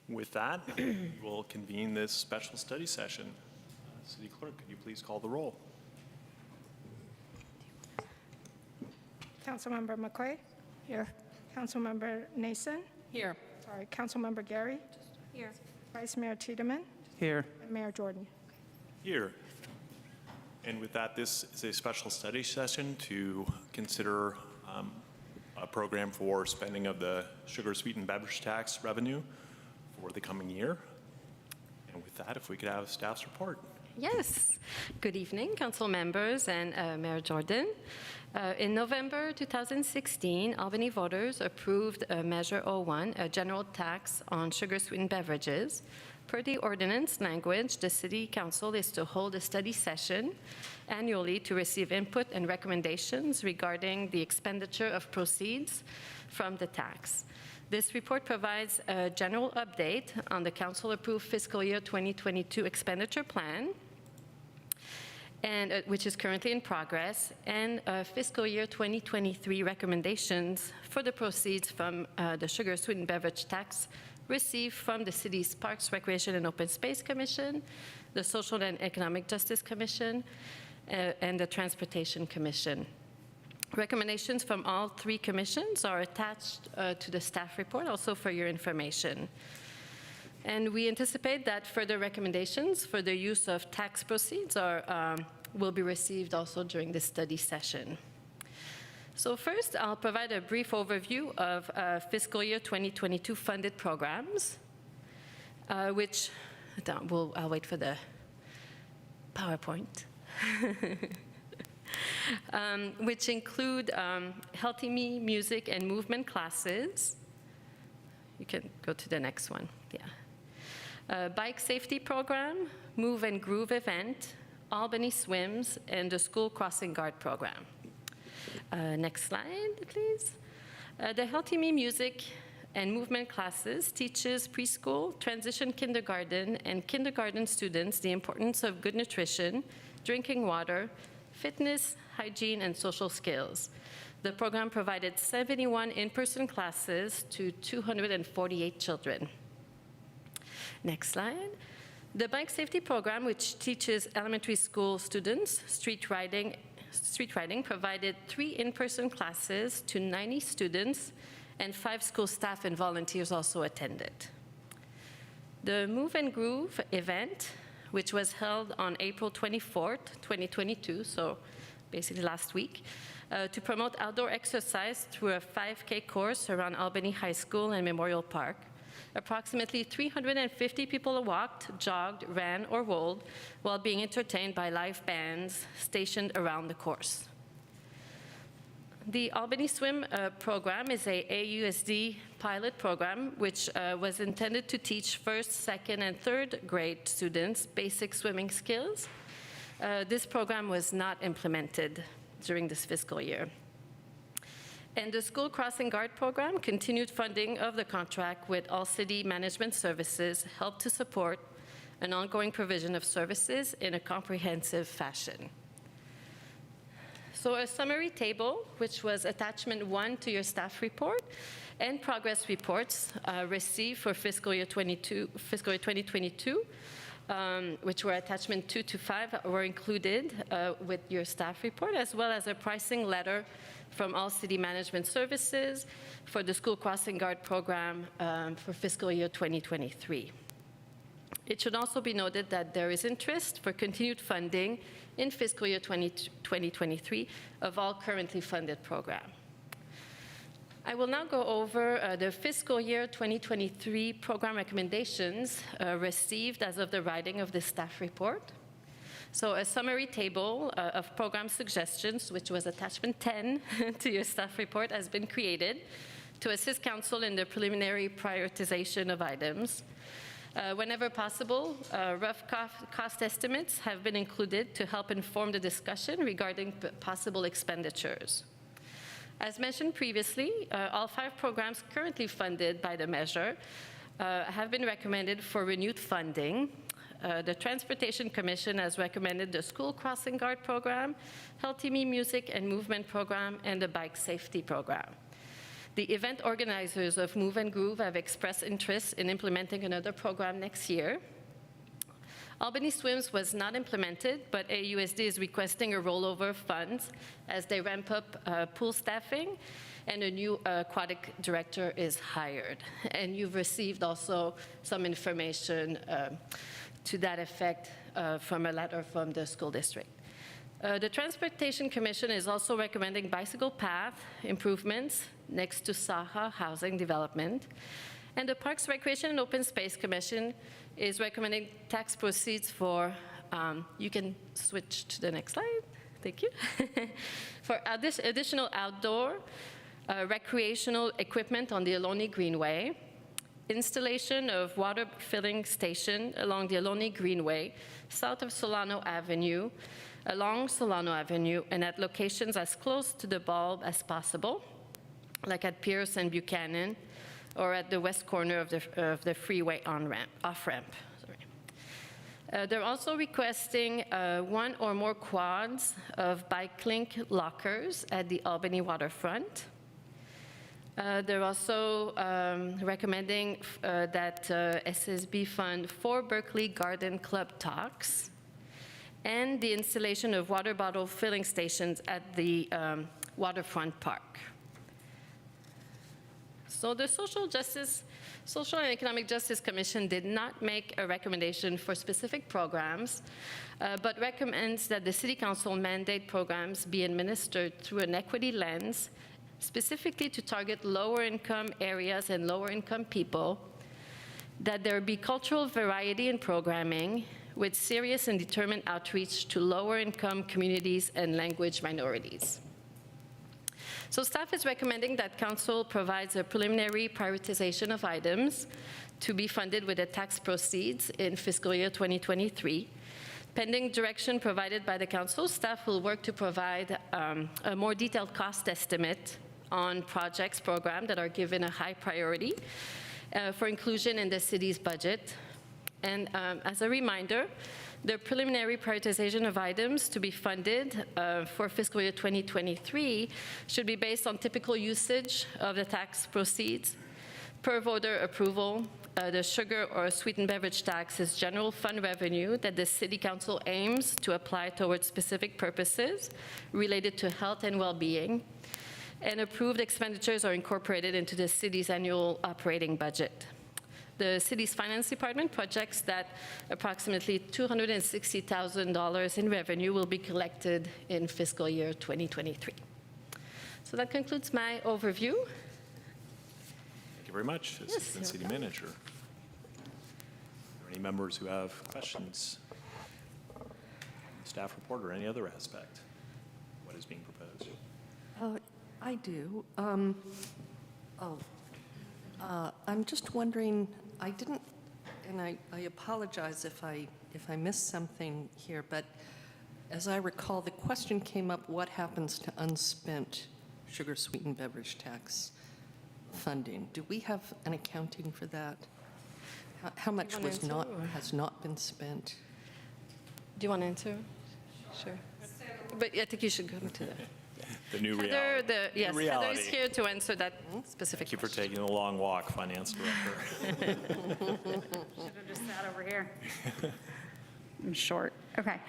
With that, we'll convene this special study session. City Clerk, could you please call the roll? Councilmember McQuay? Here. Councilmember Nason? Here. Sorry, Councilmember Gary? Here. Vice Mayor Tiedemann? Here. And Mayor Jordan. Here. And with that, this is a special study session to consider a program for spending of the sugar-sweetened beverage tax revenue for the coming year. And with that, if we could have staff's report. Yes. Good evening, council members and Mayor Jordan. In November 2016, Albany voters approved Measure 01, a general tax on sugar-sweetened beverages. Per the ordinance language, the City Council is to hold a study session annually to receive input and recommendations regarding the expenditure of proceeds from the tax. This report provides a general update on the Council-approved fiscal year 2022 expenditure plan, and which is currently in progress, and fiscal year 2023 recommendations for the proceeds from the sugar-sweetened beverage tax received from the city's Parks, Recreation, and Open Space Commission, the Social and Economic Justice Commission, and the Transportation Commission. Recommendations from all three commissions are attached to the staff report, also for your information. And we anticipate that further recommendations for the use of tax proceeds will be received also during this study session. So first, I'll provide a brief overview of fiscal year 2022 funded programs, I'll wait for the PowerPoint. Which include Healthy Me music and movement classes. You can go to the next one, yeah. Bike safety program, Move and Groove event, Albany Swims, and the School Crossing Guard program. Next slide, please. The Healthy Me music and movement classes teaches preschool, transition kindergarten, and kindergarten students the importance of good nutrition, drinking water, fitness, hygiene, and social skills. The program provided 71 in-person classes to 248 children. Next slide. The bike safety program, which teaches elementary school students street riding, provided 3 in-person classes to 90 students, and 5 school staff and volunteers also attended. The Move and Groove event, which was held on April 24th, 2022, so basically last week, to promote outdoor exercise through a 5K course around Albany High School and Memorial Park. Approximately 350 people walked, jogged, ran, or rolled while being entertained by live bands stationed around the course. The Albany Swim program is a AUSD pilot program which was intended to teach first, second, and third grade students basic swimming skills. This program was not implemented during this fiscal year. And the School Crossing Guard program continued funding of the contract with all city management services, helped to support an ongoing provision of services in a comprehensive fashion. So a summary table, which was attachment 1 to your staff report, and progress reports received for fiscal year 2022, which were attachment 2 to 5, were included with your staff report, as well as a pricing letter from all city management services for the School Crossing Guard program for fiscal year 2023. It should also be noted that there is interest for continued funding in fiscal year 2023 of all currently funded programs. I will now go over the fiscal year 2023 program recommendations received as of the writing of the staff report. So a summary table of program suggestions, which was attachment 10 to your staff report, has been created to assist council in the preliminary prioritization of items. Whenever possible, rough cost estimates have been included to help inform the discussion regarding possible expenditures. As mentioned previously, all 5 programs currently funded by the measure have been recommended for renewed funding. The Transportation Commission has recommended the School Crossing Guard program, Healthy Me music and movement program, and the bike safety program. The event organizers of Move and Groove have expressed interest in implementing another program next year. Albany Swims was not implemented, but AUSD is requesting a rollover of funds as they ramp up pool staffing and a new aquatic director is hired. And you've received also some information to that effect from a letter from the school district. The Transportation Commission is also recommending bicycle path improvements next to Saha Housing Development. And the Parks, Recreation, and Open Space Commission is recommending tax proceeds for, you can switch to the next slide, thank you, for additional outdoor recreational equipment on the Albany Greenway, installation of water filling station along the Albany Greenway, south of Solano Avenue, along Solano Avenue, and at locations as close to the bulb as possible, like at Pierce and Buchanan, or at the west corner of the freeway off-ramp. They're also requesting one or more quads of bike link lockers at the Albany waterfront. They're also recommending that SSB fund 4 Berkeley Garden Club talks and the installation of water bottle filling stations at the waterfront park. So the Social and Economic Justice Commission did not make a recommendation for specific programs, but recommends that the City Council mandate programs be administered through an equity lens, specifically to target lower-income areas and lower-income people, that there be cultural variety in programming with serious and determined outreach to lower-income communities and language minorities. So staff is recommending that council provides a preliminary prioritization of items to be funded with the tax proceeds in fiscal year 2023. Pending direction provided by the council, staff will work to provide a more detailed cost estimate on projects program that are given a high priority for inclusion in the city's budget. And as a reminder, the preliminary prioritization of items to be funded for fiscal year 2023 should be based on typical usage of the tax proceeds. Per voter approval, the sugar or sweetened beverage tax is general fund revenue that the City Council aims to apply towards specific purposes related to health and well-being, and approved expenditures are incorporated into the city's annual operating budget. The city's finance department projects that approximately $260,000 in revenue will be collected in fiscal year 2023. So that concludes my overview. Thank you very much, Assistant City Manager. Are there any members who have questions? Staff report or any other aspect? What is being proposed? I do. I'm just wondering, I didn't, and I apologize if I missed something here, but as I recall, the question came up, what happens to unspent sugar-sweetened beverage tax funding? Do we have an accounting for that? How much has not been spent? Do you want to answer? Sure. But I think you should go to The new reality. Heather, yes, Heather is here to answer that specific Thank you for question. taking a long walk, Finance Director. Should have just sat over here. I'm short. Okay.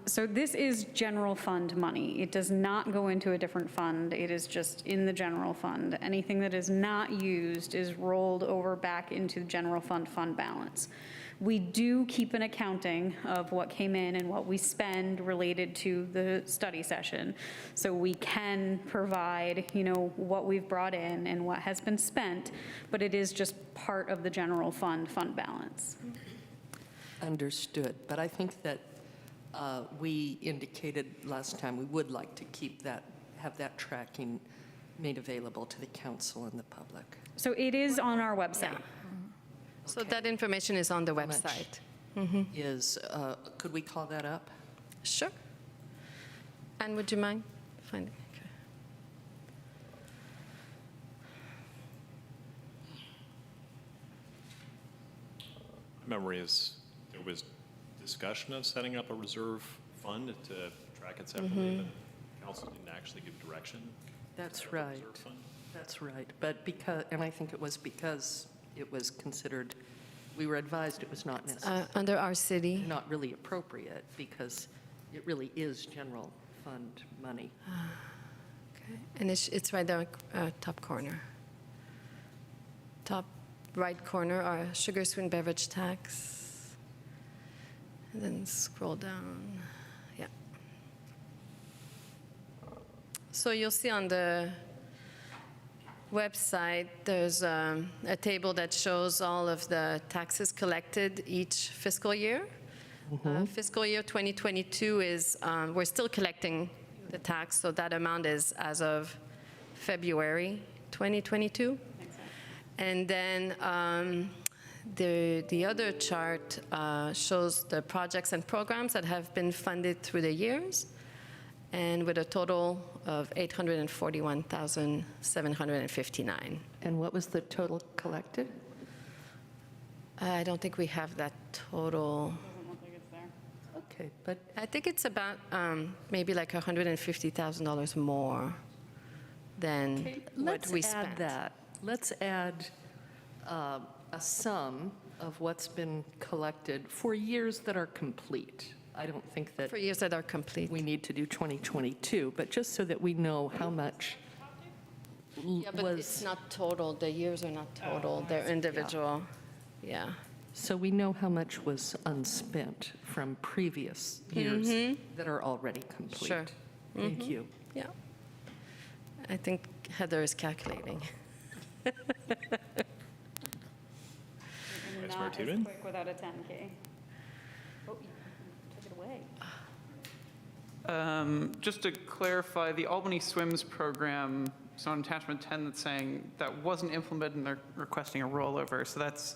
So this is general fund money. It does not go into a different fund. It is just in the general fund. Anything that is not used is rolled over back into the general fund balance. We do keep an accounting of what came in and what we spend related to the study session. So we can provide, what we've brought in and what has been spent, but it is just part of the general fund balance. Understood. But I think that we indicated last time we would like to keep that, have that tracking made available to the council and the public. So it is on our website. So that information is on the website. Could we call that up? Sure. And would you mind finding? Okay. My memory is there was discussion of setting up a reserve fund to track it separately, but council didn't actually give direction. That's to set up a right. reserve fund. That's right, but because, and I think it was because it was considered, we were advised it was not necessary, Under our city. not really appropriate, because it really is general fund money. Okay. And it's right there, top corner. Top right corner, our sugar-sweetened beverage tax. And then scroll down, yeah. So you'll see on the website, there's a table that shows all of the taxes collected each fiscal year. Fiscal year 2022 is, we're still collecting the tax, so that amount is as of February 2022. And then the other chart shows the projects and programs that have been funded through the years, and with a total of $841,759. And what was the total collected? I don't think we have that total. Okay, but I think it's about maybe like $150,000 more than what we let's spent. add that. Let's add a sum of what's been collected for years that are complete. I don't think that For years that are complete. we need to do 2022, but just so that we know how much Yeah, but it's was, not total, the years are not total, they're individual. Yeah. so we know how much was unspent from previous years that are already complete. Sure. Thank you. Yeah. I think Heather is calculating. Vice Mayor Tubin? quick without a 10K. Oh, you took it away. Just to clarify, the Albany Swims program, so on attachment 10, that's saying that wasn't implemented and they're requesting a rollover. So that's,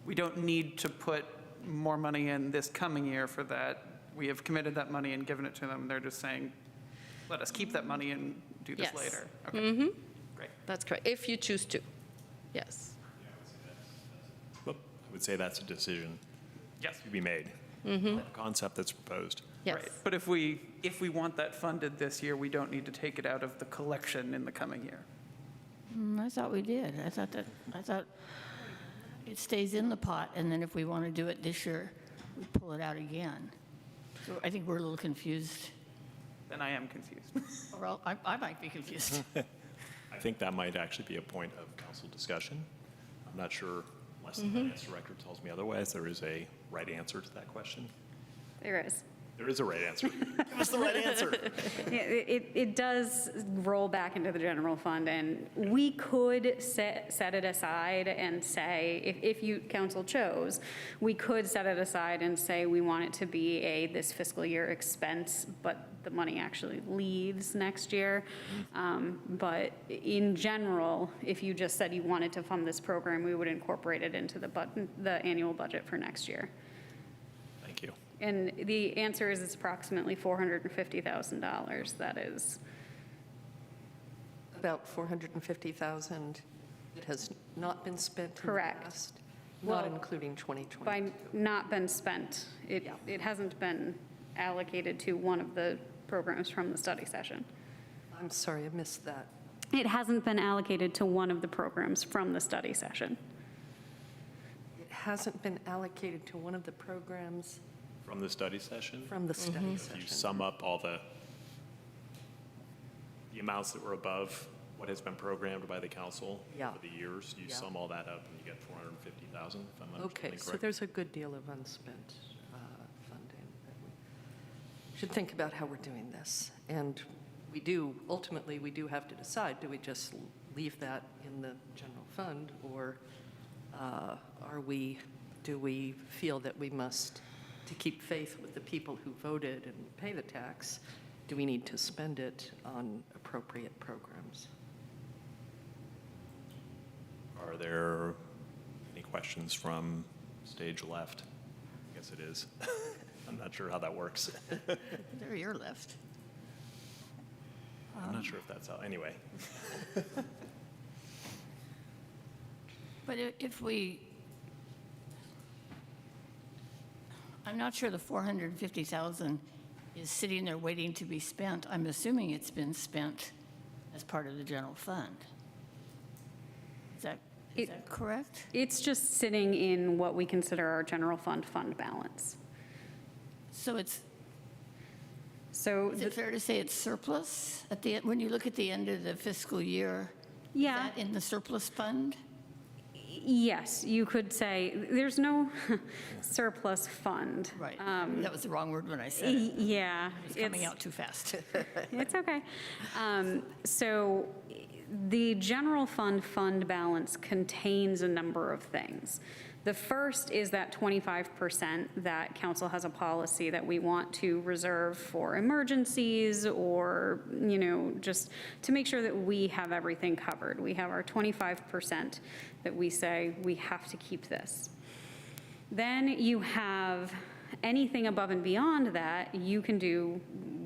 we don't need to put more money in this coming year for that. We have committed that money and given it to them. They're just saying, let us keep that money and do this Yes. later. Okay. Great. That's correct, if you choose to. Yes. Well, I would say that's a decision Yes. to be made. The concept that's proposed. Yes. Right. But if we want that funded this year, we don't need to take it out of the collection in the coming year. I thought we did. I thought it stays in the pot, and then if we want to do it this year, we pull it out again. So I think we're a little confused. Then I am confused. Or I might be confused. I think that might actually be a point of council discussion. I'm not sure, unless the finance director tells me otherwise, there is a right answer to that question. There is. There is a right answer. Give us the right answer. Yeah, it does roll back into the general fund, and we could set it aside and say, if you, council chose, we could set it aside and say we want it to be this fiscal year expense, but the money actually leaves next year. But in general, if you just said you wanted to fund this program, we would incorporate it into the annual budget for next year. Thank you. And the answer is it's approximately $450,000. That is, About 450,000 that has not been spent in the Correct. past, Well, not including 2022. by not been spent, it hasn't been allocated to one of the programs from the study session. I'm sorry, I missed that. It hasn't been allocated to one of the programs from the study session. It hasn't been allocated to one of the programs From the study session, from the study you session. sum up all the amounts that were above what has been programmed by the council Yeah. over the years. You Yeah. sum all that up and you get 450,000, if I'm Okay, understanding so correctly. there's a good deal of unspent funding that we should think about how we're doing this. And we do, ultimately, we do have to decide, do we just leave that in the general fund, or do we feel that we must, to keep faith with the people who voted and pay the tax, do we need to spend it on appropriate programs? Are there any questions from stage left? I guess it is. I'm not sure how that works. There you're left. I'm not sure if that's how, anyway. But if we, I'm not sure the 450,000 is sitting there waiting to be spent. I'm assuming it's been spent as part of the general fund. Is that correct? It's just sitting in what we consider our general fund balance. So is So, it fair to say it's surplus at the, when you look at the end of the fiscal year? yeah. Is that in the surplus fund? Yes, you could say, there's no surplus fund. Right. That was the wrong word when I said it. Yeah. It's coming out too fast. It's okay. So the general fund balance contains a number of things. The first is that 25% that council has a policy that we want to reserve for emergencies or, just to make sure that we have everything covered. We have our 25% that we say we have to keep this. Then you have anything above and beyond that, you can do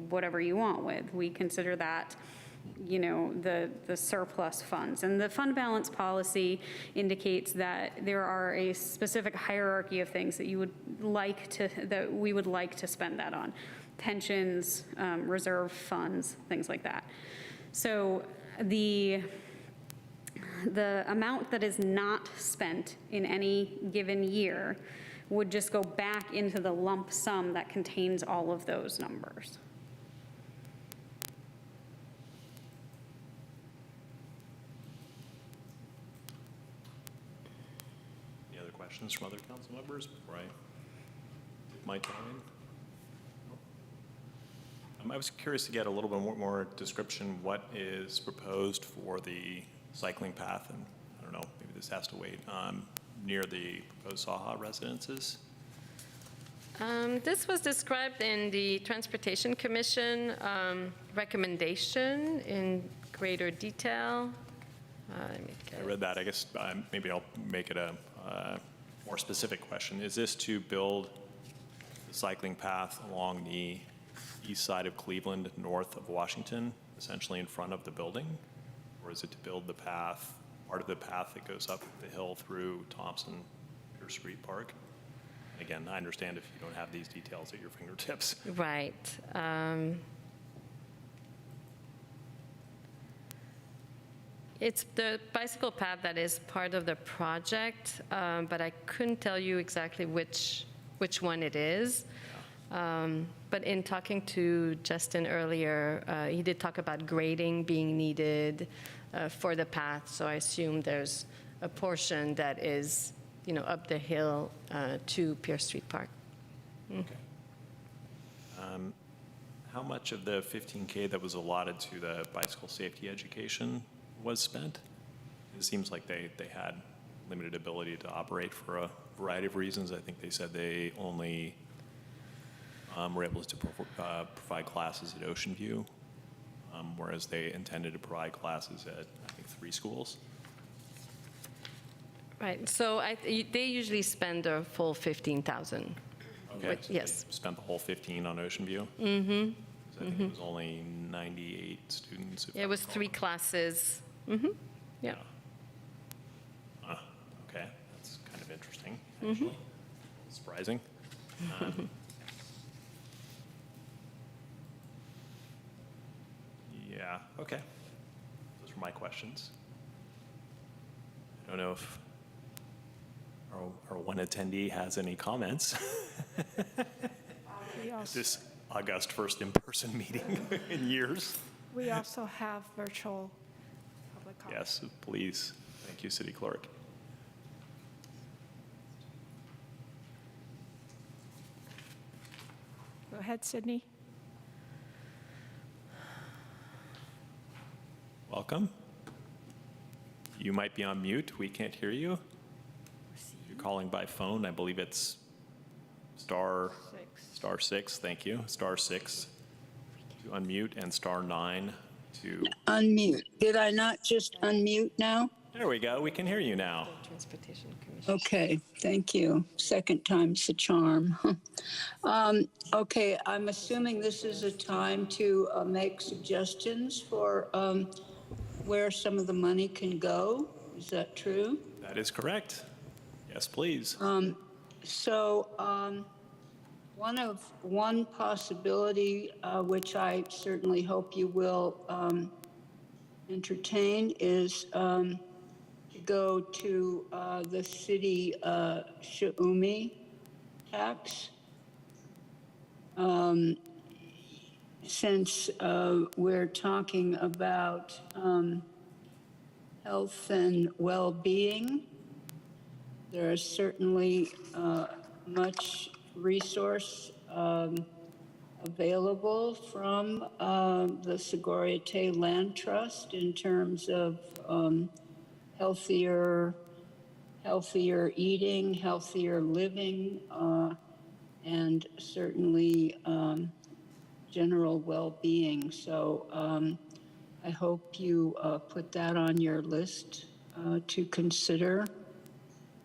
whatever you want with. We consider that the surplus funds. And the fund balance policy indicates that there are a specific hierarchy of things that that we would like to spend that on. Pensions, reserve funds, things like that. So the amount that is not spent in any given year would just go back into the lump sum that contains all of those numbers. Questions from other council members before I take my time? I was curious to get a little bit more description what is proposed for the cycling path, and I don't know, maybe this has to wait, near the proposed Saha residences. This was described in the Transportation Commission recommendation in greater detail. Let me get I read that. I guess maybe I'll make it a more specific question. Is this to build the cycling path along the east side of Cleveland, north of Washington, essentially in front of the building? Or is it to build the path, part of the path that goes up the hill through Thompson Pierce Street Park? Again, I understand if you don't have these details at your fingertips. Right. It's the bicycle path that is part of the project, but I couldn't tell you exactly which one it is. But in talking to Justin earlier, he did talk about grading being needed for the path, so I assume there's a portion that is, up the hill to Pierce Street Park. Okay. How much of the 15K that was allotted to the bicycle safety education was spent? It seems like they had limited ability to operate for a variety of reasons. I think they said they only were able to provide classes at Ocean View, whereas they intended to provide classes at, I think, 3 schools. Right, so they usually spend the full 15,000. Okay, so yes. they spent the whole 15 on Ocean View? Mm-hmm. I think it was only 98 students. It was 3 classes. Yeah. Okay, that's kind of interesting, actually. Surprising. Yeah, okay. Those were my questions. I don't know if our one attendee has any comments. This August first in-person meeting in years. We also have virtual public comment. Yes, please. Thank you, City Clerk. Go ahead, Sydney. Welcome. You might be on mute. We can't hear you. If you're calling by phone, I believe it's star 6. Thank you. Star 6 to unmute and star 9 to Unmute. Did I not just unmute now? There we go. We can hear you now. Transportation Commission. Okay, thank you. Second time's the charm. Okay, I'm assuming this is a time to make suggestions for where some of the money can go. Is that true? That is correct. Yes, please. So one possibility, which I certainly hope you will entertain, is to go to the city Shuumi tax. Since we're talking about health and well-being, there is certainly much resource available from the Segoriate Land Trust in terms of healthier eating, healthier living, and certainly general well-being. So I hope you put that on your list to consider.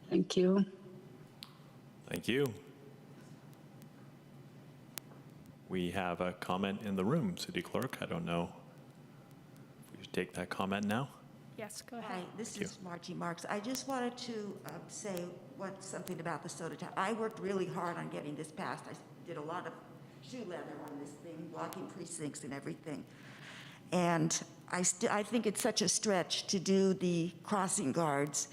Thank you. Thank you. We have a comment in the room, City Clerk. I don't know if we should take that comment now. Yes, go Hi, ahead. this you. is Margie Marks. I just wanted to say something about the soda tap. I worked really hard on getting this passed. I did a lot of shoe leather on this thing, blocking precincts and everything. And I think it's such a stretch to do the crossing guards.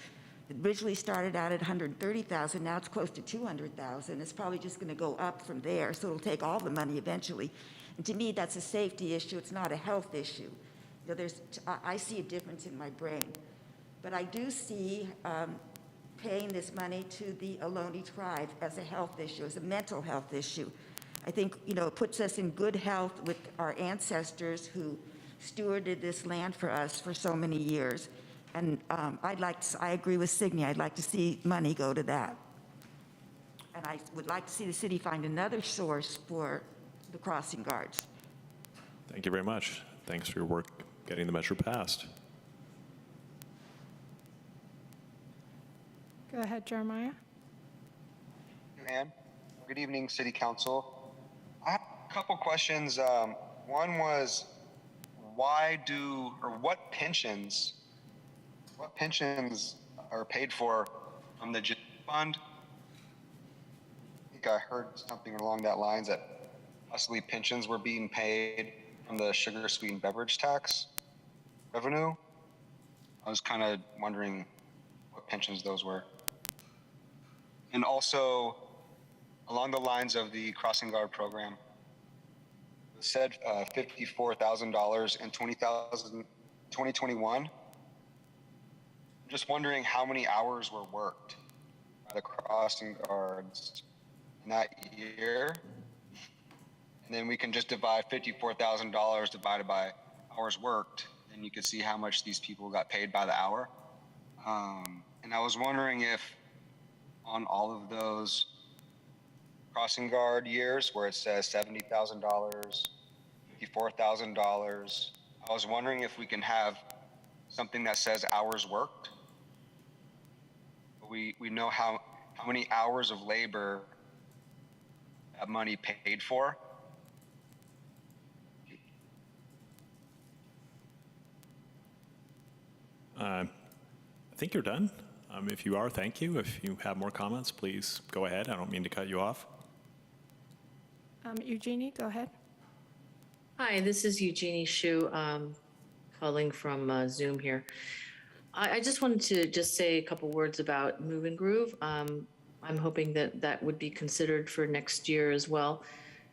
It originally started out at 130,000, now it's close to 200,000. It's probably just going to go up from there, so it'll take all the money eventually. And to me, that's a safety issue. It's not a health issue. You know, I see a difference in my brain. But I do see paying this money to the Ohlone tribe as a health issue, as a mental health issue. I think, you know, it puts us in good health with our ancestors who stewarded this land for us for so many years. And I agree with Signe, I'd like to see money go to that. And I would like to see the city find another source for the crossing guards. Thank you very much. Thanks for your work getting the measure passed. Go ahead, Jeremiah. Ann. Good evening, City Council. I have a couple questions. One was, what pensions are paid for from the general fund? I think I heard something along that lines that possibly pensions were being paid from the sugar-sweetened beverage tax revenue. I was kind of wondering what pensions those were. And also, along the lines of the crossing guard program, it said $54,000 in 2021. I'm just wondering how many hours were worked by the crossing guards in that year. And then we can just divide $54,000 divided by hours worked, and you can see how much these people got paid by the hour. And I was wondering if on all of those crossing guard years where it says $70,000, $54,000, I was wondering if we can have something that says hours worked. We know how many hours of labor that money paid for. I think you're done. If you are, thank you. If you have more comments, please go ahead. I don't mean to cut you off. Eugenie, go ahead. Hi, this is Eugenie Shu, calling from Zoom here. I just wanted to say a couple words about Move and Groove. I'm hoping that that would be considered for next year as well.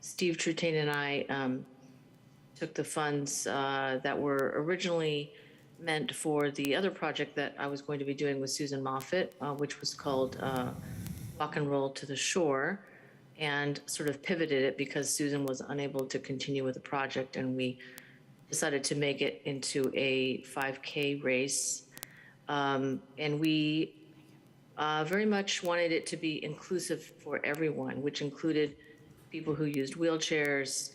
Steve Trutain and I took the funds that were originally meant for the other project that I was going to be doing with Susan Moffett, which was called Rock and Roll to the Shore, and sort of pivoted it because Susan was unable to continue with the project, and we decided to make it into a 5K race. And we very much wanted it to be inclusive for everyone, which included people who used wheelchairs,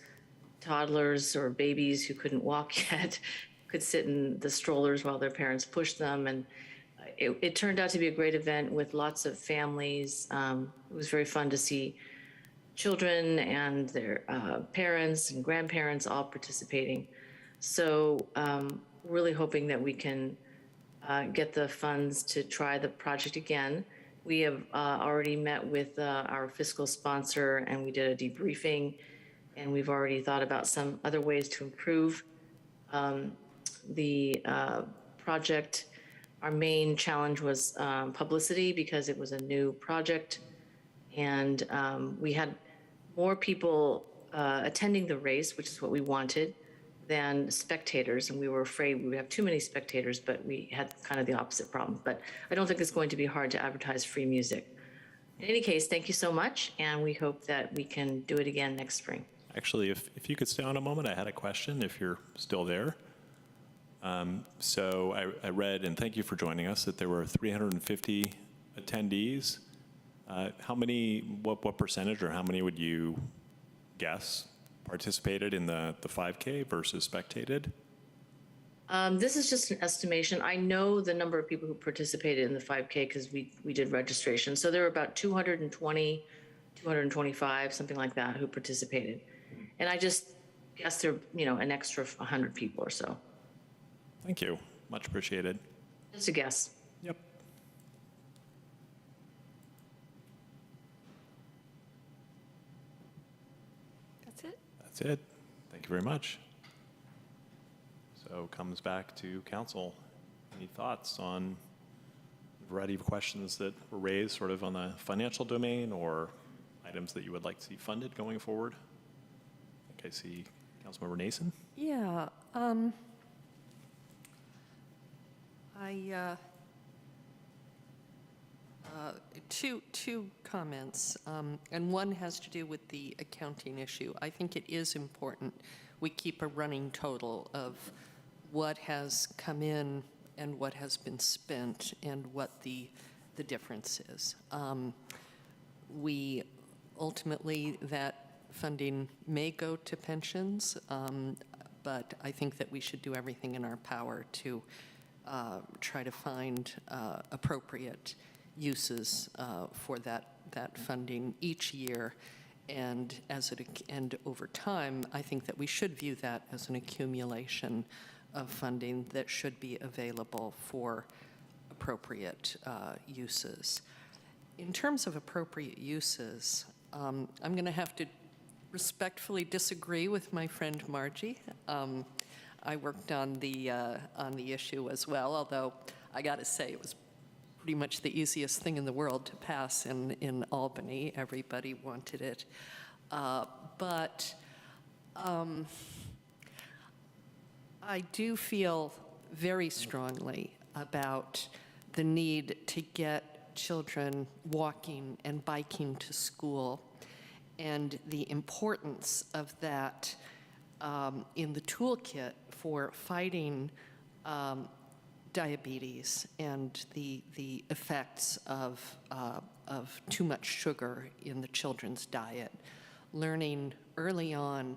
toddlers or babies who couldn't walk yet, could sit in the strollers while their parents pushed them. And it turned out to be a great event with lots of families. It was very fun to see children and their parents and grandparents all participating. So really hoping that we can get the funds to try the project again. We have already met with our fiscal sponsor and we did a debriefing, and we've already thought about some other ways to improve the project. Our main challenge was publicity because it was a new project, and we had more people attending the race, which is what we wanted, than spectators, and we were afraid we would have too many spectators, but we had kind of the opposite problem. But I don't think it's going to be hard to advertise free music. In any case, thank you so much, and we hope that we can do it again next spring. Actually, if you could stay on a moment, I had a question, if you're still there. So I read, and thank you for joining us, that there were 350 attendees. How many, what percentage or how many would you guess participated in the 5K versus spectated? This is just an estimation. I know the number of people who participated in the 5K because we did registration. So there were about 220, 225, something like that, who participated. And I just guess there, an extra 100 people or so. Thank you. Much appreciated. Just a guess. Yep. That's it? That's it. Thank you very much. So comes back to council. Any thoughts on a variety of questions that were raised sort of on the financial domain or items that you would like to see funded going forward? I think I see Councilmember Nason. Yeah. Two comments, and one has to do with the accounting issue. I think it is important we keep a running total of what has come in and what has been spent and what the difference is. We ultimately, that funding may go to pensions, but I think that we should do everything in our power to try to find appropriate uses for that funding each year. And and over time, I think that we should view that as an accumulation of funding that should be available for appropriate uses. In terms of appropriate uses, I'm going to have to respectfully disagree with my friend Margie. I worked on the issue as well, although I got to say it was pretty much the easiest thing in the world to pass in Albany. Everybody wanted it. But I do feel very strongly about the need to get children walking and biking to school and the importance of that in the toolkit for fighting diabetes and the effects of too much sugar in the children's diet. Learning early on,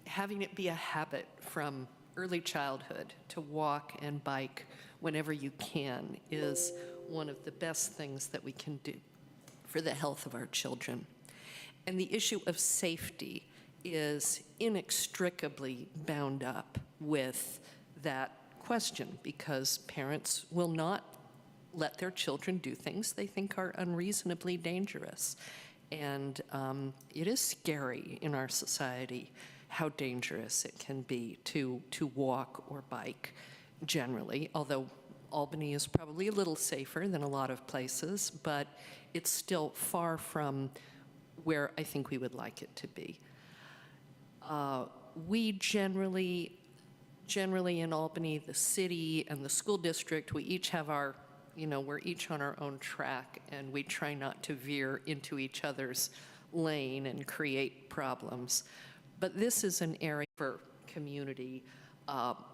having it be a habit from early childhood to walk and bike whenever you can is one of the best things that we can do for the health of our children. And the issue of safety is inextricably bound up with that question, because parents will not let their children do things they think are unreasonably dangerous. And it is scary in our society how dangerous it can be to walk or bike generally, although Albany is probably a little safer than a lot of places, but it's still far from where I think we would like it to be. We generally in Albany, the city and the school district, we each have our, we're each on our own track, and we try not to veer into each other's lane and create problems. But this is an area for community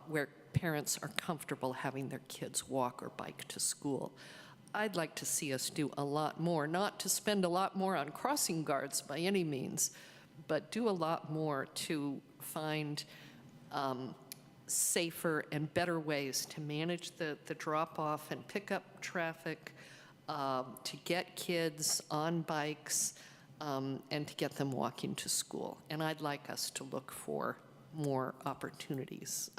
where parents are comfortable having their kids walk or bike to school. I'd like to see us do a lot more, not to spend a lot more on crossing guards by any means, but do a lot more to find safer and better ways to manage the drop-off and pick-up traffic, to get kids on bikes, and to get them walking to school. And I'd like us to look for more opportunities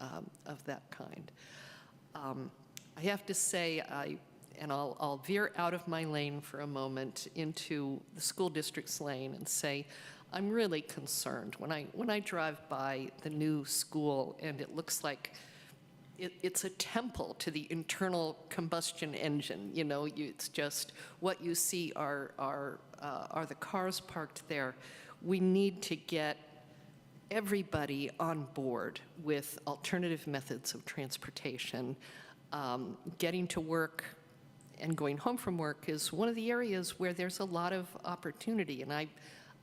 of that kind. I have to say, I'll veer out of my lane for a moment into the school district's lane and say, I'm really concerned when I drive by the new school and it looks like it's a temple to the internal combustion engine. You know, it's just what you see are the cars parked there. We need to get everybody on board with alternative methods of transportation. Getting to work and going home from work is one of the areas where there's a lot of opportunity. And I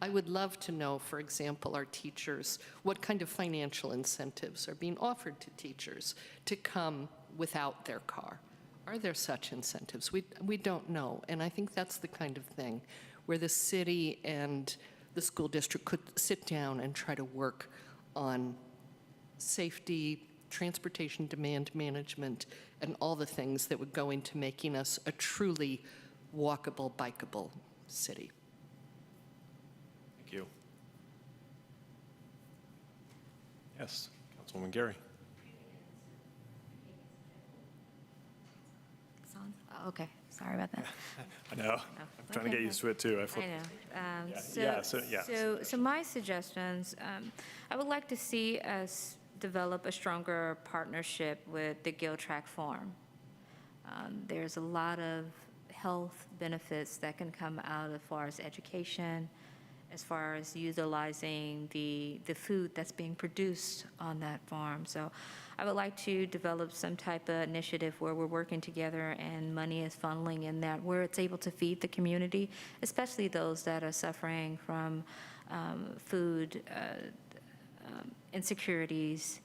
would love to know, for example, our teachers, what kind of financial incentives are being offered to teachers to come without their car. Are there such incentives? We don't know. And I think that's the kind of thing where the city and the school district could sit down and try to work on safety, transportation demand management, and all the things that would go into making us a truly walkable, bikeable city. Thank you. Yes, Councilwoman Gary. It's on? Oh, okay, sorry about that. I know. I'm trying to get used to it too. I know. Yeah, So my suggestions, I would like to see us develop a stronger partnership with the Giltrap Farm. There's a lot of health benefits that can come out as far as education, as far as utilizing the food that's being produced on that farm. So I would like to develop some type of initiative where we're working together and money is funneling in that, where it's able to feed the community, especially those that are suffering from food insecurities.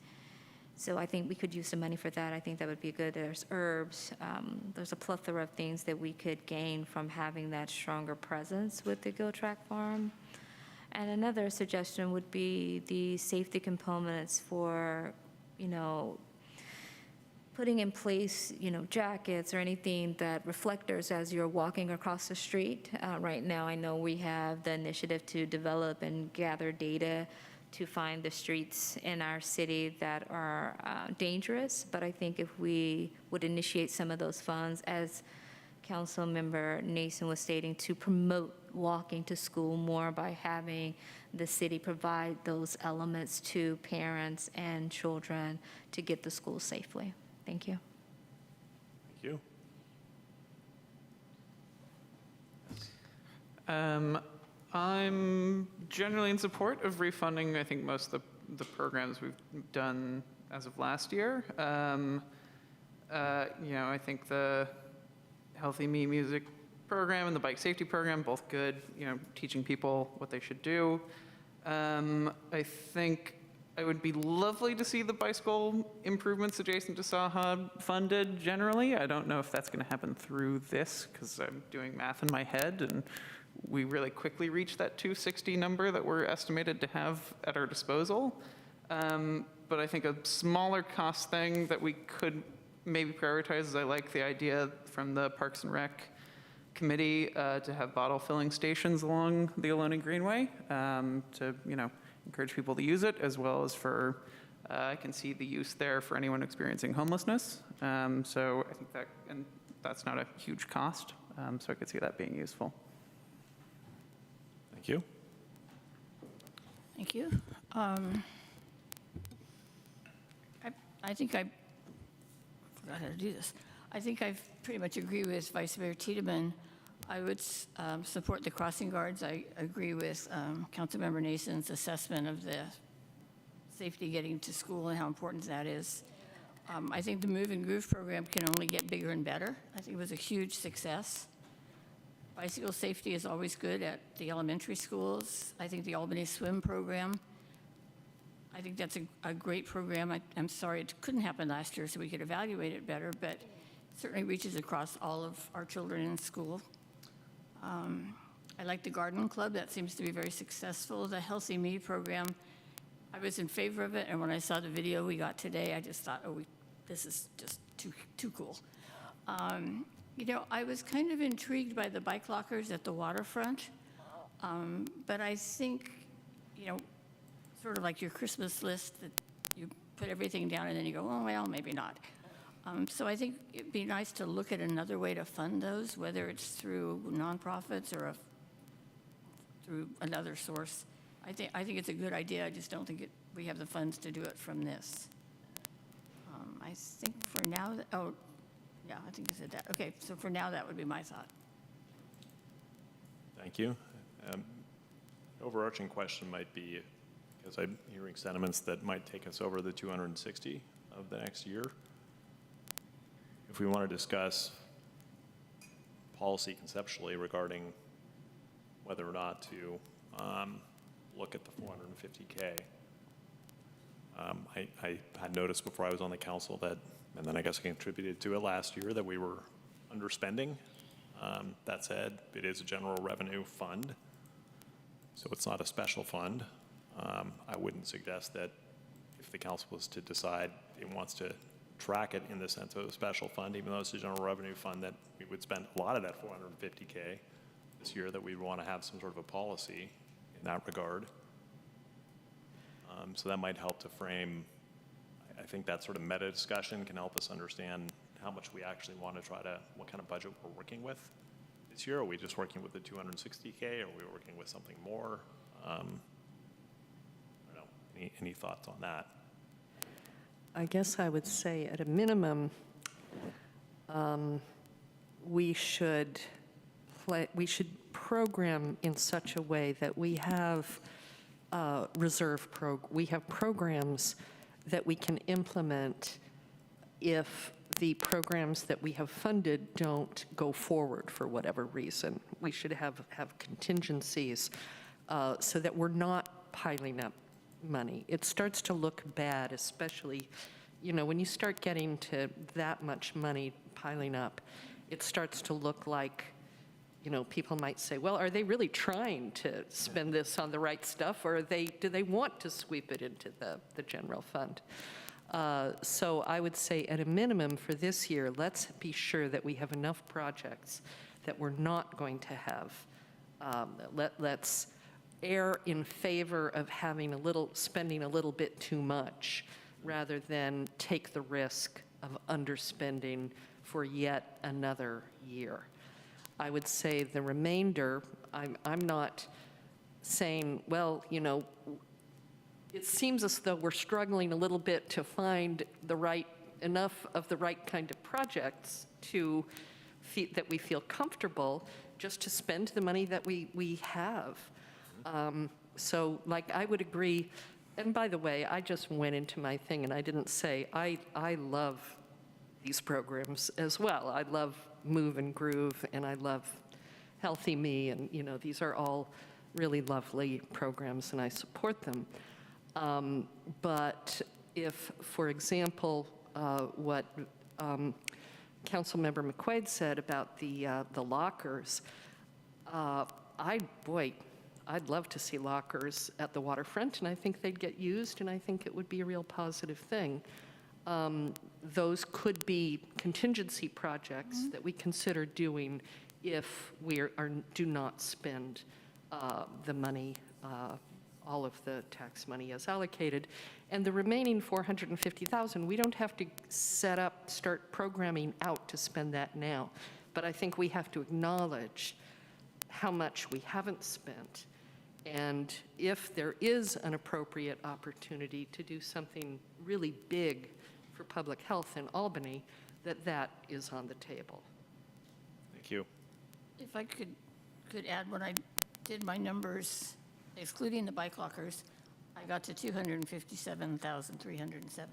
So I think we could use some money for that. I think that would be good. There's herbs. There's a plethora of things that we could gain from having that stronger presence with the Giltrap Farm. And another suggestion would be the safety components for, putting in place, jackets or anything that reflectors as you're walking across the street. Right now, I know we have the initiative to develop and gather data to find the streets in our city that are dangerous. But I think if we would initiate some of those funds, as Councilmember Nason was stating, to promote walking to school more by having the city provide those elements to parents and children to get to school safely. Thank you. Thank you. I'm generally in support of refunding, I think, most of the programs we've done as of last year. I think the Healthy Me music program and the bike safety program, both good, teaching people what they should do. I think it would be lovely to see the bicycle improvements adjacent to Saha funded generally. I don't know if that's going to happen through this because I'm doing math in my head and we really quickly reached that 260 number that we're estimated to have at our disposal. But I think a smaller cost thing that we could maybe prioritize is I like the idea from the Parks and Rec committee to have bottle filling stations along the Albany Greenway to, encourage people to use it, as well as for, I can see the use there for anyone experiencing homelessness. So I think that, and that's not a huge cost, so I could see that being useful. Thank you. Thank you. I think I forgot how to do this. I think I pretty much agree with Vice Mayor Tiedemann. I would support the crossing guards. I agree with Councilmember Nason's assessment of the safety getting to school and how important that is. I think the Move and Groove program can only get bigger and better. I think it was a huge success. Bicycle safety is always good at the elementary schools. I think the Albany Swim program, I think that's a great program. I'm sorry it couldn't happen last year so we could evaluate it better, but it certainly reaches across all of our children in school. I like the garden club. That seems to be very successful. The Healthy Me program, I was in favor of it, and when I saw the video we got today, I just thought, oh, this is just too cool. I was kind of intrigued by the bike lockers at the waterfront, but I think, sort of like your Christmas list that you put everything down and then you go, oh, well, maybe not. So I think it'd be nice to look at another way to fund those, whether it's through nonprofits or through another source. I think it's a good idea. I just don't think we have the funds to do it from this. I think for now, oh, yeah, I think you said that. Okay, so for now, that would be my thought. Thank you. Overarching question might be, because I'm hearing sentiments that might take us over the 260 of the next year. If we want to discuss policy conceptually regarding whether or not to look at the 450K. I had noticed before I was on the council that, and then I guess I contributed to it last year, that we were underspending. That said, it is a general revenue fund, so it's not a special fund. I wouldn't suggest that if the council was to decide it wants to track it in the sense of a special fund, even though it's a general revenue fund, that we would spend a lot of that 450K this year, that we'd want to have some sort of a policy in that regard. So that might help to frame, I think that sort of meta discussion can help us understand how much we actually want to try to, what kind of budget we're working with this year. Are we just working with the 260K? Are we working with something more? I don't know, any thoughts on that? I guess I would say at a minimum, we should program in such a way that we have we have programs that we can implement if the programs that we have funded don't go forward for whatever reason. We should have contingencies so that we're not piling up money. It starts to look bad, especially, when you start getting to that much money piling up, it starts to look like, people might say, well, are they really trying to spend this on the right stuff, or do they want to sweep it into the general fund? So I would say at a minimum for this year, let's be sure that we have enough projects that we're not going to have. Let's err in favor of spending a little bit too much, rather than take the risk of underspending for yet another year. I would say the remainder, I'm not saying, well, it seems as though we're struggling a little bit to find enough of the right kind of projects that we feel comfortable just to spend the money that we have. So, I would agree. And by the way, I just went into my thing and I didn't say, I love these programs as well. I love Move and Groove, and I love Healthy Me, and these are all really lovely programs, and I support them. But if, for example, what Councilmember McQuaid said about the lockers, I'd love to see lockers at the waterfront, and I think they'd get used, and I think it would be a real positive thing. Those could be contingency projects that we consider doing if we do not spend the money, all of the tax money as allocated. And the remaining 450,000, we don't have to start programming out to spend that now. But I think we have to acknowledge how much we haven't spent. And if there is an appropriate opportunity to do something really big for public health in Albany, that is on the table. Thank you. If I could add, when I did my numbers, excluding the bike lockers, I got to 257,307.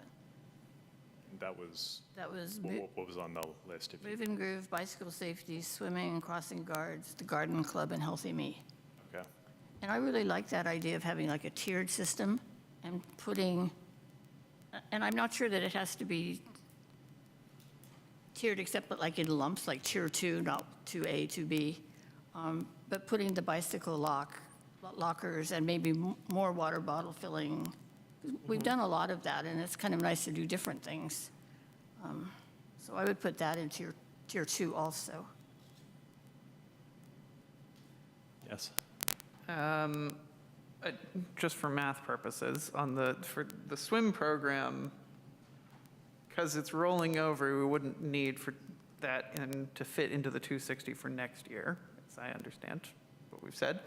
That was what was on the list? Move and Groove, bicycle safety, swimming and crossing guards, the garden club, and Healthy Me. Okay. And I really like that idea of having like a tiered system and and I'm not sure that it has to be tiered except like in lumps, like tier 2, not 2A, 2B, but putting the bicycle lockers and maybe more water bottle filling. We've done a lot of that, and it's kind of nice to do different things. So I would put that in tier 2 also. Yes. Just for math purposes, for the swim program, because it's rolling over, we wouldn't need for that to fit into the 260 for next year, as I understand what we've said.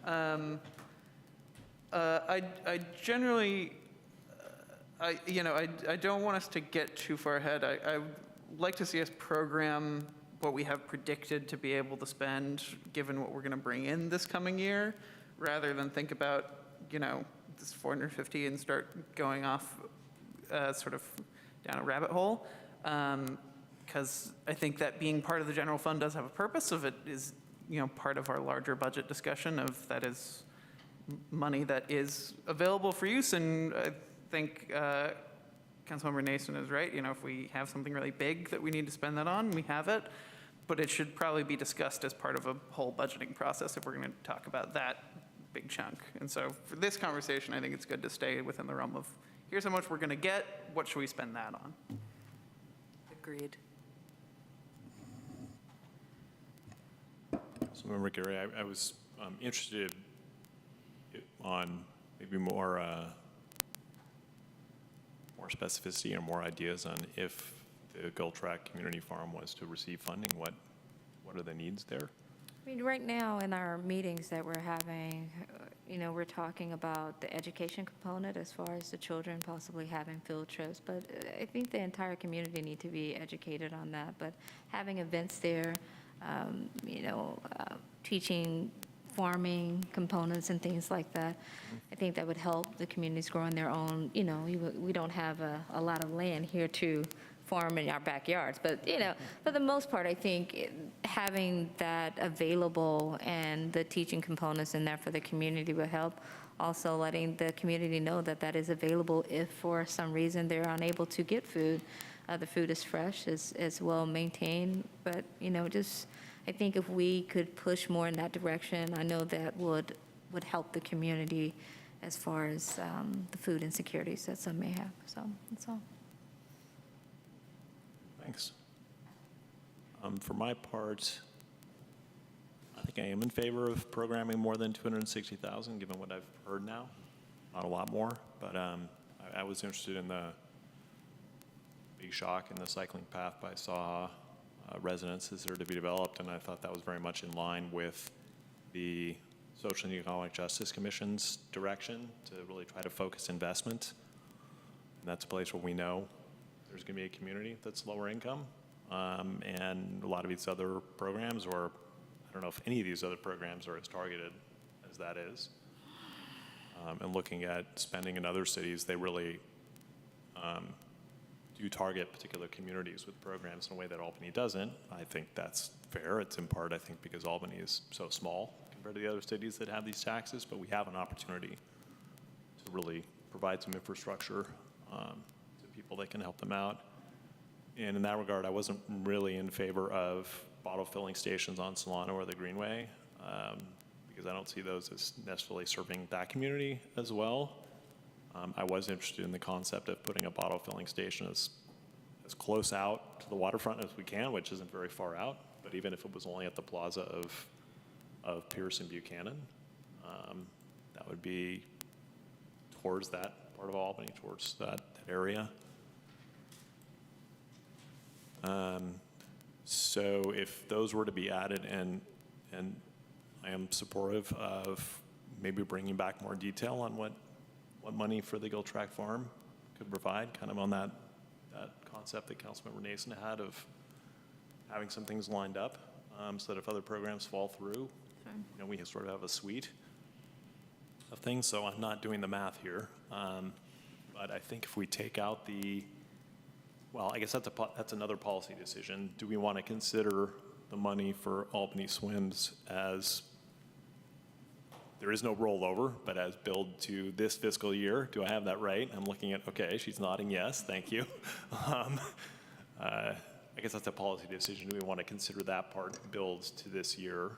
I generally I don't want us to get too far ahead. I would like to see us program what we have predicted to be able to spend, given what we're going to bring in this coming year, rather than think about, this 450 and start going off sort of down a rabbit hole. Because I think that being part of the general fund does have a purpose of it is, part of our larger budget discussion of that is money that is available for use. And I think Councilmember Nason is right. If we have something really big that we need to spend that on, we have it. But it should probably be discussed as part of a whole budgeting process if we're going to talk about that big chunk. And so for this conversation, I think it's good to stay within the realm of, here's how much we're going to get, what should we spend that on? Agreed. So, Member Gary, I was interested on maybe more specificity or more ideas on if the Gull Track Community Farm was to receive funding, what are the needs there? I mean, right now in our meetings that we're having, we're talking about the education component as far as the children possibly having field trips, but I think the entire community need to be educated on that. But having events there, teaching farming components and things like that, I think that would help the communities grow in their own, we don't have a lot of land here to farm in our backyards, but, for the most part, I think having that available and the teaching components in there for the community will help. Also letting the community know that that is available if for some reason they're unable to get food. The food is fresh, is well maintained, but, I think if we could push more in that direction, I know that would help the community as far as the food insecurities that some may have. So that's all. Thanks. For my part, I think I am in favor of programming more than 260,000, given what I've heard now. Not a lot more, but I was interested in the big shock in the cycling path by Saha residences that are to be developed, and I thought that was very much in line with the Social and Economic Justice Commission's direction to really try to focus investment. And that's a place where we know there's going to be a community that's lower income, and a lot of these other programs, or I don't know if any of these other programs are as targeted as that is. And looking at spending in other cities, they really do target particular communities with programs in a way that Albany doesn't. I think that's fair. It's in part, I think, because Albany is so small compared to the other cities that have these taxes, but we have an opportunity to really provide some infrastructure to people that can help them out. And in that regard, I wasn't really in favor of bottle filling stations on Solano or the Greenway, because I don't see those as necessarily serving that community as well. I was interested in the concept of putting a bottle filling station as close out to the waterfront as we can, which isn't very far out, but even if it was only at the plaza of Pierce and Buchanan, that would be towards that part of Albany, towards that area. So if those were to be added, and I am supportive of maybe bringing back more detail on what money for the Gull Track Farm could provide, kind of on that concept that Councilmember Nason had of having some things lined up, so that if other programs fall through, we sort of have a suite of things. So I'm not doing the math here, but I think if we take out well, I guess that's another policy decision. Do we want to consider the money for Albany Swims as, there is no rollover, but as billed to this fiscal year? Do I have that right? I'm looking at, okay, she's nodding yes, thank you. I guess that's a policy decision. Do we want to consider that part billed to this year?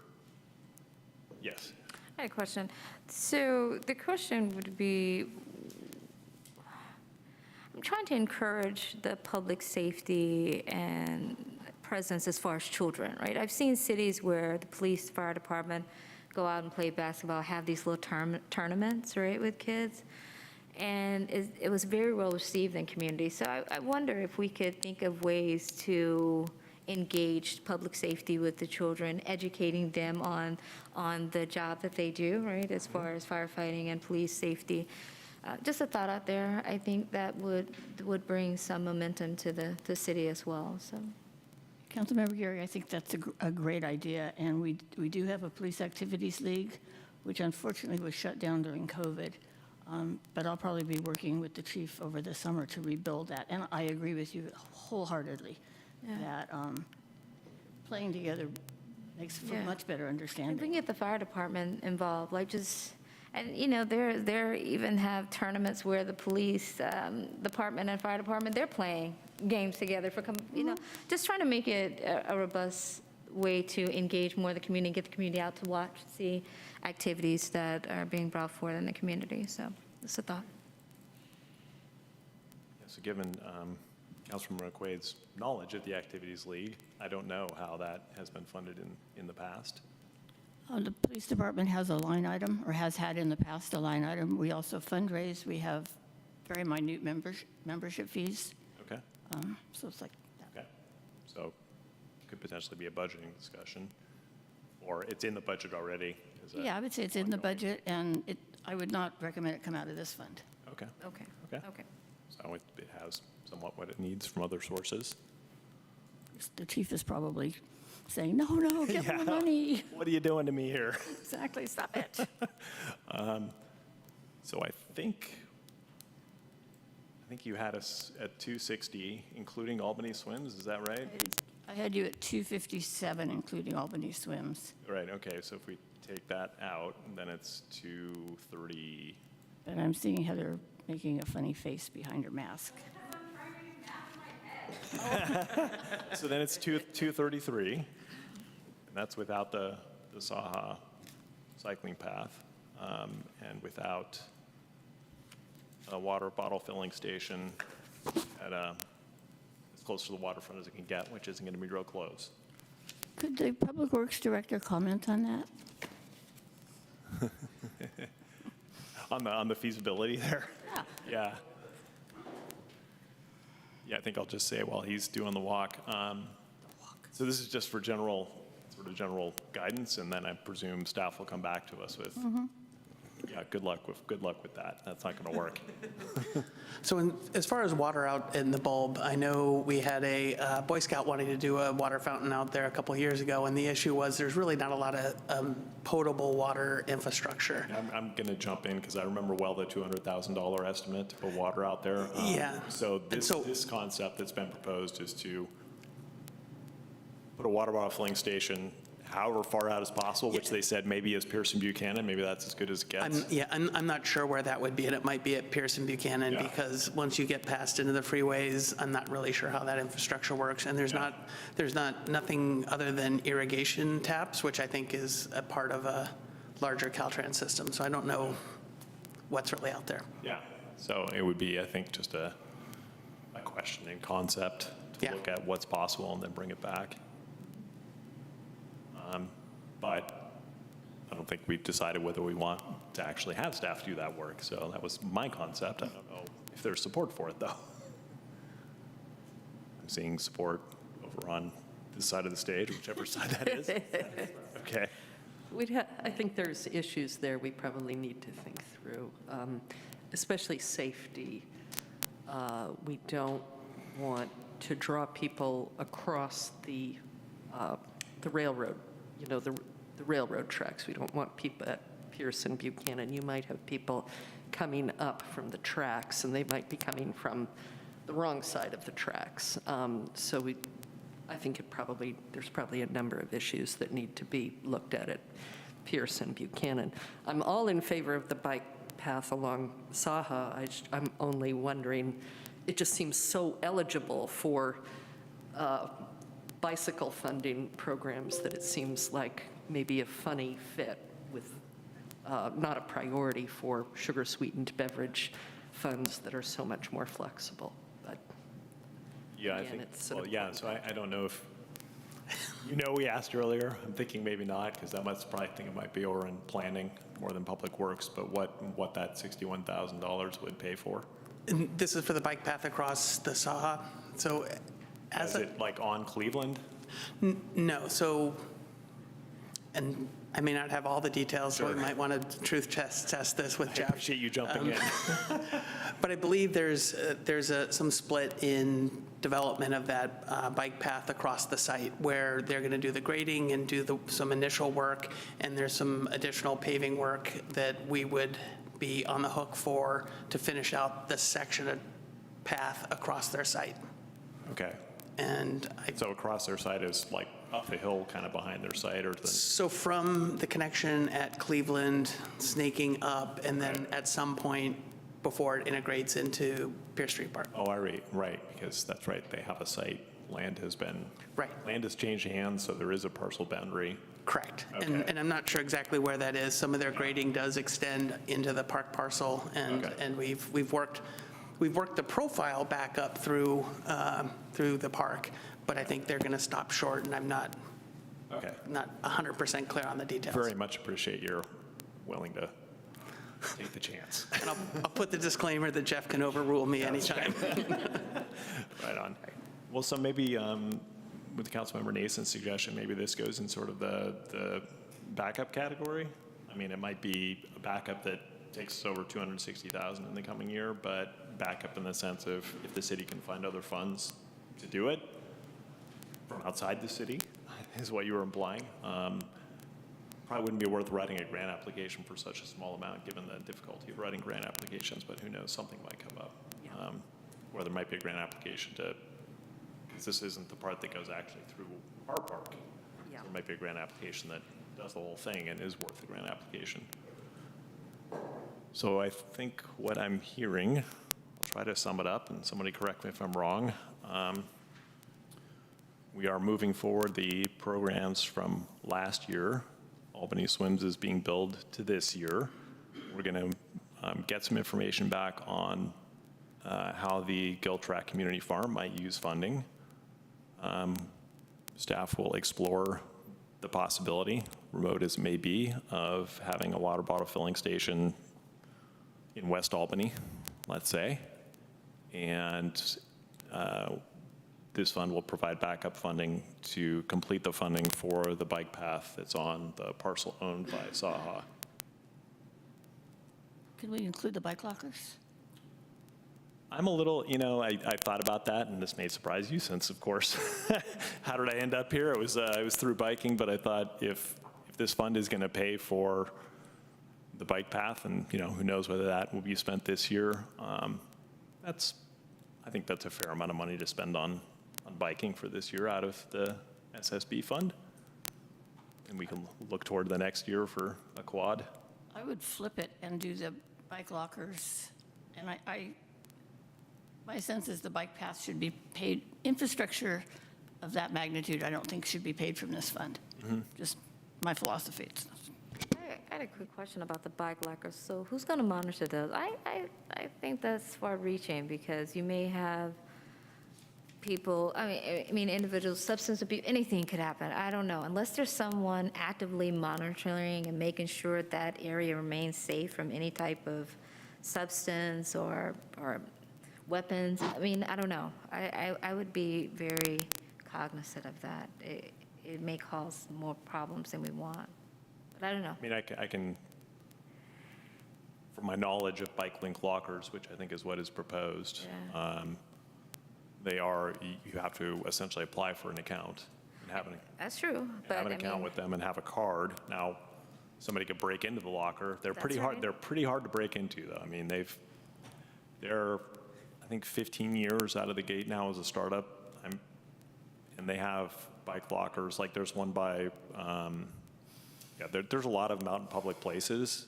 Yes. I had a question. So the question would be, I'm trying to encourage the public safety and presence as far as children, right? I've seen cities where the police, fire department go out and play basketball, have these little tournaments, right, with kids. And it was very well received in community. So I wonder if we could think of ways to engage public safety with the children, educating them on the job that they do, right, as far as firefighting and police safety. just a thought out there. I think that would bring some momentum to the city as well, so. Councilmember Gary, I think that's a great idea, and we do have a Police Activities League, which unfortunately was shut down during COVID. But I'll probably be working with the chief over the summer to rebuild that. And I agree with you wholeheartedly that playing together makes for much better And understanding. we can get the fire department involved, like just, and you know, there even have tournaments where the police department and fire department, they're playing games together for, you know, just trying to make it a robust way to engage more of the community, get the community out to watch, see activities that are being brought forward in the community. So it's a thought. So given Councilman McQuaid's knowledge of the Activities League, I don't know how that has been funded in the past. The police department has a line item, or has had in the past a line item. We also fundraise. We have very minute membership fees. Okay. So it's like that. Okay. So could potentially be a budgeting discussion, or it's in the budget already. Is that Yeah, I would say it's in the ongoing? budget, and I would not recommend it come out of this fund. Okay. Okay. Okay. Okay. So it has somewhat what it needs from other sources. The chief is probably saying, no, get more money. What are you doing to me here? Exactly, stop it. So I think you had us at 260, including Albany Swims, is that right? I had you at 257, including Albany Swims. Right, okay, so if we take that out, then it's 230. And I'm seeing Heather making a funny face behind her mask. So then it's 233, and that's without the Saha cycling path, and without a water bottle filling station at as close to the waterfront as it can get, which isn't going to be real close. Could the Public Works Director comment on that? On the feasibility there? Yeah. Yeah. Yeah, I think I'll just say while he's doing the walk. So this is just for general guidance, and then I presume staff will come back to us with, yeah, good luck with that. That's not going to work. So as far as water out in the bulb, I know we had a Boy Scout wanting to do a water fountain out there a couple of years ago, and the issue was there's really not a lot of potable water infrastructure. I'm going to jump in because I remember well the $200,000 estimate to put water out there. Yeah. So this concept that's been proposed is to put a water bottle filling station however far out as possible, which they said maybe is Pearson Buchanan. Maybe that's as good as it gets. I'm not sure where that would be, and it might be at Pearson Buchanan because once you get past into the freeways, I'm not really sure how that infrastructure works. And there's nothing other than irrigation taps, which I think is a part of a larger Caltrans system. So I don't know what's really out there. Yeah. So it would be, I think, just a question in concept to look at what's possible and then bring it back. But I don't think we've decided whether we want to actually have staff do that work. So that was my concept. I don't know if there's support for it, though. I'm seeing support over on this side of the stage, whichever side that is. Okay. I think there's issues there we probably need to think through, especially safety. We don't want to draw people across the railroad, the railroad tracks. We don't want people at Pearson Buchanan. You might have people coming up from the tracks, and they might be coming from the wrong side of the tracks. So I think there's probably a number of issues that need to be looked at Pearson Buchanan. I'm all in favor of the bike path along Saha. I'm only wondering, it just seems so eligible for bicycle funding programs that it seems like maybe a funny fit with not a priority for sugar-sweetened beverage funds that are so much more flexible. But yeah, I again, think, it's well, yeah, so I don't know if, we asked earlier. I'm thinking maybe not, because that must probably think it might be over in planning more than public works, but what that $61,000 would pay for? And this is for the bike path across the Saha. So Is it like on Cleveland? No, so, and I may not have all the details, so we might want to truth test this with I Jeff. appreciate you jumping in. But I believe there's some split in development of that bike path across the site where they're going to do the grading and do some initial work, and there's some additional paving work that we would be on the hook for to finish out this section of path across their site. Okay. And So across their site is like up the hill, kind of behind their site, or so from the connection at Cleveland, snaking up, and then at some point before it integrates into Pierce Street Park. oh, right, because that's right. They have a site. Land has changed hands, so there is a parcel boundary. Correct. Okay. And I'm not sure exactly where that is. Some of their grading does extend into the park parcel, and Okay. and we've worked the profile back up through the park, but I think they're going to stop short, and I'm not 100% clear on the details. Very much appreciate you're willing to take the chance. And I'll put the disclaimer that Jeff can overrule me anytime. Right on. Well, so maybe with Councilmember Nason's suggestion, maybe this goes in sort of the backup category. I mean, it might be a backup that takes us over $260,000 in the coming year, but backup in the sense of if the city can find other funds to do it from outside the city, is what you were implying. Probably wouldn't be worth writing a grant application for such a small amount, given the difficulty of writing grant applications, but who knows, something might come up. Or there might be a grant application because this isn't the part that goes actually through our park. Yeah. There might be a grant application that does the whole thing and is worth the grant application. So I think what I'm hearing, I'll try to sum it up, and somebody correct me if I'm wrong. We are moving forward the programs from last year. Albany Swims is being billed to this year. We're going to get some information back on how the Giltrack Community Farm might use funding. Staff will explore the possibility, remote as it may be, of having a water bottle filling station in West Albany, let's say. And this fund will provide backup funding to complete the funding for the bike path that's on the parcel owned by Saha. Can we include the bike lockers? I'm a little, I thought about that, and this may surprise you since, of course, how did I end up here? It was through biking, but I thought if this fund is going to pay for the bike path, and who knows whether that will be spent this year, I think that's a fair amount of money to spend on biking for this year out of the SSB fund. And we can look toward the next year for a quad. I would flip it and do the bike lockers. And my sense is the bike path should be paid, infrastructure of that magnitude, I don't think should be paid from this fund. Just my philosophy. I had a quick question about the bike lockers. So who's going to monitor those? I think that's far-reaching because you may have people, I mean, individuals, substance abuse, anything could happen. I don't know. Unless there's someone actively monitoring and making sure that area remains safe from any type of substance or weapons. I mean, I don't know. I would be very cognizant of that. It may cause more problems than we want. But I don't know. I mean, I can, from my knowledge of bike link lockers, which I think is what is proposed, you have to essentially apply for an account and have That's true. But an account with them and have a card. Now, somebody could break into the locker. They're pretty hard. right. They're pretty hard to break into, though. I mean, they're I think 15 years out of the gate now as a startup, and they have bike lockers. Like there's one by, there's a lot of them out in public places.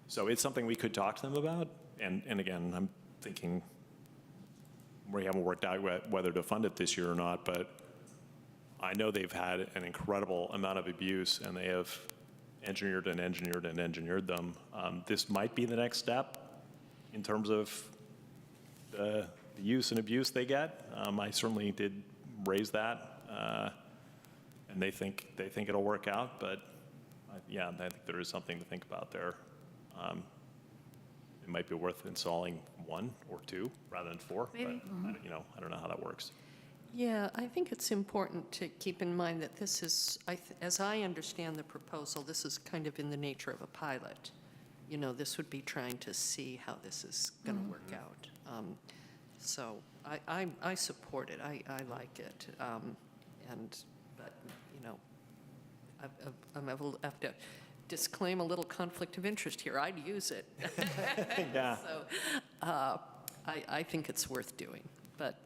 So it's something we could talk to them about. And again, I'm thinking we haven't worked out whether to fund it this year or not, but I know they've had an incredible amount of abuse, and they have engineered them. This might be the next step in terms of the use and abuse they get. I certainly did raise that, and they think it'll work out. But I think there is something to think about there. It might be worth installing 1 or 2 rather than 4. Maybe. But I don't know how that works. Yeah, I think it's important to keep in mind that this is, as I understand the proposal, this is kind of in the nature of a pilot. You know, this would be trying to see how this is going to work out. So I support it. I like it. But, you know, I have to disclaim a little conflict of interest here. I'd use it. Yeah. So I think it's worth doing, but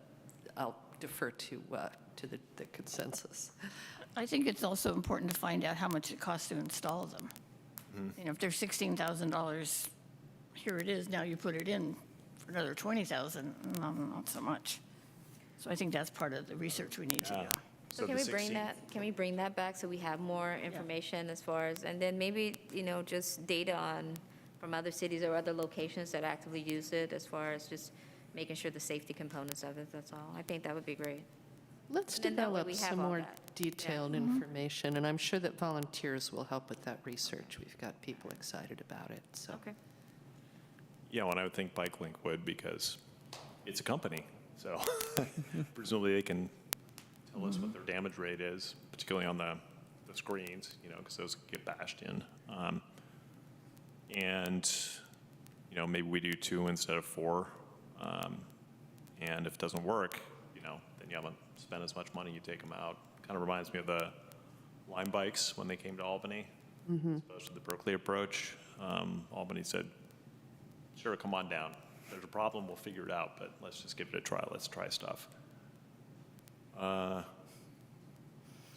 I'll defer to the consensus. I think it's also important to find out how much it costs to install them. You know, if they're $16,000, here it is, now you put it in for another $20,000, not so much. So I think that's part of the research we need to do. So can we bring that back so we have more information as far as, and then maybe, you know, just data from other cities or other locations that actively use it as far as just making sure the safety components of it, that's all. I think that would be great. Let's And then that way develop we have some all more that. detailed information, and I'm sure that volunteers will help with that research. We've got people excited about it, so. Okay. Yeah, well, and I would think Bike Link would because it's a company. So presumably they can tell us what their damage rate is, particularly on the screens, you know, because those get bashed in. And, you know, maybe we do 2 instead of 4. And if it doesn't work, you know, then you haven't spent as much money, you take them out. Kind of reminds me of the Lime bikes when they came to Albany, especially the Berkeley approach. Albany said, sure, come on down. If there's a problem, we'll figure it out, but let's just give it a try. Let's try stuff.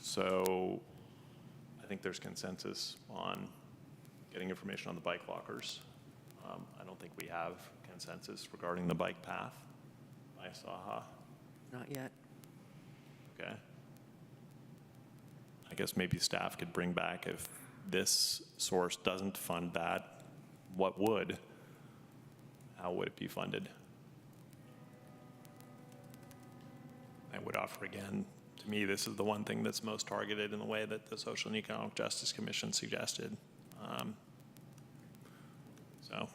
So I think there's consensus on getting information on the bike lockers. I don't think we have consensus regarding the bike path. I saw. Not yet. Okay. I guess maybe staff could bring back if this source doesn't fund that, what would? How would it be funded? I would offer again, to me, this is the one thing that's most targeted in the way that the Social and Economic Justice Commission suggested. So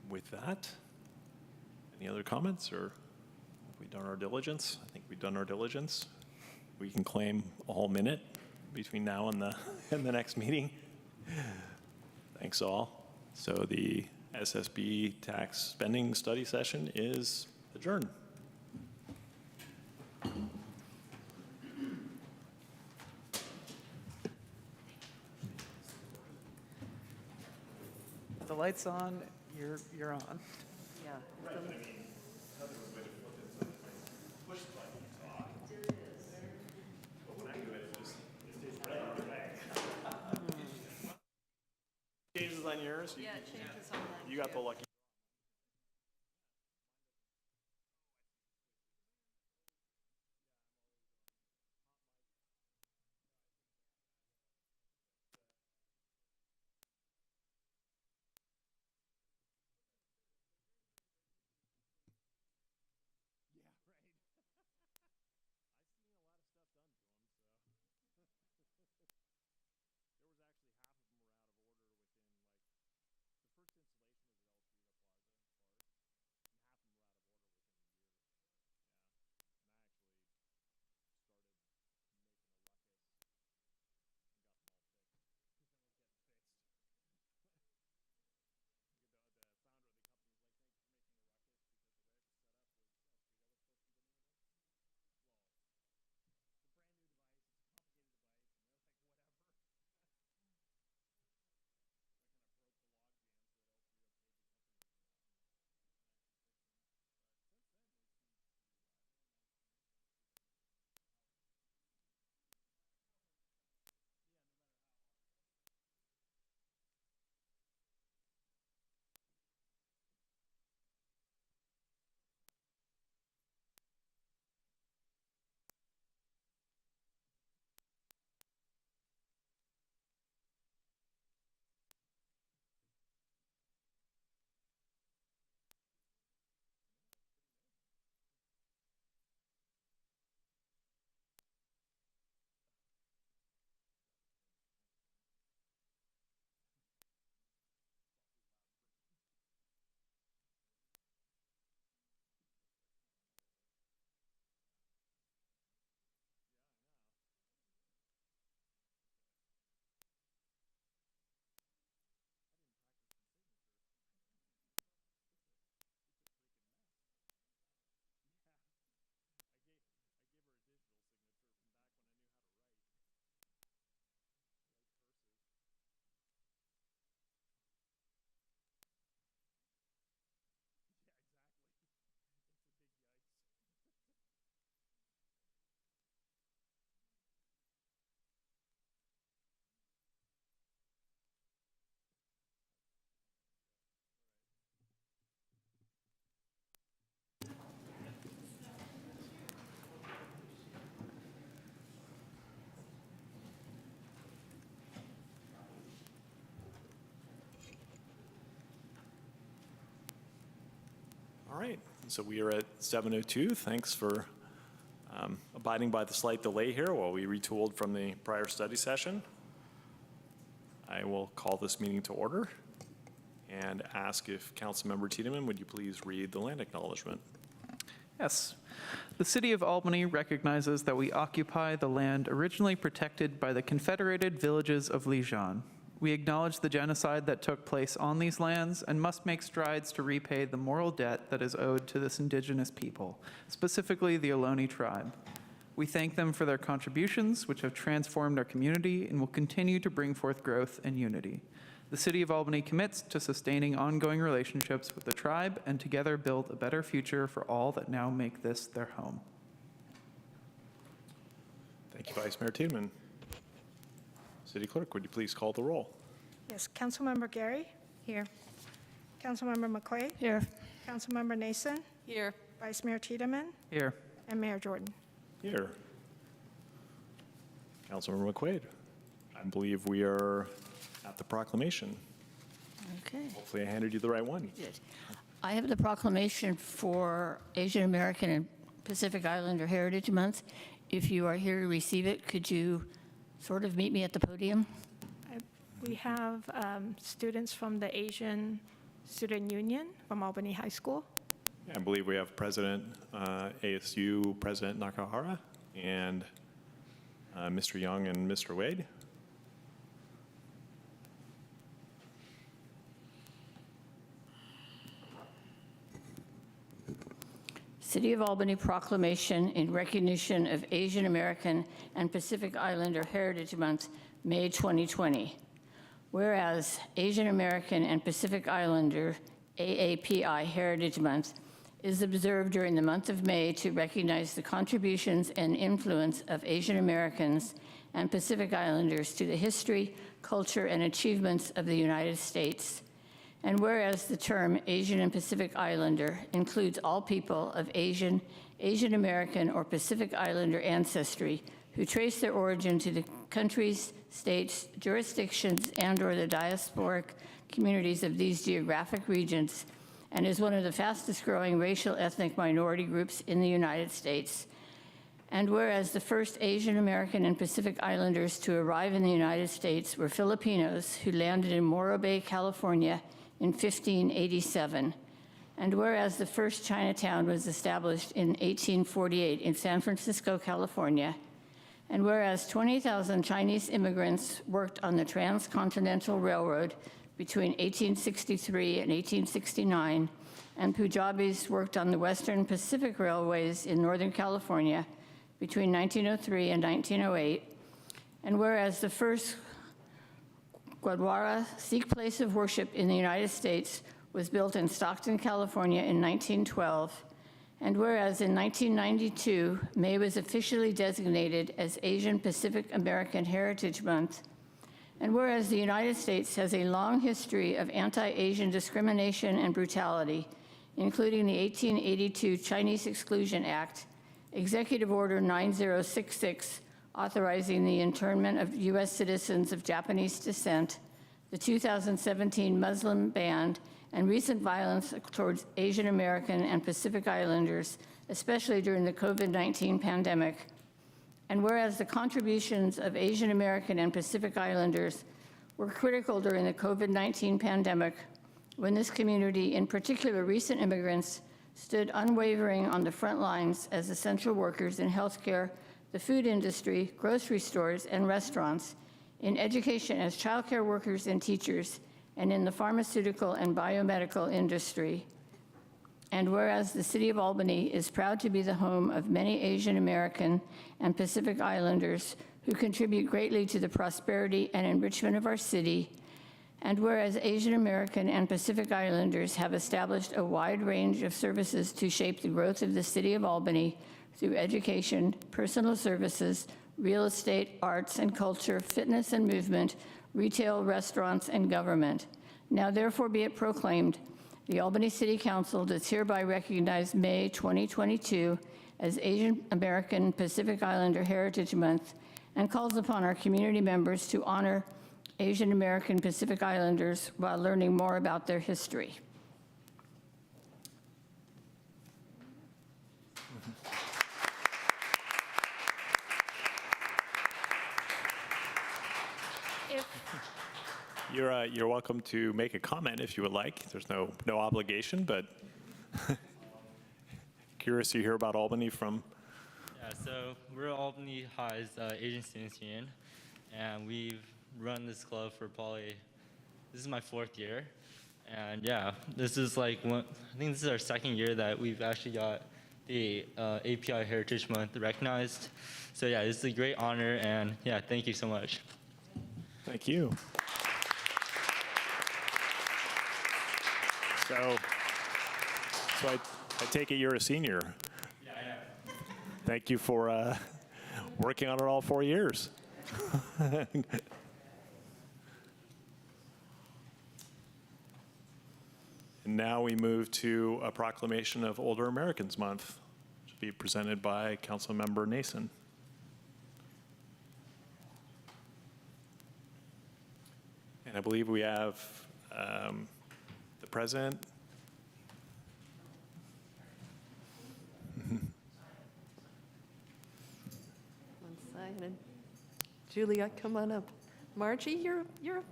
with that, any other comments, or have we done our diligence? I think we've done our diligence. We can claim a whole minute between now and the next meeting. Thanks all. So the SSB tax spending study session is adjourned. The light's on, you're on. Yeah. Changes on yours? Yeah, it changes on mine. You got the lucky. right, so we are at 7:02. Thanks for abiding by the slight delay here while we retooled from the prior study session. I will call this meeting to order and ask if Councilmember Tiedemann, would you please read the land acknowledgement? Yes. The City of Albany recognizes that we occupy the land originally protected by the Confederated Villages of Lijon. We acknowledge the genocide that took place on these lands and must make strides to repay the moral debt that is owed to this indigenous people, specifically the Ohlone tribe. We thank them for their contributions, which have transformed our community and will continue to bring forth growth and unity. The City of Albany commits to sustaining ongoing relationships with the tribe and together build a better future for all that now make this their home. Thank you, Vice Mayor Tiedemann. City Clerk, would you please call the roll? Yes, Councilmember Gary? Here. Councilmember McQuaid? Here. Councilmember Nason? Here. Vice Mayor Tiedemann? Here. And Mayor Jordan. Here. Councilmember McQuaid, I believe we are at the proclamation. Okay. Hopefully I handed you the right one. Good. I have the proclamation for Asian American and Pacific Islander Heritage Month. If you are here to receive it, could you sort of meet me at the podium? We have students from the Asian Student Union from Albany High School. I believe we have President, ASU President Nakahara, and Mr. Young and Mr. Wade. City of Albany Proclamation in recognition of Asian American and Pacific Islander Heritage Month, May 2020. Whereas Asian American and Pacific Islander AAPI Heritage Month is observed during the month of May to recognize the contributions and influence of Asian Americans and Pacific Islanders to the history, culture, and achievements of the United States. And whereas the term Asian and Pacific Islander includes all people of Asian, Asian American, or Pacific Islander ancestry who trace their origin to the countries, states, jurisdictions, and/or the diasporic communities of these geographic regions, and is one of the fastest growing racial ethnic minority groups in the United States. And whereas the first Asian American and Pacific Islanders to arrive in the United States were Filipinos who landed in Morro Bay, California in 1587. And whereas the first Chinatown was established in 1848 in San Francisco, California, and whereas 20,000 Chinese immigrants worked on the Transcontinental Railroad between 1863 and 1869, and Punjabis worked on the Western Pacific Railways in Northern California between 1903 and 1908, and whereas the first Gurdwara, Sikh place of worship in the United States, was built in Stockton, California in 1912, and whereas in 1992, May was officially designated as Asian Pacific American Heritage Month, and whereas the United States has a long history of anti-Asian discrimination and brutality, including the 1882 Chinese Exclusion Act, Executive Order 9066, authorizing the internment of U.S. citizens of Japanese descent, the 2017 Muslim ban, and recent violence towards Asian American and Pacific Islanders, especially during the COVID-19 pandemic. And whereas the contributions of Asian American and Pacific Islanders were critical during the COVID-19 pandemic, when this community, in particular recent immigrants, stood unwavering on the front lines as essential workers in healthcare, the food industry, grocery stores, and restaurants, in education as childcare workers and teachers, and in the pharmaceutical and biomedical industry. And whereas the City of Albany is proud to be the home of many Asian American and Pacific Islanders who contribute greatly to the prosperity and enrichment of our city, and whereas Asian American and Pacific Islanders have established a wide range of services to shape the growth of the City of Albany through education, personal services, real estate, arts and culture, fitness and movement, retail, restaurants, and government. Now therefore be it proclaimed, the Albany City Council does hereby recognize May 2022 as Asian American Pacific Islander Heritage Month and calls upon our community members to honor Asian American Pacific Islanders while learning more about their history. You're welcome to make a comment if you would like. There's no obligation, but curious to hear about Albany from. Yeah, so we're Albany High's Asian Students Union, and we've run this club for this is my 4th year. And yeah, this is I think this is our 2nd year that we've actually got the API Heritage Month recognized. So yeah, this is a great honor, and yeah, thank you so much. Thank you. So I take it you're a senior. Yeah, I am. Thank you for working on it all 4 years. And now we move to a proclamation of Older Americans Month, which will be presented by Councilmember Nason. And I believe we have the president. One side, and Julia, come on up. Margie, you're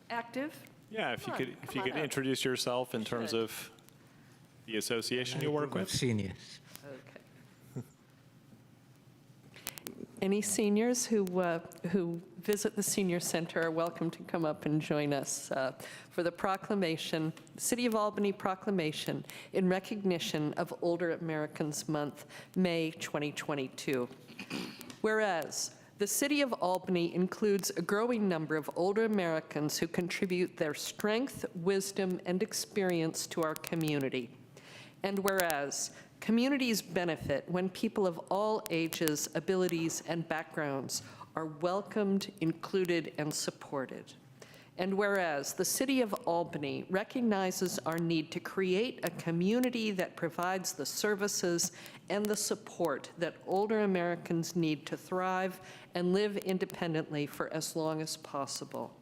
active. Yeah, if you Come could on up. introduce yourself in terms of the association you work with. Seniors. Okay. Any seniors who visit the senior center are welcome to come up and join us for the proclamation, City of Albany Proclamation in recognition of Older Americans Month, May 2022. Whereas the City of Albany includes a growing number of older Americans who contribute their strength, wisdom, and experience to our community. And whereas communities benefit when people of all ages, abilities, and backgrounds are welcomed, included, and supported. And whereas the City of Albany recognizes our need to create a community that provides the services and the support that older Americans need to thrive and live independently for as long as possible.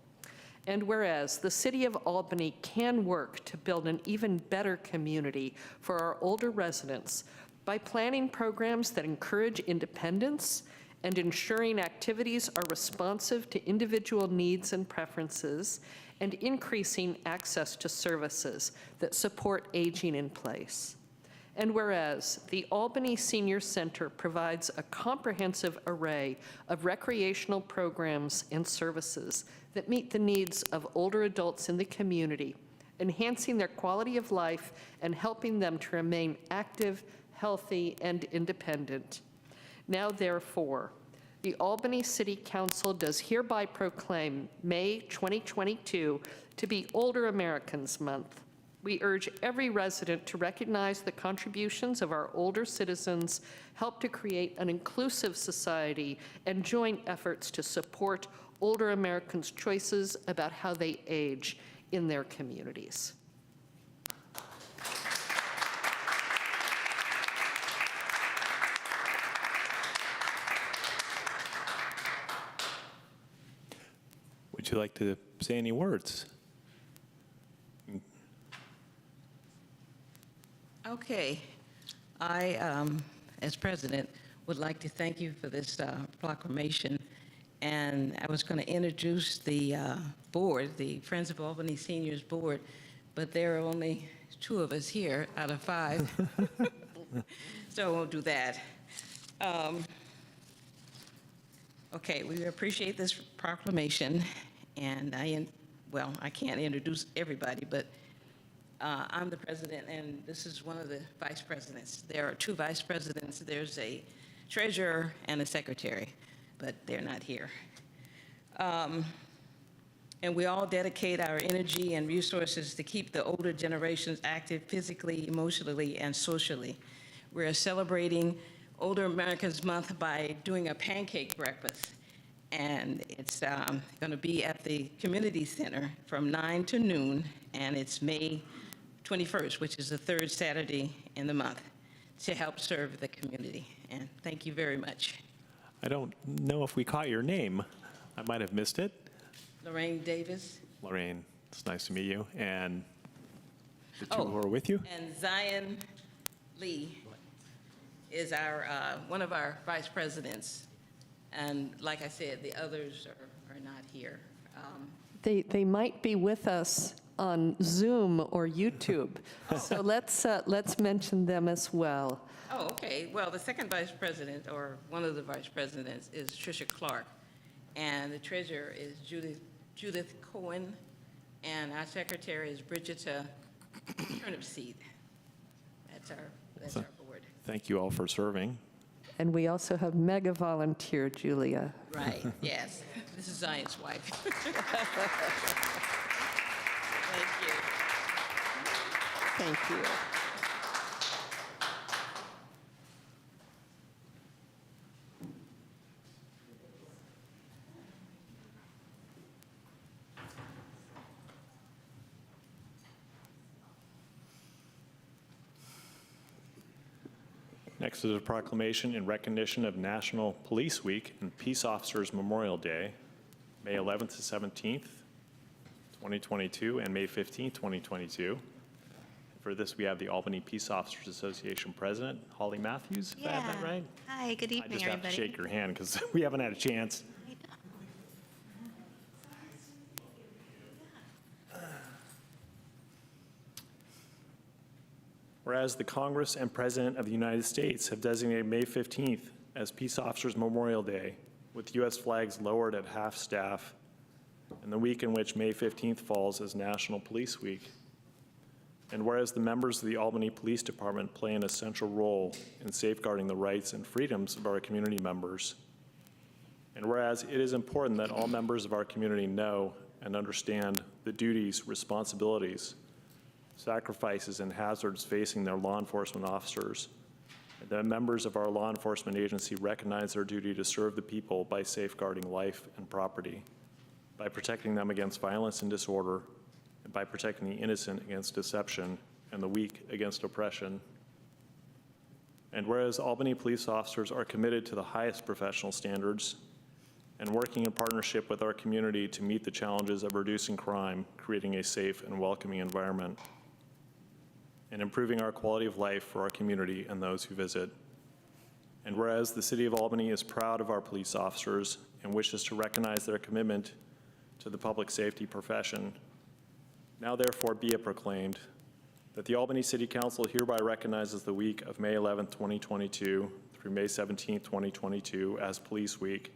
And whereas the City of Albany can work to build an even better community for our older residents by planning programs that encourage independence and ensuring activities are responsive to individual needs and preferences, and increasing access to services that support aging in place. And whereas the Albany Senior Center provides a comprehensive array of recreational programs and services that meet the needs of older adults in the community, enhancing their quality of life and helping them to remain active, healthy, and independent. Now, therefore, the Albany City Council does hereby proclaim May 2022 to be Older Americans Month. We urge every resident to recognize the contributions of our older citizens, help to create an inclusive society, and join efforts to support older Americans' choices about how they age in their communities. Would you like to say any words? Okay. I, as president, would like to thank you for this proclamation. And I was going to introduce the board, the Friends of Albany Seniors Board, but there are only 2 of us here out of 5. So I won't do that. Okay, we appreciate this proclamation. And I can't introduce everybody, but I'm the president, and this is one of the vice presidents. There are 2 vice presidents. There's a treasurer and a secretary, but they're not here. And we all dedicate our energy and resources to keep the older generations active physically, emotionally, and socially. We're celebrating Older Americans Month by doing a pancake breakfast. And it's going to be at the community center from 9 to noon, and it's May 21st, which is the 3rd Saturday in the month, to help serve the community. And thank you very much. I don't know if we caught your name. I might have missed it. Lorraine Davis. Lorraine, it's nice to meet you. And the 2 who are with you? And Zion Lee is our one of our vice presidents. And like I said, the others are not here. They might be with us on Zoom or YouTube, so let's mention them as well. Oh, okay. Well, the second vice president, or one of the vice presidents, is Tricia Clark, and the treasurer is Judith Cohen, and our secretary is Bridgetta Turnipseed. That's our board. Thank you all for serving. And we also have mega volunteer Julia. Right, yes. This is Zion's wife. Thank you. Thank you. Next is a proclamation in recognition of National Police Week and Peace Officers Memorial Day, May 11th to 17th, 2022, and May 15th, 2022. For this, we have the Albany Peace Officers Association President, Holly Matthews, if I have that right? Hi, good evening, I just everybody. have to shake your hand because we haven't had a chance. Whereas the Congress and President of the United States have designated May 15th as Peace Officers Memorial Day, with U.S. flags lowered at half staff, and the week in which May 15th falls as National Police Week. And whereas the members of the Albany Police Department play an essential role in safeguarding the rights and freedoms of our community members. And whereas it is important that all members of our community know and understand the duties, responsibilities, sacrifices, and hazards facing their law enforcement officers, and that members of our law enforcement agency recognize their duty to serve the people by safeguarding life and property, by protecting them against violence and disorder, and by protecting the innocent against deception and the weak against oppression. And whereas Albany police officers are committed to the highest professional standards and working in partnership with our community to meet the challenges of reducing crime, creating a safe and welcoming environment, and improving our quality of life for our community and those who visit. And whereas the City of Albany is proud of our police officers and wishes to recognize their commitment to the public safety profession, now therefore be it proclaimed that the Albany City Council hereby recognizes the week of May 11th, 2022 through May 17th, 2022 as Police Week,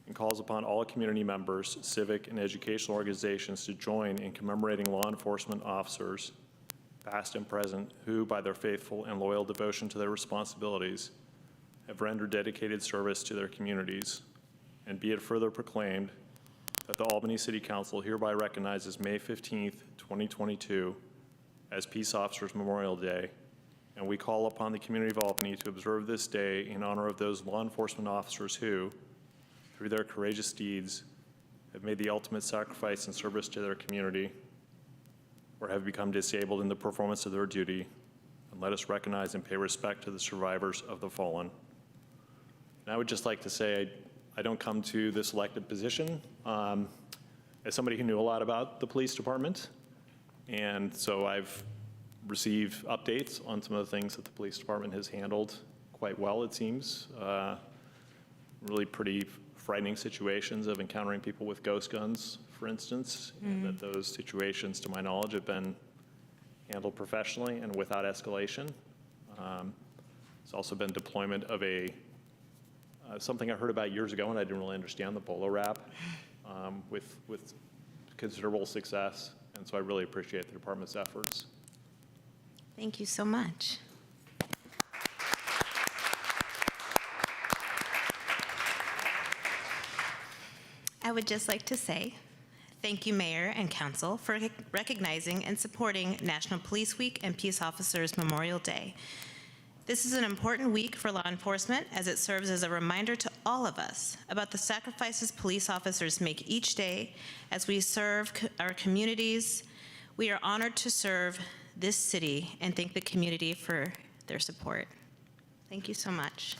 and calls upon all community members, civic and educational organizations to join in commemorating law enforcement officers, past and present, who, by their faithful and loyal devotion to their responsibilities, have rendered dedicated service to their communities. And be it further proclaimed that the Albany City Council hereby recognizes May 15th, 2022 as Peace Officers Memorial Day, and we call upon the community of Albany to observe this day in honor of those law enforcement officers who, through their courageous deeds, have made the ultimate sacrifice in service to their community, or have become disabled in the performance of their duty, and let us recognize and pay respect to the survivors of the fallen. And I would just like to say, I don't come to this elected position as somebody who knew a lot about the police department, and so I've received updates on some of the things that the police department has handled quite well, it seems. Really pretty frightening situations of encountering people with ghost guns, for instance, and that those situations, to my knowledge, have been handled professionally and without escalation. There's also been deployment of something I heard about years ago, and I didn't really understand, the bolo wrap, with considerable success, and so I really appreciate the department's efforts. Thank you so much. I would just like to say thank you, Mayor and Council, for recognizing and supporting National Police Week and Peace Officers Memorial Day. This is an important week for law enforcement as it serves as a reminder to all of us about the sacrifices police officers make each day as we serve our communities. We are honored to serve this city and thank the community for their support. Thank you so much.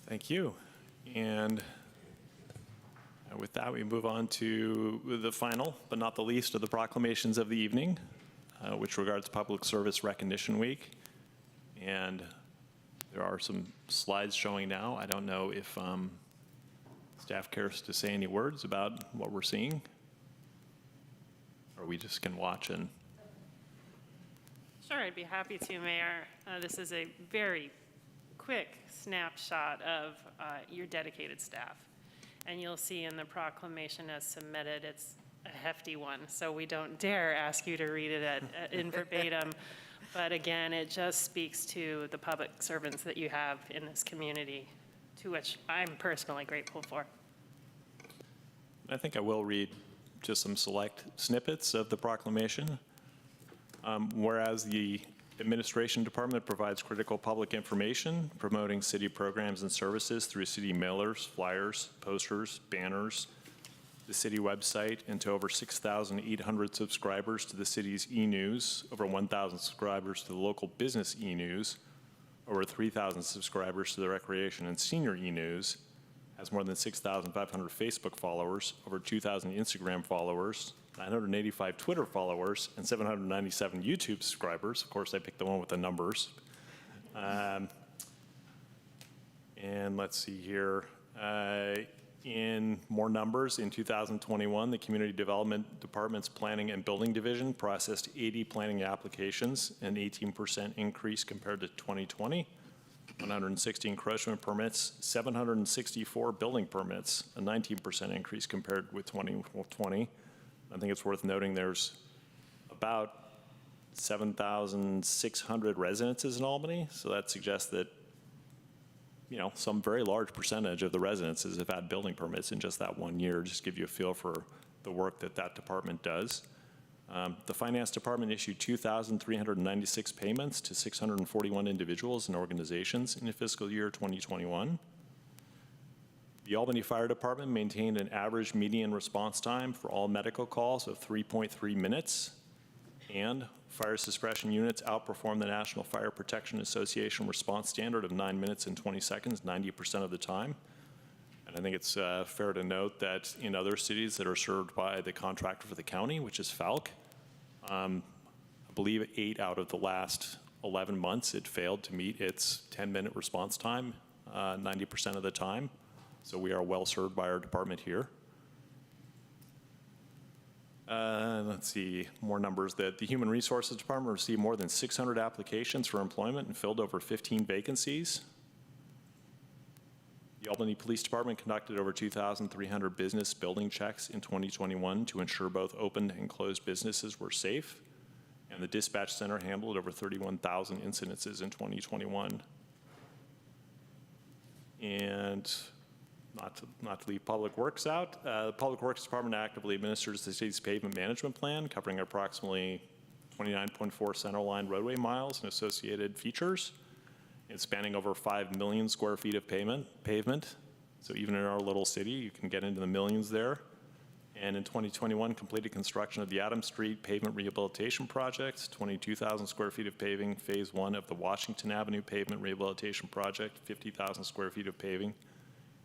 Thank you. And with that, we move on to the final, but not the least, of the proclamations of the evening, which regards Public Service Recognition Week. And There are some slides showing now. I don't know if staff cares to say any words about what we're seeing, or we just can watch and. Sure, I'd be happy to, Mayor. This is a very quick snapshot of your dedicated staff. And you'll see in the proclamation as submitted, it's a hefty one, so we don't dare ask you to read it in verbatim. But again, it just speaks to the public servants that you have in this community, to which I'm personally grateful for. I think I will read just some select snippets of the proclamation. Whereas the Administration Department provides critical public information promoting city programs and services through city mailers, flyers, posters, banners, the city website, and to over 6,800 subscribers to the city's e-news, over 1,000 subscribers to the local business e-news, over 3,000 subscribers to the recreation and senior e-news, has more than 6,500 Facebook followers, over 2,000 Instagram followers, 985 Twitter followers, and 797 YouTube subscribers. Of course, I picked the one with the numbers. And let's see here. In more numbers, in 2021, the Community Development Department's Planning and Building Division processed 80 planning applications, an 18% increase compared to 2020. 160 encroachment permits, 764 building permits, a 19% increase compared with 2020. I think it's worth noting there's about 7,600 residences in Albany, so that suggests that, you know, some very large percentage of the residences have had building permits in just that 1 year. Just give you a feel for the work that that department does. The Finance Department issued 2,396 payments to 641 individuals and organizations in the fiscal year 2021. The Albany Fire Department maintained an average median response time for all medical calls of 3.3 minutes, and fire suppression units outperformed the National Fire Protection Association response standard of 9 minutes and 20 seconds 90% of the time. And I think it's fair to note that in other cities that are served by the contractor for the county, which is Falck, I believe 8 out of the last 11 months it failed to meet its 10-minute response time 90% of the time. So we are well served by our department here. Let's see, more numbers. That the Human Resources Department received more than 600 applications for employment and filled over 15 vacancies. The Albany Police Department conducted over 2,300 business building checks in 2021 to ensure both open and closed businesses were safe. And the dispatch center handled over 31,000 incidences in 2021. And not to leave Public Works out, the Public Works Department actively administers the city's pavement management plan, covering approximately 29.4 centerline roadway miles and associated features. It's spanning over 5 million square feet of pavement. So even in our little city, you can get into the millions there. And in 2021, completed construction of the Adams Street Pavement Rehabilitation Project, 22,000 square feet of paving, phase 1 of the Washington Avenue Pavement Rehabilitation Project, 50,000 square feet of paving,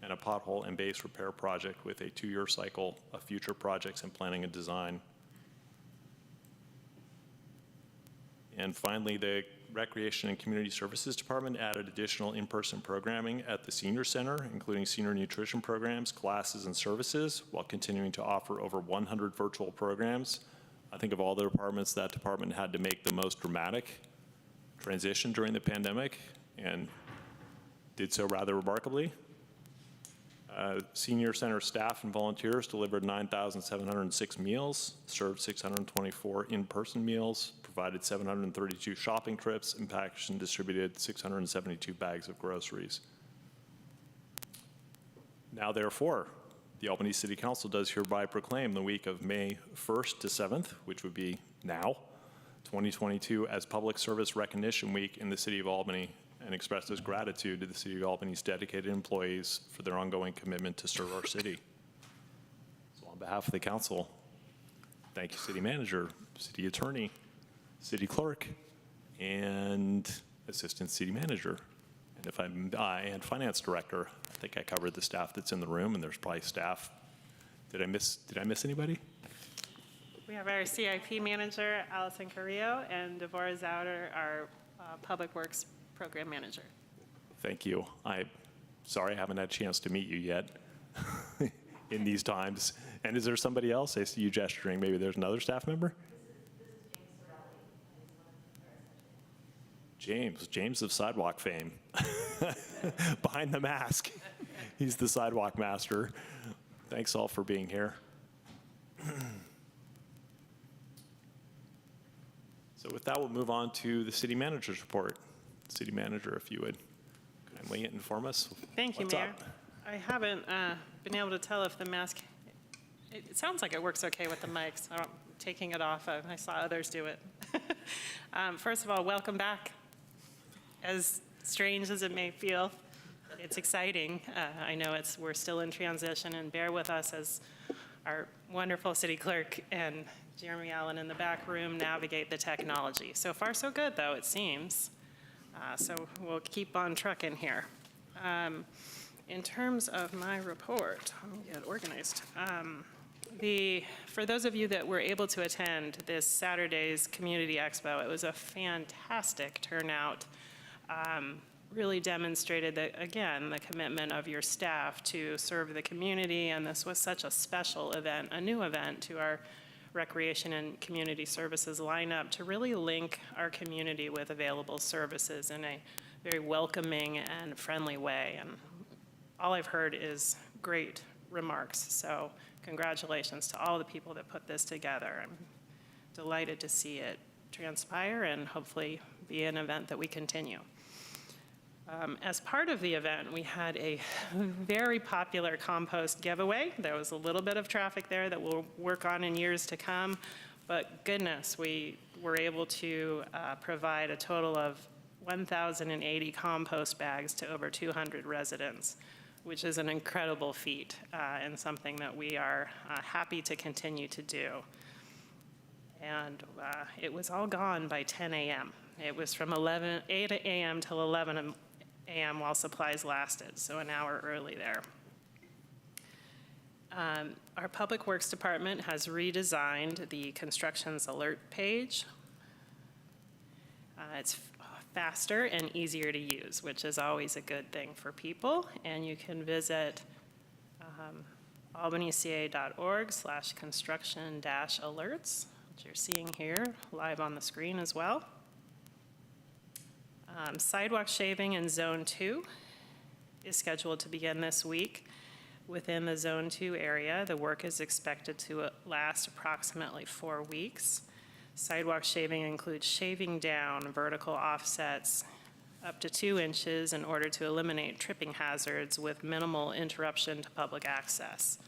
and a pothole and base repair project with a 2-year cycle of future projects in planning and design. And finally, the Recreation and Community Services Department added additional in-person programming at the Senior Center, including senior nutrition programs, classes, and services, while continuing to offer over 100 virtual programs. I think of all the departments, that department had to make the most dramatic transition during the pandemic, and did so rather remarkably. Senior Center staff and volunteers delivered 9,706 meals, served 624 in-person meals, provided 732 shopping trips, and packaged and distributed 672 bags of groceries. Now, therefore, the Albany City Council does hereby proclaim the week of May 1st to 7th, which would be now, 2022, as Public Service Recognition Week in the City of Albany, and expresses gratitude to the City of Albany's dedicated employees for their ongoing commitment to serve our city. So on behalf of the council, thank you, City Manager, City Attorney, City Clerk, and Assistant City Manager. And if and Finance Director. I think I covered the staff that's in the room, and there's probably staff. Did I miss anybody? We have our CIP Manager, Allison Carrillo, and Devorah Zouder, our Public Works Program Manager. Thank you. I'm sorry I haven't had a chance to meet you yet in these times. And is there somebody else? I see you gesturing. Maybe there's another staff member? James of Sidewalk fame. Behind the mask. He's the sidewalk master. Thanks all for being here. So with that, we'll move on to the city manager's report. City manager, if you would kindly inform us. Thank you, what's Mayor. up. I haven't been able to tell if the mask, it sounds like it works okay with the mics. I'm taking it off. I saw others do it. First of all, welcome back. As strange as it may feel, it's exciting. I know we're still in transition, and bear with us as our wonderful city clerk and Jeremy Allen in the back room navigate the technology. So far, so good, though, it seems. So we'll keep on trucking here. In terms of my report, let me get organized. For those of you that were able to attend this Saturday's Community Expo, it was a fantastic turnout. Really demonstrated that, again, the commitment of your staff to serve the community, and this was such a special event, a new event to our recreation and community services lineup to really link our community with available services in a very welcoming and friendly way. And all I've heard is great remarks. So congratulations to all the people that put this together. I'm delighted to see it transpire and hopefully be an event that we continue. As part of the event, we had a very popular compost giveaway. There was a little bit of traffic there that we'll work on in years to come, but goodness, we were able to provide a total of 1,080 compost bags to over 200 residents, which is an incredible feat and something that we are happy to continue to do. And it was all gone by 10 a.m. It was from 8 a.m. till 11 a.m. while supplies lasted, so an hour early there. Our Public Works Department has redesigned the constructions alert page. It's faster and easier to use, which is always a good thing for people, and you can visit albanyca.org/construction-alerts, which you're seeing here live on the screen as well. Sidewalk shaving in Zone 2 is scheduled to begin this week. Within the Zone 2 area, the work is expected to last approximately 4 weeks. Sidewalk shaving includes shaving down vertical offsets up to 2 inches in order to eliminate tripping hazards with minimal interruption to public access.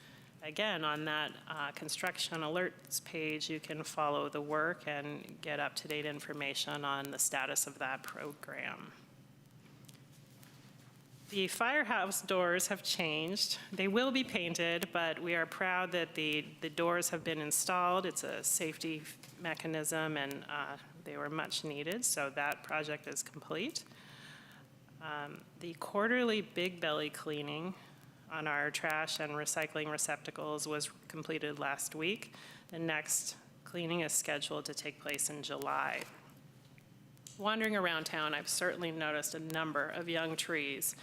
Again, on that construction alerts page, you can follow the work and get up-to-date information on the status of that program. The Firehouse Doors have changed. They will be painted, but we are proud that the doors have been installed. It's a safety mechanism, and they were much needed, so that project is complete. The quarterly Big Belly cleaning on our trash and recycling receptacles was completed last week. The next cleaning is scheduled to take place in July. Wandering around town, I've certainly noticed a number of young trees,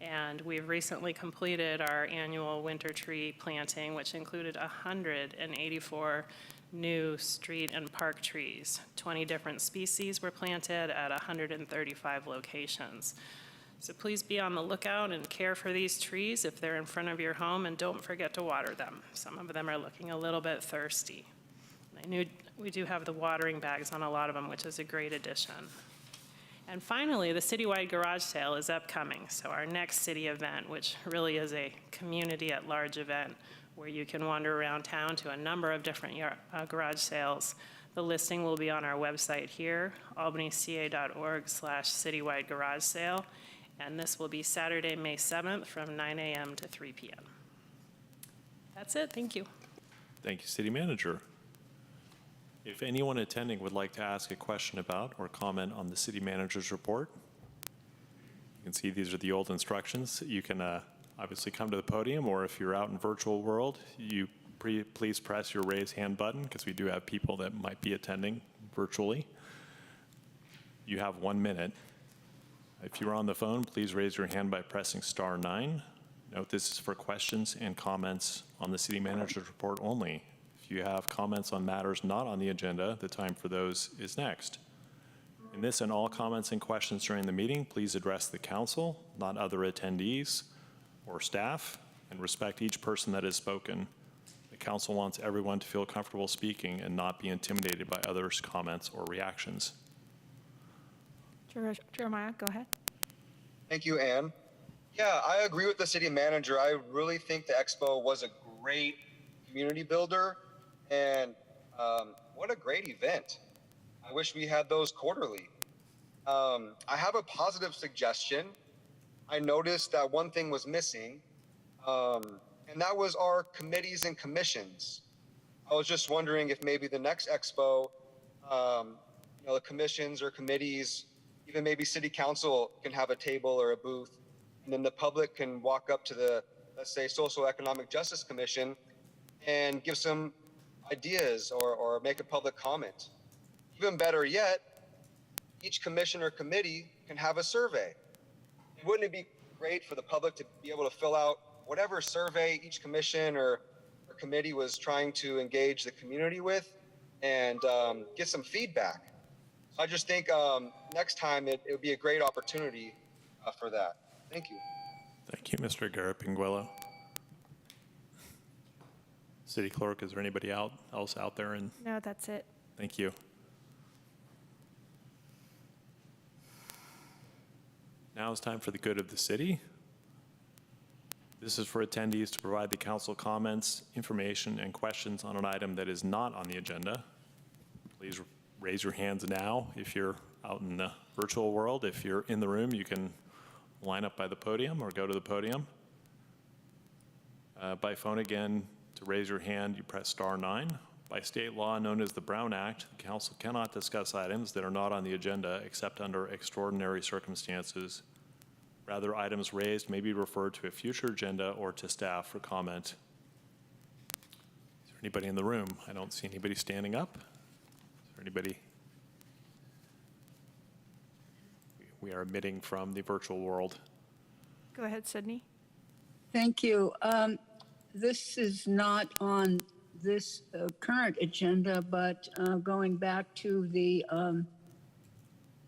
and we've recently completed our annual winter tree planting, which included 184 new street and park trees. 20 different species were planted at 135 locations. So please be on the lookout and care for these trees if they're in front of your home, and don't forget to water them. Some of them are looking a little bit thirsty. I knew we do have the watering bags on a lot of them, which is a great addition. And finally, the Citywide garage sale is upcoming. So our next city event, which really is a community at large event where you can wander around town to a number of different garage sales. The listing will be on our website here, albanyca.org/citywide garage sale. And this will be Saturday, May 7th from 9 a.m. to 3 p.m. That's it. Thank you. Thank you, City Manager. If anyone attending would like to ask a question about or comment on the City Manager's report, you can see these are the old instructions. You can obviously come to the podium, or if you're out in virtual world, you please press your raise hand button, because we do have people that might be attending virtually. You have 1 minute. If you're on the phone, please raise your hand by pressing star 9. Note this is for questions and comments on the city manager's report only. If you have comments on matters not on the agenda, the time for those is next. In this and all comments and questions during the meeting, please address the council, not other attendees or staff, and respect each person that has spoken. The council wants everyone to feel comfortable speaking and not be intimidated by others' comments or reactions. Jeremiah, go ahead. Thank you, Anne. Yeah, I agree with the city manager. I really think the expo was a great community builder, and what a great event. I wish we had those quarterly. I have a positive suggestion. I noticed that one thing was missing, and that was our committees and commissions. I was just wondering if maybe the next expo, the commissions or committees, even maybe city council can have a table or a booth, and then the public can walk up to the, let's say, Social Economic Justice Commission and give some ideas or make a public comment. Even better yet, each commission or committee can have a survey. Wouldn't it be great for the public to be able to fill out whatever survey each commission or committee was trying to engage the community with and get some feedback? I just think next time it would be a great opportunity for that. Thank you. Thank you, Mr. Garapinguelo. City Clerk, is there anybody else out there? No, that's it. Thank you. Now it's time for the good of the city. This is for attendees to provide the council comments, information, and questions on an item that is not on the agenda. Please raise your hands now if you're out in the virtual world. If you're in the room, you can line up by the podium or go to the podium. By phone, again, to raise your hand, you press star 9. By state law known as the Brown Act, the council cannot discuss items that are not on the agenda except under extraordinary circumstances. Rather, items raised may be referred to a future agenda or to staff for comment. Is there anybody in the room? I don't see anybody standing up. Is there anybody? We are emitting from the virtual world. Go ahead, Sydney. Thank you. This is not on this current agenda, but going back to the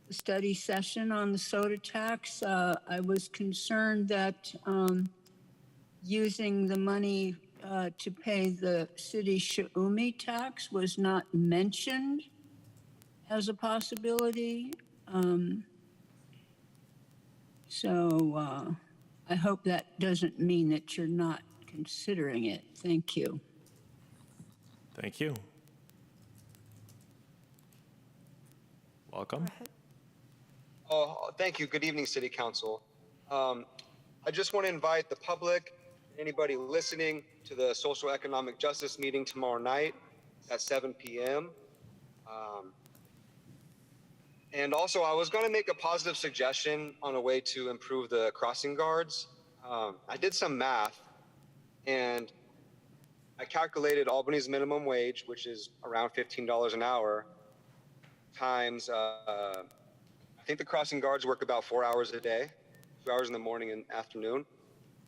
study session on the soda tax, I was concerned that using the money to pay the city Shuumi tax was not mentioned as a possibility. So I hope that doesn't mean that you're not considering it. Thank you. Thank you. Welcome. Oh, thank you. Good evening, City Council. I just want to invite the public, anybody listening, to the Social Economic Justice meeting tomorrow night at 7 p.m. And also, I was going to make a positive suggestion on a way to improve the crossing guards. I did some math, and I calculated Albany's minimum wage, which is around $15 an hour, times, I think the crossing guards work about 4 hours a day, 2 hours in the morning and afternoon.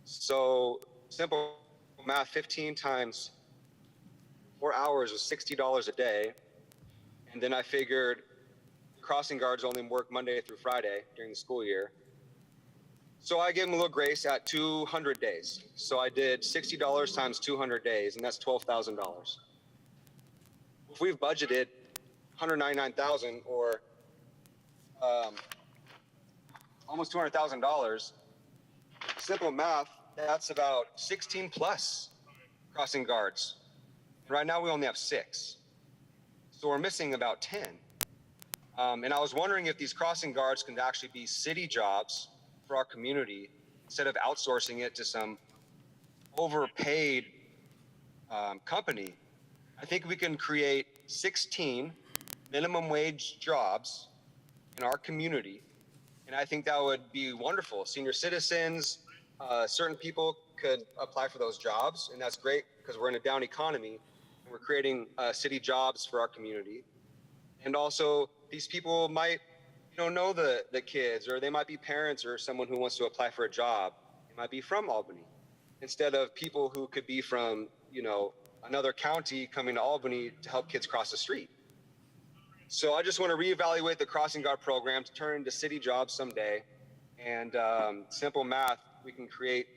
So simple math, 15 times 4 hours was $60 a day. And then I figured crossing guards only work Monday through Friday during the school year. So I gave them a little grace at 200 days. So I did $60 times 200 days, and that's $12,000. If we've budgeted $199,000 or almost $200,000, simple math, that's about 16 plus crossing guards. Right now we only have 6. So we're missing about 10. And I was wondering if these crossing guards can actually be city jobs for our community instead of outsourcing it to some overpaid company. I think we can create 16 minimum wage jobs in our community. And I think that would be wonderful. Senior citizens, certain people could apply for those jobs. And that's great because we're in a down economy and we're creating city jobs for our community. And also these people might don't know the kids, or they might be parents or someone who wants to apply for a job. They might be from Albany, instead of people who could be from, another county coming to Albany to help kids cross the street. So I just want to reevaluate the crossing guard program to turn into city jobs someday. And simple math, we can create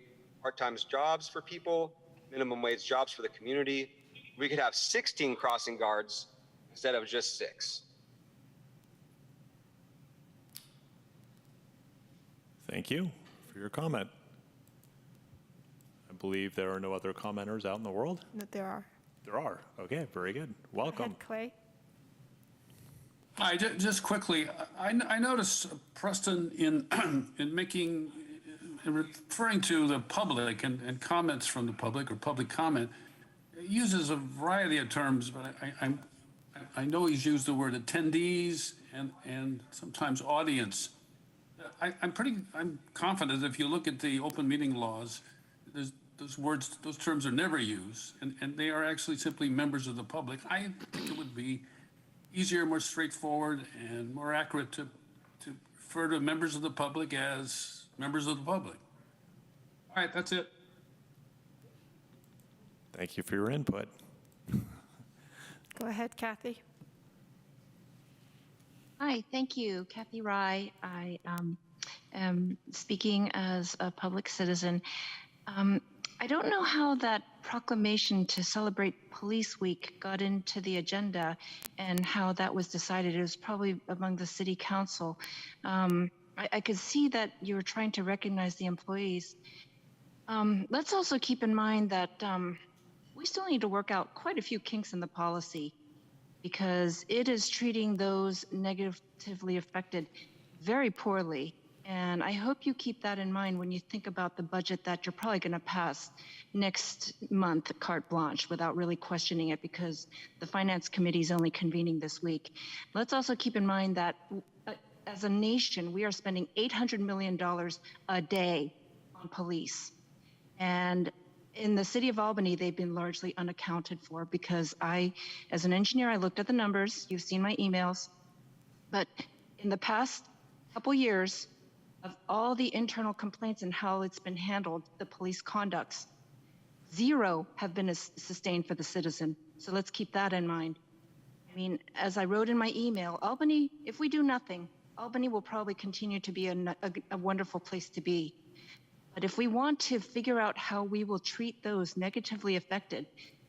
part-time jobs for people, minimum wage jobs for the community. We could have 16 crossing guards instead of just 6. Thank you for your comment. I believe there are no other commenters out in the world. That there are. There are. Okay, very good. Go Welcome. ahead, Clay. Hi, just quickly, I noticed Preston in referring to the public and comments from the public or public comment, uses a variety of terms, but I know he's used the word attendees and sometimes audience. I'm confident if you look at the open meeting laws, those terms are never used, and they are actually simply members of the public. I think it would be easier, more straightforward, and more accurate to refer to members of the public as members of the public. All right, that's it. Thank you for your input. Go ahead, Kathy. Hi, thank you. Kathy Rye. I am speaking as a public citizen. I don't know how that proclamation to celebrate Police Week got into the agenda and how that was decided. It was probably among the city council. I could see that you were trying to recognize the employees. Let's also keep in mind that we still need to work out quite a few kinks in the policy because it is treating those negatively affected very poorly. And I hope you keep that in mind when you think about the budget that you're probably going to pass next month, carte blanche, without really questioning it because the Finance Committee is only convening this week. Let's also keep in mind that as a nation, we are spending $800 million a day on police. And in the city of Albany, they've been largely unaccounted for because as an engineer, I looked at the numbers. You've seen my emails. But in the past couple years, of all the internal complaints and how it's been handled, the police conducts, 0 have been sustained for the citizen. So let's keep that in mind. I mean, as I wrote in my email, Albany, if we do nothing, Albany will probably continue to be a wonderful place to be. But if we want to figure out how we will treat those negatively affected,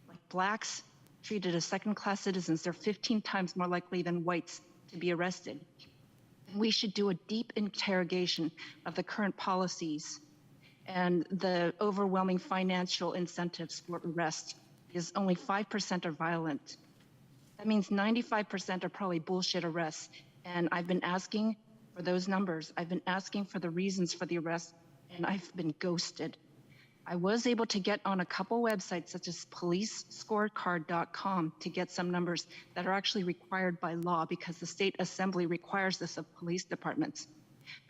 like blacks treated as second-class citizens, they're 15 times more likely than whites to be arrested. We should do a deep interrogation of the current policies and the overwhelming financial incentives for arrest, because only 5% are violent. That means 95% are probably bullshit arrests. And I've been asking for those numbers. I've been asking for the reasons for the arrest, and I've been ghosted. I was able to get on a couple websites such as policescorecard.com to get some numbers that are actually required by law because the state assembly requires this of police departments.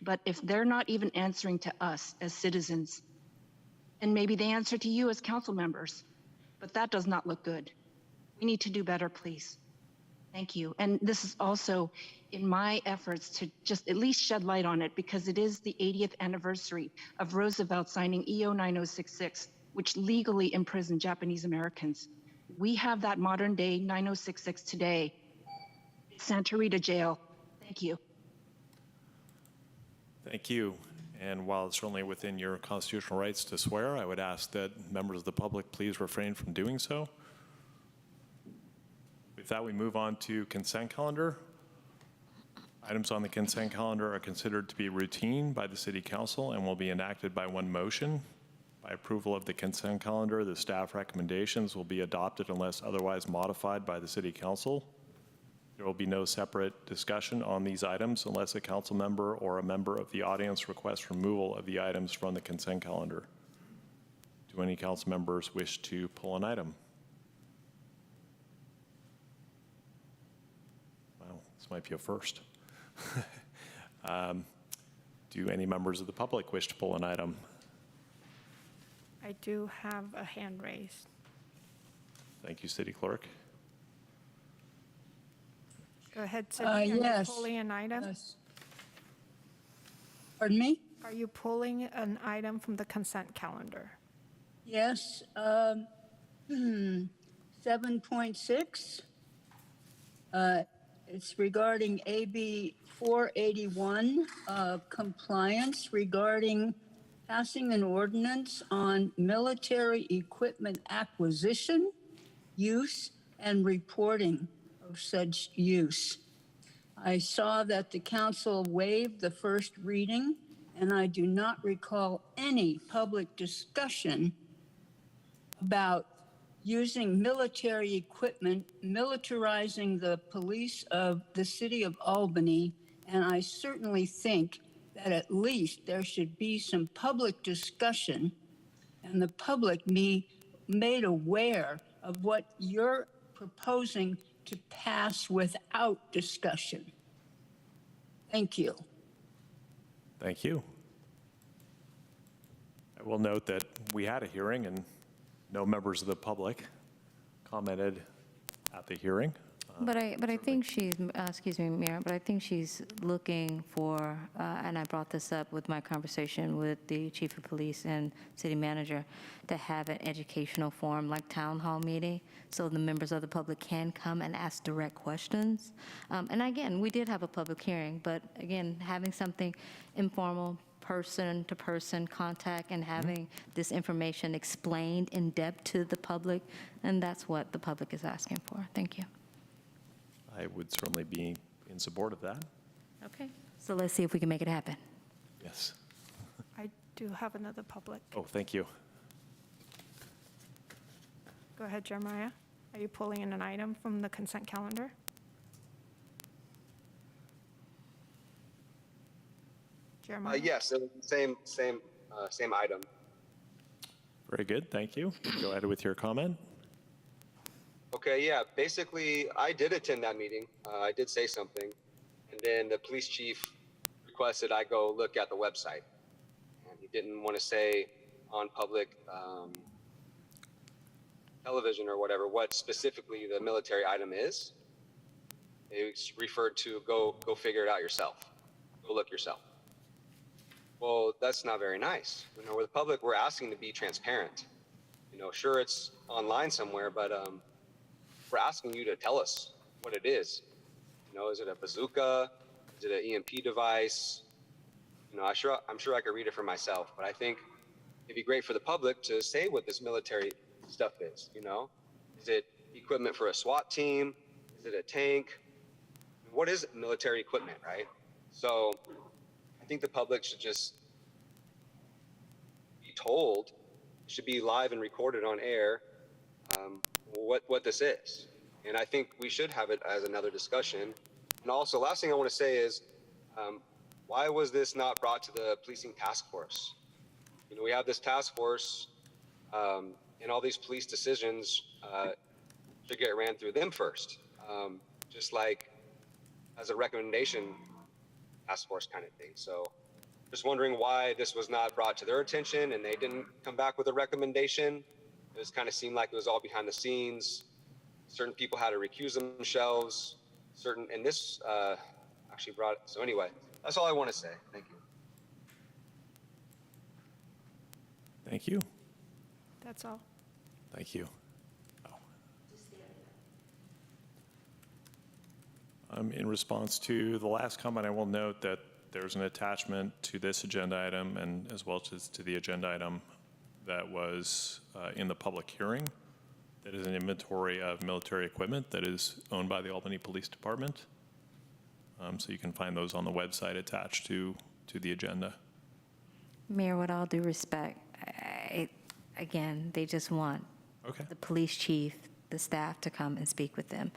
But if they're not even answering to us as citizens, and maybe they answer to you as council members, but that does not look good. We need to do better, please. Thank you. And this is also in my efforts to just at least shed light on it because it is the 80th anniversary of Roosevelt signing EO 9066, which legally imprisoned Japanese Americans. We have that modern day 9066 today. Santa Rita Jail. Thank you. Thank you. And while it's certainly within your constitutional rights to swear, I would ask that members of the public please refrain from doing so. With that, we move on to consent calendar. Items on the consent calendar are considered to be routine by the City Council and will be enacted by one motion. By approval of the consent calendar, the staff recommendations will be adopted unless otherwise modified by the City Council. There will be no separate discussion on these items unless a council member or a member of the audience requests removal of the items from the consent calendar. Do any council members wish to pull an item? Wow, this might be a first. Do any members of the public wish to pull an item? I do have a hand raised. Thank you, City Clerk. Go ahead, Cindy. Are you Yes. pulling an item? Yes. Pardon me? Are you pulling an item from the consent calendar? Yes. 7.6. It's regarding AB 481, compliance regarding passing an ordinance on military equipment acquisition, use, and reporting of such use. I saw that the council waived the first reading, and I do not recall any public discussion about using military equipment, militarizing the police of the city of Albany, and I certainly think that at least there should be some public discussion and the public be made aware of what you're proposing to pass without discussion. Thank you. Thank you. I will note that we had a hearing and no members of the public commented at the hearing. But I think she's, excuse me, Mayor, but I think she's looking for, and I brought this up with my conversation with the chief of police and city manager, to have an educational forum like town hall meeting, so the members of the public can come and ask direct questions. And again, we did have a public hearing, but again, having something informal, person-to-person contact, and having this information explained in depth to the public, and that's what the public is asking for. Thank you. I would certainly be in support of that. Okay. So let's see if we can make it happen. Yes. I do have another public. Oh, thank you. Go ahead, Jeremiah. Are you pulling in an item from the consent calendar? Jeremiah? Yes, it was the same item. Very good, thank you. Go ahead with your comment. Okay, yeah, basically, I did attend that meeting. I did say something. And then the police chief requested I go look at the website. And he didn't want to say on public television or whatever what specifically the military item is. He referred to go figure it out yourself. Go look yourself. Well, that's not very nice. You know, with the public, we're asking to be transparent. You know, sure, it's online somewhere, but we're asking you to tell us what it is. You know, is it a bazooka? Is it an EMP device? You know, I'm sure I could read it for myself, but I think it'd be great for the public to say what this military stuff is, you know? Is it equipment for a SWAT team? Is it a tank? What is military equipment, right? So I think the public should just be told, it should be live and recorded on air, what this is. And I think we should have it as another discussion. And also, last thing I want to say is, why was this not brought to the policing task force? You know, we have this task force, and all these police decisions should get ran through them first, just like as a recommendation task force kind of thing. So just wondering why this was not brought to their attention and they didn't come back with a recommendation. It just kind of seemed like it was all behind the scenes. Certain people had to recuse themselves. And this actually brought, so anyway, that's all I want to say. Thank you. Thank you. That's all. Thank you. In response to the last comment, I will note that there's an attachment to this agenda item and as well as to the agenda item that was in the public hearing. That is an inventory of military equipment that is owned by the Albany Police Department. So you can find those on the website attached to the agenda. Mayor, with all due respect, again, they just want the police chief, the staff to come and speak with them.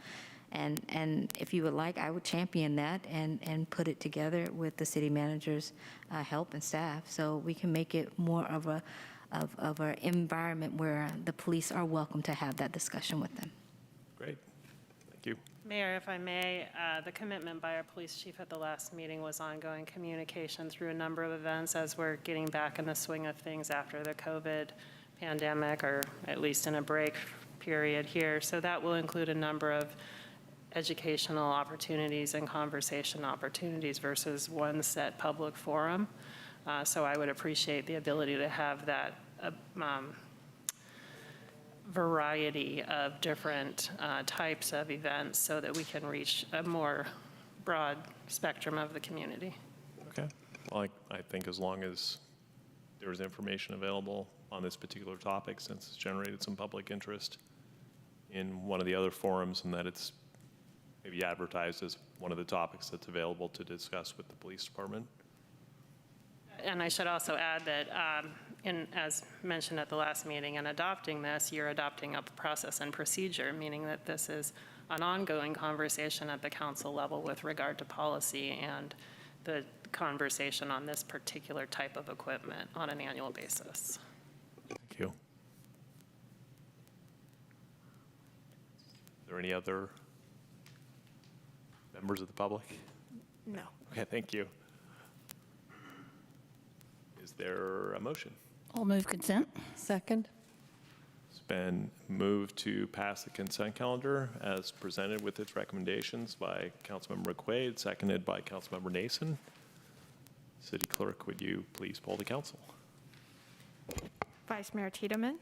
And if you would like, I would champion that and put it together with the city manager's help and staff, so we can make it more of an environment where the police are welcome to have that discussion with them. Great, thank you. Mayor, if I may, the commitment by our police chief at the last meeting was ongoing communication through a number of events as we're getting back in the swing of things after the COVID pandemic, or at least in a break period here. So that will include a number of educational opportunities and conversation opportunities versus one set public forum. So I would appreciate the ability to have that variety of different types of events so that we can reach a more broad spectrum of the community. Okay. Well, I think as long as there's information available on this particular topic, since it's generated some public interest in one of the other forums, and that it's maybe advertised as one of the topics that's available to discuss with the police department. And I should also add that, as mentioned at the last meeting, in adopting this, you're adopting a process and procedure, meaning that this is an ongoing conversation at the council level with regard to policy and the conversation on this particular type of equipment on an annual basis. Thank you. Are there any other members of the public? No. Okay, thank you. Is there a motion? I'll move consent. Second? It's been moved to pass the consent calendar as presented with its recommendations by Councilmember McQuaid, seconded by Councilmember Nason. City Clerk, would you please poll the council? Vice Mayor Tiedemann,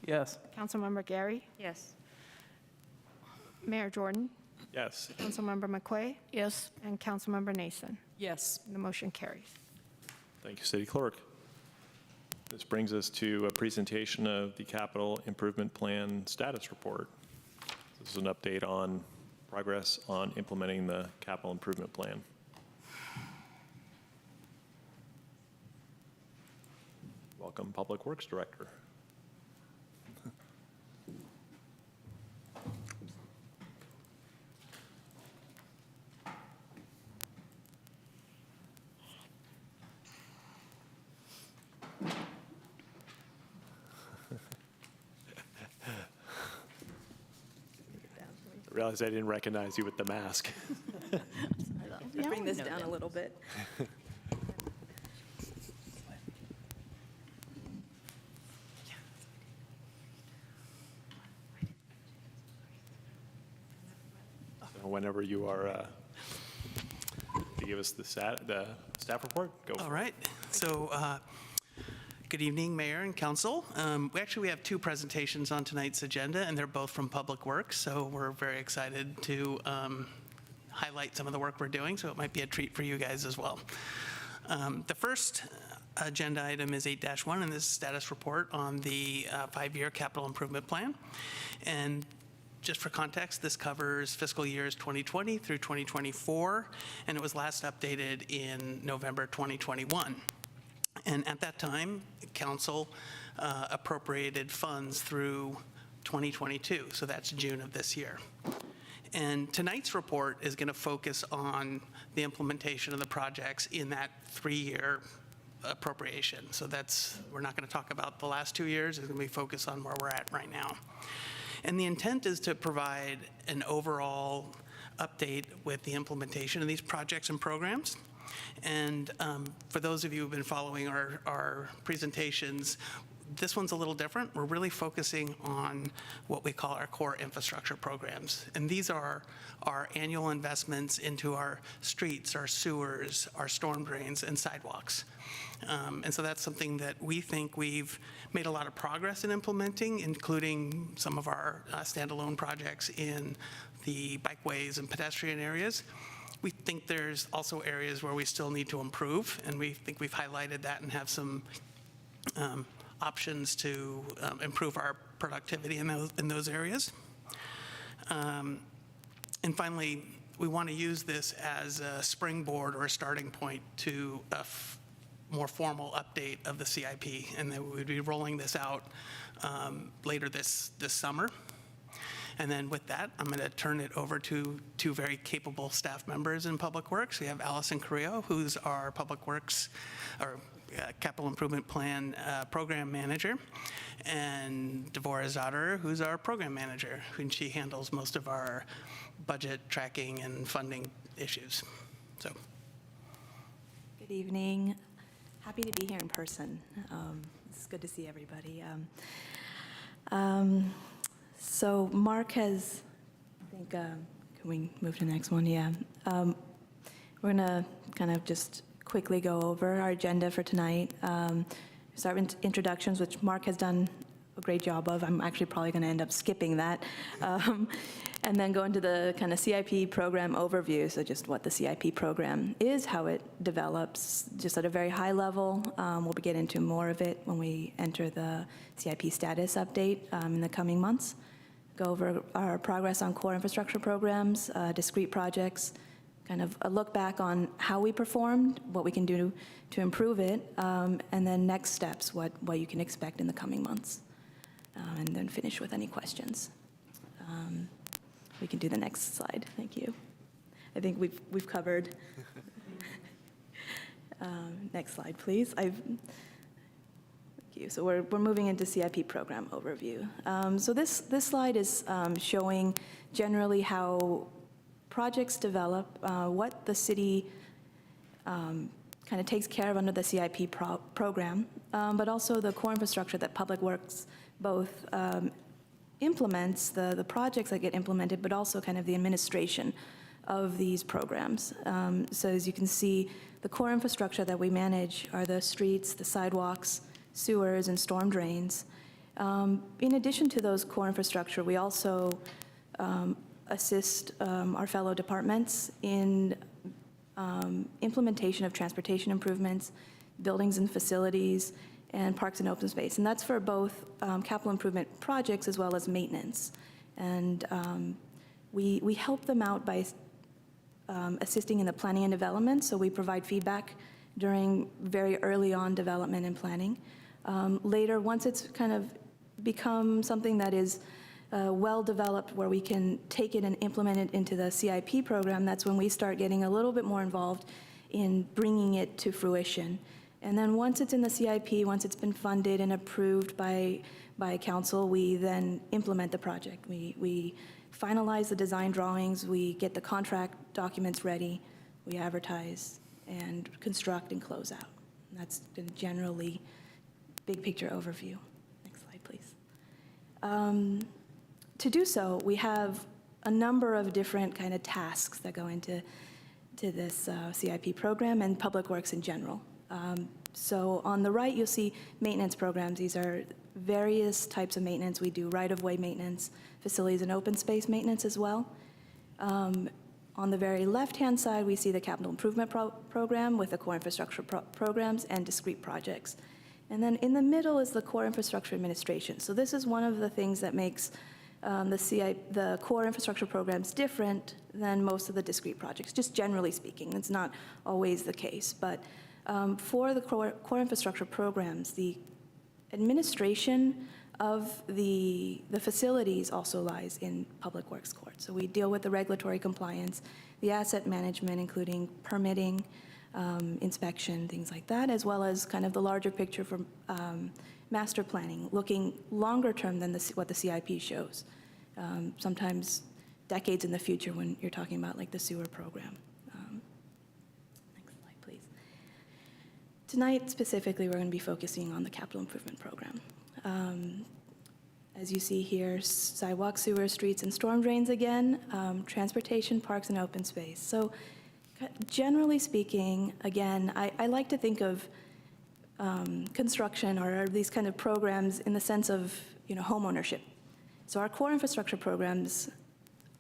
Yes. Councilmember Gary, Yes. Mayor Jordan, Yes. Councilmember McQuay, Yes. and Councilmember Nason. Yes. The motion carries. Thank you, City Clerk. This brings us to a presentation of the Capital Improvement Plan Status Report. This is an update on progress on implementing the Capital Improvement Plan. Welcome, Public Works Director. I realized I didn't recognize you with the mask. Bring this down a little bit. So whenever you are, to give us the staff report, go for it. All right. So good evening, Mayor and Council. We have two presentations on tonight's agenda, and they're both from Public Works, so we're very excited to highlight some of the work we're doing, so it might be a treat for you guys as well. The first agenda item is 8-1, and this is status report on the 5-year capital improvement plan. And just for context, this covers fiscal years 2020 through 2024, and it was last updated in November 2021. And at that time, Council appropriated funds through 2022, so that's June of this year. And tonight's report is going to focus on the implementation of the projects in that 3-year appropriation. So we're not going to talk about the last 2 years, it's going to be focused on where we're at right now. And the intent is to provide an overall update with the implementation of these projects and programs. And for those of you who've been following our presentations, this one's a little different. We're really focusing on what we call our core infrastructure programs. And these are our annual investments into our streets, our sewers, our storm drains, and sidewalks. And so that's something that we think we've made a lot of progress in implementing, including some of our standalone projects in the bikeways and pedestrian areas. We think there's also areas where we still need to improve, and we think we've highlighted that and have some options to improve our productivity in those areas. And finally, we want to use this as a springboard or a starting point to a more formal update of the CIP, and then we would be rolling this out later this summer. And then with that, I'm going to turn it over to two very capable staff members in Public Works. We have Allison Carrillo, who's our Public Works, or Capital Improvement Plan Program Manager, and Devorah Zotter, who's our Program Manager, and she handles most of our budget tracking and funding issues. So. Good evening. Happy to be here in person. It's good to see everybody. So Mark has, I think, Can we move to the next one? Yeah. We're going to kind of just quickly go over our agenda for tonight. Start with introductions, which Mark has done a great job of. I'm actually probably going to end up skipping that. And then go into the kind of CIP program overview, so just what the CIP program is, how it develops, just at a very high level. We'll get into more of it when we enter the CIP status update in the coming months. Go over our progress on core infrastructure programs, discrete projects, kind of a look back on how we performed, what we can do to improve it, and then next steps, what you can expect in the coming months. And then finish with any questions. We can do the next slide. Thank you. I think we've covered. Next slide, please. Thank you. So we're moving into CIP program overview. So this slide is showing generally how projects develop, what the city kind of takes care of under the CIP program, but also the core infrastructure that Public Works both implements, the projects that get implemented, but also kind of the administration of these programs. So as you can see, the core infrastructure that we manage are the streets, the sidewalks, sewers, and storm drains. In addition to those core infrastructure, we also assist our fellow departments in implementation of transportation improvements, buildings and facilities, and parks and open space. And that's for both capital improvement projects as well as maintenance. And we help them out by assisting in the planning and development. So we provide feedback during very early on development and planning. Later, once it's kind of become something that is well-developed where we can take it and implement it into the CIP program, that's when we start getting a little bit more involved in bringing it to fruition. And then once it's in the CIP, once it's been funded and approved by council, we then implement the project. We finalize the design drawings, we get the contract documents ready, we advertise, and construct and close out. And that's been generally big picture overview. Next slide, please. To do so, we have a number of different kind of tasks that go into this CIP program and Public Works in general. So on the right, you'll see maintenance programs. These are various types of maintenance. We do right-of-way maintenance, facilities and open space maintenance as well. On the very left-hand side, we see the capital improvement program with the core infrastructure programs and discrete projects. And then in the middle is the core infrastructure administration. So this is one of the things that makes the core infrastructure programs different than most of the discrete projects, just generally speaking. It's not always the case. But for the core infrastructure programs, the administration of the facilities also lies in Public Works Court. So we deal with the regulatory compliance, the asset management, including permitting, inspection, things like that, as well as kind of the larger picture for master planning, looking longer term than what the CIP shows, sometimes decades in the future when you're talking about like the sewer program. Next slide, please. Tonight, specifically, we're going to be focusing on the capital improvement program. As you see here, sidewalks, sewer, streets, and storm drains again, transportation, parks, and open space. So generally speaking, again, I like to think of construction or these kind of programs in the sense of, home ownership. So our core infrastructure programs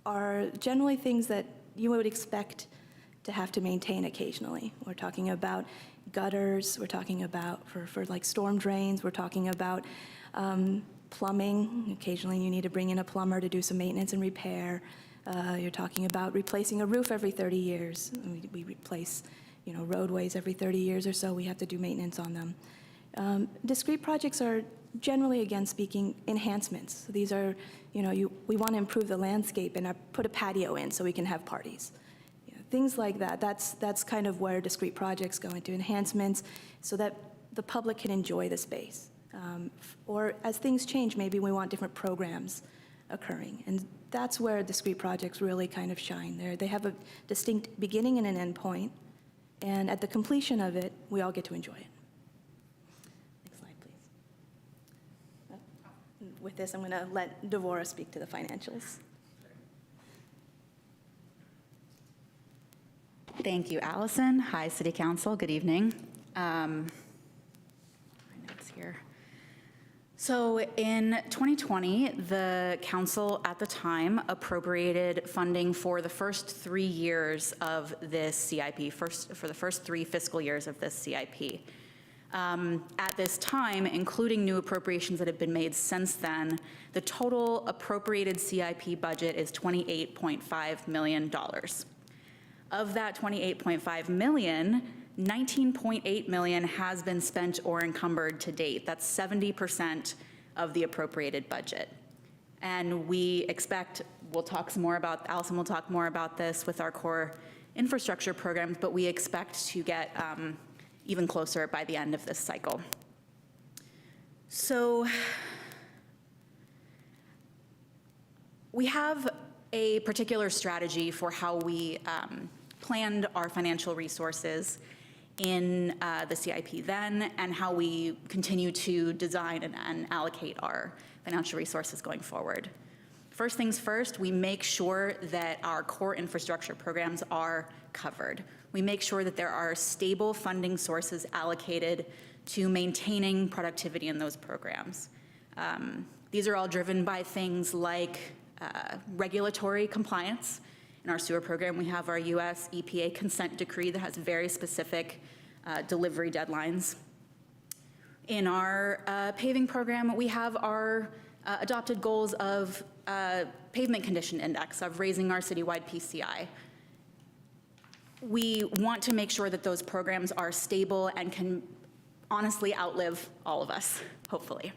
are generally things that you would expect to have to maintain occasionally. We're talking about gutters, we're talking about, for like storm drains, we're talking about plumbing. Occasionally you need to bring in a plumber to do some maintenance and repair. You're talking about replacing a roof every 30 years. We replace, roadways every 30 years or so. We have to do maintenance on them. Discrete projects are generally, again speaking, enhancements. So these are, we want to improve the landscape and put a patio in so we can have parties. Things like that. That's kind of where discrete projects go into enhancements so that the public can enjoy the space. Or as things change, maybe we want different programs occurring. And that's where discrete projects really kind of shine. They have a distinct beginning and an end point. And at the completion of it, we all get to enjoy it. Next slide, please. With this, I'm going to let Devora speak to the financials. Thank you, Allison. Hi, City Council. Good evening. My notes here. So in 2020, the council at the time appropriated funding for the first 3 years of this CIP, for the first 3 fiscal years of this CIP. At this time, including new appropriations that have been made since then, the total appropriated CIP budget is $28.5 million. Of that $28.5 million, $19.8 million has been spent or encumbered to date. That's 70% of the appropriated budget. And we expect, Allison will talk more about this with our core infrastructure programs, but we expect to get even closer by the end of this cycle. So we have a particular strategy for how we planned our financial resources in the CIP then, and how we continue to design and allocate our financial resources going forward. First things first, we make sure that our core infrastructure programs are covered. We make sure that there are stable funding sources allocated to maintaining productivity in those programs. These are all driven by things like regulatory compliance. In our sewer program, we have our US EPA consent decree that has very specific delivery deadlines. In our paving program, we have our adopted goals of pavement condition index, of raising our citywide PCI. We want to make sure that those programs are stable and can honestly outlive all of us, hopefully.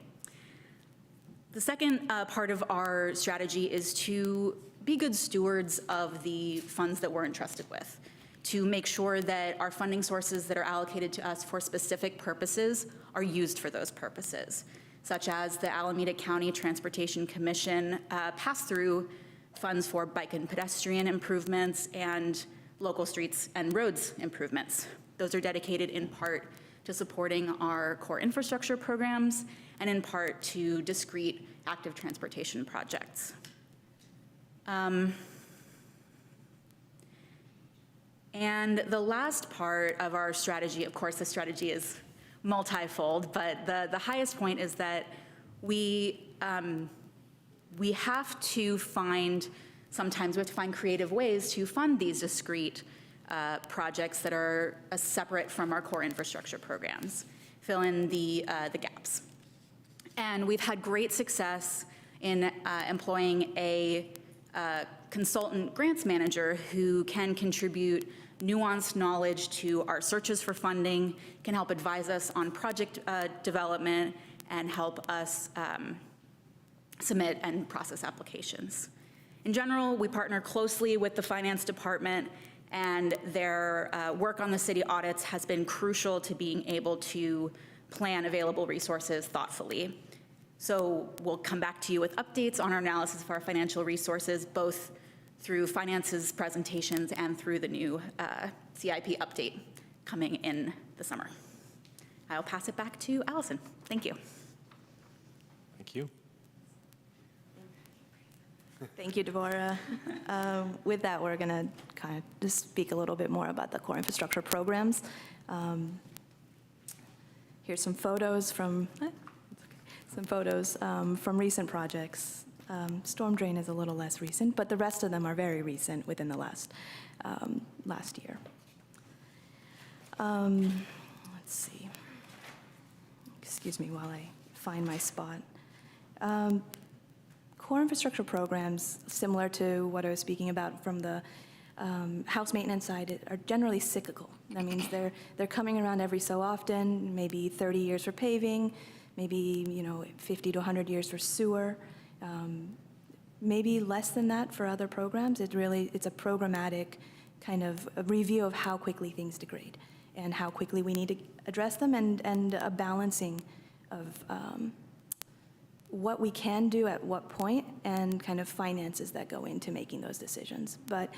The second part of our strategy is to be good stewards of the funds that we're entrusted with, to make sure that our funding sources that are allocated to us for specific purposes are used for those purposes, such as the Alameda County Transportation Commission pass-through funds for bike and pedestrian improvements and local streets and roads improvements. Those are dedicated in part to supporting our core infrastructure programs and in part to discrete active transportation projects. And the last part of our strategy, of course, the strategy is multifold, but the highest point is that we have to find, sometimes we have to find creative ways to fund these discrete projects that are separate from our core infrastructure programs, fill in the gaps. And we've had great success in employing a consultant grants manager who can contribute nuanced knowledge to our searches for funding, can help advise us on project development, and help us submit and process applications. In general, we partner closely with the finance department, and their work on the city audits has been crucial to being able to plan available resources thoughtfully. So we'll come back to you with updates on our analysis of our financial resources, both through finance's presentations and through the new CIP update coming in the summer. I'll pass it back to Allison. Thank you. Thank you. Thank you, Devorah. With that, we're going to kind of just speak a little bit more about the core infrastructure programs. Here's some photos from recent projects. Storm drain is a little less recent, but the rest of them are very recent within the last year. Let's see. Excuse me while I find my spot. Core infrastructure programs, similar to what I was speaking about from the house maintenance side, are generally cyclical. That means they're coming around every so often, maybe 30 years for paving, maybe 50 to 100 years for sewer, maybe less than that for other programs. It's a programmatic kind of a review of how quickly things degrade and how quickly we need to address them, and a balancing of what we can do at what point and kind of finances that go into making those decisions. But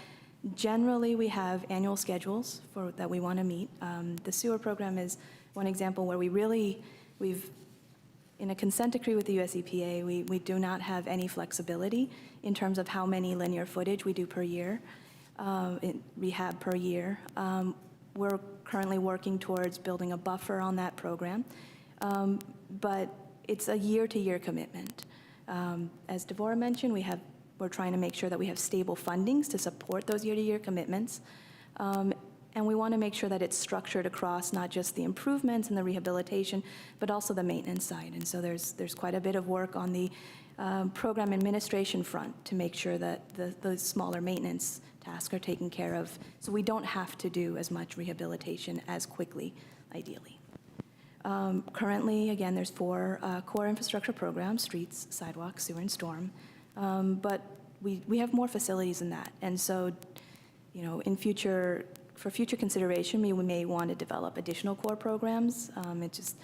generally, we have annual schedules that we want to meet. The sewer program is one example where we've in a consent decree with the US EPA, we do not have any flexibility in terms of how many linear footage we do per year. in rehab per year. We're currently working towards building a buffer on that program, but it's a year-to-year commitment. As Devorah mentioned, we're trying to make sure that we have stable fundings to support those year-to-year commitments. And we want to make sure that it's structured across not just the improvements and the rehabilitation, but also the maintenance side. And so there's quite a bit of work on the program administration front to make sure that the smaller maintenance tasks are taken care of, so we don't have to do as much rehabilitation as quickly, ideally. Currently, again, there's 4 core infrastructure programs: streets, sidewalks, sewer, and storm. But we have more facilities than that. And so, for future consideration, we may want to develop additional core programs. It's just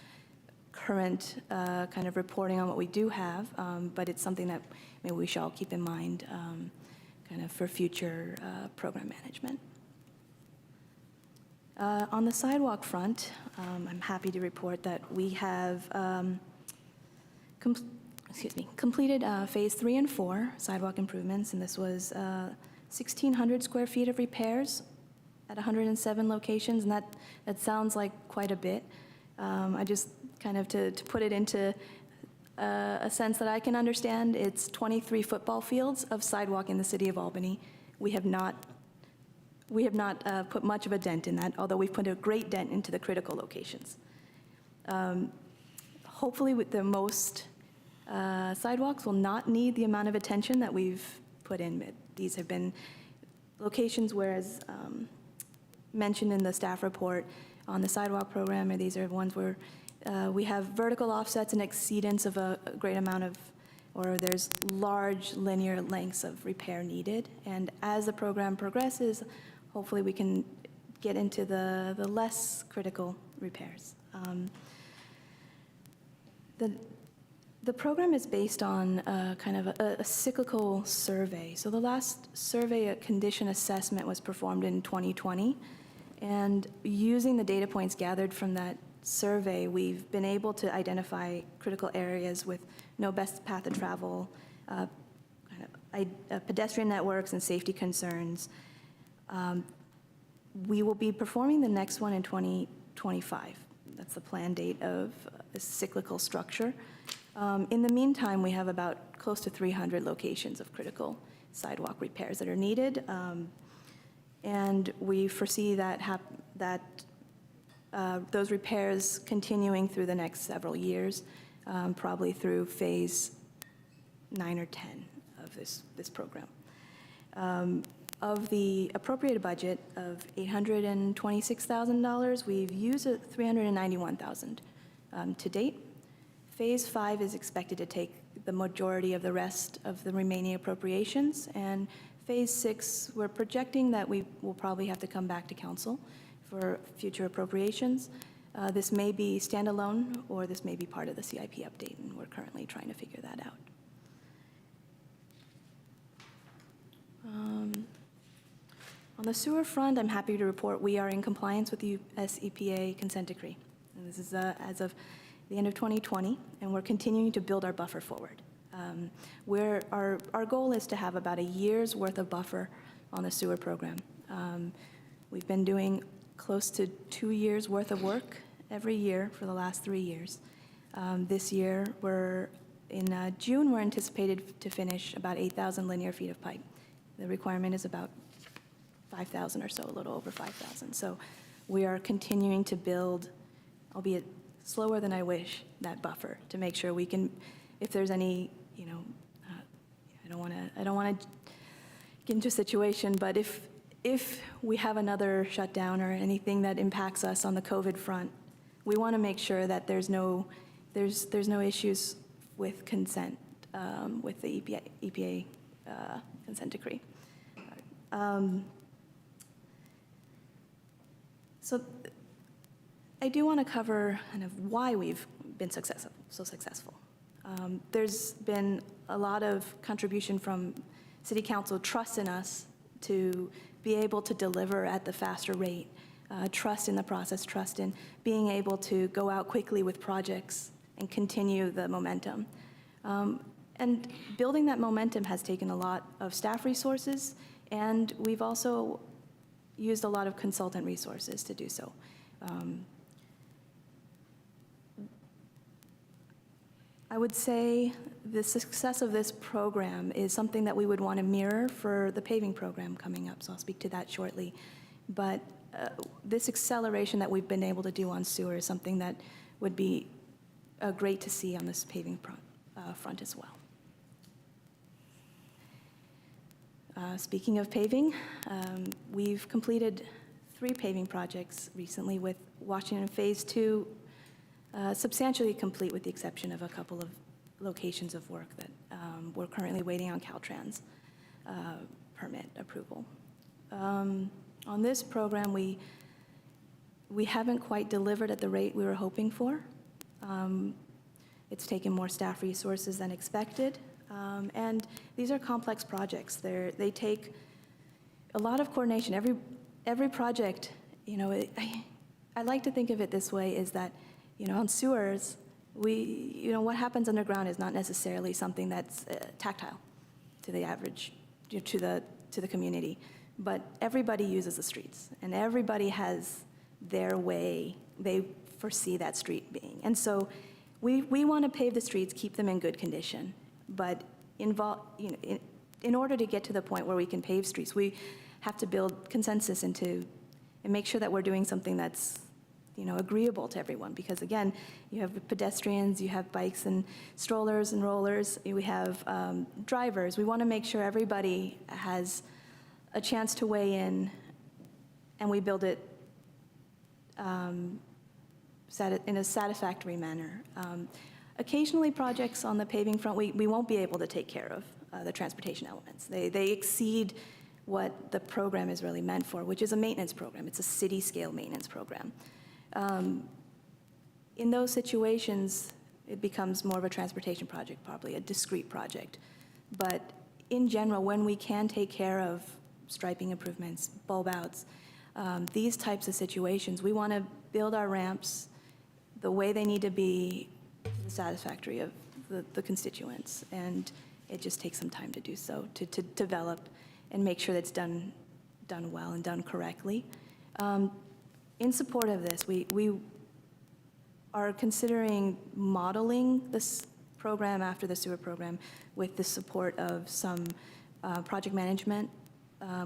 current kind of reporting on what we do have, but it's something that maybe we should all keep in mind kind of for future program management. On the sidewalk front, I'm happy to report that we have completed phase 3 and 4 sidewalk improvements, and this was 1,600 square feet of repairs at 107 locations, and that sounds like quite a bit. I just kind of to put it into a sense that I can understand, it's 23 football fields of sidewalk in the city of Albany. We have not put much of a dent in that, although we've put a great dent into the critical locations. Hopefully, with the most sidewalks will not need the amount of attention that we've put in. These have been locations where, as mentioned in the staff report on the sidewalk program, or these are ones where we have vertical offsets and exceedance of a great amount of, or there's large linear lengths of repair needed. And as the program progresses, hopefully we can get into the less critical repairs. The program is based on kind of a cyclical survey. So the last survey condition assessment was performed in 2020. And using the data points gathered from that survey, we've been able to identify critical areas with no best path of travel, pedestrian networks, and safety concerns. We will be performing the next one in 2025. That's the planned date of a cyclical structure. In the meantime, we have about close to 300 locations of critical sidewalk repairs that are needed. And we foresee that those repairs continuing through the next several years, probably through phase 9 or 10 of this program. Of the appropriated budget of $826,000, we've used $391,000 to date. Phase 5 is expected to take the majority of the rest of the remaining appropriations, and Phase 6, we're projecting that we will probably have to come back to council for future appropriations. This may be standalone, or this may be part of the CIP update, and we're currently trying to figure that out. On the sewer front, I'm happy to report we are in compliance with the US EPA consent decree. And this is as of the end of 2020, and we're continuing to build our buffer forward. Our goal is to have about a year's worth of buffer on the sewer program. We've been doing close to 2 years worth of work every year for the last 3 years. This year, in June, we're anticipated to finish about 8,000 linear feet of pipe. The requirement is about 5,000 or so, a little over 5,000. So we are continuing to build, albeit slower than I wish, that buffer to make sure we can, if there's any, I don't want to get into a situation, but if we have another shutdown or anything that impacts us on the COVID front, we want to make sure that there's no issues with consent, with the EPA consent decree. So I do want to cover kind of why we've been so successful. There's been a lot of contribution from City Council trust in us to be able to deliver at the faster rate, trust in the process, trust in being able to go out quickly with projects and continue the momentum. And building that momentum has taken a lot of staff resources And we've also used a lot of consultant resources to do so. I would say the success of this program is something that we would want to mirror for the paving program coming up, so I'll speak to that shortly. But this acceleration that we've been able to do on sewer is something that would be great to see on this paving front as well. Speaking of paving, we've completed 3 paving projects recently, with Washington Phase 2 substantially complete, with the exception of a couple of locations of work that we're currently waiting on Caltrans permit approval. On this program, we haven't quite delivered at the rate we were hoping for. It's taken more staff resources than expected, and these are complex projects. They take a lot of coordination. Every project, you know, I like to think of it this way, is that, you know, on sewers, what happens underground is not necessarily something that's tactile to the average, to the community. But everybody uses the streets, and everybody has their way they foresee that street being. And so we want to pave the streets, keep them in good condition, but in order to get to the point where we can pave streets, we have to build consensus and make sure that we're doing something that's, you know, agreeable to everyone. Because again, you have pedestrians, you have bikes and strollers and rollers, we have drivers. We want to make sure everybody has a chance to weigh in, and we build it in a satisfactory manner. Occasionally, projects on the paving front, we won't be able to take care of the transportation elements. They exceed what the program is really meant for, which is a maintenance program. It's a city-scale maintenance program. In those situations, it becomes more of a transportation project, probably a discrete project. But in general, when we can take care of striping improvements, bulb outs, these types of situations, we want to build our ramps the way they need to be, satisfactory of the constituents. And it just takes some time to do so, to develop and make sure that it's done well and done correctly. In support of this, we are considering modeling this program after the sewer program with the support of some project management,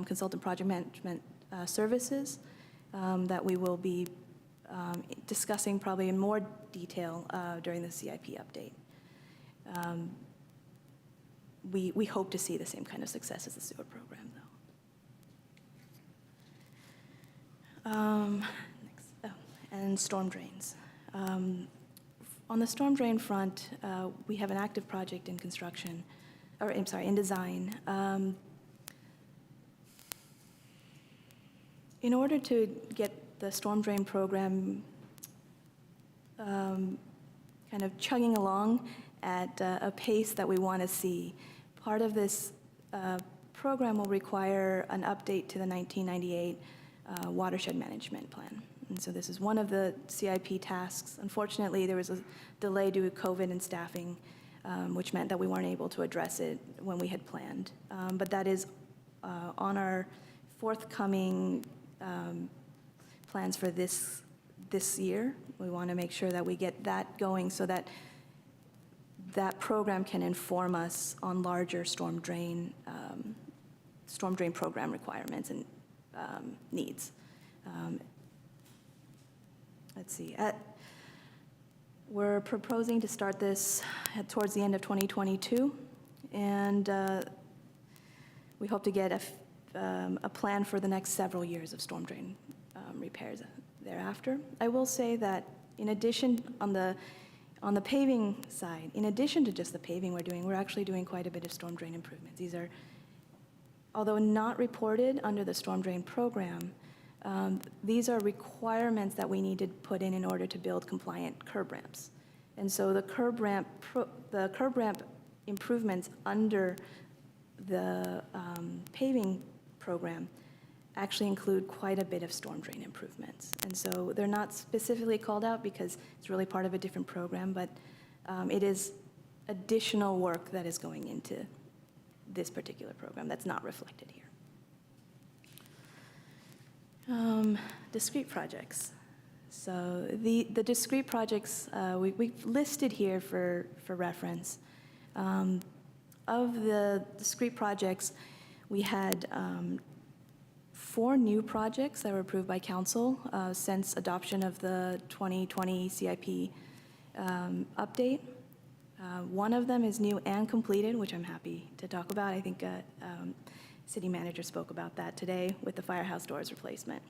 consultant project management services that we will be discussing probably in more detail during the CIP update. We hope to see the same kind of success as the sewer program, though. And storm drains. On the storm drain front, we have an active project in construction, or I'm sorry, in design. In order to get the storm drain program kind of chugging along at a pace that we want to see, part of this program will require an update to the 1998 watershed management plan. And so this is one of the CIP tasks. Unfortunately, there was a delay due to COVID and staffing, which meant that we weren't able to address it when we had planned. But that is on our forthcoming plans for this year. We want to make sure that we get that going so that that program can inform us on larger storm drain program requirements and needs. Let's see. We're proposing to start this towards the end of 2022, and we hope to get a plan for the next several years of storm drain repairs thereafter. I will say that in addition, on the paving side, in addition to just the paving we're actually doing quite a bit of storm drain improvements. These are, although not reported under the storm drain program, these are requirements that we need to put in order to build compliant curb ramps. And so the curb ramp improvements under the paving program actually include quite a bit of storm drain improvements. And so they're not specifically called out because it's really part of a different program, but it is additional work that is going into this particular program that's not reflected here. Discrete projects. So the discrete projects we've listed here for reference. Of the discrete projects, we had 4 new projects that were approved by council since adoption of the 2020 CIP update. One of them is new and completed, which I'm happy to talk about. I think city manager spoke about that today with the Firehouse Doors replacement.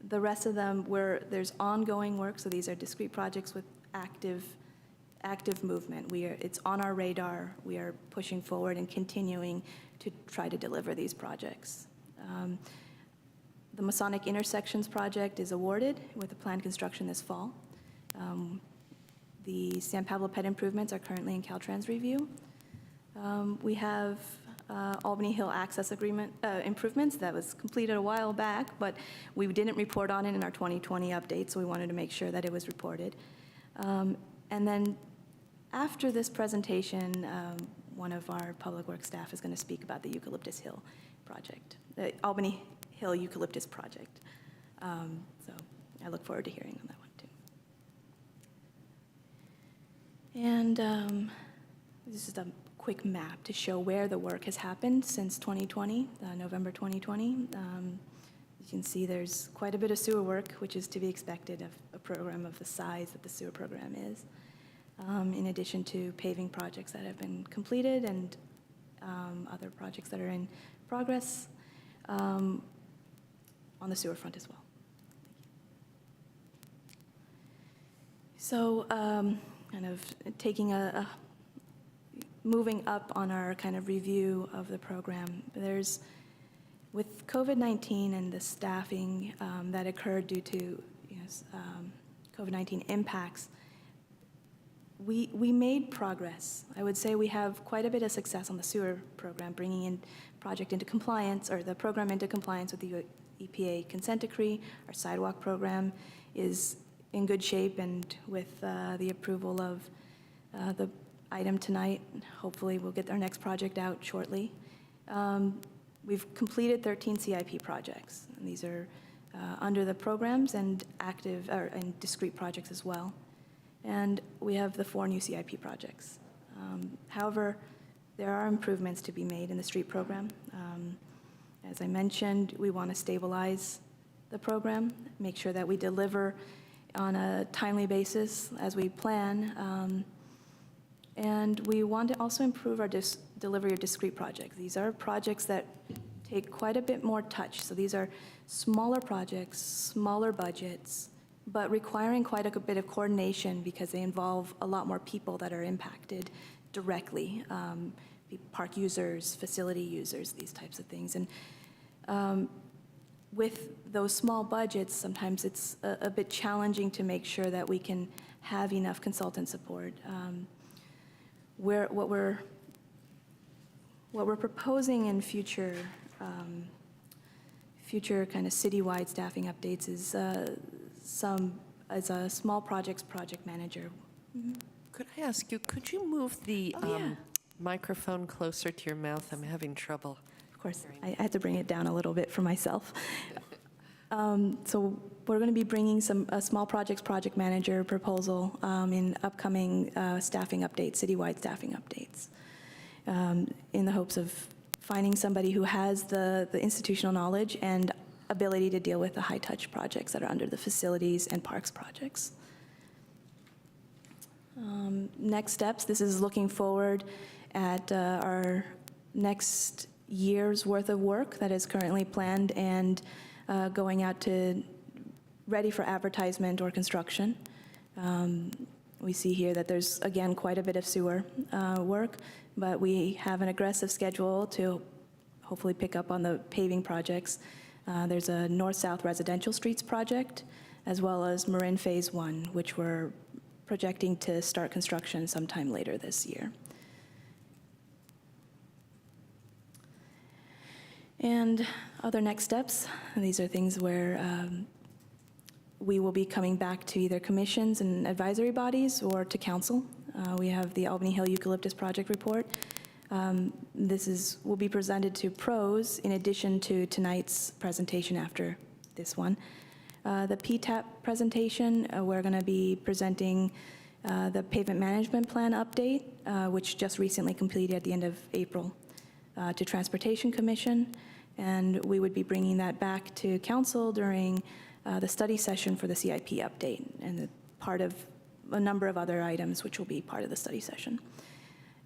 The rest of them there's ongoing work, so these are discrete projects with active movement. It's on our radar. We are pushing forward and continuing to try to deliver these projects. The Masonic Intersections project is awarded with a planned construction this fall. The San Pablo Pet improvements are currently in Caltrans review. We have Albany Hill access agreement improvements that was completed a while back, but we didn't report on it in our 2020 update, so we wanted to make sure that it was reported. And then after this presentation, one of our public works staff is going to speak about the Eucalyptus Hill project, the Albany Hill Eucalyptus project. So I look forward to hearing on that one too. And this is a quick map to show where the work has happened since 2020, November 2020. You can see there's quite a bit of sewer work, which is to be expected of a program of the size that the sewer program is, in addition to paving projects that have been completed and other projects that are in progress on the sewer front as well. So kind of taking moving up on our kind of review of the program, with COVID-19 and the staffing that occurred due to COVID-19 impacts, we made progress. I would say we have quite a bit of success on the sewer program, bringing in project into compliance, or the program into compliance with the EPA consent decree. Our sidewalk program is in good shape, and with the approval of the item tonight, hopefully we'll get our next project out shortly. We've completed 13 CIP projects, and these are under the programs and active and discrete projects as well. And we have the 4 new CIP projects. However, there are improvements to be made in the street program. As I mentioned, we want to stabilize the program, make sure that we deliver on a timely basis as we plan. And we want to also improve our delivery of discrete projects. These are projects that take quite a bit more touch. So these are smaller projects, smaller budgets, but requiring quite a bit of coordination because they involve a lot more people that are impacted directly, park users, facility users, these types of things. And with those small budgets, sometimes it's a bit challenging to make sure that we can have enough consultant support. What we're proposing in future kind of citywide staffing updates is as a small project manager. Mm-hmm. Could I ask you, could you move the microphone closer to your mouth? I'm having trouble. Of course, I had to bring it down a little bit for myself. So we're going to be bringing a small project manager proposal in upcoming staffing updates, citywide staffing updates, in the hopes of finding somebody who has the institutional knowledge and ability to deal with the high-touch projects that are under the facilities and parks projects. Next steps, this is looking forward at our next year's worth of work that is currently planned and going out to ready for advertisement or construction. We see here that there's, again, quite a bit of sewer work, but we have an aggressive schedule to hopefully pick up on the paving projects. There's a north-south residential streets project, as well as Marin Phase 1, which we're projecting to start construction sometime later this year. And other next steps, these are things where we will be coming back to either commissions and advisory bodies or to council. We have the Albany Hill Eucalyptus project report. This will be presented to pros in addition to tonight's presentation after this one. The PTAP presentation, we're going to be presenting the pavement management plan update, which just recently completed at the end of April, to Transportation Commission, and we would be bringing that back to council during the study session for the CIP update, and part of a number of other items which will be part of the study session.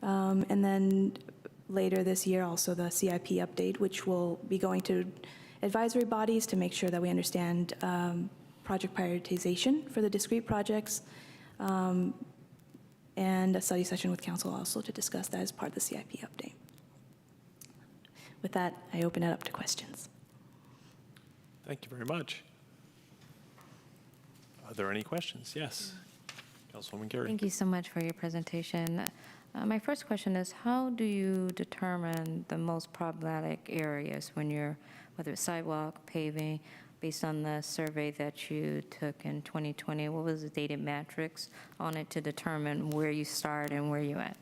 And then later this year, also the CIP update, which will be going to advisory bodies to make sure that we understand project prioritization for the discrete projects, and a study session with council also to discuss that as part of the CIP update. With that, I open it up to questions. Thank you very much. Are there any questions? Yes. Councilwoman Gary. Thank you so much for your presentation. My first question is, how do you determine the most problematic areas when you're, whether it's sidewalk, paving, based on the survey that you took in 2020? What was the data matrix on it to determine where you start and where you at?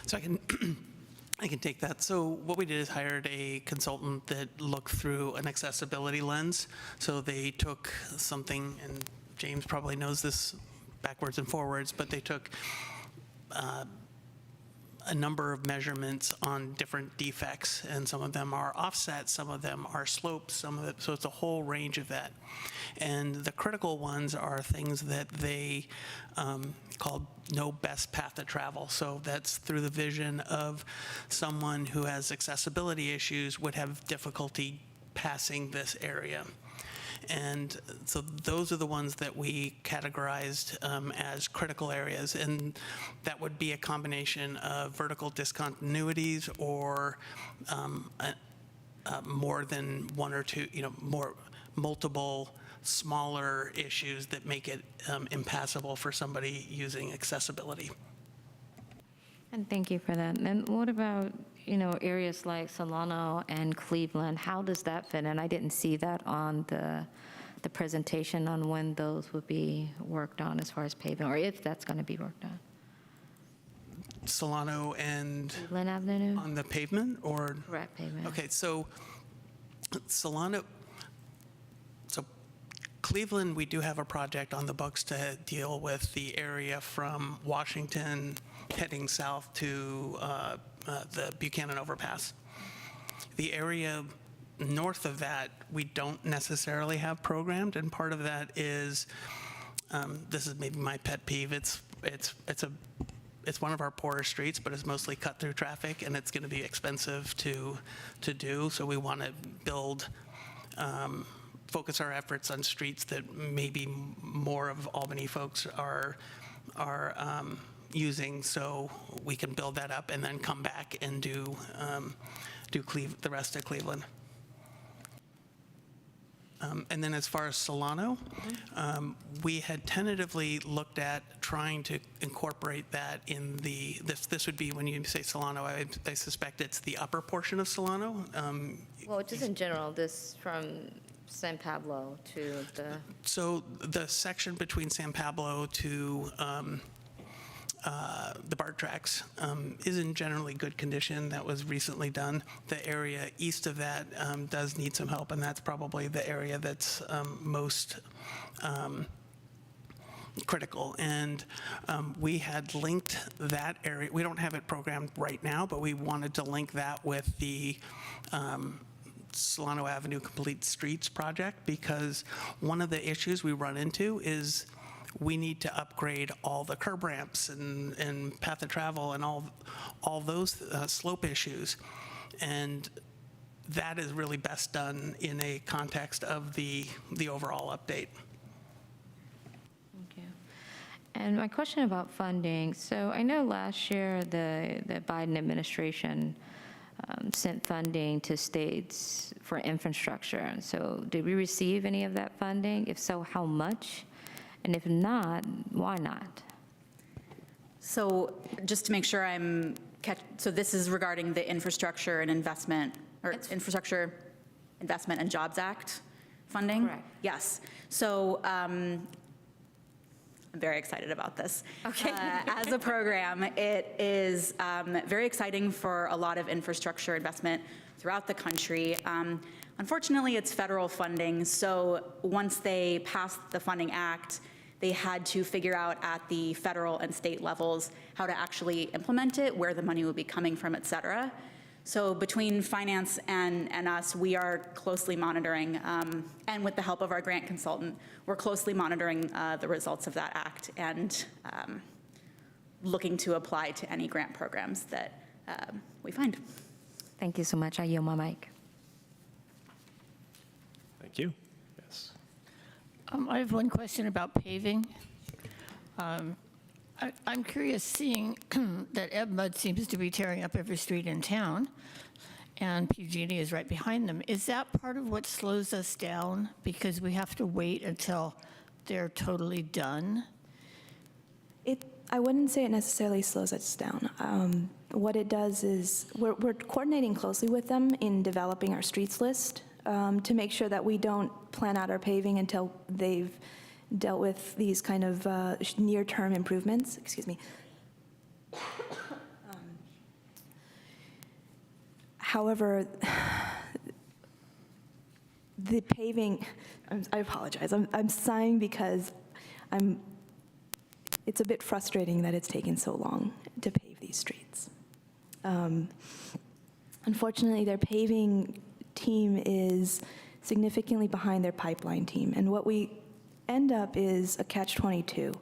So I can take that. So what we did is hired a consultant that looked through an accessibility lens. So they took something, and James probably knows this backwards and forwards, but they took a number of measurements on different defects, and some of them are offset, some of them are slopes, some of it, so it's a whole range of that. And the critical ones are things that they called no best path to travel. So that's through the vision of someone who has accessibility issues would have difficulty passing this area. And so those are the ones that we categorized as critical areas, and that would be a combination of vertical discontinuities or more than one or two, multiple smaller issues that make it impassable for somebody using accessibility. And thank you for that. And what about, areas like Solano and Cleveland? How does that fit? And I didn't see that on the presentation on when those would be worked on as far as paving, or if that's going to be worked on. Solano and Cleveland Avenue? On the pavement, or? Correct, pavement. Okay, so Solano, so Cleveland, we do have a project on the books to deal with the area from Washington heading south to the Buchanan overpass. The area north of that, we don't necessarily have programmed, and part of that is, this is maybe my pet peeve, it's one of our poorer streets, but it's mostly cut through traffic, and it's going to be expensive to do, so we want to build, focus our efforts on streets that maybe more of Albany folks are using, so we can build that up and then come back and do the rest of Cleveland. And then as far as Solano, we had tentatively looked at trying to incorporate that in this would be, when you say Solano, I suspect it's the upper portion of Solano. Well, just in general, this from San Pablo to the... So the section between San Pablo to the BART tracks is in generally good condition. That was recently done. The area east of that does need some help, and that's probably the area that's most critical. And we had linked that area. We don't have it programmed right now, but we wanted to link that with the Solano Avenue Complete Streets project, because one of the issues we run into is we need to upgrade all the curb ramps and path of travel and all those slope issues. And that is really best done in a context of the overall update. Thank you. And my question about funding. So I know last year the Biden administration sent funding to states for infrastructure. So did we receive any of that funding? If so, how much? And if not, why not? So just to make sure so this is regarding the Infrastructure and Investment, or Infrastructure Investment and Jobs Act funding? Correct. Yes. So I'm very excited about this. Okay. As a program, it is very exciting for a lot of infrastructure investment throughout the country. Unfortunately, it's federal funding, so once they passed the Funding Act, they had to figure out at the federal and state levels how to actually implement it, where the money would be coming from, et cetera. So between finance and us, we are closely monitoring, and with the help of our grant consultant, we're closely monitoring the results of that act and looking to apply to any grant programs that we find. Thank you so much. I yield my mic. Thank you. Yes. I have one question about paving. I'm curious, seeing that Ebmud seems to be tearing up every street in town, and PG&E is right behind them. Is that part of what slows us down because we have to wait until they're totally done? I wouldn't say it necessarily slows us down. What it does is we're coordinating closely with them in developing our streets list to make sure that we don't plan out our paving until they've dealt with these kind of near-term improvements. Excuse me. However, the paving, I apologize, I'm sighing because it's a bit frustrating that it's taken so long to pave these streets. Unfortunately, their paving team is significantly behind their pipeline team, and what we end up is a catch-22.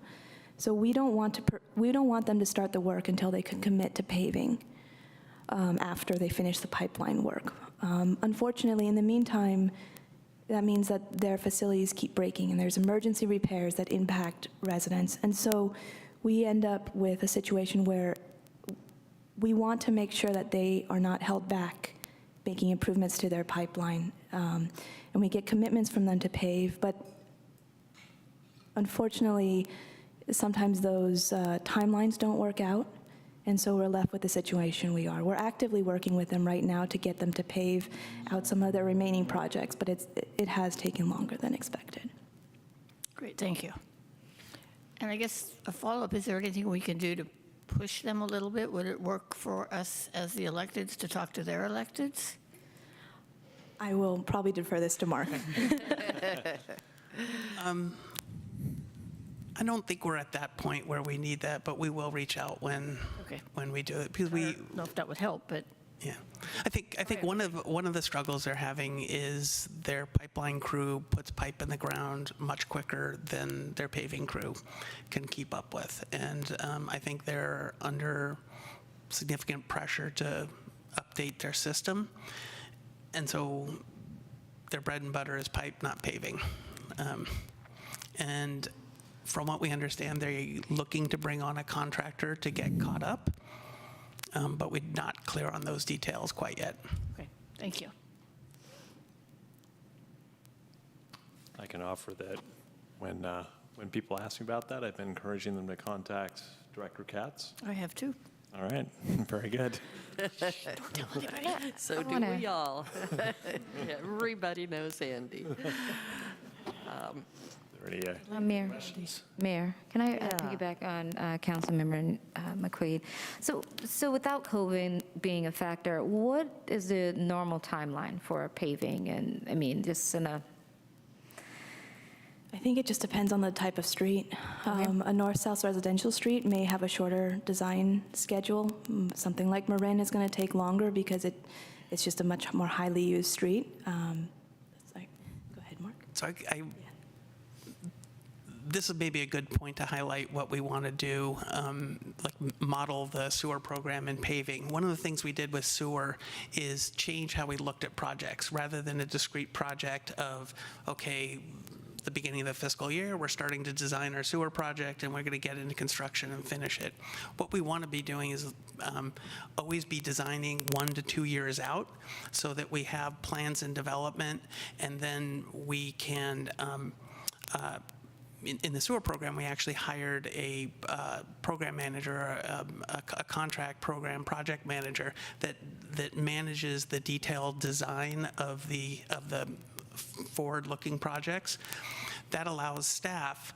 So we don't want them to start the work until they can commit to paving after they finish the pipeline work. Unfortunately, in the meantime, that means that their facilities keep breaking and there's emergency repairs that impact residents. And so we end up with a situation where we want to make sure that they are not held back making improvements to their pipeline. And we get commitments from them to pave, but unfortunately, sometimes those timelines don't work out. And so we're left with the situation we are. We're actively working with them right now to get them to pave out some of their remaining projects, but it has taken longer than expected. Great, thank you. And I guess a follow-up, is there anything we can do to push them a little bit? Would it work for us as the electeds to talk to their electeds? I will probably defer this to Mark. I don't think we're at that point where we need that, but we will reach out when we do it, because I don't know if that would help, but yeah. I think one of the struggles they're having is their pipeline crew puts pipe in the ground much quicker than their paving crew can keep up with, and I think they're under significant pressure to update their system, and so their bread and butter is pipe, not paving, and from what we understand, they're looking to bring on a contractor to get caught up, but we're not clear on those details quite yet. okay, thank you. I can offer that when people ask me about that, I've been encouraging them to contact Director Katz. I have too. All right, very good. So do we all. Everybody knows Andy. Mayor, can I piggyback on Councilmember McQuaid? So without COVID being a factor, what is the normal timeline for paving? And I mean, just in a... I think it just depends on the type of street. A north-south residential street may have a shorter design schedule. Something like Marin is going to take longer because it's just a much more highly used street. Sorry. Go ahead, Mark. So this is maybe a good point to highlight what we want to do, like model the sewer program in paving. One of the things we did with sewer is change how we looked at projects rather than a discrete project of, okay, the beginning of the fiscal year, we're starting to design our sewer project and we're going to get into construction and finish it. What we want to be doing is always be designing 1 to 2 years out so that we have plans in development, and then we can in the sewer program, we actually hired a program manager, a contract program project manager that manages the detailed design of the forward-looking projects. That allows staff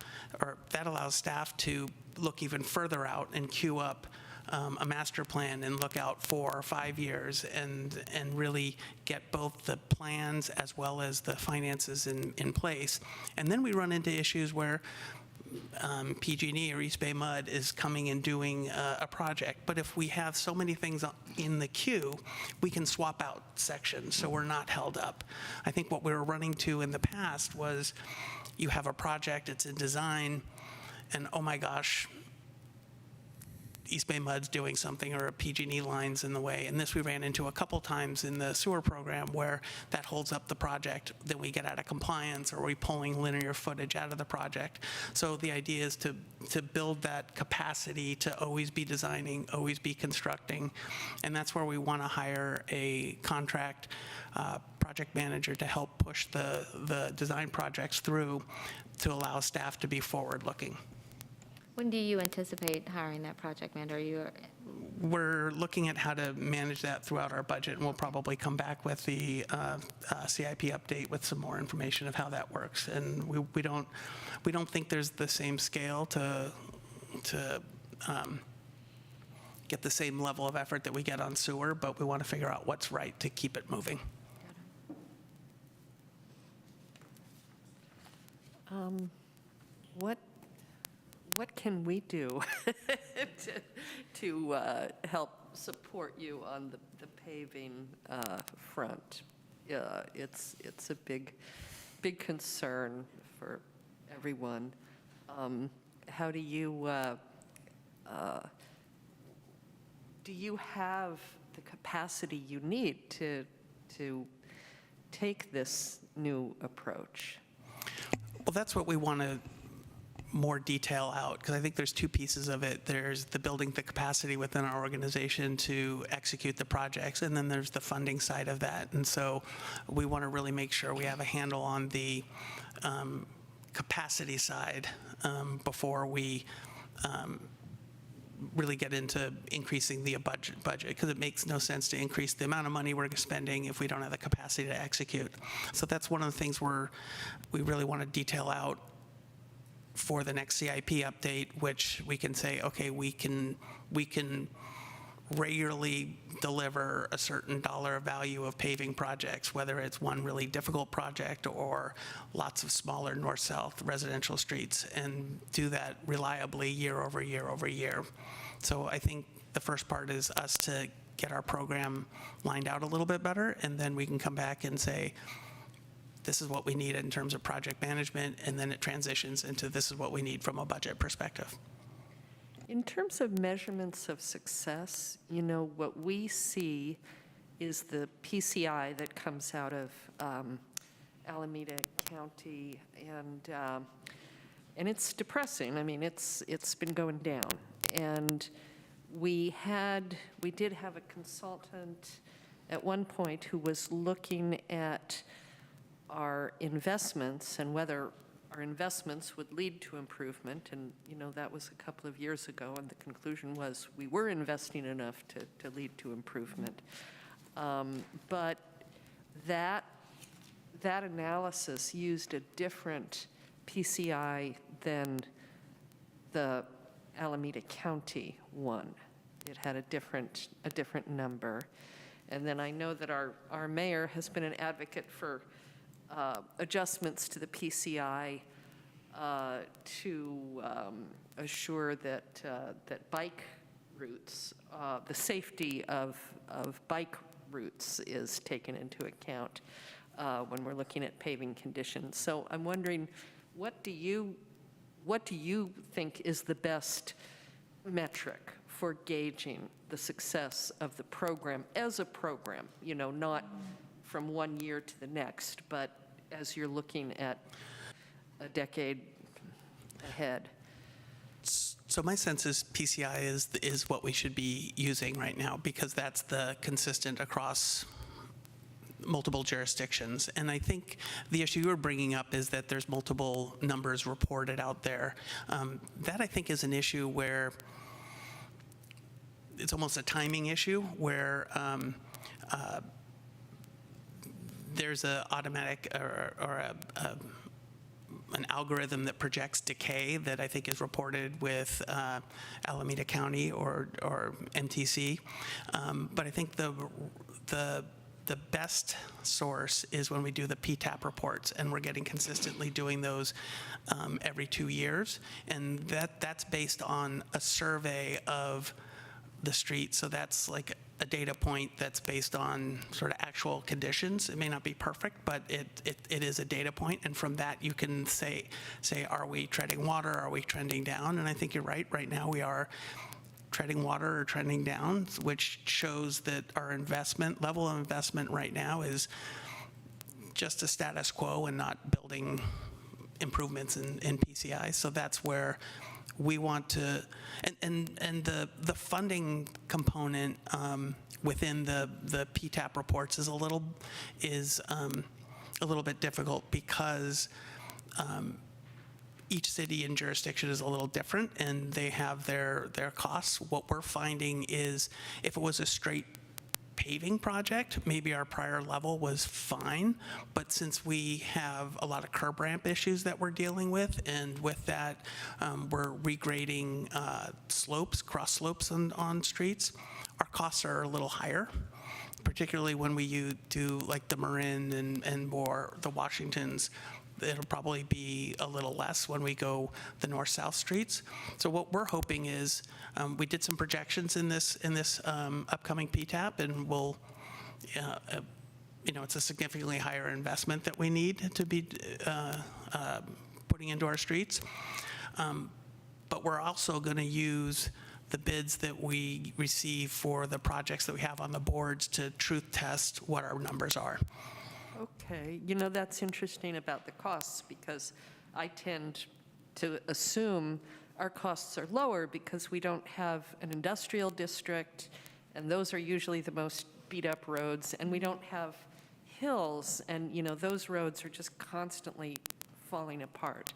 to look even further out and queue up a master plan and look out 4 or 5 years and really get both the plans as well as the finances in place. And then we run into issues where PG&E or East Bay Mud is coming and doing a project. But if we have so many things in the queue, we can swap out sections so we're not held up. I think what we were running to in the past was you have a project, it's in design, and oh my gosh, East Bay Mud's doing something or a PG&E line's in the way. And this we ran into a couple times in the sewer program where that holds up the project. Then we get out of compliance or we're pulling linear footage out of the project. So the idea is to build that capacity to always be designing, always be constructing. And that's where we want to hire a contract project manager to help push the design projects through to allow staff to be forward-looking. When do you anticipate hiring that project manager? We're looking at how to manage that throughout our budget, and we'll probably come back with the CIP update with some more information of how that works. And we don't think there's the same scale to get the same level of effort that we get on sewer, but we want to figure out what's right to keep it moving. What can we do to help support you on the paving front? It's a big concern for everyone. How do you have the capacity you need to take this new approach? Well, that's what we want to more detail out, because I think there's two pieces of it. There's the building the capacity within our organization to execute the projects, and then there's the funding side of that. And so we want to really make sure we have a handle on the capacity side before we really get into increasing the budget, because it makes no sense to increase the amount of money we're spending if we don't have the capacity to execute. So that's one of the things we really want to detail out for the next CIP update, which we can say, okay, we can regularly deliver a certain dollar value of paving projects, whether it's one really difficult project or lots of smaller north-south residential streets, and do that reliably year over year over year. So I think the first part is us to get our program lined out a little bit better, and then we can come back and say, this is what we need in terms of project management, and then it transitions into this is what we need from a budget perspective. In terms of measurements of success, what we see is the PCI that comes out of Alameda County, and it's depressing. I mean, it's been going down, and we did have a consultant at one point who was looking at our investments and whether our investments would lead to improvement. And, that was a couple of years ago, and the conclusion was we were investing enough to lead to improvement. But that analysis used a different PCI than the Alameda County one. It had a different number. And then I know that our mayor has been an advocate for adjustments to the PCI to assure that bike routes, the safety of bike routes is taken into account when we're looking at paving conditions. So I'm wondering, what do you think is the best metric for gauging the success of the program as a program, not from one year to the next, but as you're looking at a decade ahead? So my sense is PCI is what we should be using right now, because that's the consistent across multiple jurisdictions. And I think the issue you're bringing up is that there's multiple numbers reported out there. That I think is an issue where it's almost a timing issue, where there's an automatic or an algorithm that projects decay that I think is reported with Alameda County or MTC. But I think the best source is when we do the PTAP reports, and we're getting consistently doing those every 2 years, and that's based on a survey of the street. So that's like a data point that's based on sort of actual conditions. It may not be perfect, but it is a data point, and from that you can say, are we treading water, are we trending down? And I think you're right. Right now we are treading water or trending down, which shows that our level of investment right now is just a status quo and not building improvements in PCI. So that's where we want to, and the funding component within the PTAP reports is a little bit difficult because each city and jurisdiction is a little different, and they have their costs. What we're finding is if it was a straight paving project, maybe our prior level was fine, but since we have a lot of curb ramp issues that we're dealing with, and with that, we're regrading cross slopes on streets, our costs are a little higher, particularly when we do like the Marin and more the Washingtons. It'll probably be a little less when we go the north-south streets. So what we're hoping is, we did some projections in this upcoming PTAP, and we'll, it's a significantly higher investment that we need to be putting into our streets. But we're also going to use the bids that we receive for the projects that we have on the boards to truth test what our numbers are. Okay, that's interesting about the costs, because I tend to assume our costs are lower because we don't have an industrial district, and those are usually the most beat-up roads, and we don't have hills, and, those roads are just constantly falling apart.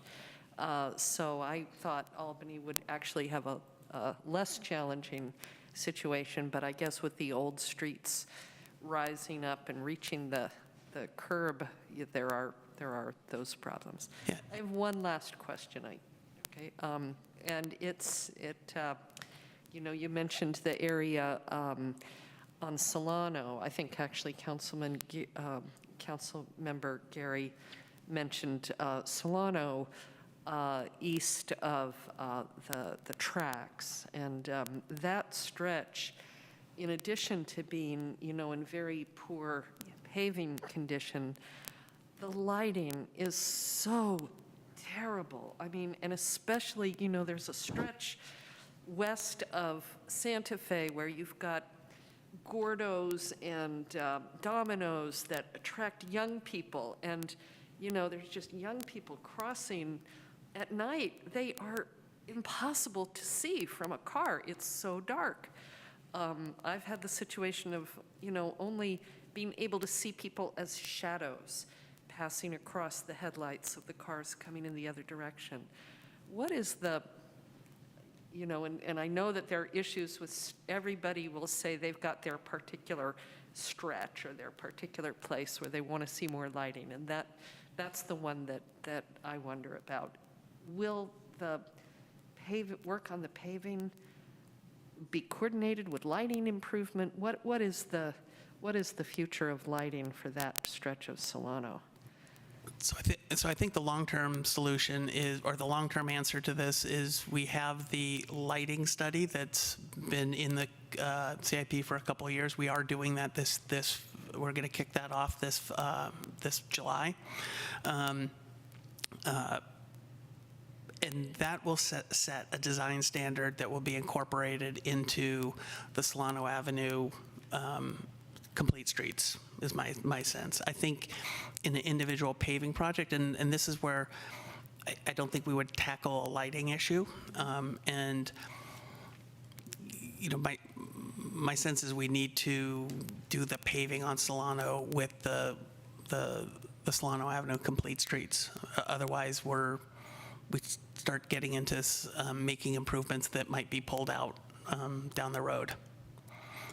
So I thought Albany would actually have a less challenging situation, but I guess with the old streets rising up and reaching the curb, there are those problems. Yeah. I have one last question. And you mentioned the area on Solano. I think actually Council Member Gary mentioned Solano east of the tracks, and that stretch, in addition to being in very poor paving condition, the lighting is so terrible. I mean, and especially, there's a stretch west of Santa Fe where you've got Gordo's and Domino's that attract young people, and there's just young people crossing at night. They are impossible to see from a car. It's so dark. I've had the situation of only being able to see people as shadows passing across the headlights of the cars coming in the other direction. What is the, and I know that there are issues with, everybody will say they've got their particular stretch or their particular place where they want to see more lighting, and that's the one that I wonder about. Will the work on the paving be coordinated with lighting improvement? What is the future of lighting for that stretch of Solano? So I think the long-term solution is, or the long-term answer to this is, we have the lighting study that's been in the CIP for a couple of years. We are doing that we're going to kick that off this July. And that will set a design standard that will be incorporated into the Solano Avenue complete streets, is my sense. I think in an individual paving project, and this is where I don't think we would tackle a lighting issue. And my sense is we need to do the paving on Solano with the Solano Avenue complete streets. Otherwise, we start getting into making improvements that might be pulled out down the road.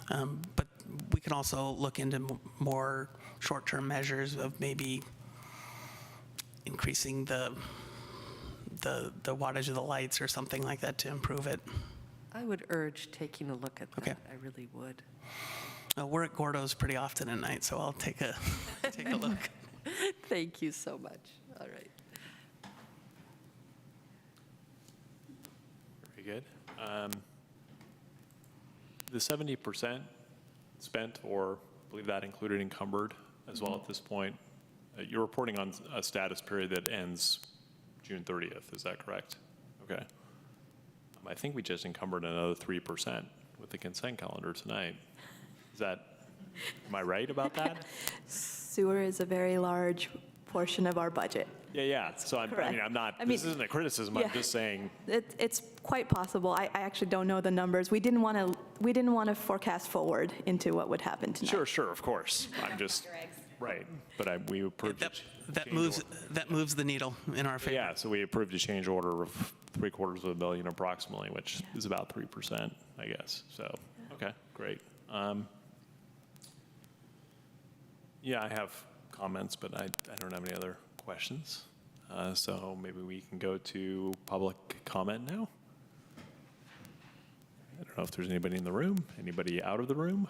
But we can also look into more short-term measures of maybe increasing the the wattage of the lights or something like that to improve it. I would urge taking a look at that. Okay. I really would. We're at Gordo's pretty often at night, so I'll take a look. Thank you so much. All right. Very good. The 70% spent, or I believe that included encumbered as well at this point, you're reporting on a status period that ends June 30th, is that correct? Okay. I think we just encumbered another 3% with the consent calendar tonight. Is that, am I right about that? Sewer is a very large portion of our budget. Yeah. So I'm not, this isn't a criticism, I'm just saying. It's quite possible. I actually don't know the numbers. We didn't want to forecast forward into what would happen tonight. Sure, of course. I'm just, right. But we approved That moves the needle in our favor. Yeah, so we approved a change order of $750,000 approximately, which is about 3%, I guess. So, okay, great. Yeah, I have comments, but I don't have any other questions. So maybe we can go to public comment now. I don't know if there's anybody in the room, anybody out of the room.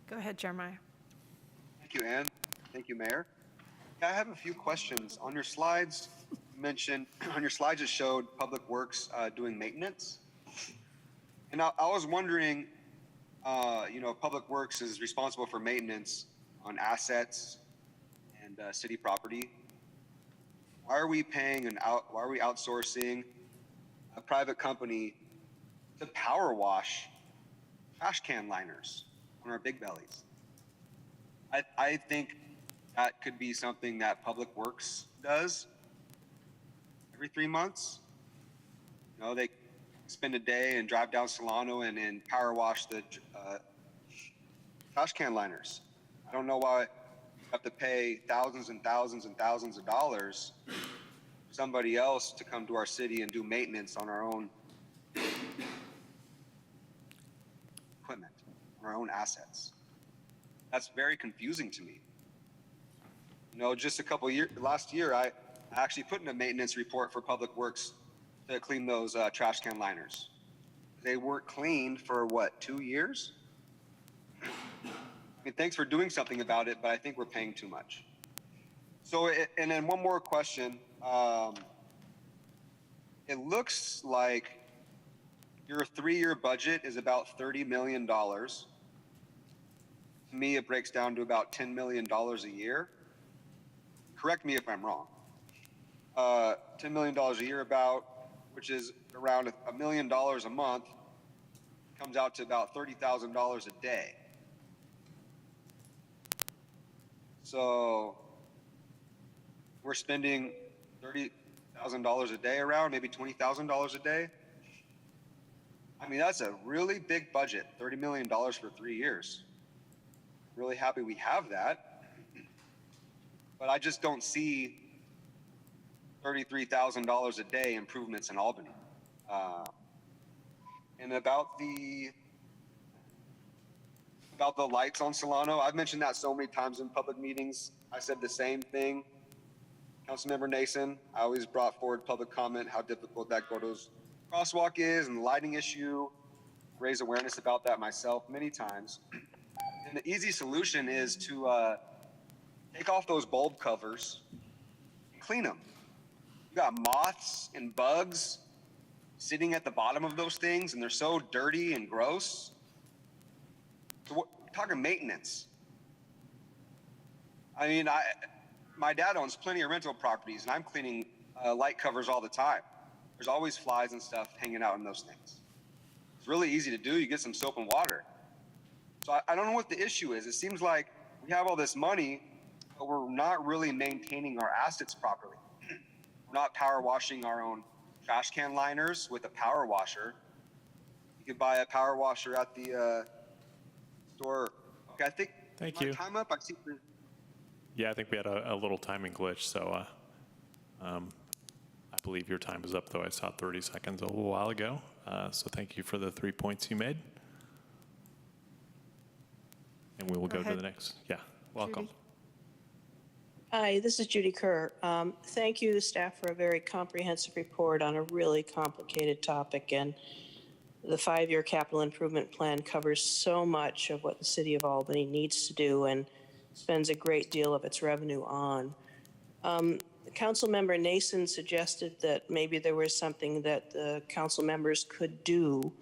Go ahead, Jeremiah. Thank you, Ann. Thank you, Mayor. Yeah, I have a few questions. On your slides, you mentioned, on your slides it showed Public Works doing maintenance. And I was wondering, Public Works is responsible for maintenance on assets and city property. Why are we why are we outsourcing a private company to power wash trash can liners on our big bellies? I think that could be something that Public Works does every 3 months. They spend a day and drive down Solano and power wash the trash can liners. I don't know why we have to pay thousands and thousands and thousands of dollars for somebody else to come to our city and do maintenance on our own equipment, on our own assets. That's very confusing to me. Just last year, I actually put in a maintenance report for Public Works to clean those trash can liners. They weren't cleaned for 2 years? Thanks for doing something about it, but I think we're paying too much. So, and then one more question. It looks like your 3-year budget is about $30 million. To me, it breaks down to about $10 million a year. Correct me if I'm wrong. $10 million a year which is around $1 million a month, comes out to about $30,000 a day. So we're spending $30,000 a day around, maybe $20,000 a day. That's a really big budget, $30 million for 3 years. Really happy we have that. But I just don't see $33,000 a day improvements in Albany. And about the lights on Solano, I've mentioned that so many times in public meetings. I said the same thing. Councilmember Nason, I always brought forward public comment how difficult that Gordo's crosswalk is and the lighting issue. Raise awareness about that myself many times. And the easy solution is to take off those bulb covers and clean them. You got moths and bugs sitting at the bottom of those things, and they're so dirty and gross. So we're talking maintenance. My dad owns plenty of rental properties, and I'm cleaning light covers all the time. There's always flies and stuff hanging out in those things. It's really easy to do. You get some soap and water. So I don't know what the issue is. It seems like we have all this money, but we're not really maintaining our assets properly. We're not power washing our own trash can liners with a power washer. You could buy a power washer at the store. Okay, I think. Thank you. Time up. I see. Yeah, I think we had a little timing glitch, so I believe your time is up, though I saw 30 seconds a little while ago. So thank you for the 3 points you made. And we will go to the next. Yeah, welcome. Judy. Hi, this is Judy Kerr. Thank you, the staff, for a very comprehensive report on a really complicated topic. And the 5-year capital improvement plan covers so much of what the city of Albany needs to do and spends a great deal of its revenue on. Councilmember Nason suggested that maybe there was something that the council members could do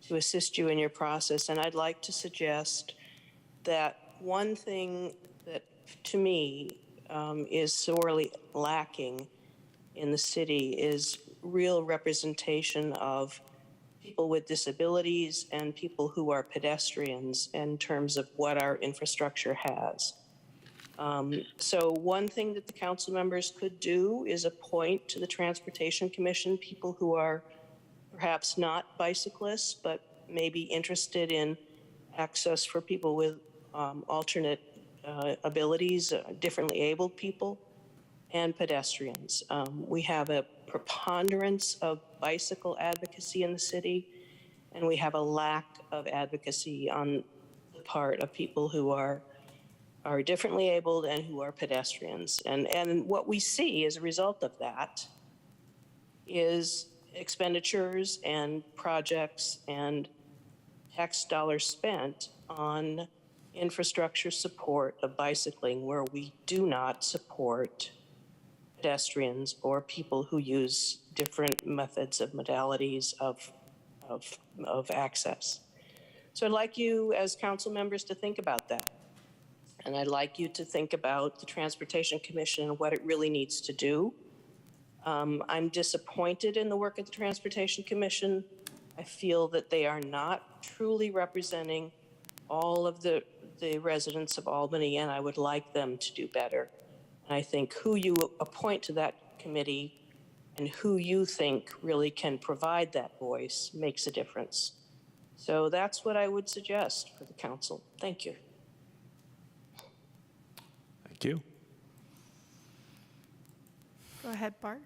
to assist you in your process. And I'd like to suggest that one thing that, to me, is sorely lacking in the city is real representation of people with disabilities and people who are pedestrians in terms of what our infrastructure has. So one thing that the council members could do is appoint to the Transportation Commission people who are perhaps not bicyclists, but maybe interested in access for people with alternate abilities, differently abled people, and pedestrians. We have a preponderance of bicycle advocacy in the city, and we have a lack of advocacy on the part of people who are differently abled and who are pedestrians. And what we see as a result of that is expenditures and projects and tax dollars spent on infrastructure support of bicycling where we do not support pedestrians or people who use different methods of modalities of access. So I'd like you as council members to think about that. And I'd like you to think about the Transportation Commission and what it really needs to do. I'm disappointed in the work of the Transportation Commission. I feel that they are not truly representing all of the residents of Albany, and I would like them to do better. And I think who you appoint to that committee and who you think really can provide that voice makes a difference. So that's what I would suggest for the council. Thank you. Thank you. Go ahead, Bart.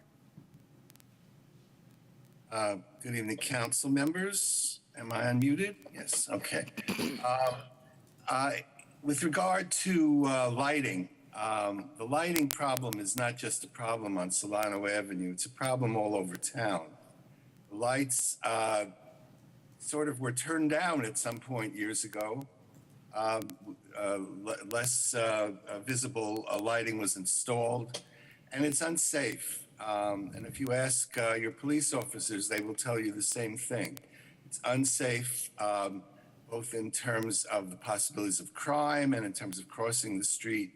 Good evening, council members. Am I unmuted? Yes, okay. With regard to lighting, the lighting problem is not just a problem on Solano Avenue, it's a problem all over town. The lights sort of were turned down at some point years ago. Less visible lighting was installed, and it's unsafe. And if you ask your police officers, they will tell you the same thing. It's unsafe, both in terms of the possibilities of crime and in terms of crossing the street.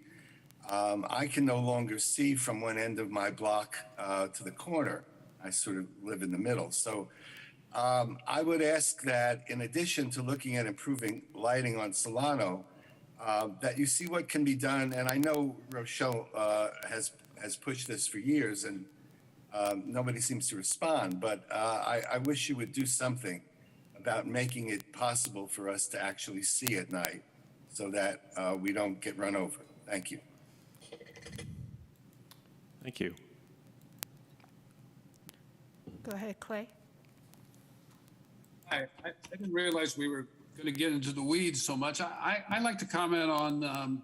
I can no longer see from one end of my block to the corner. I sort of live in the middle. So I would ask that in addition to looking at improving lighting on Solano, that you see what can be done. And I know Rochelle has pushed this for years and nobody seems to respond, but I wish you would do something about making it possible for us to actually see at night so that we don't get run over. Thank you. Thank you. Go ahead, Clay. I didn't realize we were going to get into the weeds so much. I'd like to comment on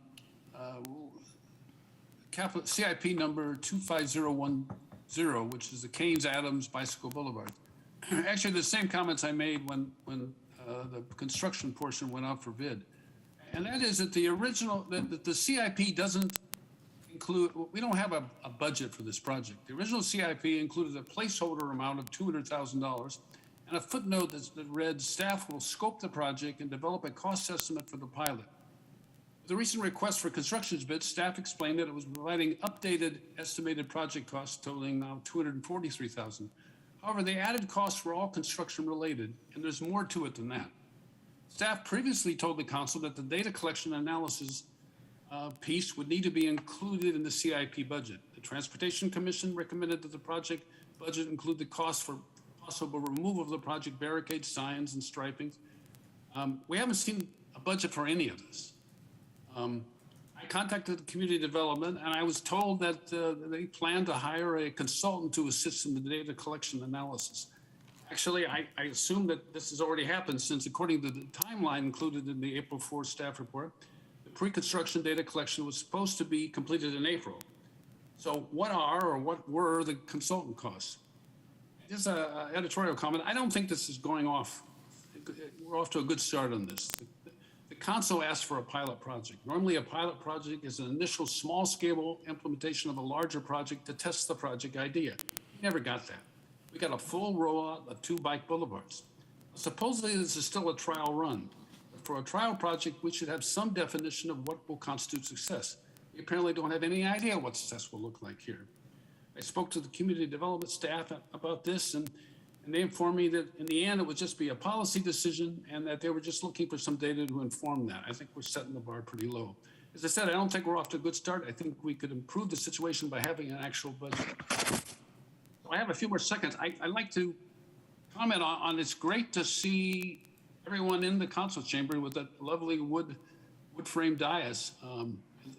CIP number 25010, which is the Keynes-Adams Bicycle Boulevard. Actually, the same comments I made when the construction portion went out for bid. And that is that the original, that the CIP doesn't include, we don't have a budget for this project. The original CIP included a placeholder amount of $200,000 and a footnote that read, staff will scope the project and develop a cost estimate for the pilot. With the recent request for construction bids, staff explained that it was providing updated estimated project costs totaling now $243,000. However, the added costs were all construction related, and there's more to it than that. Staff previously told the council that the data collection analysis piece would need to be included in the CIP budget. The Transportation Commission recommended that the project budget include the cost for possible removal of the project barricades, signs, and striping. We haven't seen a budget for any of this. I contacted the community development and I was told that they plan to hire a consultant to assist in the data collection analysis. Actually, I assume that this has already happened since according to the timeline included in the April 4th staff report, the pre-construction data collection was supposed to be completed in April. So what were the consultant costs? Just an editorial comment. I don't think this is going off. We're off to a good start on this. The council asked for a pilot project. Normally, a pilot project is an initial small-scale implementation of a larger project to test the project idea. We never got that. We got a full rollout of 2 bike boulevards. Supposedly, this is still a trial run. But for a trial project, we should have some definition of what will constitute success. We apparently don't have any idea what success will look like here. I spoke to the community development staff about this, and they informed me that in the end, it would just be a policy decision and that they were just looking for some data to inform that. I think we're setting the bar pretty low. As I said, I don't think we're off to a good start. I think we could improve the situation by having an actual budget. So I have a few more seconds. I'd like to comment on it's great to see everyone in the council chamber with that lovely wood frame dais.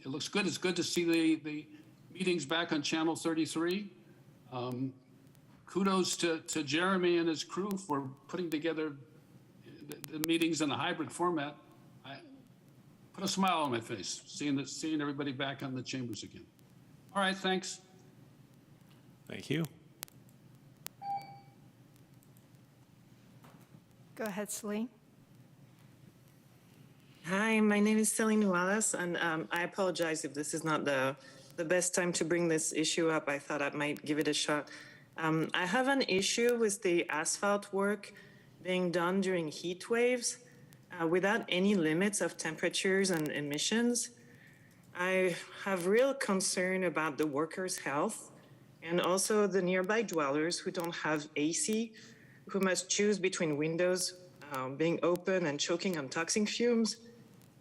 It looks good. It's good to see the meetings back on Channel 33. Kudos to Jeremy and his crew for putting together the meetings in a hybrid format. I put a smile on my face, seeing everybody back on the chambers again. All right, thanks. Thank you. Go ahead, Celine. Hi, my name is Celine Wallace, and I apologize if this is not the best time to bring this issue up. I thought I might give it a shot. I have an issue with the asphalt work being done during heat waves without any limits of temperatures and emissions. I have real concern about the workers' health and also the nearby dwellers who don't have AC, who must choose between windows being open and choking on toxic fumes,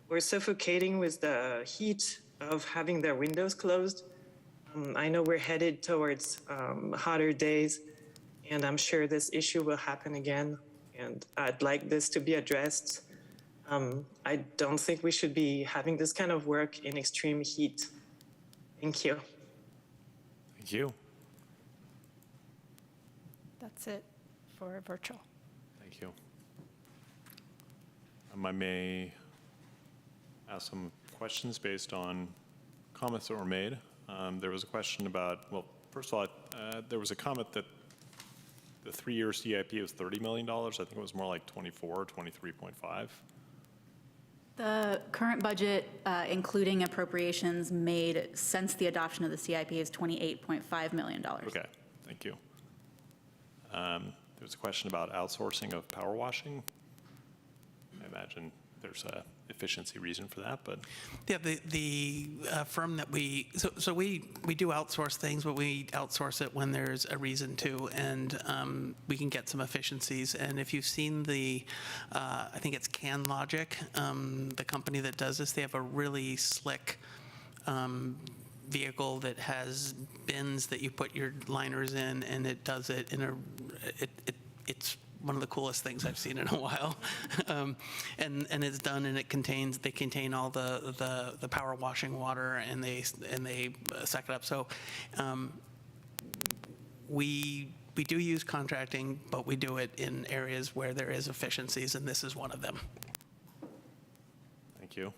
or suffocating with the heat of having their windows closed. I know we're headed towards hotter days, and I'm sure this issue will happen again, and I'd like this to be addressed. I don't think we should be having this kind of work in extreme heat. Thank you. Thank you. That's it for virtual. Thank you. I may ask some questions based on comments that were made. There was a question about, well, first of all, there was a comment that the 3-year CIP was $30 million. I think it was more like 24 or 23.5. The current budget, including appropriations made since the adoption of the CIP, is $28.5 million. Okay, thank you. There was a question about outsourcing of power washing. I imagine there's a efficiency reason for that, but Yeah, the firm that we do outsource things, but we outsource it when there's a reason to, and we can get some efficiencies. And if you've seen the, I think it's CanLogic, the company that does this, they have a really slick vehicle that has bins that you put your liners in, and it does it in a, it's one of the coolest things I've seen in a while. And it's done, and they contain all the power washing water, and they suck it up. So we do use contracting, but we do it in areas where there is efficiencies, and this is one of them. thank you.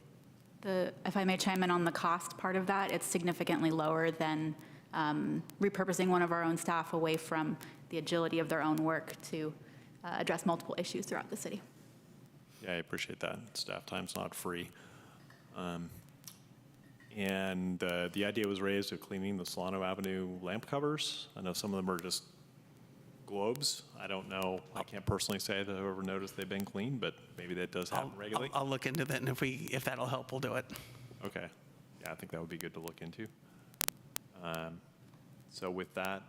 If I may chime in on the cost part of that, it's significantly lower than repurposing one of our own staff away from the agility of their own work to address multiple issues throughout the city. Yeah, I appreciate that. Staff time's not free. And the idea was raised of cleaning the Solano Avenue lamp covers. I know some of them are just globes. I don't know. I can't personally say that I've ever noticed they've been cleaned, but maybe that does happen regularly. I'll look into that, and if that'll help, we'll do it. Okay. Yeah, I think that would be good to look into. So with that,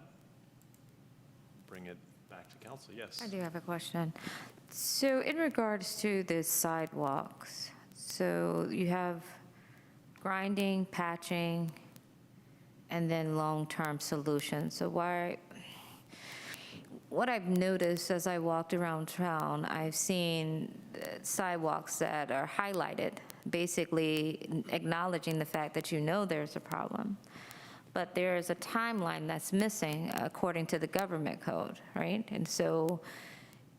bring it back to council. Yes. I do have a question. So in regards to the sidewalks, so you have grinding, patching, and then long-term solutions. So what I've noticed as I walked around town, I've seen sidewalks that are highlighted, basically acknowledging the fact that you know there's a problem. But there is a timeline that's missing according to the government code, right? And so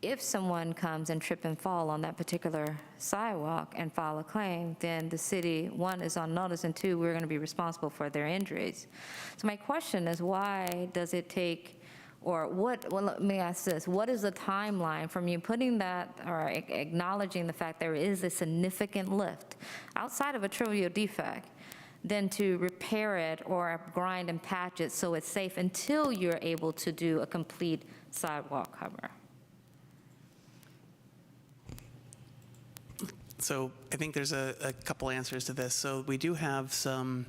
if someone comes and trip and fall on that particular sidewalk and file a claim, then the city, one, is on notice, and two, we're going to be responsible for their injuries. So my question is, why does it take, or what, well, let me ask this, what is the timeline from you putting that, or acknowledging the fact there is a significant lift outside of a trivial defect, then to repair it or grind and patch it so it's safe until you're able to do a complete sidewalk cover? So I think there's a couple answers to this. So we do have some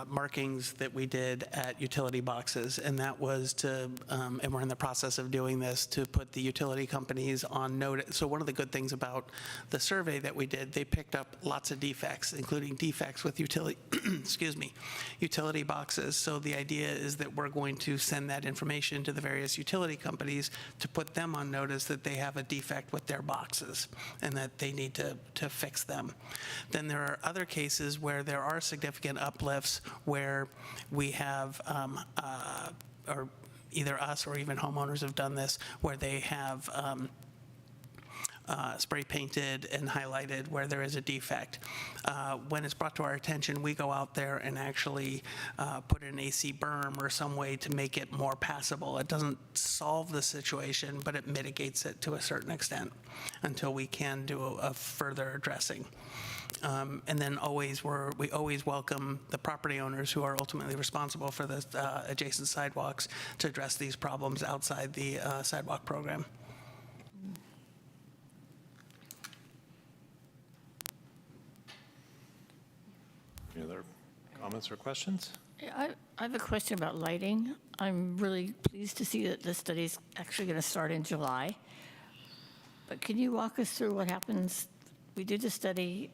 markings that we did at utility boxes, and that was to, and we're in the process of doing this, to put the utility companies on notice. So one of the good things about the survey that we did, they picked up lots of defects, including defects with utility, excuse me, utility boxes. So the idea is that we're going to send that information to the various utility companies to put them on notice that they have a defect with their boxes and that they need to fix them. Then there are other cases where there are significant uplifts where we have, or either us or even homeowners have done this, where they have spray painted and highlighted where there is a defect. When it's brought to our attention, we go out there and actually put an AC berm or some way to make it more passable. It doesn't solve the situation, but it mitigates it to a certain extent until we can do a further addressing. And then we always welcome the property owners who are ultimately responsible for the adjacent sidewalks to address these problems outside the sidewalk program. Any other comments or questions? I have a question about lighting. I'm really pleased to see that the study's actually going to start in July. But can you walk us through what happens? We did the study,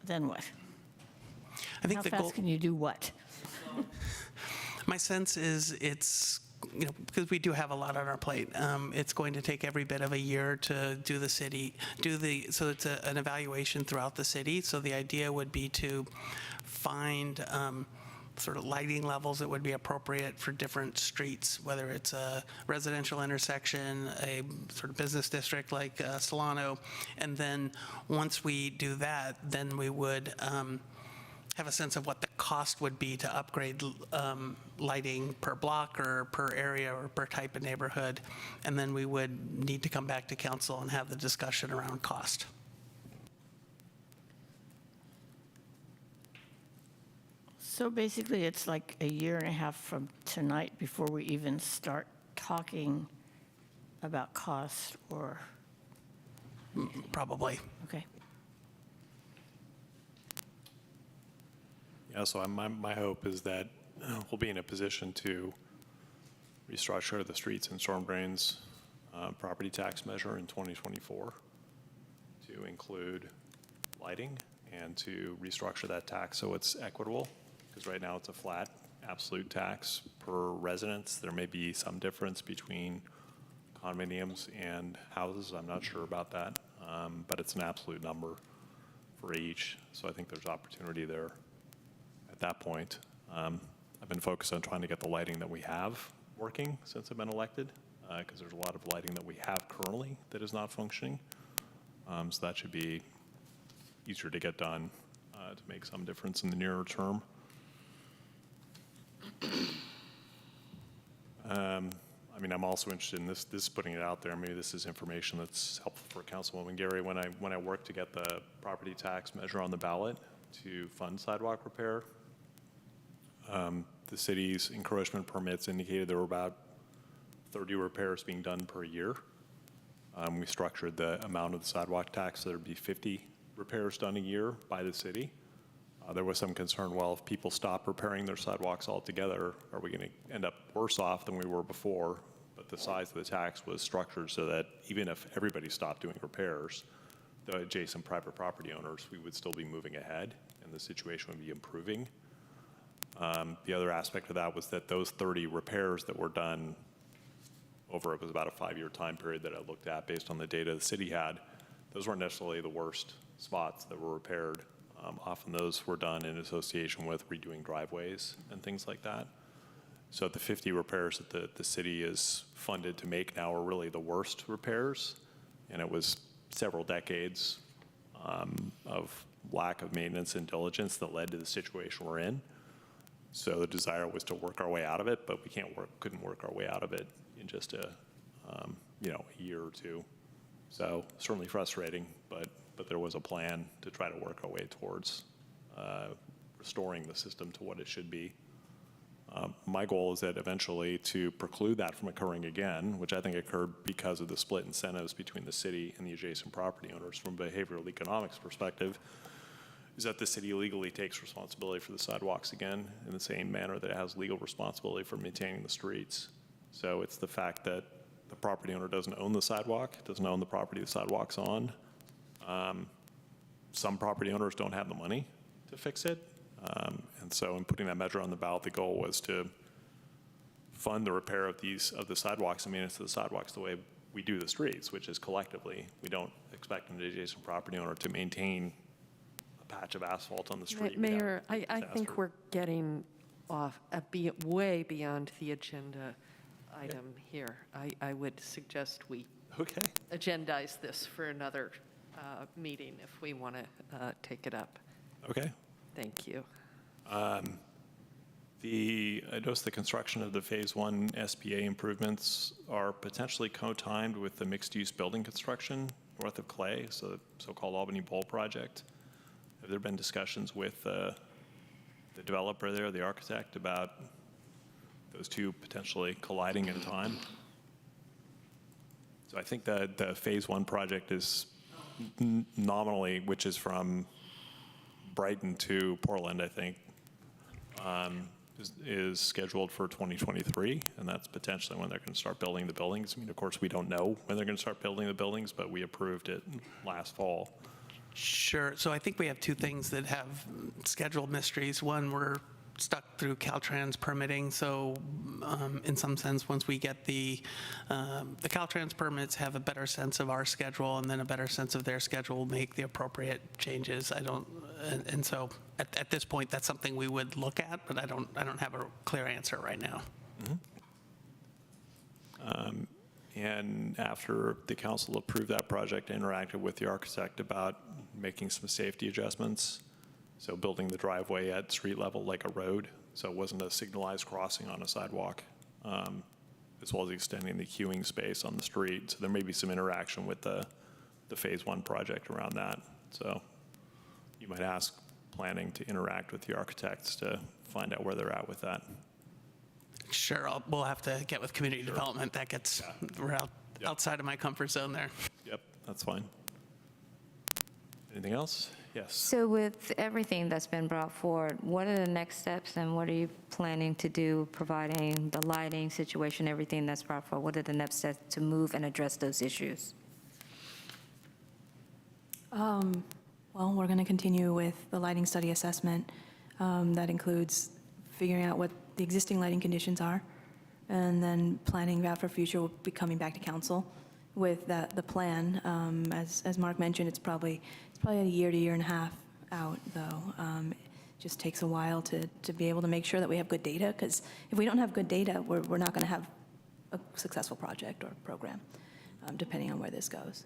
then what? I think How the fast goal, can you do what? my sense is it's, because we do have a lot on our plate, it's going to take every bit of a year to do the city, so it's an evaluation throughout the city. So the idea would be to find sort of lighting levels that would be appropriate for different streets, whether it's a residential intersection, a sort of business district like Solano. And then once we do that, then we would have a sense of what the cost would be to upgrade lighting per block or per area or per type of neighborhood. And then we would need to come back to council and have the discussion around cost. So basically, it's like a year and a half from tonight before we even start talking about cost, or? Probably. Okay. Yeah, so my hope is that we'll be in a position to restructure the streets and storm drains property tax measure in 2024 to include lighting and to restructure that tax so it's equitable, because right now it's a flat absolute tax per residence. There may be some difference between condominiums and houses. I'm not sure about that, but it's an absolute number for each. So I think there's opportunity there at that point. I've been focused on trying to get the lighting that we have working since I've been elected, because there's a lot of lighting that we have currently that is not functioning. So that should be easier to get done to make some difference in the nearer term. I mean, I'm also interested in this putting it out there. Maybe this is information that's helpful for Councilwoman Gary. When I worked to get the property tax measure on the ballot to fund sidewalk repair, the city's encroachment permits indicated there were about 30 repairs being done per year. We structured the amount of the sidewalk tax so there'd be 50 repairs done a year by the city. There was some concern, well, if people stop repairing their sidewalks altogether, are we going to end up worse off than we were before? But the size of the tax was structured so that even if everybody stopped doing repairs, the adjacent private property owners, we would still be moving ahead and the situation would be improving. The other aspect of that was that those 30 repairs that were done over, it was about a 5-year time period that I looked at based on the data the city had, those weren't necessarily the worst spots that were repaired. Often those were done in association with redoing driveways and things like that. So the 50 repairs that the city is funded to make now are really the worst repairs, and it was several decades of lack of maintenance and diligence that led to the situation we're in. So the desire was to work our way out of it, but we couldn't work our way out of it in just a year or two. So certainly frustrating, but there was a plan to try to work our way towards restoring the system to what it should be. My goal is that eventually to preclude that from occurring again, which I think occurred because of the split incentives between the city and the adjacent property owners from a behavioral economics perspective, is that the city legally takes responsibility for the sidewalks again in the same manner that it has legal responsibility for maintaining the streets. So it's the fact that the property owner doesn't own the sidewalk, doesn't own the property the sidewalk's on. Some property owners don't have the money to fix it. And so in putting that measure on the ballot, the goal was to fund the repair of the sidewalks and maintenance of the sidewalks the way we do the streets, which is collectively. We don't expect an adjacent property owner to maintain a patch of asphalt on the street. Mayor, I think we're getting off way beyond the agenda item here. I would suggest we agendize this for another meeting if we want to take it up. Okay. Thank you. I noticed the construction of the Phase 1 SPA improvements are potentially co-timed with the mixed-use building construction north of Clay, so the so-called Albany Bowl project. Have there been discussions with the developer there, the architect, about those two potentially colliding in time? So I think that the Phase 1 project is nominally, which is from Brighton to Portland, I think, is scheduled for 2023, and that's potentially when they're going to start building the buildings. I mean, of course, we don't know when they're going to start building the buildings, but we approved it last fall. Sure. So I think we have two things that have scheduled mysteries. One, we're stuck through Caltrans permitting. So in some sense, once we get the Caltrans permits, have a better sense of our schedule and then a better sense of their schedule, we'll make the appropriate changes. And so at this point, that's something we would look at, but I don't have a clear answer right now. Mm-hmm. And after the council approved that project, I interacted with the architect about making some safety adjustments. So building the driveway at street level like a road, so it wasn't a signalized crossing on a sidewalk, as well as extending the queuing space on the street. So there may be some interaction with the Phase 1 project around that. So you might ask planning to interact with the architects to find out where they're at with that. Sure, we'll have to get with community development. That gets, we're outside of my comfort zone there. Yep, that's fine. Anything else? Yes. So with everything that's been brought forward, what are the next steps and what are you planning to do, providing the lighting situation, everything that's brought forward? What are the next steps to move and address those issues? Well, we're going to continue with the lighting study assessment. That includes figuring out what the existing lighting conditions are, and then planning out for future. We'll be coming back to council with the plan. As Mark mentioned, it's probably a year to year and a half out, though. It just takes a while to be able to make sure that we have good data, because if we don't have good data, we're not going to have a successful project or program, depending on where this goes.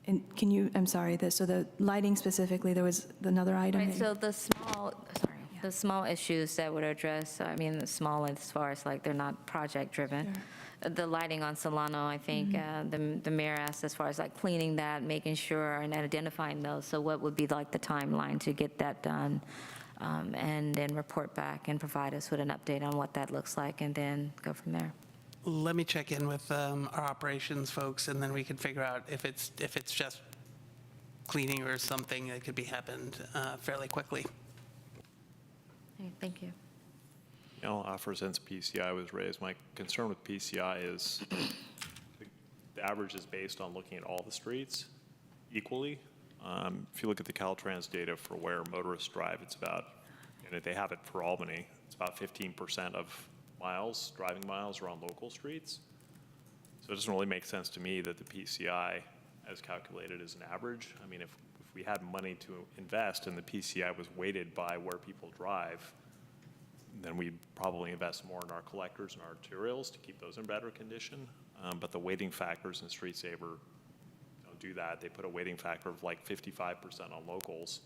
And can you, I'm sorry, so the lighting specifically, there was another item? Right, so the small issues that would address, I mean, the small as far as like they're not project driven. Sure. The lighting on Solano, I think the mayor asked as far as like cleaning that, making sure and identifying those. So what would be like the timeline to get that done? And then report back and provide us with an update on what that looks like and then go from there. Let me check in with our operations folks, and then we can figure out if it's just cleaning or something that could be happened fairly quickly. Okay, thank you. You know, offer since PCI was raised, my concern with PCI is the average is based on looking at all the streets equally. If you look at the Caltrans data for where motorists drive, it's about, and if they have it for Albany, it's about 15% of driving miles are on local streets. So it doesn't really make sense to me that the PCI, as calculated, is an average. I mean, if we had money to invest and the PCI was weighted by where people drive, then we'd probably invest more in our collectors and our arterials to keep those in better condition. But the weighting factors in Street Saver don't do that. They put a weighting factor of like 55% on locals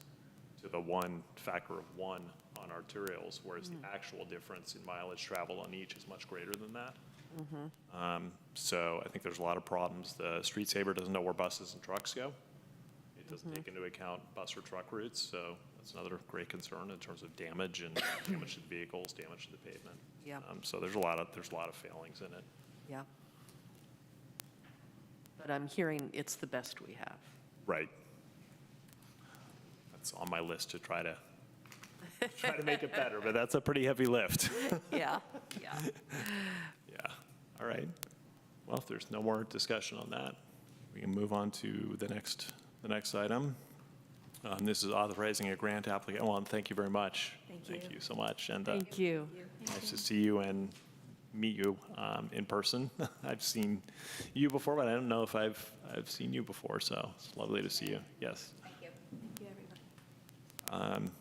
to the one factor of 1 on arterials, whereas the actual difference in mileage traveled on each is much greater than that. So I think there's a lot of problems. The Street Saver doesn't know where buses and trucks go. It doesn't take into account bus or truck routes, so that's another great concern in terms of damage and damage to the vehicles, damage to the pavement. Yeah. So there's a lot of failings in it. Yeah. But I'm hearing it's the best we have. Right. That's on my list to try to make it better, but that's a pretty heavy lift. Yeah. Yeah. All right. Well, if there's no more discussion on that, we can move on to the next item. This is authorizing a grant application. Well, and thank you very much. Thank you so much. And Thank you. nice to see you and meet you in person. I've seen you before, but I don't know if I've seen you before, so it's lovely to see you. Yes. Thank you. Thank you, everybody.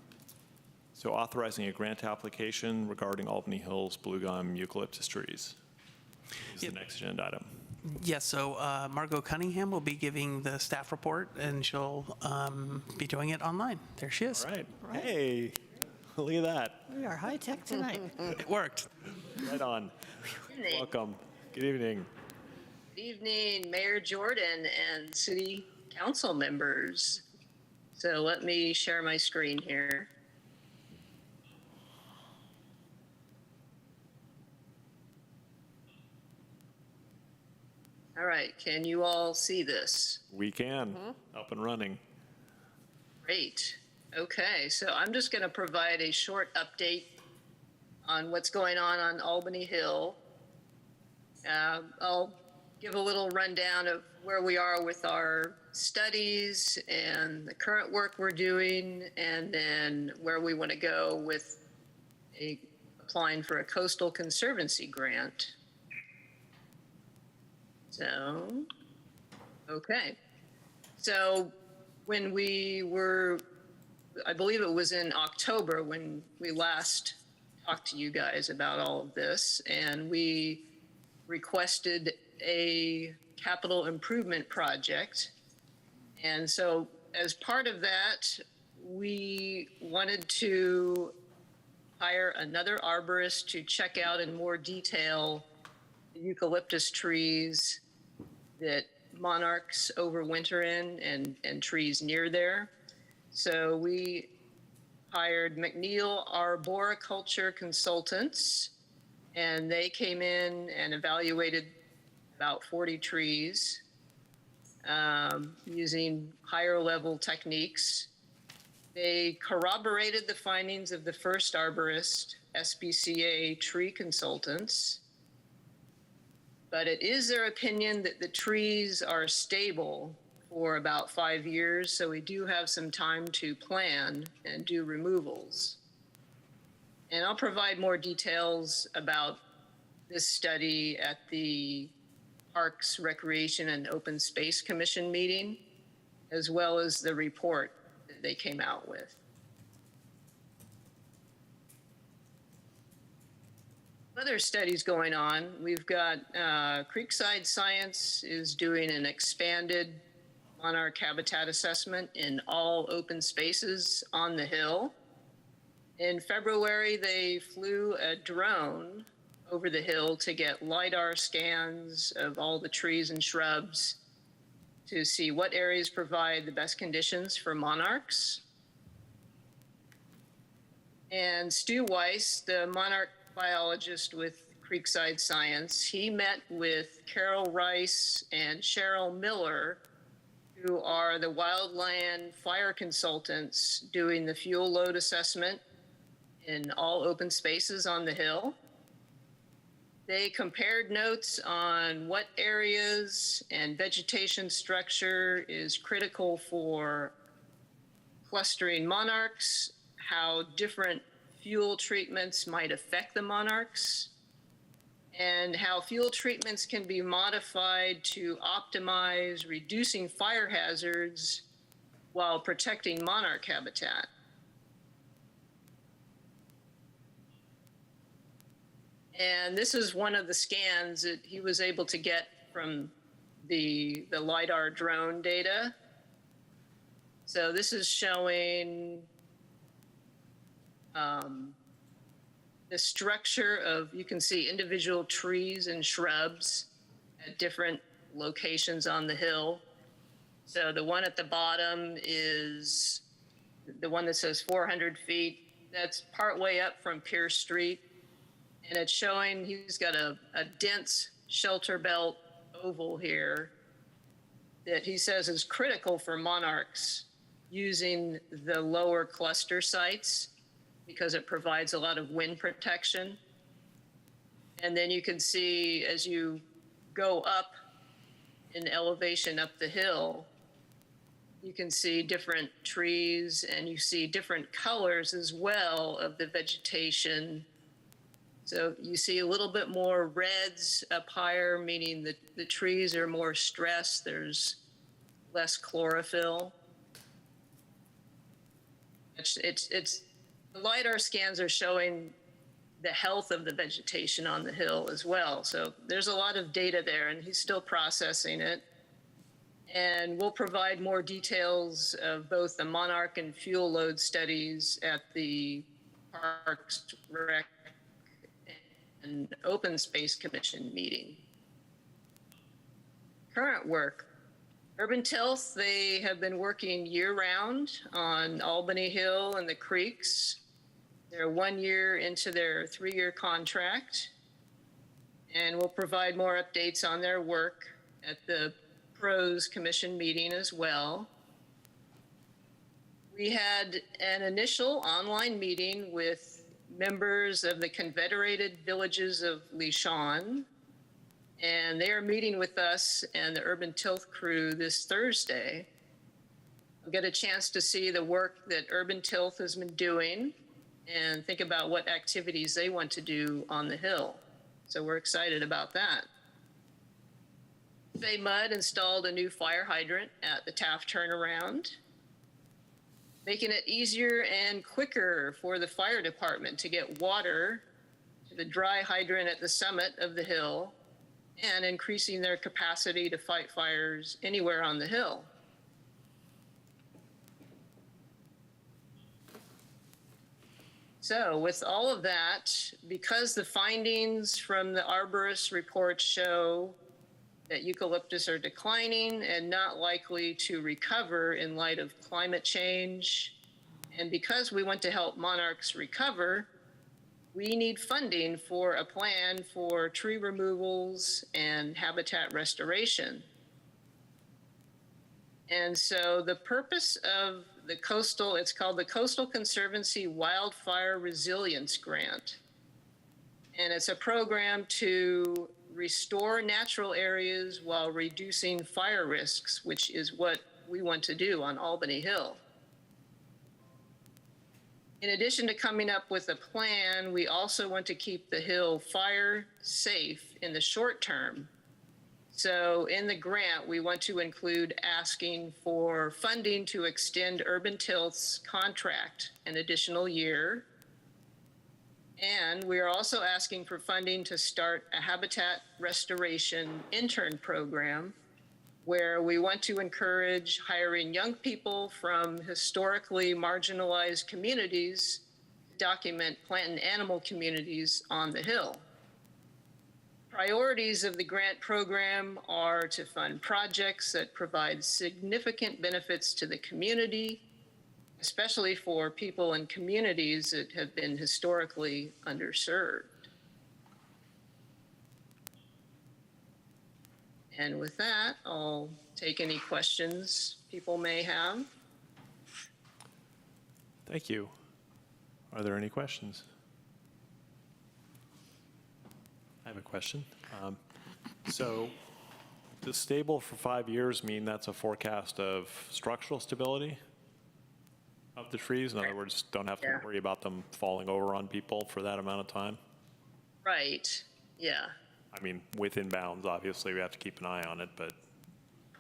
So authorizing a grant application regarding Albany Hills blue gum eucalyptus trees is the next agenda item. Yes, so Margot Cunningham will be giving the staff report, and she'll be doing it online. There she is. All right. Hey, look at that. We are high-tech tonight. It worked. Right on. Welcome. Good evening. Good evening, Mayor Jordan and City Council members. So let me share my screen here. All right, can you all see this? We can. Up and running. Great. Okay, so I'm just going to provide a short update on what's going on Albany Hill. I'll give a little rundown of where we are with our studies and the current work we're doing, and then where we want to go with applying for a coastal conservancy grant. So, okay. So when we were, I believe it was in October when we last talked to you guys about all of this, and we requested a capital improvement project. And so as part of that, we wanted to hire another arborist to check out in more detail the eucalyptus trees that monarchs overwinter in and trees near there. So we hired McNeil Arboriculture Consultants, and they came in and evaluated about 40 trees using higher level techniques. They corroborated the findings of the first arborist, SBCA tree consultants, but it is their opinion that the trees are stable for about 5 years, so we do have some time to plan and do removals. And I'll provide more details about this study at the Parks, Recreation, and Open Space Commission meeting, as well as the report that they came out with. Other studies going on. We've got Creekside Science is doing an expanded monarch habitat assessment in all open spaces on the hill. In February, they flew a drone over the hill to get LiDAR scans of all the trees and shrubs to see what areas provide the best conditions for monarchs. And Stu Weiss, the monarch biologist with Creekside Science, he met with Carol Rice and Cheryl Miller, who are the wildland fire consultants doing the fuel load assessment in all open spaces on the hill. They compared notes on what areas and vegetation structure is critical for clustering monarchs, how different fuel treatments might affect the monarchs, and how fuel treatments can be modified to optimize reducing fire hazards while protecting monarch habitat. And this is one of the scans that he was able to get from the LiDAR drone data. So this is showing the structure of, you can see individual trees and shrubs at different locations on the hill. So the one at the bottom is the one that says 400 feet. That's partway up from Pierce Street. And it's showing he's got a dense shelter belt oval here that he says is critical for monarchs using the lower cluster sites because it provides a lot of wind protection. And then you can see as you go up in elevation up the hill, you can see different trees and you see different colors as well of the vegetation. So you see a little bit more reds up higher, meaning that the trees are more stressed. There's less chlorophyll. The LiDAR scans are showing the health of the vegetation on the hill as well. So there's a lot of data there, and he's still processing it. And we'll provide more details of both the monarch and fuel load studies at the Parks, Rec, and Open Space Commission meeting. Current work. Urban Tilth, they have been working year-round on Albany Hill and the creeks. They're 1 year into their 3-year contract, and we'll provide more updates on their work at the Pros Commission meeting as well. We had an initial online meeting with members of the Confederated Villages of Lishan, and they are meeting with us and the Urban Tilth crew this Thursday. We'll get a chance to see the work that Urban Tilth has been doing and think about what activities they want to do on the hill. So we're excited about that. Bay Mud installed a new fire hydrant at the Taft turnaround, making it easier and quicker for the fire department to get water to the dry hydrant at the summit of the hill and increasing their capacity to fight fires anywhere on the hill. So with all of that, because the findings from the arborist report show that eucalyptus are declining and not likely to recover in light of climate change, and because we want to help monarchs recover, we need funding for a plan for tree removals and habitat restoration. And so the purpose of the coastal, it's called the Coastal Conservancy Wildfire Resilience Grant. And it's a program to restore natural areas while reducing fire risks, which is what we want to do on Albany Hill. In addition to coming up with a plan, we also want to keep the hill fire safe in the short term. So in the grant, we want to include asking for funding to extend Urban Tilth's contract an additional year. And we are also asking for funding to start a habitat restoration intern program where we want to encourage hiring young people from historically marginalized communities to document plant and animal communities on the hill. Priorities of the grant program are to fund projects that provide significant benefits to the community, especially for people in communities that have been historically underserved. And with that, I'll take any questions people may have. Thank you. Are there any questions? I have a question. So does stable for 5 years mean that's a forecast of structural stability of the trees? In other words, don't have to worry about them falling over on people for that amount of time? Right, yeah. I mean, within bounds, obviously, we have to keep an eye on it, but.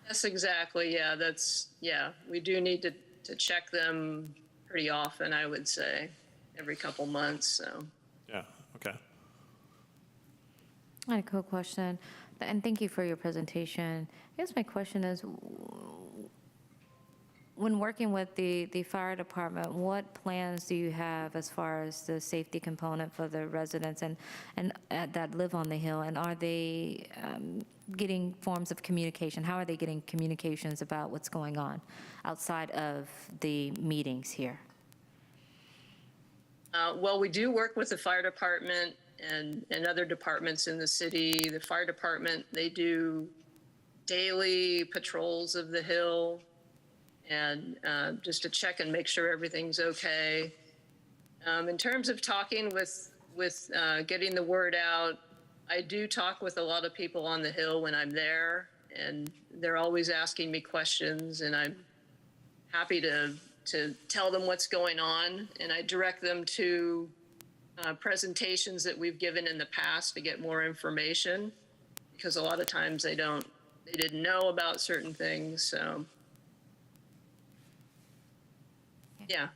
Yes, exactly, yeah, we do need to check them pretty often, I would say, every couple months, so. Yeah, okay. I had a quick question, and thank you for your presentation. I guess my question is, when working with the fire department, what plans do you have as far as the safety component for the residents and that live on the hill? And are they getting forms of communication? How are they getting communications about what's going on outside of the meetings here? Well, we do work with the fire department and other departments in the city. The fire department, they do daily patrols of the hill and just to check and make sure everything's okay. In terms of talking with getting the word out, I do talk with a lot of people on the hill when I'm there, and they're always asking me questions, and I'm happy to tell them what's going on, and I direct them to presentations that we've given in the past to get more information, because a lot of times they didn't know about certain things. So yeah,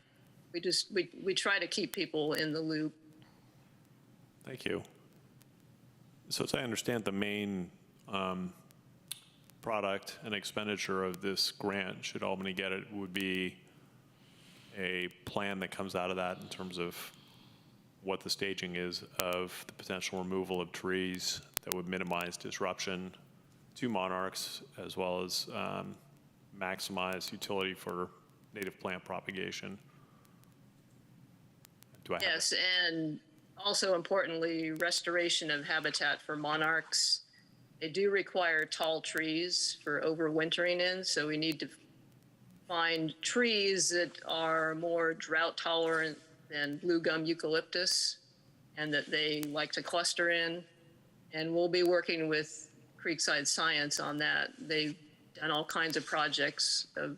we try to keep people in the loop. Thank you. So as I understand, the main product and expenditure of this grant, should Albany get it, would be a plan that comes out of that in terms of what the staging is of the potential removal of trees that would minimize disruption to monarchs, as well as maximize utility for native plant propagation. Yes, and also importantly, restoration of habitat for monarchs. They do require tall trees for overwintering in, so we need to find trees that are more drought tolerant than blue gum eucalyptus and that they like to cluster in. And we'll be working with Creekside Science on that. They've done all kinds of projects of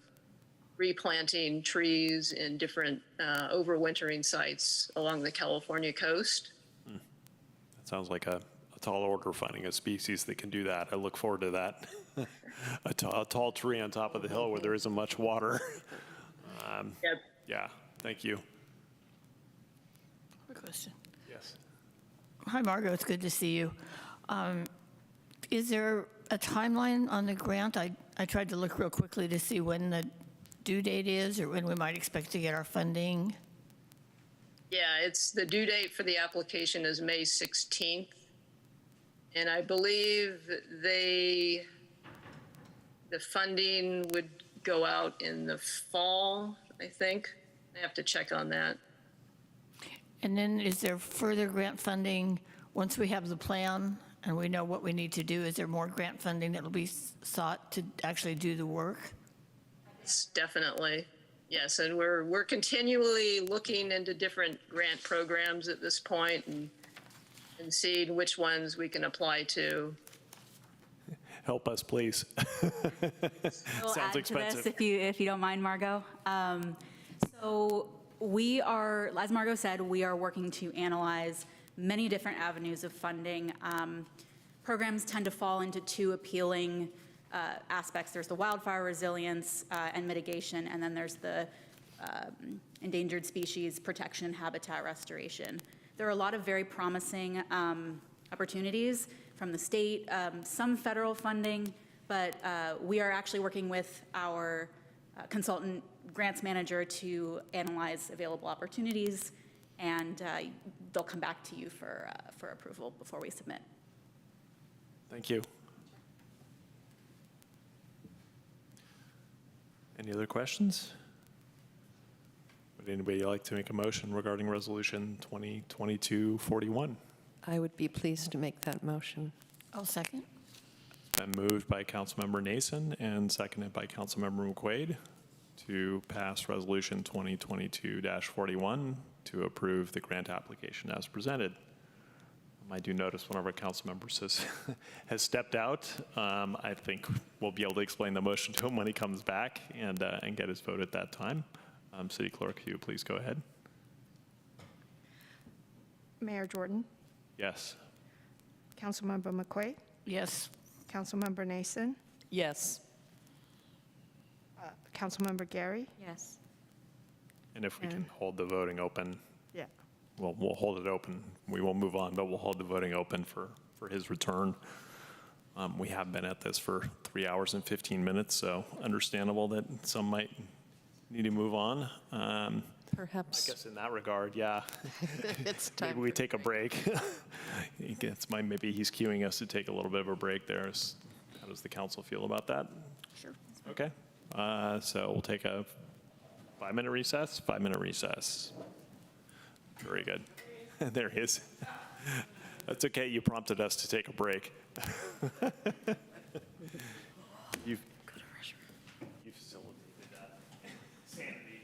replanting trees in different overwintering sites along the California coast. That sounds like a tall order, finding a species that can do that. I look forward to that. a tall tree on top of the hill where there isn't much water. Yep. Yeah, thank you. Quick question. Yes. Hi, Margot. It's good to see you. Is there a timeline on the grant? I tried to look real quickly to see when the due date is or when we might expect to get our funding. Yeah, it's the due date for the application is May 16th. And I believe the funding would go out in the fall, I think. I have to check on that. And then is there further grant funding once we have the plan and we know what we need to do? Is there more grant funding that will be sought to actually do the work? Yes, definitely. Yes, and we're continually looking into different grant programs at this point and seeing which ones we can apply to. Help us, please. We'll Sounds add expensive. to this if you don't mind, Margot. So we are, as Margot said, we are working to analyze many different avenues of funding. Programs tend to fall into two appealing aspects. There's the wildfire resilience and mitigation, and then there's the endangered species protection and habitat restoration. There are a lot of very promising opportunities from the state, some federal funding, but we are actually working with our consultant grants manager to analyze available opportunities, and they'll come back to you for approval before we submit. Thank you. Any other questions? Would anybody like to make a motion regarding Resolution 2022-41? I would be pleased to make that motion. I'll second. Been moved by Councilmember Nason and seconded by Councilmember McQuaid to pass Resolution 2022-41 to approve the grant application as presented. I do notice one of our council members has stepped out. I think we'll be able to explain the motion to him when he comes back and get his vote at that time. City Clerk, can you please go ahead? Mayor Jordan, Yes. Councilmember McQuaid, Yes. Councilmember Nason, Yes. Councilmember Gary. Yes. And if we can hold the voting open, Yeah. we'll hold it open. We won't move on, but we'll hold the voting open for for his return. We have been at this for 3 hours and 15 minutes, so understandable that some might need to move on. Perhaps. I guess in that regard, yeah. It's time. Maybe we take a break. Maybe he's cueing us to take a little bit of a break there. How does the council feel about that? Sure. Okay. So we'll take a 5-minute recess. 5-minute recess. Very good. There he is. That's okay. You prompted us to take a break. You've facilitated that. Sanity.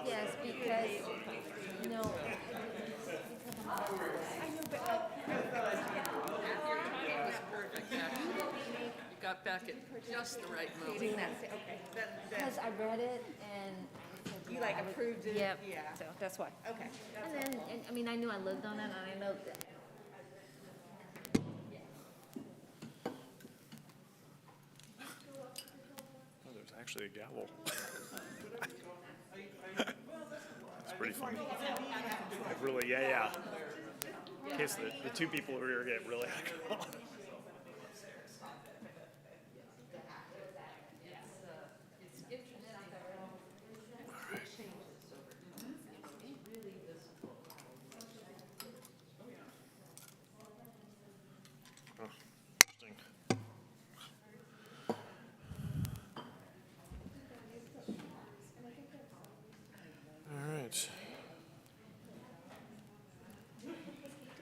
Yes, because, you know. You got back at just the right moment. Because I read it and. You like approved it? Yep, Yeah. so that's why. Okay. And then, I mean, I knew I lived on it, and I know that. Oh, there's actually a gavel. It's pretty funny. Really, yeah. In case the two people over here get really active.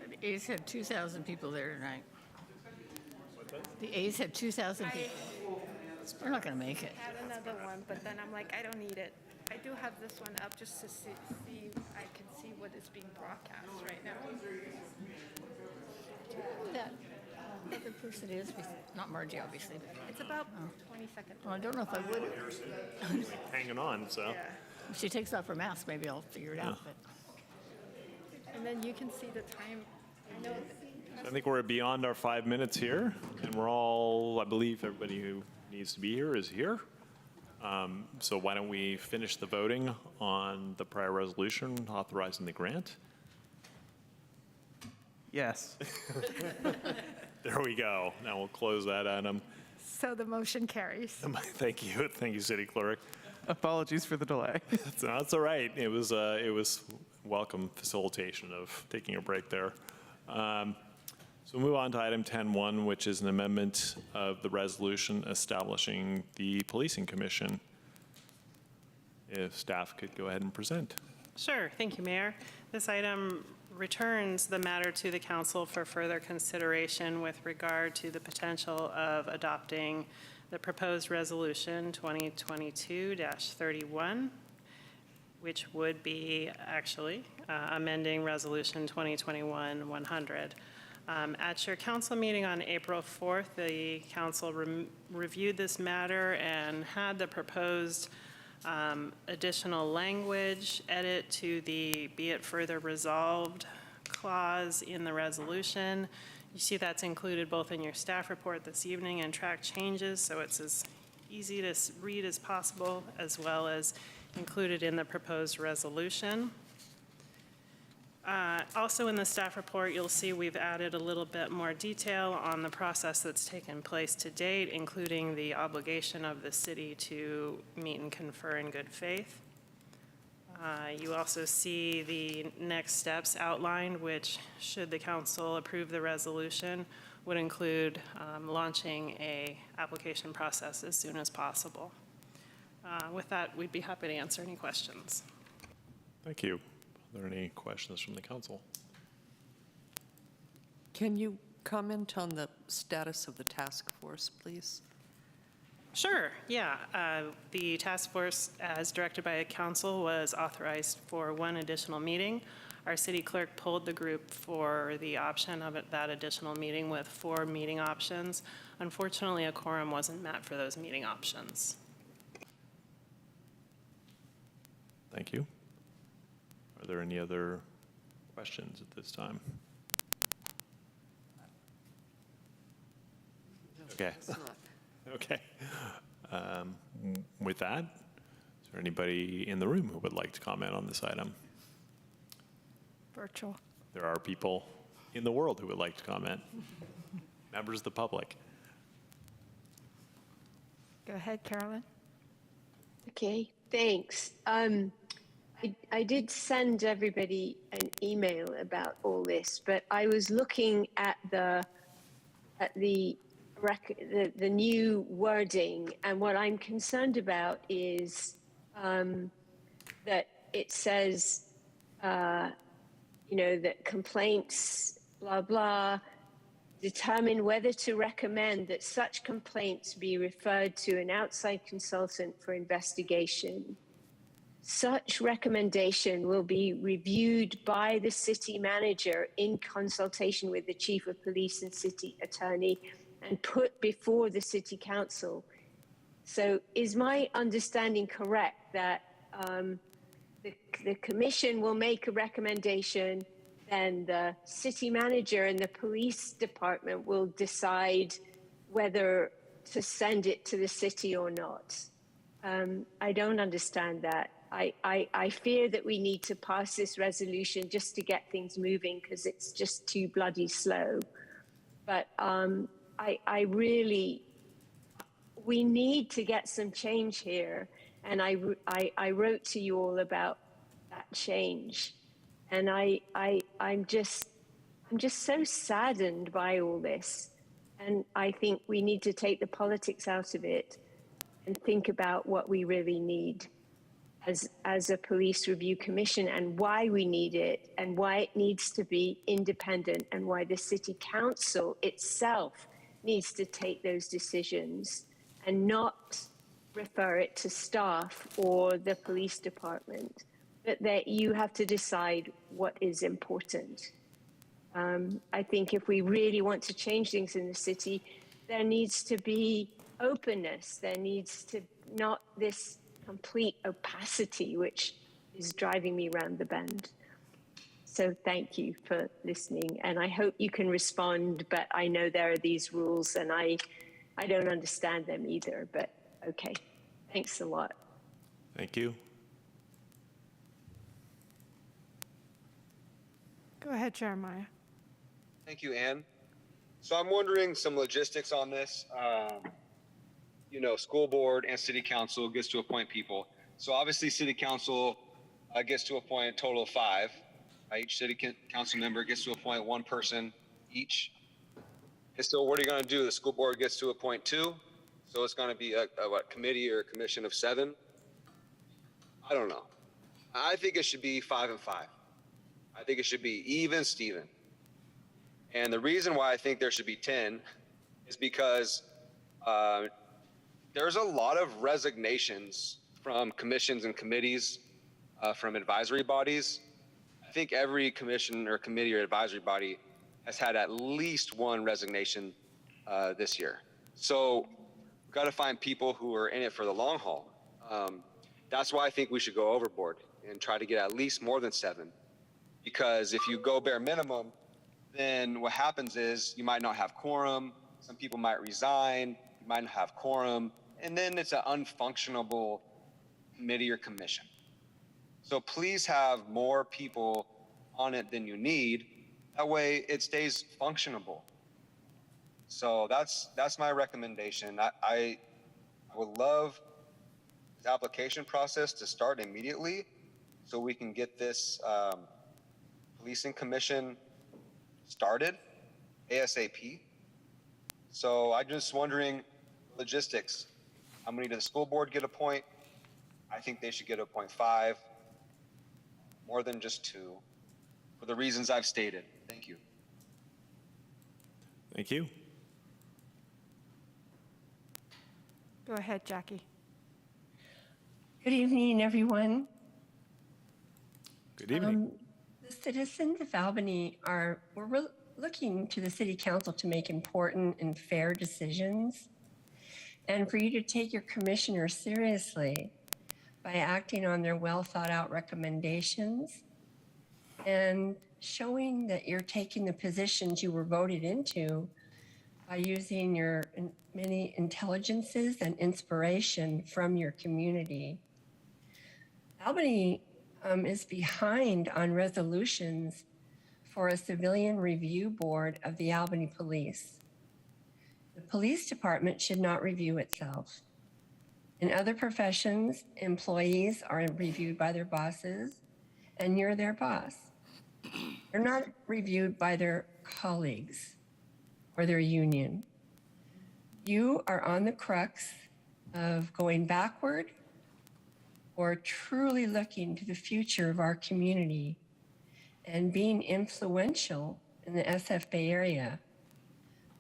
The A's had 2,000 people there tonight. The A's had 2,000 people. We're not going to make it. I had another one, but then I'm like, I don't need it. I do have this one up just to see I can see what is being broadcast right now. Who that other person is? Not Margie, obviously. It's about 20 seconds. Well, I don't know if I would. Hanging on, so. Yeah. If she takes off her mask, maybe I'll figure it out. But. And then you can see the time. I know. I think we're beyond our 5 minutes here, and we're all, I believe everybody who needs to be here is here. So why don't we finish the voting on the prior resolution authorizing the grant? Yes. There we go. Now we'll close that item. So the motion carries. Thank you, City Clerk. Apologies for the delay. That's all right. It was welcome facilitation of taking a break there. So we'll move on to item 10.1, which is an amendment of the resolution establishing the Policing Commission. If staff could go ahead and present. Sure, thank you, Mayor. This item returns the matter to the council for further consideration with regard to the potential of adopting the proposed resolution 2022-31, which would be actually amending resolution 2021-100. At your council meeting on April 4th, the council reviewed this matter and had the proposed additional language edit to the "be it further resolved" clause in the resolution. You see that's included both in your staff report this evening and track changes, so it's as easy to read as possible, as well as included in the proposed resolution. Also in the staff report, you'll see we've added a little bit more detail on the process that's taken place to date, including the obligation of the city to meet and confer in good faith. You also see the next steps outlined, which, should the council approve the resolution, would include launching a application process as soon as possible. With that, we'd be happy to answer any questions. Thank you. Are there any questions from the council? Can you comment on the status of the task force, please? Sure, yeah. The task force, as directed by the council, was authorized for one additional meeting. Our city clerk pulled the group for the option of that additional meeting with 4 meeting options. Unfortunately, a quorum wasn't met for those meeting options. Thank you. Are there any other questions at this time? Okay. Okay. With that, is there anybody in the room who would like to comment on this item? Virtual. There are people in the world who would like to comment. Members of the public. Go ahead, Carolyn. Okay, thanks. I did send everybody an email about all this, but I was looking at the new wording, and what I'm concerned about is that it says, that complaints, blah, blah, determine whether to recommend that such complaints be referred to an outside consultant for investigation. such recommendation will be reviewed by the city manager in consultation with the chief of police and city attorney and put before the city council. So is my understanding correct that the commission will make a recommendation, then the city manager and the police department will decide whether to send it to the city or not? I don't understand that. I fear that we need to pass this resolution just to get things moving because it's just too bloody slow. But I really, we need to get some change here. And I wrote to you all about that change. And I'm just so saddened by all this. And I think we need to take the politics out of it and think about what we really need as a police review commission and why we need it and why it needs to be independent and why the city council itself needs to take those decisions and not refer it to staff or the police department, but that you have to decide what is important. I think if we really want to change things in the city, there needs to be openness. There needs to not this complete opacity, which is driving me round the bend. So thank you for listening. And I hope you can respond, but I know there are these rules and I don't understand them either, but okay. Thanks a lot. Thank you. Go ahead, Jeremiah. Thank you, Ann. So I'm wondering some logistics on this. You know, school board and city council gets to appoint people. So obviously city council gets to appoint a total of 5. Each city council member gets to appoint 1 person each. And so what are you going to do? The school board gets to appoint 2. So it's going to be a committee or a commission of 7? I don't know. I think it should be 5 and 5. I think it should be even Steven. And the reason why I think there should be 10 is because there's a lot of resignations from commissions and committees, from advisory bodies. I think every commission or committee or advisory body has had at least 1 resignation this year. So we've got to find people who are in it for the long haul. That's why I think we should go overboard and try to get at least more than 7. Because if you go bare minimum, then what happens is you might not have quorum. Some people might resign. You might not have quorum. And then it's an unfunctionable committee or commission. So please have more people on it than you need. That way it stays functionable. So that's my recommendation. I would love the application process to start immediately so we can get this policing commission started ASAP. So I'm just wondering logistics. How many does the school board get a point? I think they should get a point 5, more than just 2, for the reasons I've stated. Thank you. Thank you. Go ahead, Jackie. Good evening, everyone. Good evening. The citizens of Albany we're looking to the city council to make important and fair decisions, and for you to take your commissioners seriously by acting on their well thought out recommendations and showing that you're taking the positions you were voted into by using your many intelligences and inspiration from your community. Albany is behind on resolutions for a civilian review board of the Albany Police. The police department should not review itself. In other professions, employees are reviewed by their bosses, and you're their boss. They're not reviewed by their colleagues or their union. You are on the crux of going backward or truly looking to the future of our community and being influential in the SF Bay Area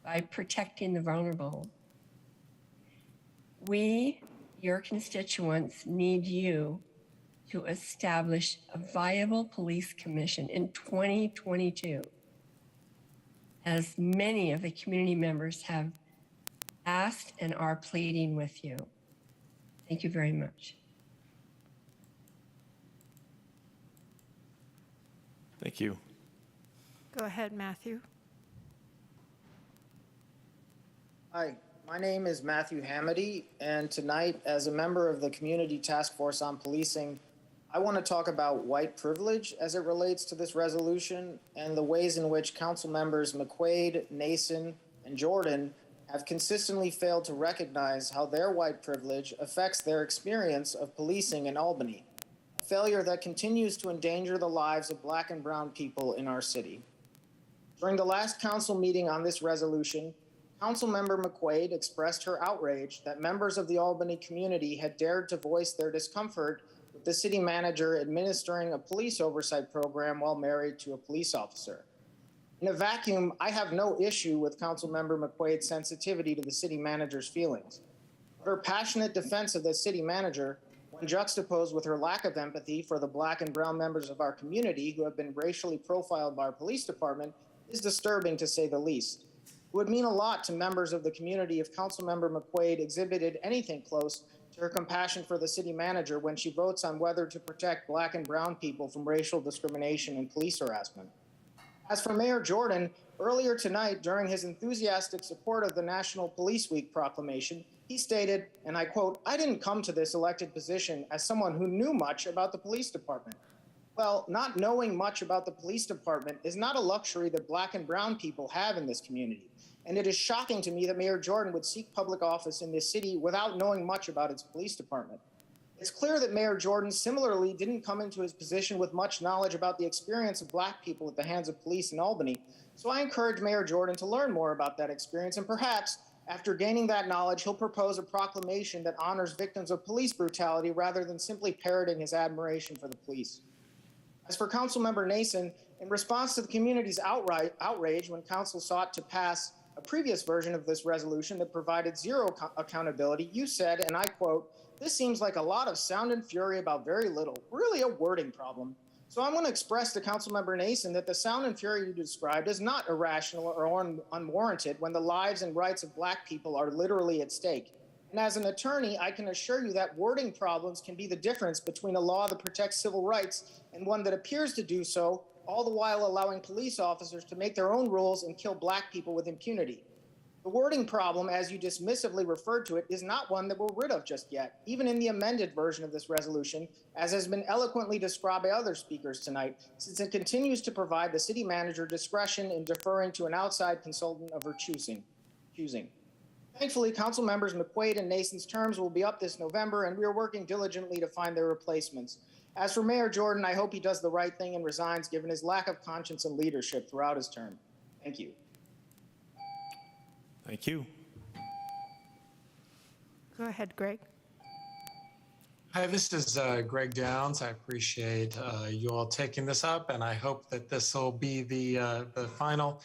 by protecting the vulnerable. We, your constituents, need you to establish a viable police commission in 2022, as many of the community members have asked and are pleading with you. Thank you very much. Thank you. Go ahead, Matthew. Hi, my name is Matthew Hamady, and tonight, as a member of the Community Task Force on Policing, I want to talk about white privilege as it relates to this resolution and the ways in which Council members McQuaid, Nason, and Jordan have consistently failed to recognize how their white privilege affects their experience of policing in Albany, a failure that continues to endanger the lives of Black and brown people in our city. During the last council meeting on this resolution, Councilmember McQuaid expressed her outrage that members of the Albany community had dared to voice their discomfort with the city manager administering a police oversight program while married to a police officer. In a vacuum, I have no issue with Councilmember McQuaid's sensitivity to the city manager's feelings. Her passionate defense of the city manager, when juxtaposed with her lack of empathy for the Black and brown members of our community who have been racially profiled by our police department, is disturbing to say the least. It would mean a lot to members of the community if Councilmember McQuaid exhibited anything close to her compassion for the city manager when she votes on whether to protect Black and brown people from racial discrimination and police harassment. As for Mayor Jordan, earlier tonight, during his enthusiastic support of the National Police Week proclamation, he stated, and I quote, "I didn't come to this elected position as someone who knew much about the police department." Well, not knowing much about the police department is not a luxury that Black and brown people have in this community. And it is shocking to me that Mayor Jordan would seek public office in this city without knowing much about its police department. It's clear that Mayor Jordan similarly didn't come into his position with much knowledge about the experience of Black people at the hands of police in Albany. So I encourage Mayor Jordan to learn more about that experience, and perhaps after gaining that knowledge, he'll propose a proclamation that honors victims of police brutality rather than simply parroting his admiration for the police. As for Councilmember Nason, in response to the community's outrage when council sought to pass a previous version of this resolution that provided zero accountability, you said, and I quote, "This seems like a lot of sound and fury about very little, really a wording problem." So I'm going to express to Councilmember Nason that the sound and fury you described is not irrational or unwarranted when the lives and rights of Black people are literally at stake. And as an attorney, I can assure you that wording problems can be the difference between a law that protects civil rights and one that appears to do so, all the while allowing police officers to make their own rules and kill Black people with impunity. The wording problem, as you dismissively referred to it, is not one that we're rid of just yet, even in the amended version of this resolution, as has been eloquently described by other speakers tonight, since it continues to provide the city manager discretion in deferring to an outside consultant of her choosing. Thankfully, council members McQuaid and Nason's terms will be up this November, and we are working diligently to find their replacements. As for Mayor Jordan, I hope he does the right thing and resigns given his lack of conscience and leadership throughout his term. Thank you. Thank you. Go ahead, Greg. Hi, this is Greg Downs. I appreciate you all taking this up, and I hope that this will be the final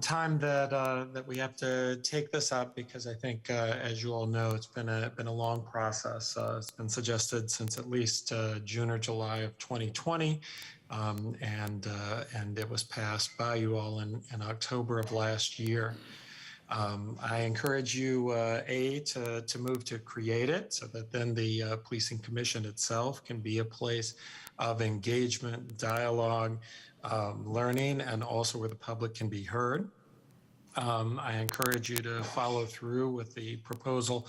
time that we have to take this up, because I think, as you all know, it's been a long process. It's been suggested since at least June or July of 2020, and it was passed by you all in October of last year. I encourage you, to move to create it so that then the Policing Commission itself can be a place of engagement, dialogue, learning, and also where the public can be heard. I encourage you to follow through with the proposal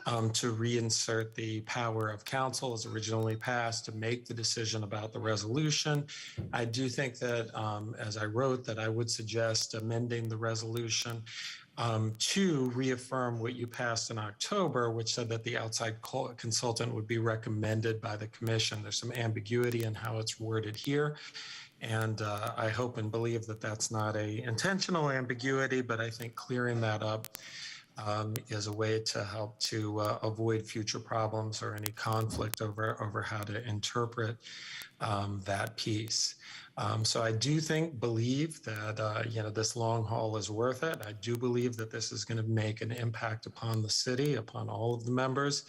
to reinsert the power of council as originally passed to make the decision about the resolution. I do think that, as I wrote, that I would suggest amending the resolution to reaffirm what you passed in October, which said that the outside consultant would be recommended by the commission. There's some ambiguity in how it's worded here. And I hope and believe that that's not a intentional ambiguity, but I think clearing that up is a way to help to avoid future problems or any conflict over how to interpret that piece. So I do believe that, this long haul is worth it. I do believe that this is going to make an impact upon the city, upon all of the members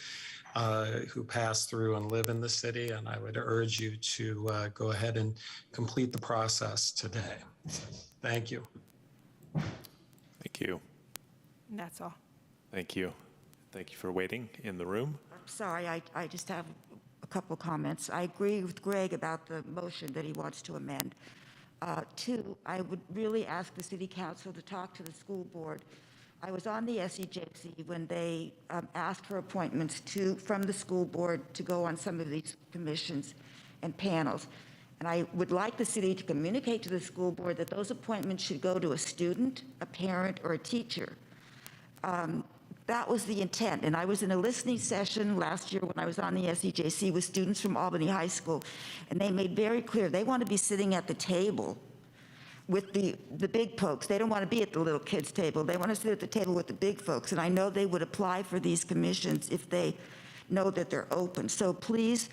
who pass through and live in the city. And I would urge you to go ahead and complete the process today. So, thank you. Thank you. And that's all. Thank you. Thank you for waiting in the room. Sorry, I just have a couple comments. I agree with Greg about the motion that he wants to amend. Two, I would really ask the city council to talk to the school board. I was on the SEJC when they asked for appointments from the school board to go on some of these commissions and panels. And I would like the city to communicate to the school board that those appointments should go to a student, a parent, or a teacher. That was the intent. And I was in a listening session last year when I was on the SEJC with students from Albany High School, and they made very clear they want to be sitting at the table with the big folks. They don't want to be at the little kids' table. They want to sit at the table with the big folks. And I know they would apply for these commissions if they know that they're open. So please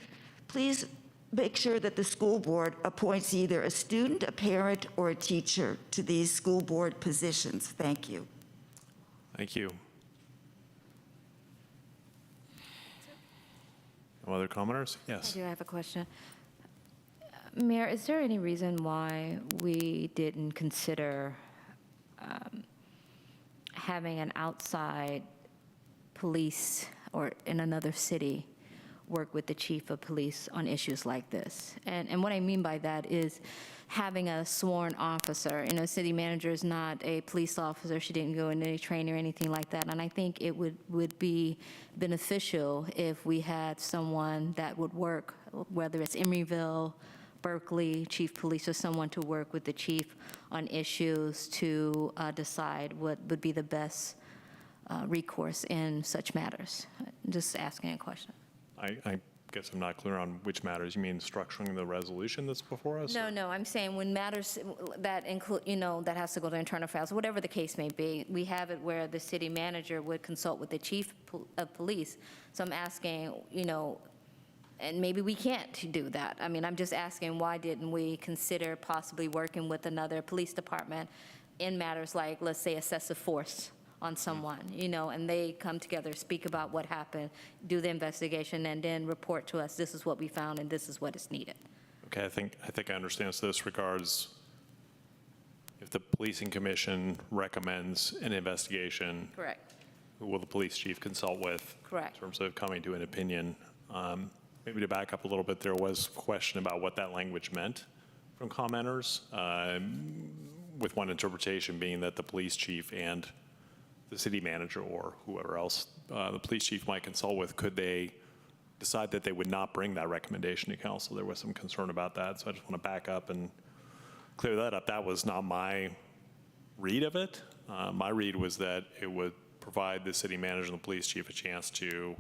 make sure that the school board appoints either a student, a parent, or a teacher to these school board positions. Thank you. Thank you. No other commenters? Yes. I do have a question. Mayor, is there any reason why we didn't consider having an outside police or in another city work with the chief of police on issues like this? And what I mean by that is having a sworn officer. City manager is not a police officer. She didn't go into any training or anything like that. And I think it would be beneficial if we had someone that would work, whether it's Emeryville, Berkeley, chief police, or someone to work with the chief on issues to decide what would be the best recourse in such matters. Just asking a question. I guess I'm not clear on which matters. You mean structuring the resolution that's before us? No, I'm saying when matters that include, that has to go to internal affairs, whatever the case may be, we have it where the city manager would consult with the chief of police. So I'm asking, and maybe we can't do that. I mean, I'm just asking, why didn't we consider possibly working with another police department in matters like, let's say, excessive force on someone, and they come together, speak about what happened, do the investigation, and then report to us, this is what we found and this is what is needed. Okay, I think I understand. So this regards if the policing commission recommends an investigation. Correct. Who will the police chief consult with? Correct. In terms of coming to an opinion. Maybe to back up a little bit, there was a question about what that language meant from commenters, with one interpretation being that the police chief and the city manager or whoever else the police chief might consult with, could they decide that they would not bring that recommendation to council? There was some concern about that, so I just want to back up and clear that up. That was not my read of it. My read was that it would provide the city manager and the police chief a chance to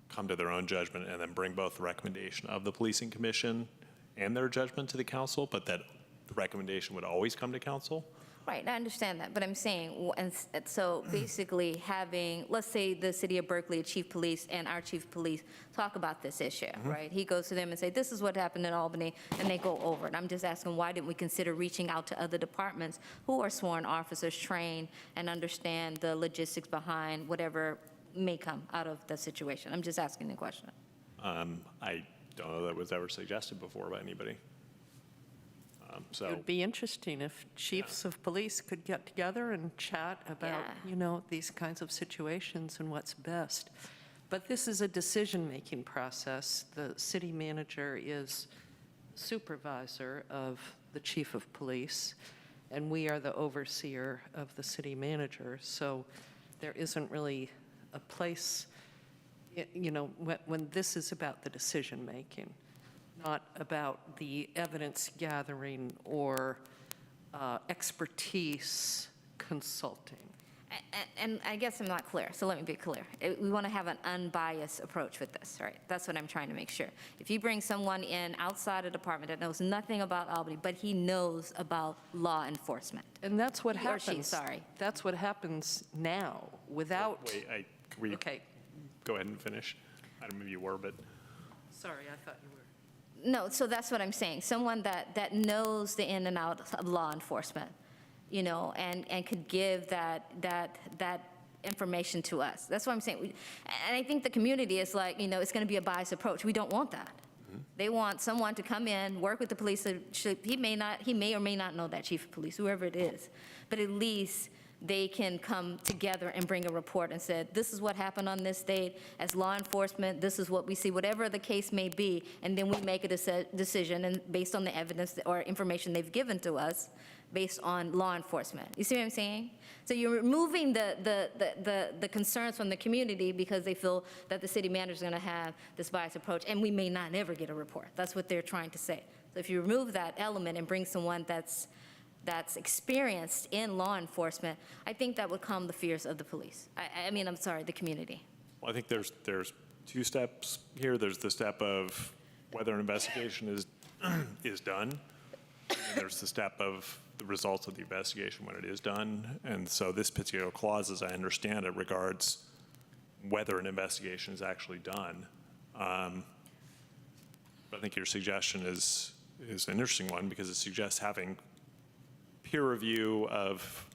come to their own judgment and then bring both the recommendation of the policing commission and their judgment to the council, but that the recommendation would always come to council. Right, I understand that, but I'm saying, and so basically having, let's say the city of Berkeley, chief police and our chief police talk about this issue, right? He goes to them and say, this is what happened in Albany, and they go over it. I'm just asking, why didn't we consider reaching out to other departments who are sworn officers, trained, and understand the logistics behind whatever may come out of the situation? I'm just asking the question. I don't know that was ever suggested before by anybody. It would be interesting if chiefs of police could get together and chat about, these kinds of situations and what's best. But this is a decision-making process. The city manager is supervisor of the chief of police, and we are the overseer of the city manager. So there isn't really a place, when this is about the decision-making, not about the evidence gathering or expertise consulting. And I guess I'm not clear, so let me be clear. We want to have an unbiased approach with this, right? That's what I'm trying to make sure. If you bring someone in outside a department that knows nothing about Albany, but he knows about law enforcement. And that's what He or happens. she, sorry. That's what happens now without. Wait, can we Okay. go ahead and finish? I don't know if you were, but. Sorry, I thought you were. No, so that's what I'm saying. Someone that knows the in and out of law enforcement, you know, and could give that information to us. That's what I'm saying. And I think the community is like, you know, it's going to be a biased approach. We don't want that. They want someone to come in, work with the police. He may or may not know that chief of police, whoever it is, but at least they can come together and bring a report and say, this is what happened on this date. As law enforcement, this is what we see, whatever the case may be, and then we make a decision and based on the evidence or information they've given to us based on law enforcement. You see what I'm saying? So you're removing the concerns from the community because they feel that the city manager is going to have this biased approach, and we may not ever get a report. That's what they're trying to say. So if you remove that element and bring someone that's experienced in law enforcement, I think that would calm the fears of the police. I mean, I'm sorry, the community. Well, I think there's two steps here. There's the step of whether an investigation is done, and there's the step of the results of the investigation when it is done. And so this particular clause, as I understand it, regards whether an investigation is actually done. But I think your suggestion is an interesting one because it suggests having peer review of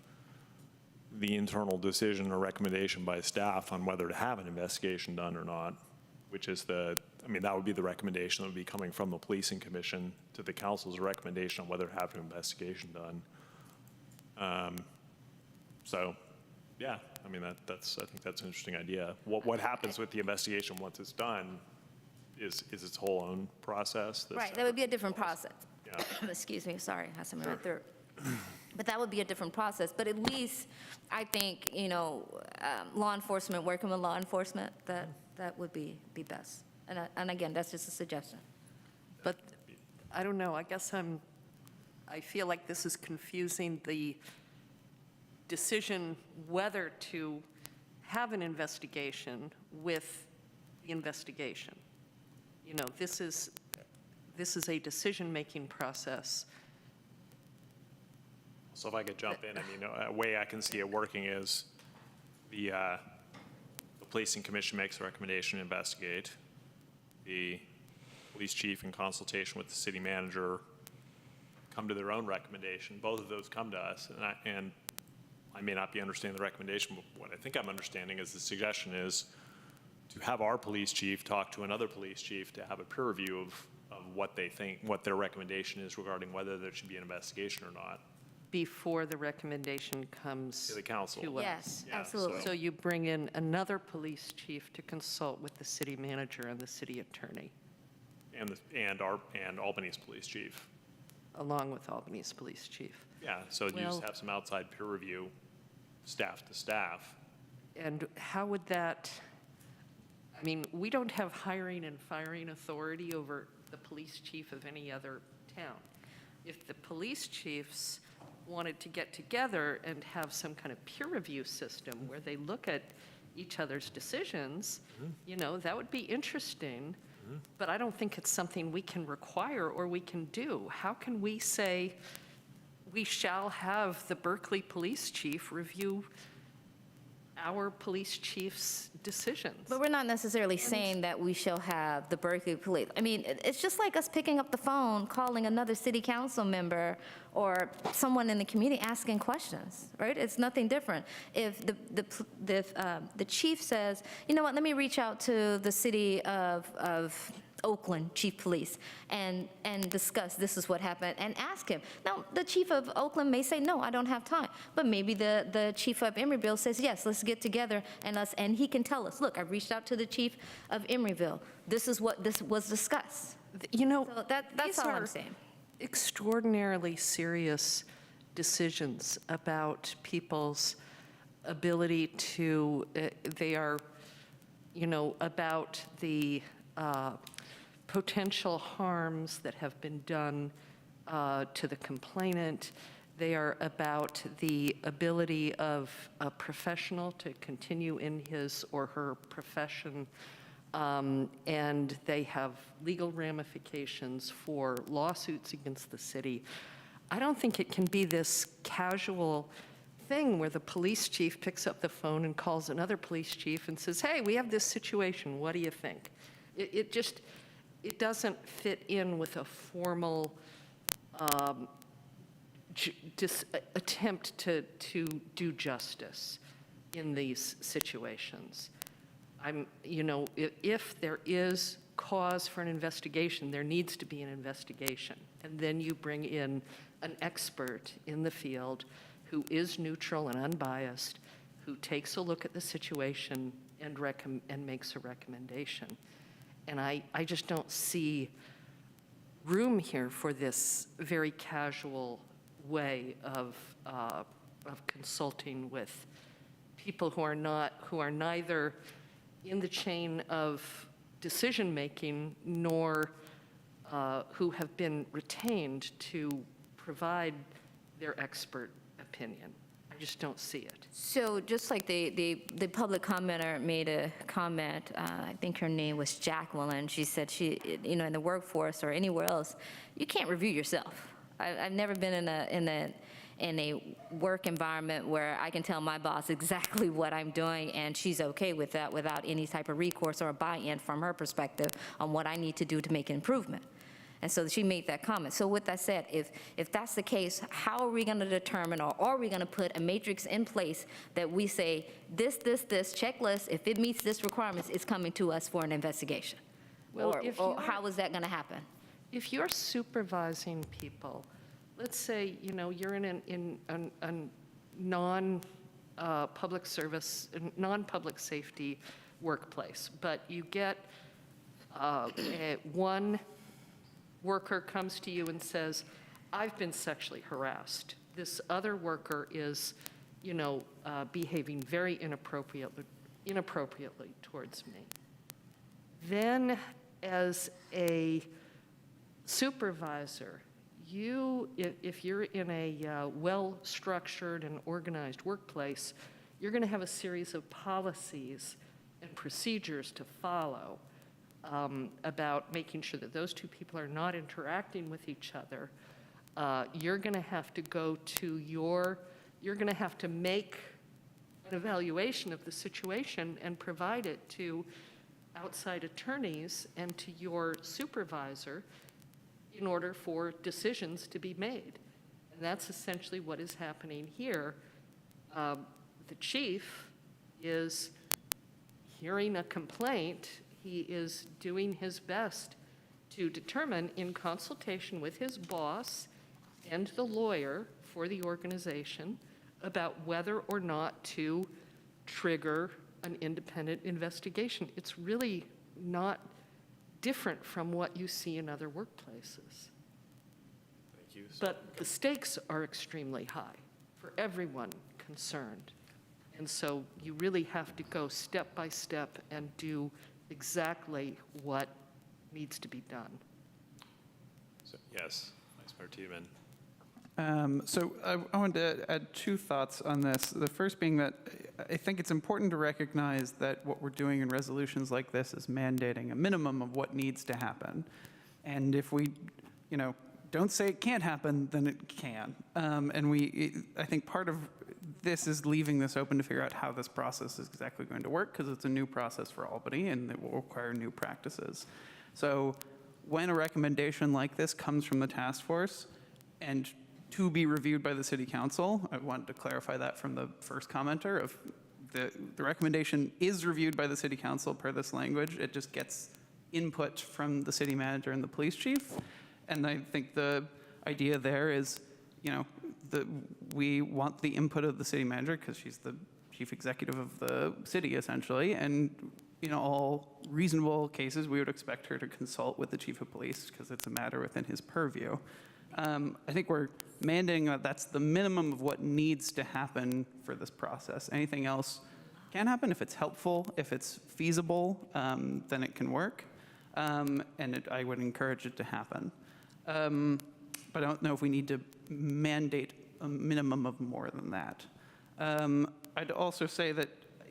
the internal decision or recommendation by staff on whether to have an investigation done or not, which is that would be the recommendation that would be coming from the policing commission to the council's recommendation on whether to have an investigation done. So, yeah, I think that's an interesting idea. What happens with the investigation once it's done is its whole own process. Right, that would be a different process. Yeah. Excuse me, sorry, I have something in my throat. But that would be a different process. But at least I think, you know, law enforcement, working with law enforcement, that would be best. And again, that's just a suggestion. But I don't know, I guess I feel like this is confusing the decision whether to have an investigation with the investigation. You know, this is a decision-making process. So if I could jump in, a way I can see it working is the policing commission makes a recommendation to investigate. The police chief, in consultation with the city manager, come to their own recommendation. Both of those come to us, and I may not be understanding the recommendation, but what I think I'm understanding is the suggestion is to have our police chief talk to another police chief to have a peer review of what they think, what their recommendation is regarding whether there should be an investigation or not. Before the recommendation comes to the council. To us. Yes, Yeah, absolutely. So you bring in another police chief to consult with the city manager and the city attorney. And Albany's police chief. Along with Albany's police chief. Yeah, so you just have some outside peer review, staff to staff. And how would that, we don't have hiring and firing authority over the police chief of any other town. If the police chiefs wanted to get together and have some kind of peer review system where they look at each other's decisions, that would be interesting, but I don't think it's something we can require or we can do. How can we say we shall have the Berkeley police chief review our police chief's decisions? But we're not necessarily saying that we shall have the Berkeley police. It's just like us picking up the phone, calling another city council member or someone in the community asking questions, right? It's nothing different. If the chief says, you know what, let me reach out to the city of Oakland chief police and discuss this is what happened and ask him. Now, the chief of Oakland may say, no, I don't have time. But maybe the chief of Emeryville says, yes, let's get together and he can tell us, look, I reached out to the chief of Emeryville. This is what this was discussed. So that's all I'm saying. Extraordinarily serious decisions about people's ability to, they are, about the potential harms that have been done to the complainant They are about the ability of a professional to continue in his or her profession, and they have legal ramifications for lawsuits against the city. I don't think it can be this casual thing where the police chief picks up the phone and calls another police chief and says, hey, we have this situation, what do you think? It doesn't fit in with a formal attempt to do justice in these situations. If there is cause for an investigation, there needs to be an investigation. And then you bring in an expert in the field who is neutral and unbiased, who takes a look at the situation and makes a recommendation. And I just don't see room here for this very casual way of consulting with people who are neither in the chain of decision-making nor who have been retained to provide their expert opinion. I just don't see it. So just like the public commenter made a comment, I think her name was Jacqueline, she said in the workforce or anywhere else, you can't review yourself. I've never been in a work environment where I can tell my boss exactly what I'm doing and she's okay with that without any type of recourse or buy-in from her perspective on what I need to do to make an improvement. And so she made that comment. So with that said, if that's the case, how are we going to determine, or are we going to put a matrix in place that we say, this checklist, if it meets this requirements, it's coming to us for an investigation? Well, or how is that going to happen? If you're supervising people, let's say, you're in a non-public service, non-public safety workplace, but you get one worker comes to you and says, I've been sexually harassed. This other worker is, behaving very inappropriately towards me. Then, as a supervisor, if you're in a well-structured and organized workplace, you're going to have a series of policies and procedures to follow about making sure that those two people are not interacting with each other. You're going to have to you're going to have to make an evaluation of the situation and provide it to outside attorneys and to your supervisor in order for decisions to be made. And that's essentially what is happening here. The chief is hearing a complaint. He is doing his best to determine, in consultation with his boss and the lawyer for the organization, about whether or not to trigger an independent investigation. It's really not different from what you see in other workplaces. Thank you. But the stakes are extremely high for everyone concerned. And so you really have to go step by step and do exactly what needs to be done. So, yes, Vice Mayor Tiedemann. So I wanted to add two thoughts on this. The first being that I think it's important to recognize that what we're doing in resolutions like this is mandating a minimum of what needs to happen. And if we, don't say it can't happen, then it can. I think part of this is leaving this open to figure out how this process is exactly going to work, because it's a new process for Albany and it will require new practices. So when a recommendation like this comes from the task force and to be reviewed by the City Council, I wanted to clarify that from the first commenter of the recommendation is reviewed by the City Council per this language. It just gets input from the city manager and the police chief. And I think the idea there is, we want the input of the city manager because she's the chief executive of the city, essentially. And in all reasonable cases, we would expect her to consult with the chief of police because it's a matter within his purview. I think we're mandating that that's the minimum of what needs to happen for this process. Anything else can happen if it's helpful, if it's feasible, then it can work. I would encourage it to happen. But I don't know if we need to mandate a minimum of more than that. I'd also say that,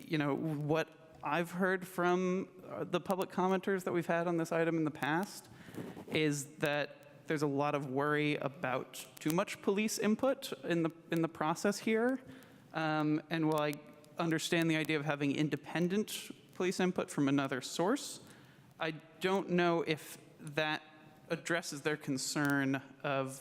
what I've heard from the public commenters that we've had on this item in the past is that there's a lot of worry about too much police input in the process here. And while I understand the idea of having independent police input from another source, I don't know if that addresses their concern of,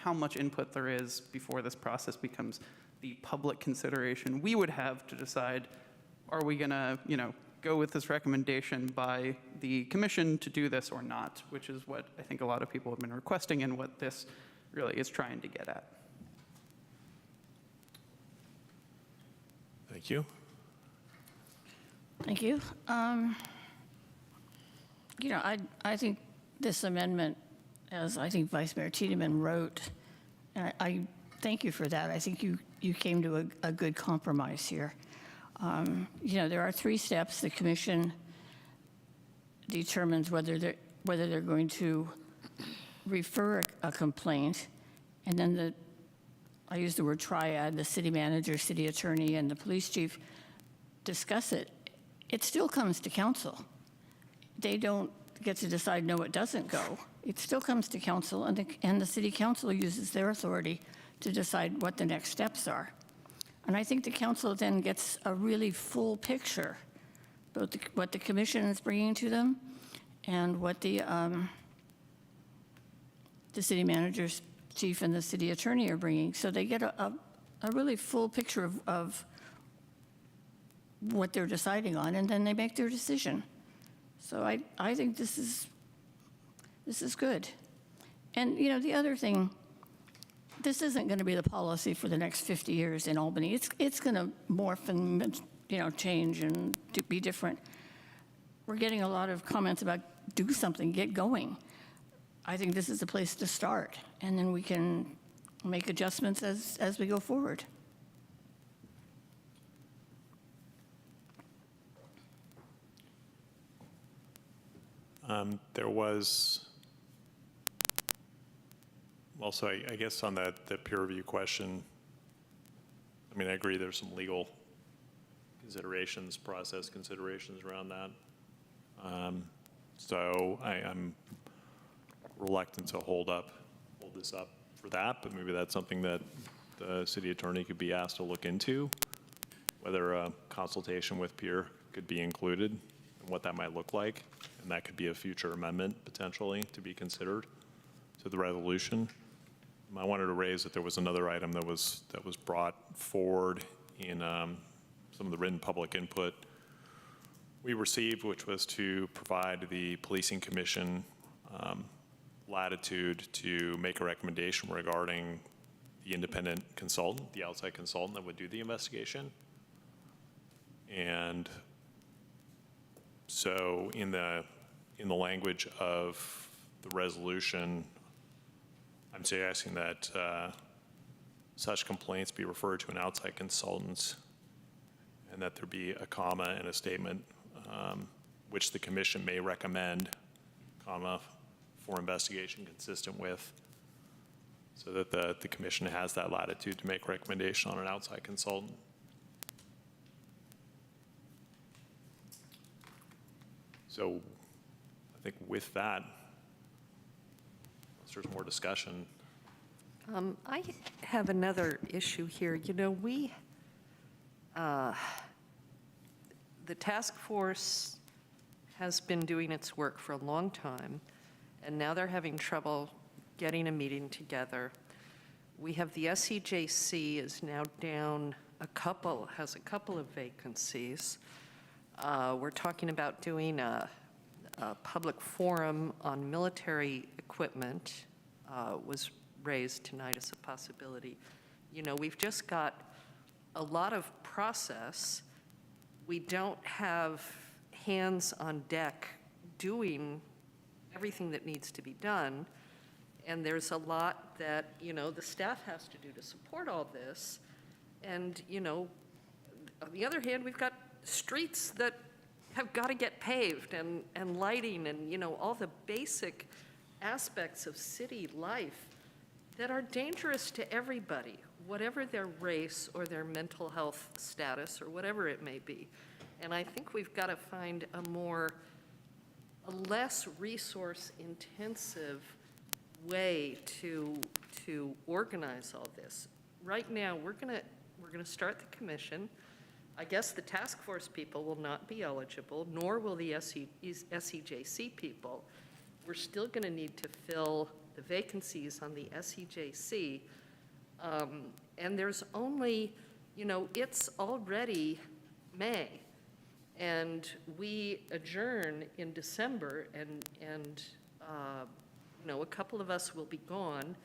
how much input there is before this process becomes the public consideration we would have to decide, are we going to, go with this recommendation by the commission to do this or not, which is what I think a lot of people have been requesting and what this really is trying to get at. Thank you. Thank you. I think this amendment, as I think Vice Mayor Tiedemann wrote, and I thank you for that. I think you came to a good compromise here. There are 3 steps. The commission determines whether they're going to refer a complaint, and then I use the word triad, the city manager, city attorney, and the police chief discuss it. It still comes to council. They don't get to decide, no, it doesn't go. It still comes to council, and the city council uses their authority to decide what the next steps are. And I think the council then gets a really full picture, both what the commission is bringing to them and what the city manager's chief and the city attorney are bringing. So they get a really full picture of what they're deciding on, and then they make their decision. So I think this is good. And, the other thing, this isn't going to be the policy for the next 50 years in Albany. It's going to morph and, change and be different. We're getting a lot of comments about do something, get going. I think this is the place to start, and then we can make adjustments as we go forward. There was also, I guess on the peer review question, I agree there's some legal considerations, process considerations around that. So I'm reluctant to hold this up for that, but maybe that's something that the city attorney could be asked to look into, whether a consultation with peer could be included and what that might look like. And that could be a future amendment potentially to be considered to the resolution. I wanted to raise that there was another item that was brought forward in some of the written public input we received, which was to provide the policing commission latitude to make a recommendation regarding the independent consultant, the outside consultant that would do the investigation. And so in the language of the resolution, I'm suggesting that such complaints be referred to an outside consultant and that there be a comma and a statement which the commission may recommend, comma, for investigation consistent with, so that the commission has that latitude to make recommendation on an outside consultant. So I think with that, unless there's more discussion. I have another issue here. The task force has been doing its work for a long time, and now they're having trouble getting a meeting together. We have the SEJC is now down has a couple of vacancies. We're talking about doing a public forum on military equipment, was raised tonight as a possibility. We've just got a lot of process. We don't have hands on deck doing everything that needs to be done. And there's a lot that, the staff has to do to support all this. And, on the other hand, we've got streets that have got to get paved and lighting and, all the basic aspects of city life that are dangerous to everybody, whatever their race or their mental health status or whatever it may be. And I think we've got to find a less resource-intensive way to organize all this. Right now, we're gonna start the commission. I guess the task force people will not be eligible, nor will the SEJC people. We're still gonna need to fill the vacancies on the SEJC. And there's only, it's already May. And we adjourn in December, and a couple of us will be gone.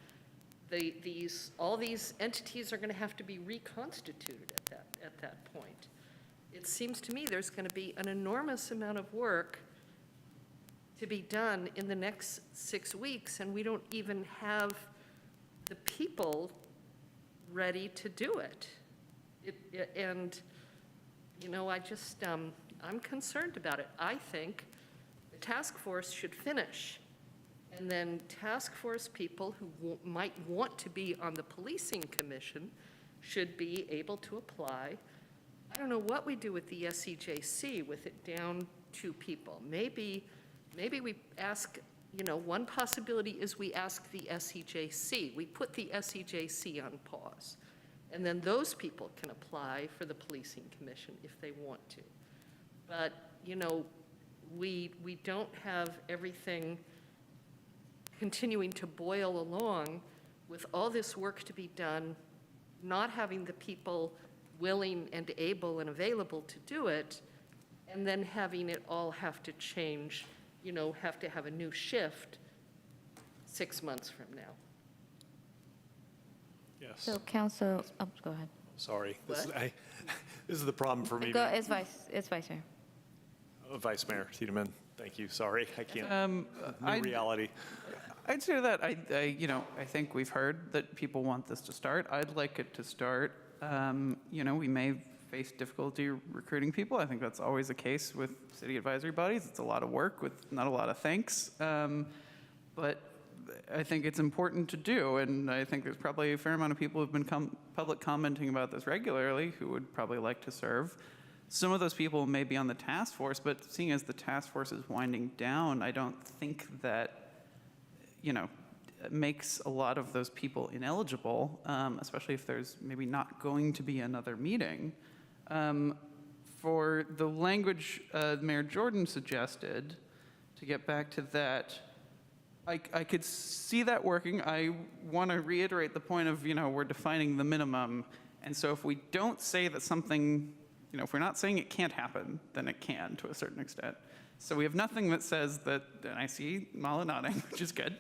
All these entities are going to have to be reconstituted at that point. It seems to me there's going to be an enormous amount of work to be done in the next 6 weeks, and we don't even have the people ready to do it. I'm concerned about it. I think the task force should finish, and then task force people who might want to be on the policing commission should be able to apply. I don't know what we do with the SEJC with it down 2 people. Maybe we ask, one possibility is we ask the SEJC. We put the SEJC on pause. And then those people can apply for the policing commission if they want to. But, we don't have everything continuing to boil along with all this work to be done, not having the people willing and able and available to do it, and then having it all have to change, have to have a new shift 6 months from now. Yes. So Council, go ahead. Sorry. This is the problem for me. It's Vice Mayor. Vice Mayor Tiedemann, thank you. Sorry, I can't. New reality. I'd say that I think we've heard that people want this to start. I'd like it to start. We may face difficulty recruiting people. I think that's always the case with city advisory bodies. It's a lot of work with not a lot of thanks. But I think it's important to do, and I think there's probably a fair amount of people who've been public commenting about this regularly who would probably like to serve. Some of those people may be on the task force, but seeing as the task force is winding down, I don't think that, makes a lot of those people ineligible, especially if there's maybe not going to be another meeting. For the language Mayor Jordan suggested, to get back to that, I could see that working. I want to reiterate the point of, we're defining the minimum. And so if we don't say that something, if we're not saying it can't happen, then it can to a certain extent. So we have nothing that says that, and I see Mala nodding, which is good.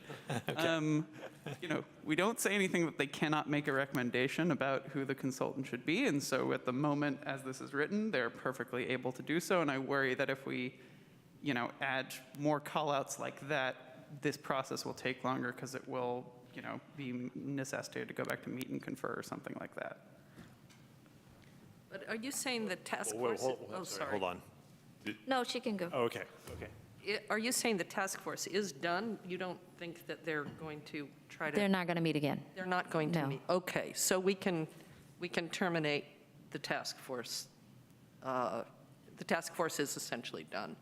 Okay. We don't say anything that they cannot make a recommendation about who the consultant should be. And so at the moment, as this is written, they're perfectly able to do so. And I worry that if we, add more call-outs like that, this process will take longer because it will, be necessitated to go back to meet and confer or something like that. But are you saying the task Whoa, force? sorry. Hold on. No, she can go. Oh, okay. Are you saying the task force is done? You don't think that they're going to try to? They're not going to meet again. They're not going to No. meet? Okay, so we can terminate the task force. The task force is essentially done.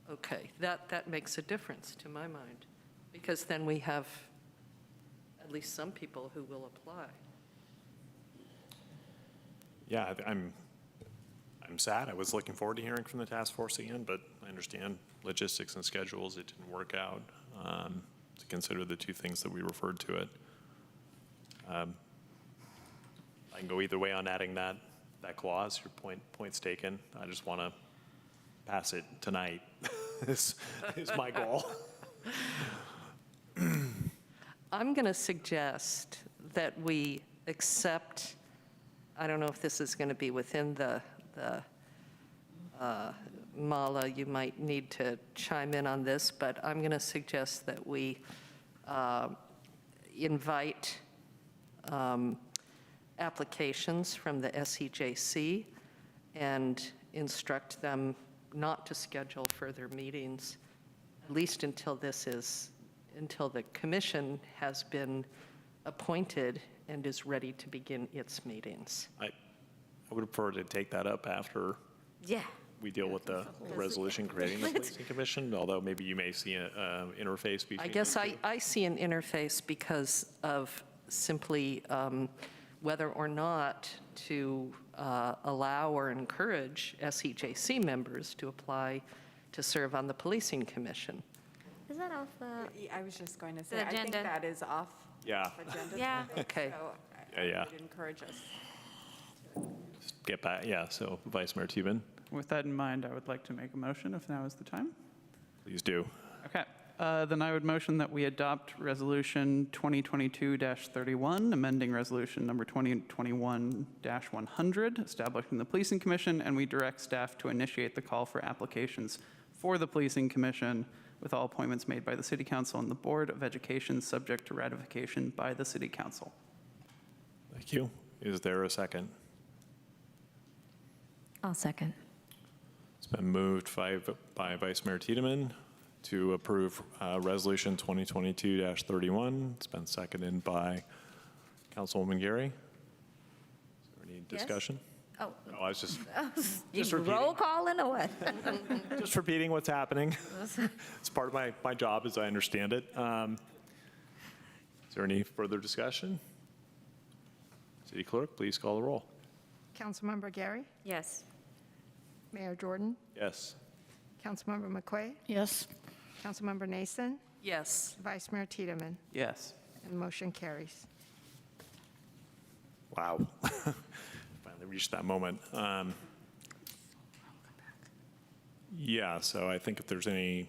Okay, that makes a difference to my mind, because then we have at least some people who will apply. Yeah, I'm sad. I was looking forward to hearing from the task force again, but I understand logistics and schedules. It didn't work out to consider the 2 things that we referred to it. I can go either way on adding that clause. Your point's taken. I just want to pass it tonight is my goal. I'm going to suggest that we accept, I don't know if this is going to be within the Mala, you might need to chime in on this, but I'm going to suggest that we invite applications from the SEJC and instruct them not to schedule further meetings, at least until this is until the commission has been appointed and is ready to begin its meetings. I would prefer to take that up after Yeah. we deal with the resolution creating the policing commission, although maybe you may see an interface between I guess the two. I see an interface because of simply whether or not to allow or encourage SEJC members to apply to serve on the policing commission. Is that off the? I was just going to say, The I think agenda. that is off Yeah. agenda. Yeah. topic, Okay. So Yeah. I would encourage us. Get back, yeah, so Vice Mayor Tubin, With that in mind, I would like to make a motion if now is the time. please do. Okay, then I would motion that we adopt Resolution 2022-31, amending Resolution number 2021-100, establishing the Policing Commission, and we direct staff to initiate the call for applications for the Policing Commission with all appointments made by the City Council and the Board of Education, subject to ratification by the City Council. Thank you. Is there a second? I'll second. It's been moved by Vice Mayor Tiedemann to approve Resolution 2022-31. It's been seconded by Councilwoman Gary. Is there any discussion? Oh. I was just You repeating. roll calling or what? Just repeating what's happening. It's part of my job as I understand it. Is there any further discussion? City Clerk, please call the roll. Councilmember Gary, Yes. Mayor Jordan, Yes. Councilmember McQuay, Yes. Councilmember Nason, Yes. Vice Mayor Tiedemann, Yes. and motion carries. Wow. Finally reached that moment. Yeah, so I think if there's any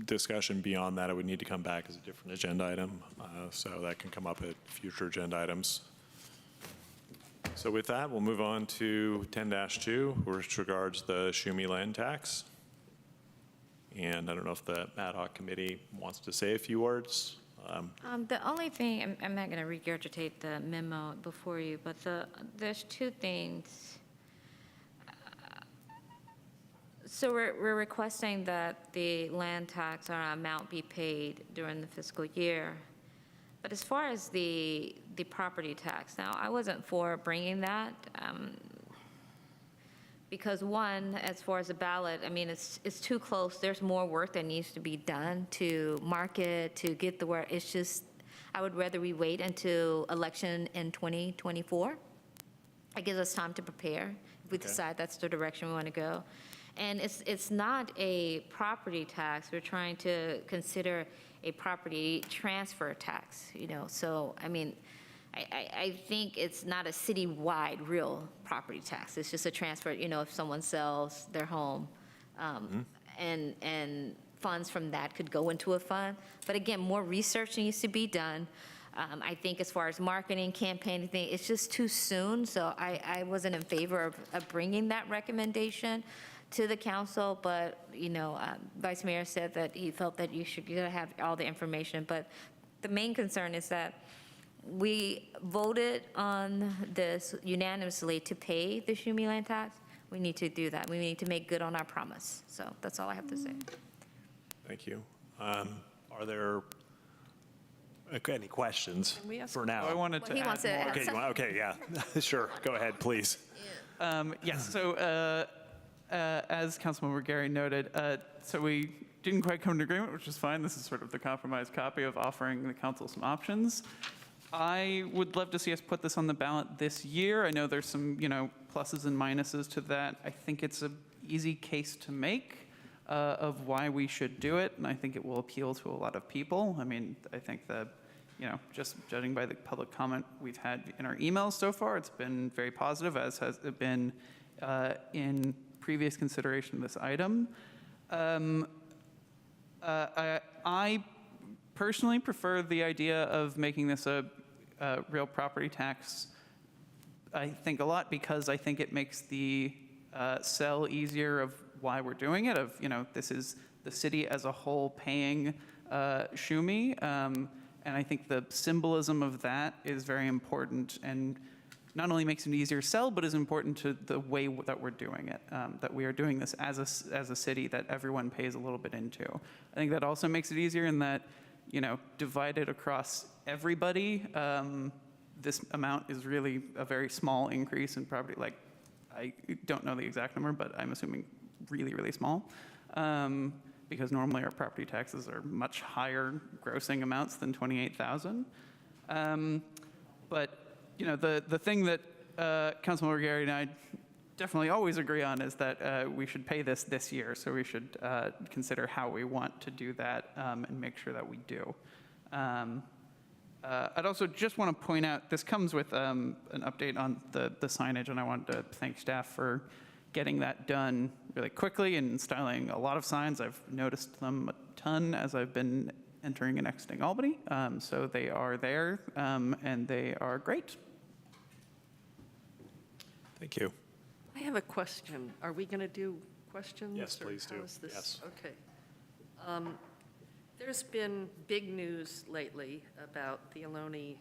discussion beyond that, it would need to come back as a different agenda item. So that can come up at future agenda items. So with that, we'll move on to 10-2, which regards the Shuumi land tax. And I don't know if the ad hoc committee wants to say a few words. The only thing, I'm not going to regurgitate the memo before you, but there's two things. So we're requesting that the land tax or amount be paid during the fiscal year. But as far as the property tax, now, I wasn't for bringing that, because one, as far as the ballot, I mean, it's too close. There's more work that needs to be done to market, to get the word. It's just, I would rather we wait until election in 2024. It gives us time to prepare if we decide that's the direction we want to go. And it's not a property tax. We're trying to consider a property transfer tax, you know. So, I mean, I think it's not a citywide real property tax. It's just a transfer, you know, if someone sells their home, and funds from that could go into a fund. But again, more research needs to be done. I think as far as marketing, campaigning, it's just too soon. So I wasn't in favor of bringing that recommendation to the council, but, you know, Vice Mayor said that he felt that you gotta have all the information. But the main concern is that we voted on this unanimously to pay the Shuumi land tax. We need to do that. We need to make good on our promise. So that's all I have to say. Thank you. Are there any questions Can we ask- for now? I wanted to He add wants to more. add Okay, okay, yeah, sure, go ahead, please. Yes, so as Councilmember Gary noted, so we didn't quite come to agreement, which is fine. This is sort of the compromise copy of offering the council some options. I would love to see us put this on the ballot this year. I know there's some, you know, pluses and minuses to that. I think it's an easy case to make of why we should do it, and I think it will appeal to a lot of people. I mean, I think that, you know, just judging by the public comment we've had in our emails so far, it's been very positive, as has it been in previous consideration of this item. I personally prefer the idea of making this a real property tax, I think a lot, because I think it makes the sell easier of why we're doing it, of, you know, this is the city as a whole paying Shuumi, and I think the symbolism of that is very important, and not only makes it easier to sell, but is important to the way that we're doing it, that we are doing this as a city that everyone pays a little bit into. I think that also makes it easier in that, divided across everybody, this amount is really a very small increase in property. Like, I don't know the exact number, but I'm assuming really, really small. Because normally our property taxes are much higher grossing amounts than 28,000. But the thing that Councilmember Gary and I definitely always agree on is that we should pay this year. So we should consider how we want to do that and make sure that we do. I'd also just want to point out, this comes with an update on the signage, and I wanted to thank staff for getting that done really quickly and installing a lot of signs. I've noticed them a ton as I've been entering and exiting Albany. So they are there, and they are great. Thank you. I have a question. Are we going to do questions? Yes, or please how do. is this? Yes. Okay. There's been big news lately about the Ohlone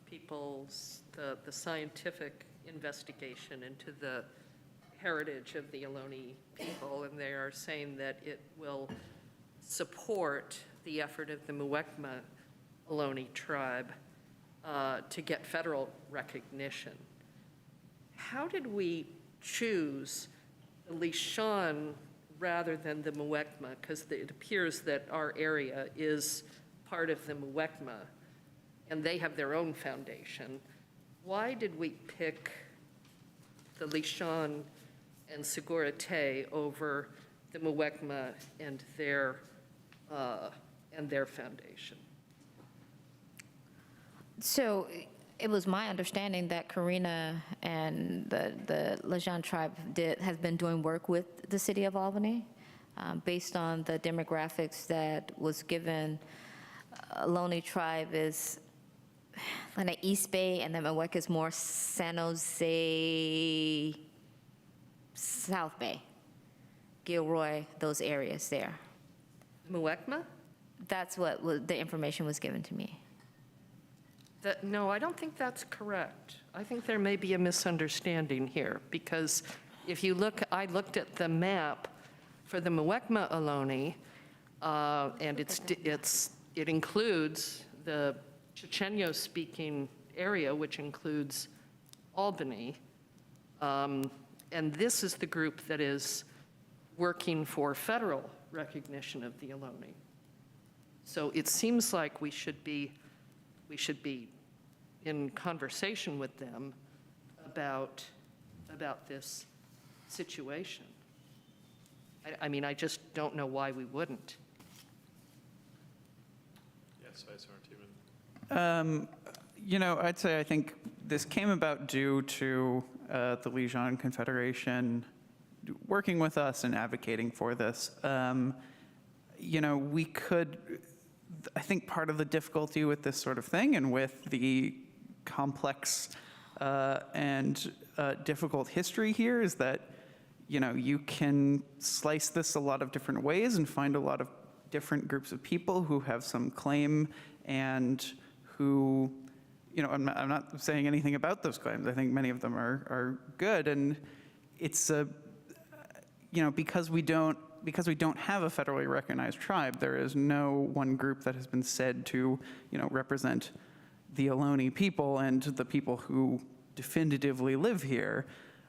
people's, the scientific investigation into the heritage of the Ohlone people, and they are saying that it will support the effort of the Muwekma Ohlone tribe to get federal recognition. How did we choose the Lishan rather than the Muwekma? Because it appears that our area is part of the Muwekma, and they have their own foundation. Why did we pick the Lishan and Segura Te over the Muwekma and their foundation? So it was my understanding that Karina and the Lejeune tribe has been doing work with the city of Albany based on the demographics that was given. Ohlone tribe is kind of East Bay, and then Muwekma is more San Jose, South Bay, Gilroy, those areas there. Muwekma? That's what the information was given to me. No, I don't think that's correct. I think there may be a misunderstanding here, because if you look, I looked at the map for the Muwekma Ohlone, and it includes the Chochenyo-speaking area, which includes Albany, and this is the group that is working for federal recognition of the Ohlone. So it seems like we should be in conversation with them about this situation. I mean, I just don't know why we wouldn't. Yes, Vice Mayor Tiemann. I'd say I think this came about due to the Lijon Confederation working with us and advocating for this. We could, I think part of the difficulty with this sort of thing and with the complex and difficult history here is that, you can slice this a lot of different ways and find a lot of different groups of people who have some claim and who, I'm not saying anything about those claims. I think many of them are good. And it's because we don't have a federally recognized tribe, there is no one group that has been said to, represent the Ohlone people and the people who definitively live here.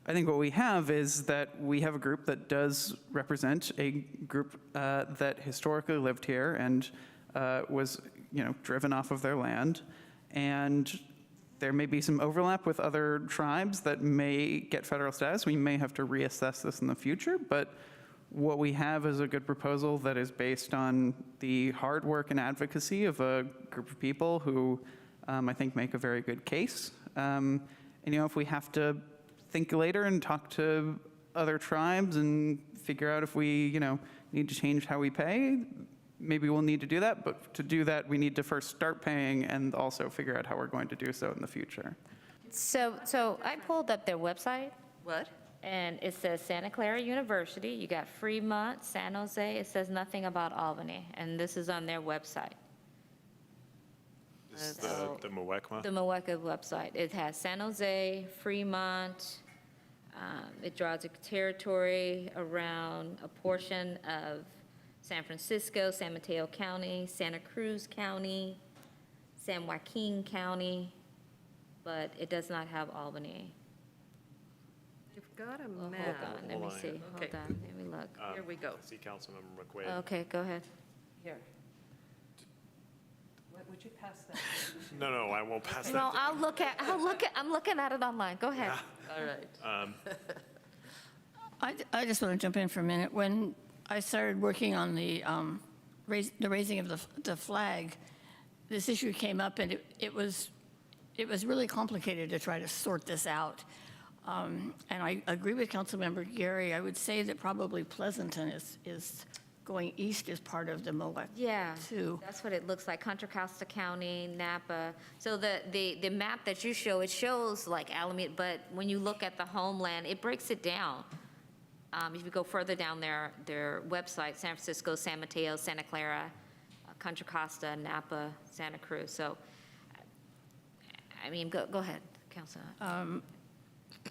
I think what we have is that we have a group that does represent a group that historically lived here and was, driven off of their land. And there may be some overlap with other tribes that may get federal status. We may have to reassess this in the future, but what we have is a good proposal that is based on the hard work and advocacy of a group of people who I think make a very good case. And, if we have to think later and talk to other tribes and figure out if we, need to change how we pay, maybe we'll need to do that. But to do that, we need to first start paying and also figure out how we're going to do so in the future. So I pulled up their website. What? And it says Santa Clara University. You got Fremont, San Jose. It says nothing about Albany. And this is on their website. This is the Muwekma? The Muwekma website. It has San Jose, Fremont. It draws a territory around a portion of San Francisco, San Mateo County, Santa Cruz County, San Joaquin County, but it does not have Albany. You've got a Well, map. hold on, let me see, hold Okay. on, let me look. Here we go. See Councilmember McQuaid. Okay, go ahead. Here. Would you pass that? No, I won't pass No, that. I'm looking at it online, go ahead. All right. I just want to jump in for a minute. When I started working on the raising of the flag, this issue came up, and it was really complicated to try to sort this out. And I agree with Councilmember Gary. I would say that probably Pleasanton is going east as part of the MOAC. Yeah, too. that's what it looks like, Contra Costa County, Napa. So the map that you show, it shows like Alameda, but when you look at the homeland, it breaks it down. If you go further down their website, San Francisco, San Mateo, Santa Clara, Contra Costa, Napa, Santa Cruz. So, I mean, go ahead, Councilor.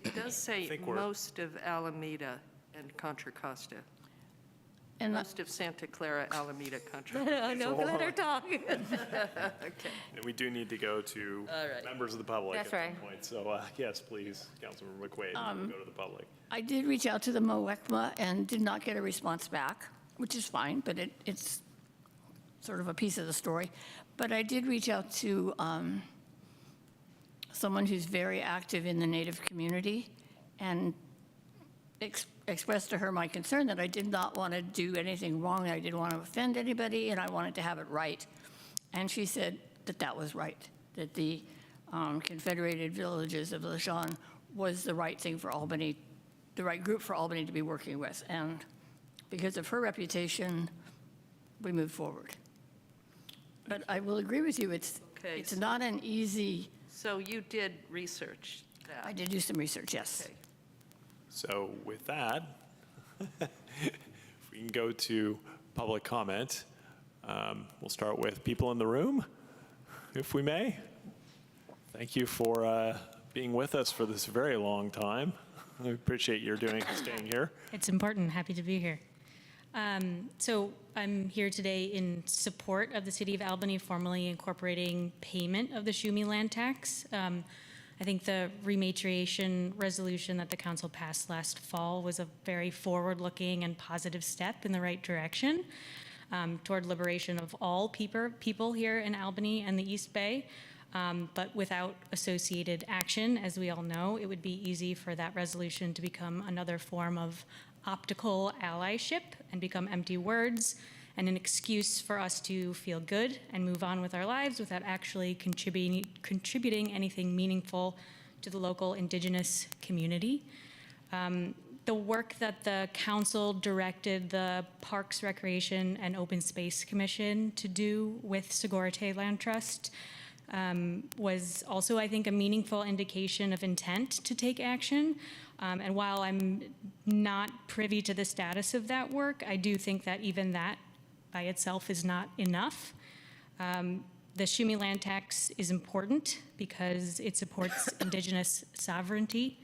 It does say most of Alameda and Contra Costa. And most of Santa Clara, Alameda, Contra No, Costa. no, let her talk. Okay. And we do need to go to All right. members of the public That's at right. some point. So yes, please, Councilmember McQuaid, we'll go to the public. I did reach out to the MOECMA and did not get a response back, which is fine, but it's sort of a piece of the story. But I did reach out to someone who's very active in the Native community and expressed to her my concern that I did not want to do anything wrong, I didn't want to offend anybody, and I wanted to have it right. And she said that that was right, that the Confederated Villages of LaJean was the right thing for Albany, the right group for Albany to be working with. And because of her reputation, we moved forward. But I will agree with you, it's not an easy. So you did research that? I did do some research, yes. Okay. So with that, if we can go to public comment, we'll start with people in the room, if we may. Thank you for being with us for this very long time. I appreciate your staying here. It's important. Happy to be here. So I'm here today in support of the City of Albany formally incorporating payment of the Shuumi land tax. I think the rematriation resolution that the council passed last fall was a very forward-looking and positive step in the right direction toward liberation of all people here in Albany and the East Bay. But without associated action, as we all know, it would be easy for that resolution to become another form of optical allyship and become empty words and an excuse for us to feel good and move on with our lives without actually contributing anything meaningful to the local Indigenous community. The work that the council directed the Parks, Recreation, and Open Space Commission to do with Segurite Land Trust was also, I think, a meaningful indication of intent to take action. And while I'm not privy to the status of that work, I do think that even that by itself is not enough. The Shuumi land tax is important because it supports Indigenous sovereignty.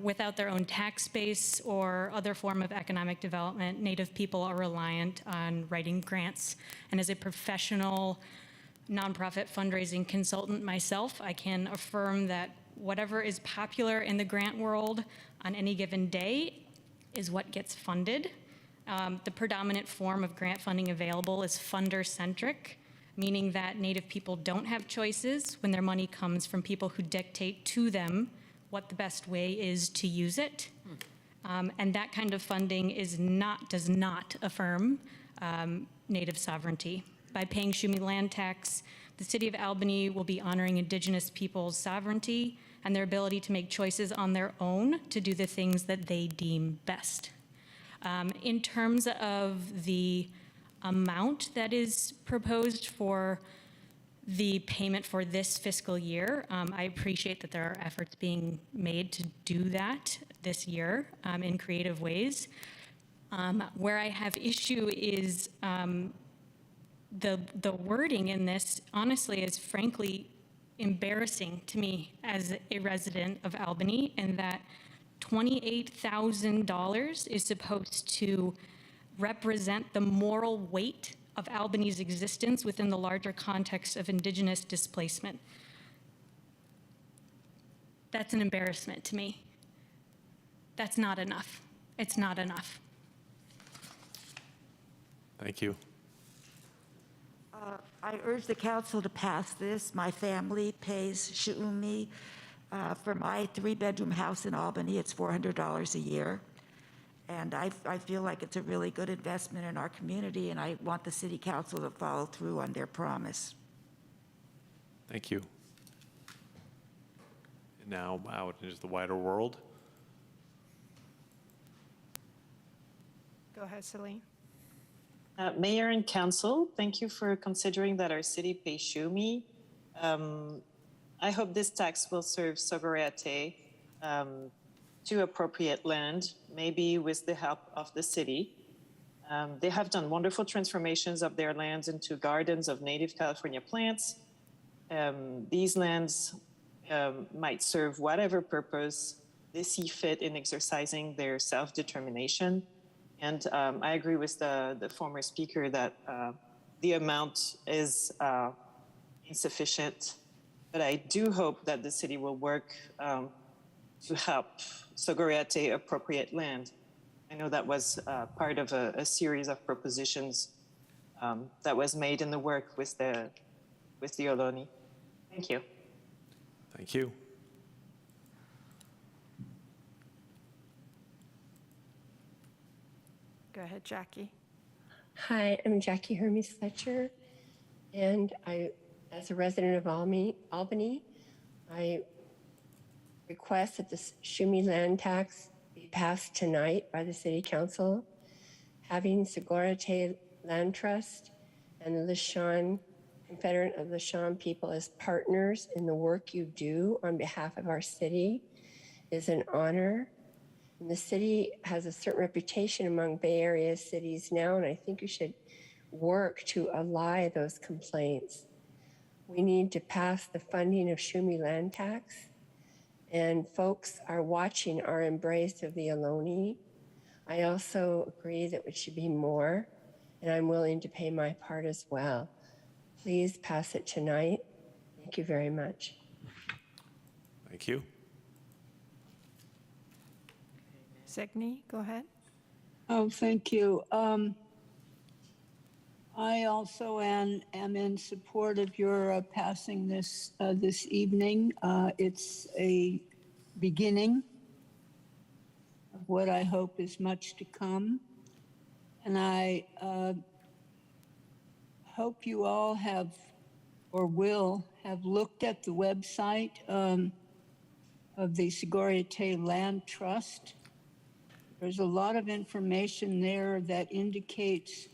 Without their own tax base or other form of economic development, Native people are reliant on writing grants. And as a professional nonprofit fundraising consultant myself, I can affirm that whatever is popular in the grant world on any given day is what gets funded. The predominant form of grant funding available is funder-centric, meaning that Native people don't have choices when their money comes from people who dictate to them what the best way is to use it. And that kind of funding does not affirm Native sovereignty. By paying Shuumi land tax, the City of Albany will be honoring Indigenous people's sovereignty and their ability to make choices on their own to do the things that they deem best. In terms of the amount that is proposed for the payment for this fiscal year, I appreciate that there are efforts being made to do that this year in creative ways. Where I have issue is the wording in this, honestly, is frankly embarrassing to me as a resident of Albany, in that $28,000 is supposed to represent the moral weight of Albany's existence within the larger context of Indigenous displacement. That's an embarrassment to me. That's not enough. It's not enough. Thank you. I urge the council to pass this. My family pays Shuumi for my 3-bedroom house in Albany. It's $400 a year. And I feel like it's a really good investment in our community, and I want the city council to follow through on their promise. Thank you. And now out into the wider world. Go ahead, Celine. Mayor and council, thank you for considering that our city pays Shuumi. I hope this tax will serve Sogoreate to appropriate land, maybe with the help of the city. They have done wonderful transformations of their lands into gardens of native California plants. These lands might serve whatever purpose they see fit in exercising their self-determination. And I agree with the former speaker that the amount is insufficient, but I do hope that the city will work to help Sogoreate appropriate land. I know that was part of a series of propositions that was made in the work with the Ohlone. Thank you. Thank you. Go ahead, Jackie. Hi, I'm Jackie Hermes Fletcher, and as a resident of Albany, I request that the Shuumi land tax be passed tonight by the City Council. Having Sogoreate Land Trust and the Lishan Confederate of the Lishan people as partners in the work you do on behalf of our city is an honor. And the city has a certain reputation among Bay Area cities now, and I think you should work to allay those complaints. We need to pass the funding of Shuumi land tax, and folks are watching our embrace of the Ohlone. I also agree that it should be more, and I'm willing to pay my part as well. Please pass it tonight. Thank you very much. Thank you. Signy, go ahead. Oh, thank you. I also am in support of your passing this this evening. It's a beginning of what I hope is much to come. And I hope you all have or will have looked at the website of the Sogoreate Land Trust. There's a lot of information there that indicates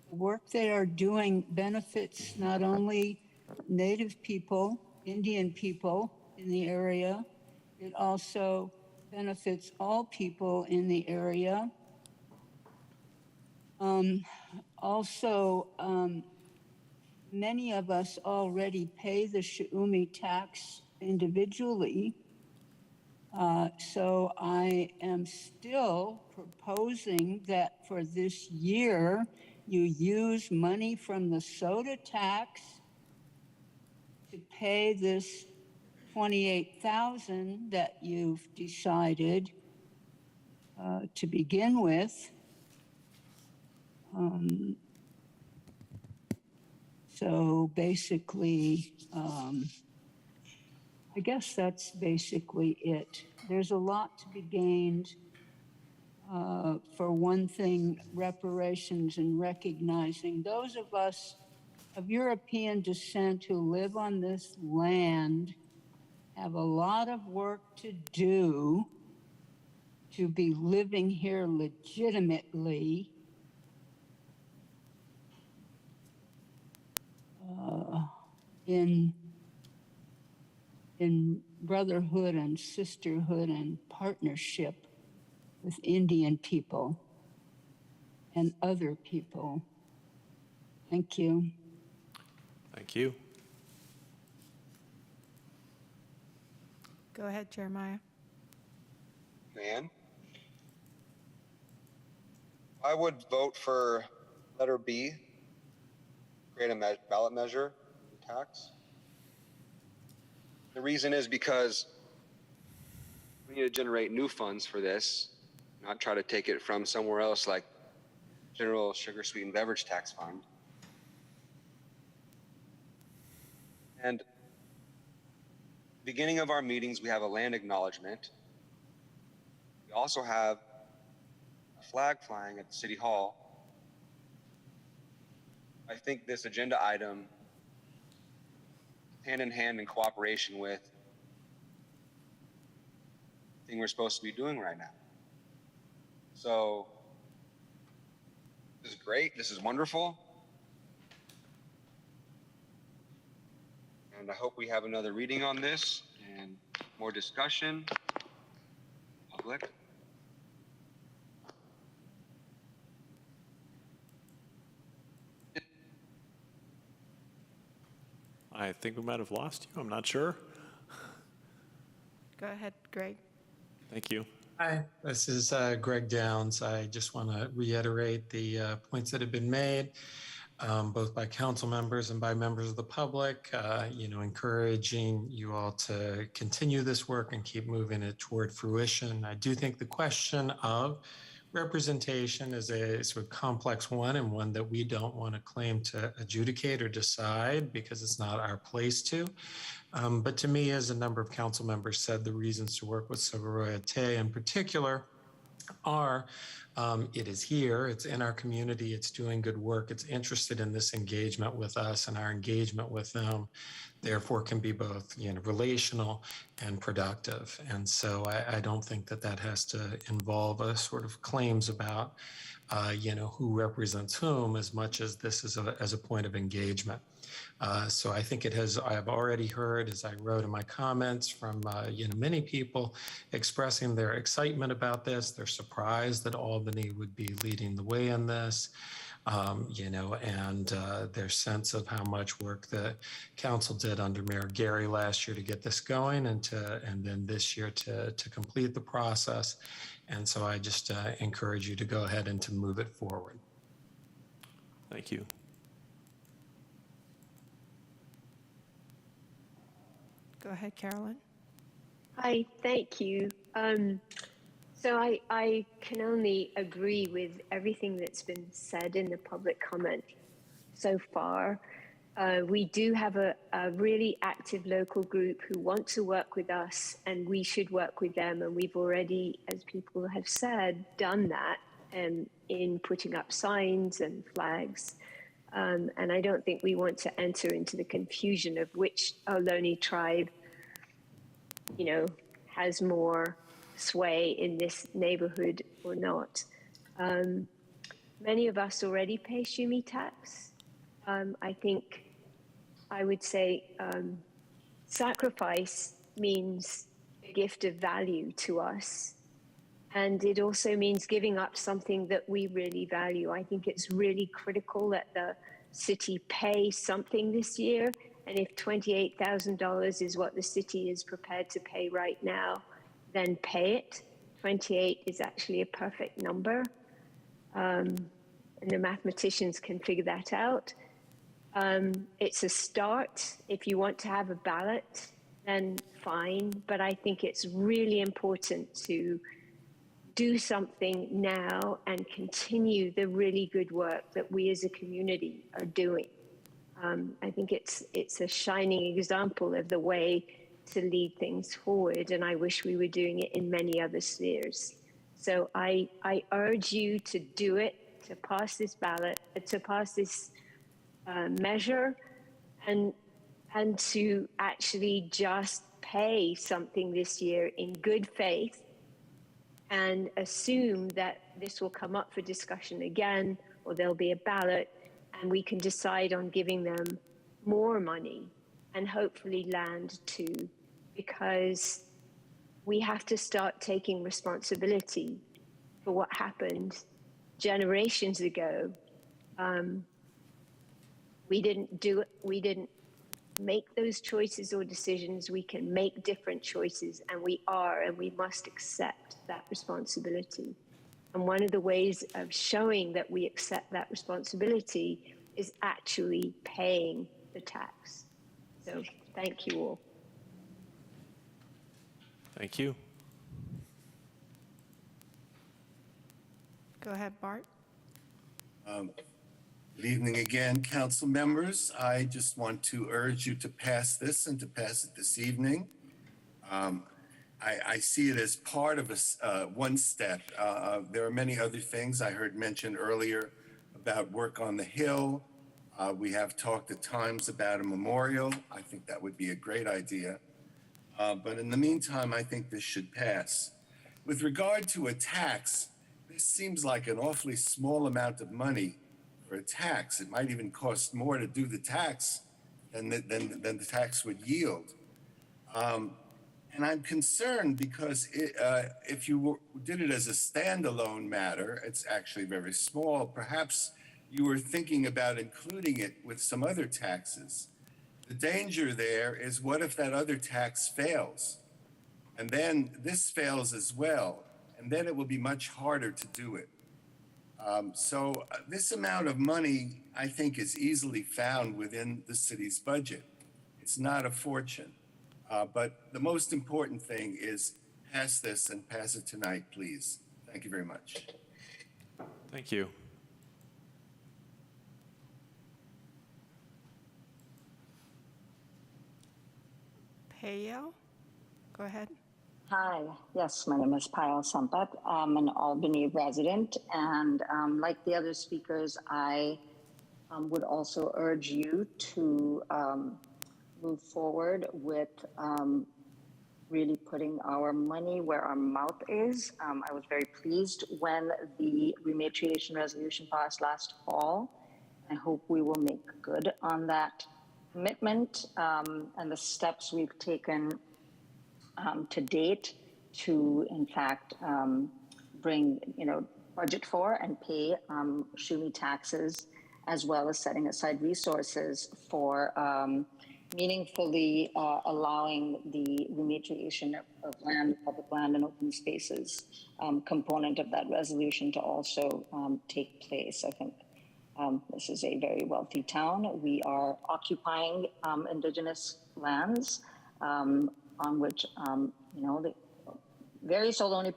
the work they are doing benefits not only Native people, Indian people in the area, it also benefits all people in the area. Many of us already pay the Shuumi tax individually. So I am still proposing that for this year, you use money from the soda tax to pay this $28,000 that you've decided to begin with. So basically, I guess that's basically it. There's a lot to be gained. For one thing, reparations and recognizing those of us of European descent who live on this land have a lot of work to do to be living here legitimately. In brotherhood and sisterhood and partnership with Indian people and other people. Thank you. Thank you. Go ahead, Jeremiah. Man. I would vote for letter B, create a ballot measure tax. The reason is because we need to generate new funds for this, not try to take it from somewhere else like general sugar-sweetened beverage tax fund. And beginning of our meetings, we have a land acknowledgement. We also have a flag flying at City Hall. I think this agenda item, hand in hand in cooperation with the thing we're supposed to be doing right now. So this is great. This is wonderful. And I hope we have another reading on this and more discussion. Public. I think we might have lost you. I'm not sure. Go ahead, Greg. Thank you. Hi, this is Greg Downs. I just want to reiterate the points that have been made, both by council members and by members of the public, encouraging you all to continue this work and keep moving it toward fruition. I do think the question of representation is a sort of complex one, and one that we don't want to claim to adjudicate or decide because it's not our place to. But to me, as a number of council members said, the reasons to work with Sugar-Sweetened in particular are it is here, it's in our community, it's doing good work, it's interested in this engagement with us, and our engagement with them therefore can be both relational and productive. And so I don't think that that has to involve a sort of claims about who represents whom, as much as this is as a point of engagement. So I think I have already heard, as I wrote in my comments, from many people expressing their excitement about this. They're surprised that Albany would be leading the way in this, and their sense of how much work the council did under Mayor Gary last year to get this going, and then this year to complete the process. And so I just encourage you to go ahead and to move it forward. Thank you. Go ahead, Carolyn. Hi, thank you. So I can only agree with everything that's been said in the public comment so far. We do have a really active local group who want to work with us, and we should work with them. And we've already, as people have said, done that in putting up signs and flags. And I don't think we want to enter into the confusion of which Ohlone tribe, has more sway in this neighborhood or not. Many of us already pay Shuumi tax. I think I would say sacrifice means a gift of value to us. And it also means giving up something that we really value. I think it's really critical that the city pay something this year. And if $28,000 is what the city is prepared to pay right now, then pay it. 28 is actually a perfect number. And the mathematicians can figure that out. It's a start. If you want to have a ballot, then fine. But I think it's really important to do something now and continue the really good work that we as a community are doing. I think it's a shining example of the way to lead things forward, and I wish we were doing it in many other spheres. So I urge you to do it, to pass this ballot, to pass this measure, and to actually just pay something this year in good faith, and assume that this will come up for discussion again, or there'll be a ballot, and we can decide on giving them more money and hopefully land too, because we have to start taking responsibility for what happened generations ago. We didn't do it. We didn't make those choices or decisions. We can make different choices, and we must accept that responsibility. And one of the ways of showing that we accept that responsibility is actually paying the tax. So thank you all. Thank you. Go ahead, Bart. Good evening again, council members. I just want to urge you to pass this and to pass it this evening. I see it as part of one step. There are many other things I heard mentioned earlier about work on the Hill. We have talked at times about a memorial. I think that would be a great idea. But in the meantime, I think this should pass. With regard to a tax, this seems like an awfully small amount of money for a tax. It might even cost more to do the tax than the tax would yield. And I'm concerned because if you did it as a standalone matter, it's actually very small. Perhaps you were thinking about including it with some other taxes. The danger there is, what if that other tax fails? And then this fails as well. And then it will be much harder to do it. So this amount of money, I think, is easily found within the city's budget. It's not a fortune. But the most important thing is pass this and pass it tonight, please. Thank you very much. Thank you. Payal, go ahead. Hi, yes, my name is Payal Sampath. I'm an Albany resident, and like the other speakers, I would also urge you to move forward with really putting our money where our mouth is. I was very pleased when the rematriation resolution passed last fall. I hope we will make good on that commitment and the steps we've taken to date to, in fact, bring, budget for and pay Shuumi taxes, as well as setting aside resources for meaningfully allowing the rematriation of land, public land, and open spaces component of that resolution to also take place. I think this is a very wealthy town. We are occupying indigenous lands on which, the various Ohlone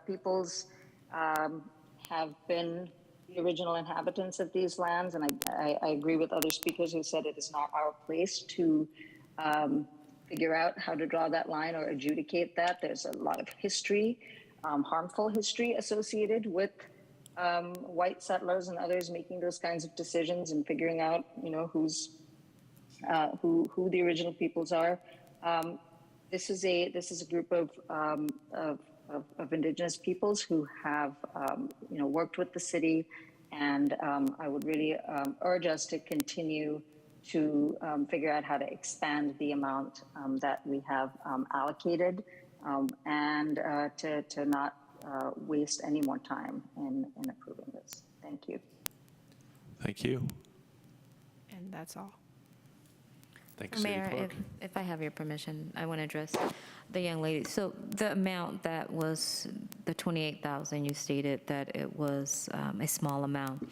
peoples have been the original inhabitants of these lands. And I agree with other speakers who said it is not our place to figure out how to draw that line or adjudicate that. There's a lot of history, harmful history associated with white settlers and others making those kinds of decisions and figuring out, who's who the original peoples are. This is a group of indigenous peoples who have worked with the city, and I would really urge us to continue to figure out how to expand the amount that we have allocated, and to not waste any more time in approving this. Thank you. Thank you. And that's all. Thanks, City Mayor, Clerk. if I have your permission, I want to address the young lady. So the amount that was the 28,000, you stated that it was a small amount.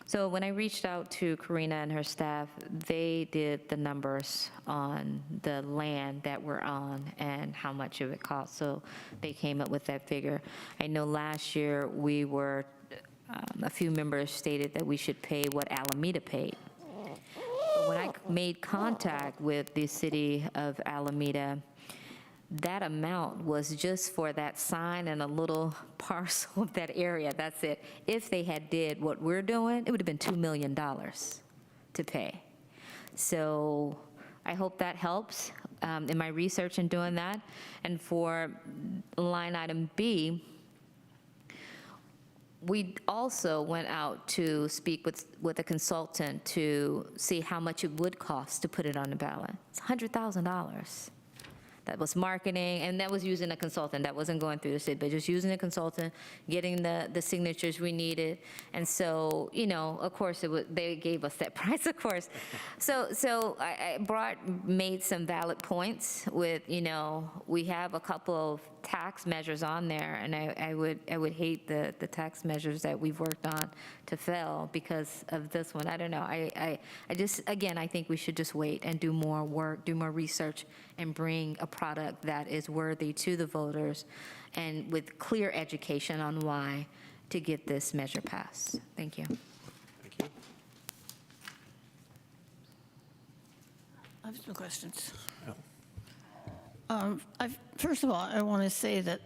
So when I reached out to Karina and her staff, they did the numbers on the land that we're on and how much it would cost. So they came up with that figure. I know last year we were, a few members stated that we should pay what Alameda paid. But when I made contact with the city of Alameda, that amount was just for that sign and a little parcel of that area. That's it. If they had did what we're doing, it would have been $2 million to pay. So I hope that helps in my research in doing that. And for line item B, we also went out to speak with a consultant to see how much it would cost to put it on the ballot. It's $100,000 that was marketing, and that was using a consultant. That wasn't going through the city, but just using a consultant, getting the signatures we needed. And so, you know, of course, they gave us that price, of course. So I made some valid points with, you know, we have a couple of tax measures on there, and I would hate the tax measures that we've worked on to fail because of this one. I don't know. I just, again, I think we should just wait and do more work, do more research, and bring a product that is worthy to the voters and with clear education on why to get this measure passed. Thank you. Thank you. I have some questions. First of all, I want to say that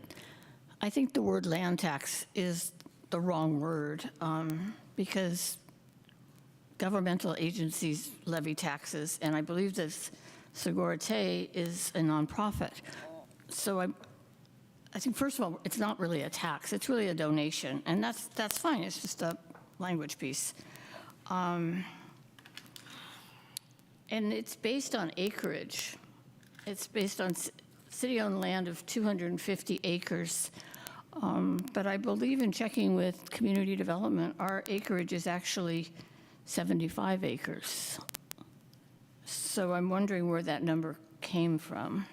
I think the word land tax is the wrong word because governmental agencies levy taxes, and I believe this Sugar-Sweetened is a nonprofit. So I think, first of all, it's not really a tax. It's really a donation, and that's fine. It's just a language piece. And it's based on acreage. It's based on city-owned land of 250 acres. But I believe in checking with community development, our acreage is actually 75 acres. So I'm wondering where that number came from.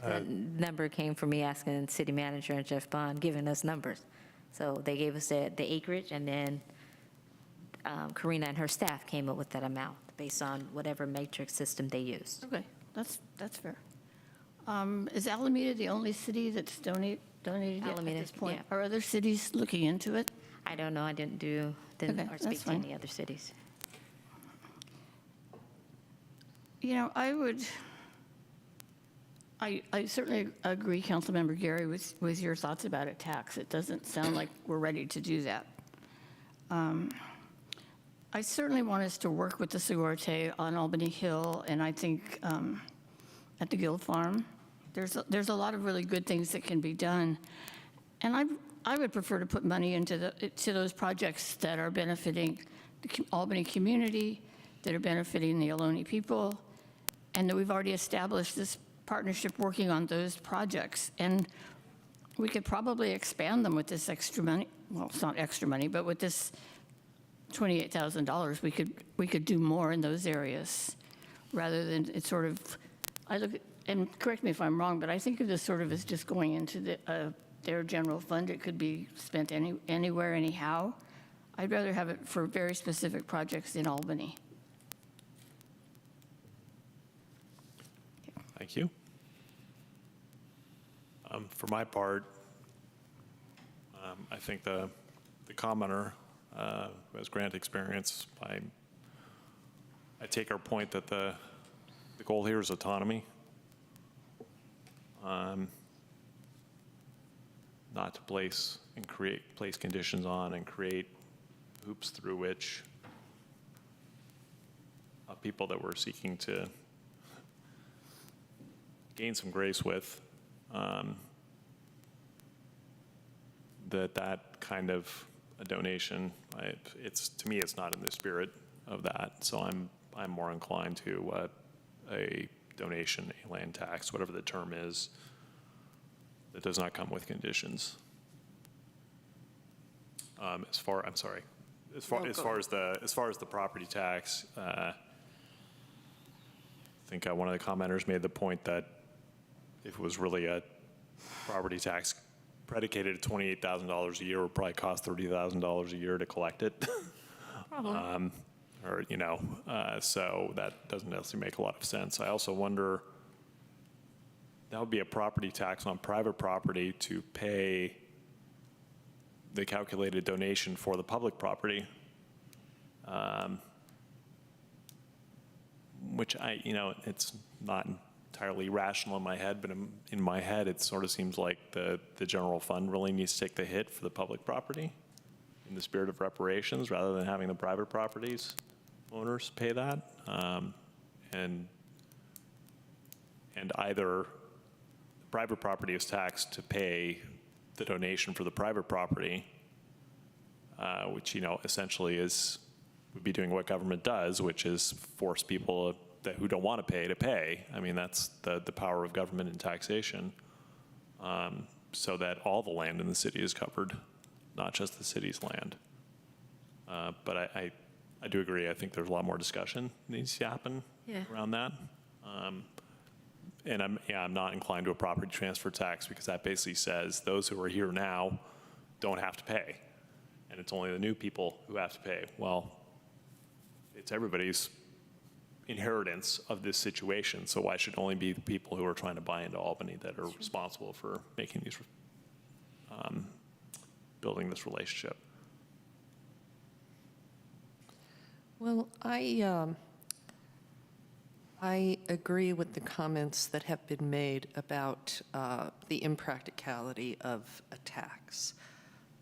That number came from me asking the city manager and Jeff Bond, giving us numbers. So they gave us the acreage, and then Karina and her staff came up with that amount based on whatever matrix system they used. Okay, that's fair. Is Alameda the only city that's donated Alameda, at this point? yeah. Are other cities looking into it? I don't know. I didn't Okay, or speak that's to fine. any other cities. You know, I certainly agree, Councilmember Gary, with your thoughts about a tax. It doesn't sound like we're ready to do that. I certainly want us to work with the Sugar-Sweetened on Albany Hill, and I think at the Guild Farm, there's a lot of really good things that can be done. And I would prefer to put money into those projects that are benefiting the Albany community, that are benefiting the Ohlone people, and that we've already established this partnership working on those projects. And we could probably expand them with this extra money. Well, it's not extra money, but with this $28,000, we could do more in those areas rather than it's sort of, and correct me if I'm wrong, but I think of this sort of as just going into their general fund. It could be spent anywhere, anyhow. I'd rather have it for very specific projects in Albany. Thank you. For my part, I think the commenter who has grant experience, I take our point that the goal here is autonomy, not to place conditions on and create hoops through which people that we're seeking to gain some grace with, that kind of a donation, to me, it's not in the spirit of that. So I'm more inclined to a donation, a land tax, whatever the term is, that does not come with conditions. As far as the property tax, I think one of the commenters made the point that if it was really a property tax predicated at $28,000 a year, it would probably cost $30,000 a year to collect it. Probably. So that doesn't necessarily make a lot of sense. I also wonder, that would be a property tax on private property to pay the calculated donation for the public property, which it's not entirely rational in my head, but in my head, it sort of seems like the general fund really needs to take the hit for the public property in the spirit of reparations, rather than having the private properties owners pay that. And either the private property is taxed to pay the donation for the private property, which essentially is would be doing what government does, which is force people who don't want to pay. I mean, that's the power of government and taxation, so that all the land in the city is covered, not just the city's land. But I do agree. I think there's a lot more discussion needs to happen around that. And I'm not inclined to a property transfer tax, because that basically says those who are here now don't have to pay, and it's only the new people who have to pay. Well, it's everybody's inheritance of this situation, so why should it only be the people who are trying to buy into Albany that are responsible for making these, building this relationship? Well, I agree with the comments that have been made about the impracticality of a tax.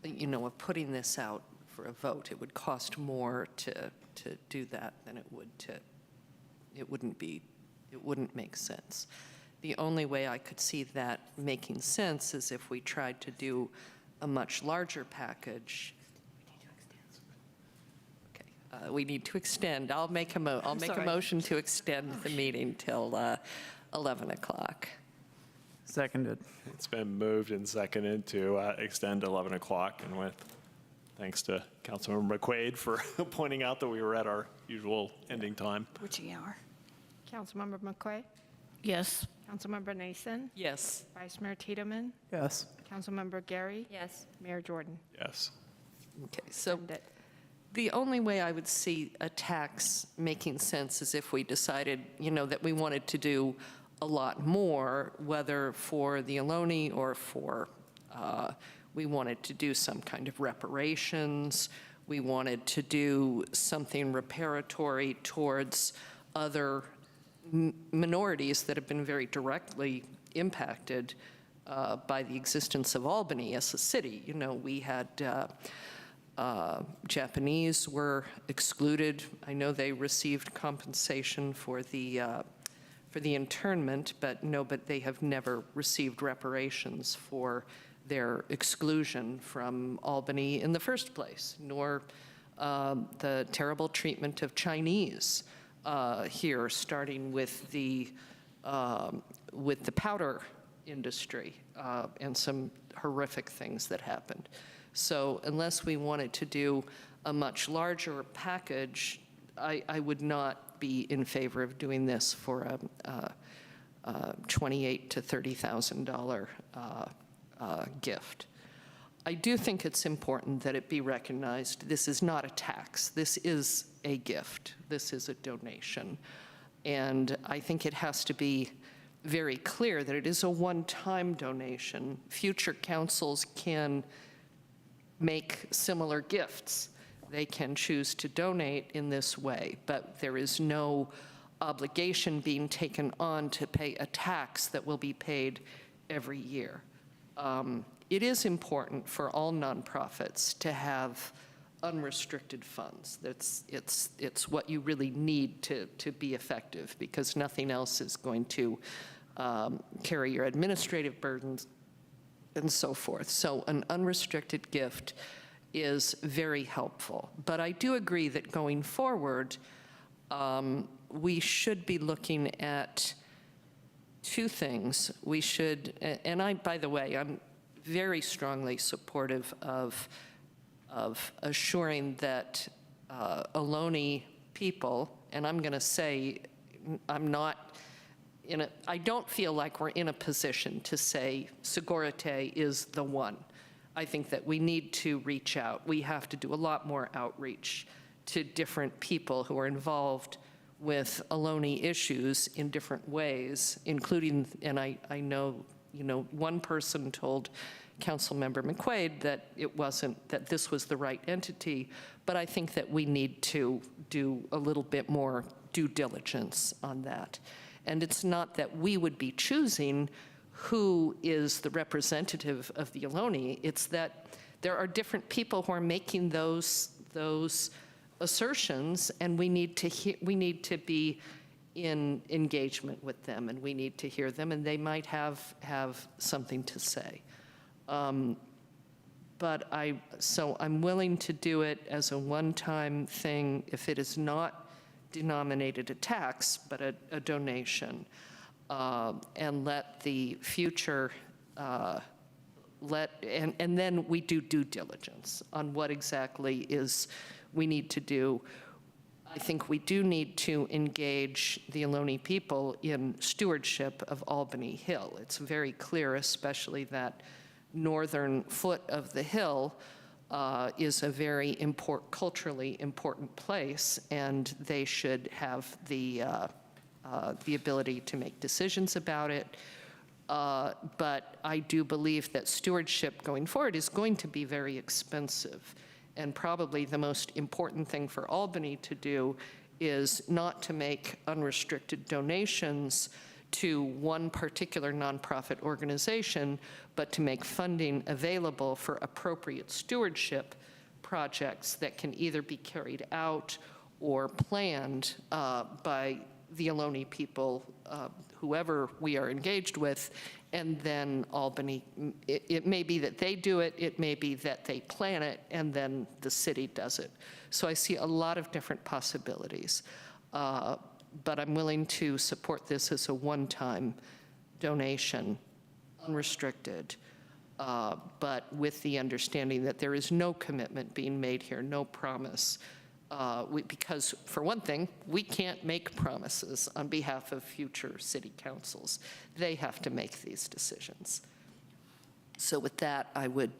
You know, of putting this out for a vote. It would cost more to do that than it would it wouldn't make sense. The only way I could see that making sense is if we tried to do a much larger package. We need to extend. I'll make a motion to extend the meeting till 11 o'clock. Seconded. It's been moved and seconded to extend 11 o'clock, and with thanks to Councilmember McQuaid for pointing out that we were at our usual ending time. Witching hour. Councilmember McQuay? Yes. Councilmember Nason? Yes. Vice Mayor Tiedemann? Yes. Councilmember Gary? Yes. Mayor Jordan? Yes. Okay, so the only way I would see a tax making sense is if we decided, you know, that we wanted to do a lot more, whether for the Albany or for, we wanted to do some kind of reparations, we wanted to do something reparatory towards other minorities that have been very directly impacted by the existence of Albany as a city. You know, we had Japanese were excluded. I know they received compensation for the internment, but they have never received reparations for their exclusion from Albany in the first place, nor the terrible treatment of Chinese here, starting with the powder industry and some horrific things that happened. So unless we wanted to do a much larger package, I would not be in favor of doing this for a $28,000 to $30,000 gift. I do think it's important that it be recognized this is not a tax. This is a gift. This is a donation. And I think it has to be very clear that it is a one-time donation. Future councils can make similar gifts. They can choose to donate in this way, but there is no obligation being taken on to pay a tax that will be paid every year. It is important for all nonprofits to have unrestricted funds. It's what you really need to be effective, because nothing else is going to carry your administrative burdens and so forth. So an unrestricted gift is very helpful. But I do agree that going forward, we should be looking at two things. We should, and by the way, I'm very strongly supportive of assuring that Ohlone people, and I'm going to say I don't feel like we're in a position to say Segura Te is the one. I think that we need to reach out. We have to do a lot more outreach to different people who are involved with Ohlone issues in different ways, including, and I know, one person told Councilmember McQuaid that that this was the right entity, but I think that we need to do a little bit more due diligence on that. And it's not that we would be choosing who is the representative of the Ohlone, it's that there are different people who are making those assertions, and we need to be in engagement with them, and we need to hear them, and they might have something to say. But so I'm willing to do it as a one-time thing if it is not denominated a tax, but a donation, and let the future, and then we do due diligence on what exactly is we need to do. I think we do need to engage the Ohlone people in stewardship of Albany Hill. It's very clear, especially that northern foot of the hill is a very culturally important place, and they should have the ability to make decisions about it. But I do believe that stewardship going forward is going to be very expensive. And probably the most important thing for Albany to do is not to make unrestricted donations to one particular nonprofit organization, but to make funding available for appropriate stewardship projects that can either be carried out or planned by the Ohlone people, whoever we are engaged with, and then Albany. It may be that they do it, it may be that they plan it, and then the city does it. So I see a lot of different possibilities. But I'm willing to support this as a one-time donation, unrestricted, but with the understanding that there is no commitment being made here, no promise. Because, for one thing, we can't make promises on behalf of future city councils. They have to make these decisions. So with that, I would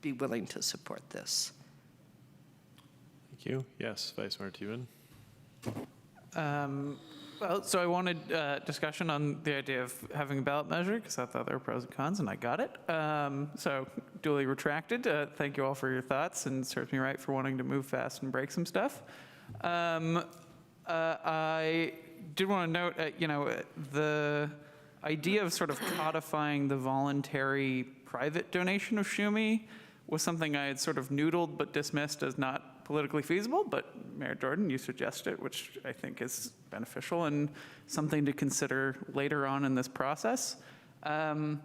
be willing to support this. Thank you. Yes, Vice Mayor Tiedemann. Well, so I wanted discussion on the idea of having a ballot measure, because I thought there were pros and cons, and I got it. So duly retracted. Thank you all for your thoughts, and it serves me right for wanting to move fast and break some stuff. I did want to note, the idea of sort of codifying the voluntary private donation of Shuumi was something I had sort of noodled but dismissed as not politically feasible, but Mayor Jordan, you suggest it, which I think is beneficial and something to consider later on in this process. I'd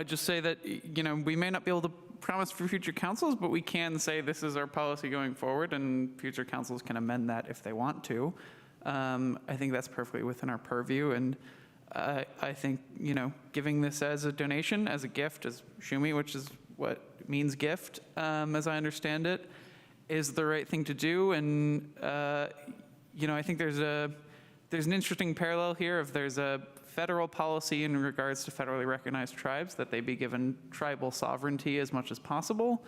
just say that, we may not be able to promise for future councils, but we can say this is our policy going forward, and future councils can amend that if they want to. I think that's perfectly within our purview, and I think, giving this as a donation, as a gift, as Shuumi, which is what means gift, as I understand it, is the right thing to do. And, I think there's an interesting parallel here. If there's a federal policy in regards to federally recognized tribes, that they be given tribal sovereignty as much as possible.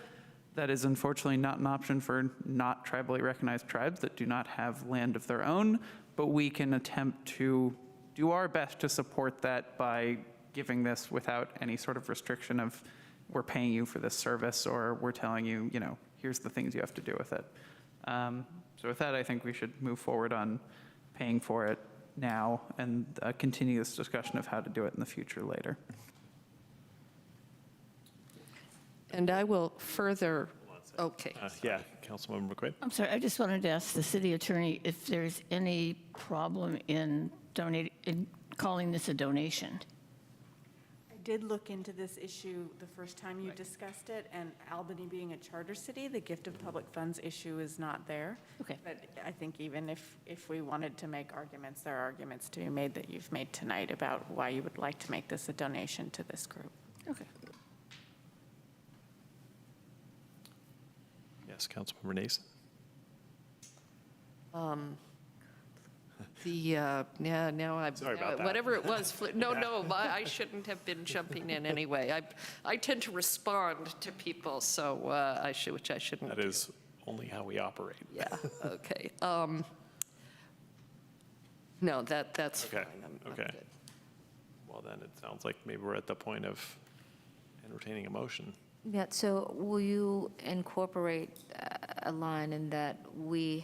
That is unfortunately not an option for not tribally recognized tribes that do not have land of their own, but we can attempt to do our best to support that by giving this without any sort of restriction of we're paying you for this service, or we're telling you, here's the things you have to do with it. So with that, I think we should move forward on paying for it now and continue this discussion of how to do it in the future later. And I will further, okay. Yeah, Councilmember McQuaid. I'm sorry, I just wanted to ask the city attorney if there's any problem in calling this a donation. I did look into this issue the first time you discussed it, and Albany being a charter city, the gift of public funds issue is not there. Okay. But I think even if we wanted to make arguments, there are arguments to be made that you've made tonight about why you would like to make this a donation to this group. Okay. Yes, Councilmember Nason. Now I'm, Sorry about that. whatever it was, no, I shouldn't have been jumping in anyway. I tend to respond to people, so which I shouldn't That is only how we operate. Yeah, okay. No, that's Okay, fine. I'm okay. good. Well, then it sounds like maybe we're at the point of entertaining a motion. Yeah, so will you incorporate a line in that we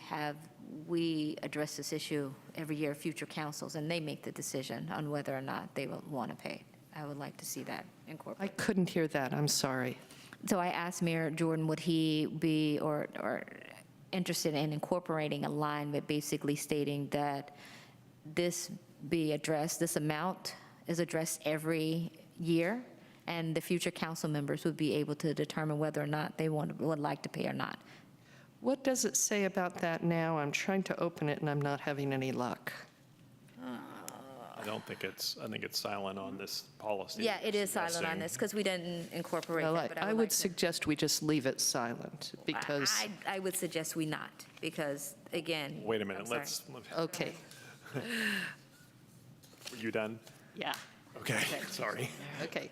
address this issue every year, future councils, and they make the decision on whether or not they will want to pay? I would like to see that incorporated. I couldn't hear that, I'm sorry. So I asked Mayor Jordan, would he be or interested in incorporating a line that basically stating that this be addressed, this amount is addressed every year, and the future council members would be able to determine whether or not they would like to pay or not. What does it say about that now? I'm trying to open it and I'm not having any luck. I think it's silent on this policy. Yeah, it is silent on suggesting. this because we didn't incorporate Well, that, but I would would like to- suggest we just leave it silent because, I would suggest we not, because again. Wait a minute, I'm sorry. let's, okay. were you done? Yeah. Okay, sorry. Okay.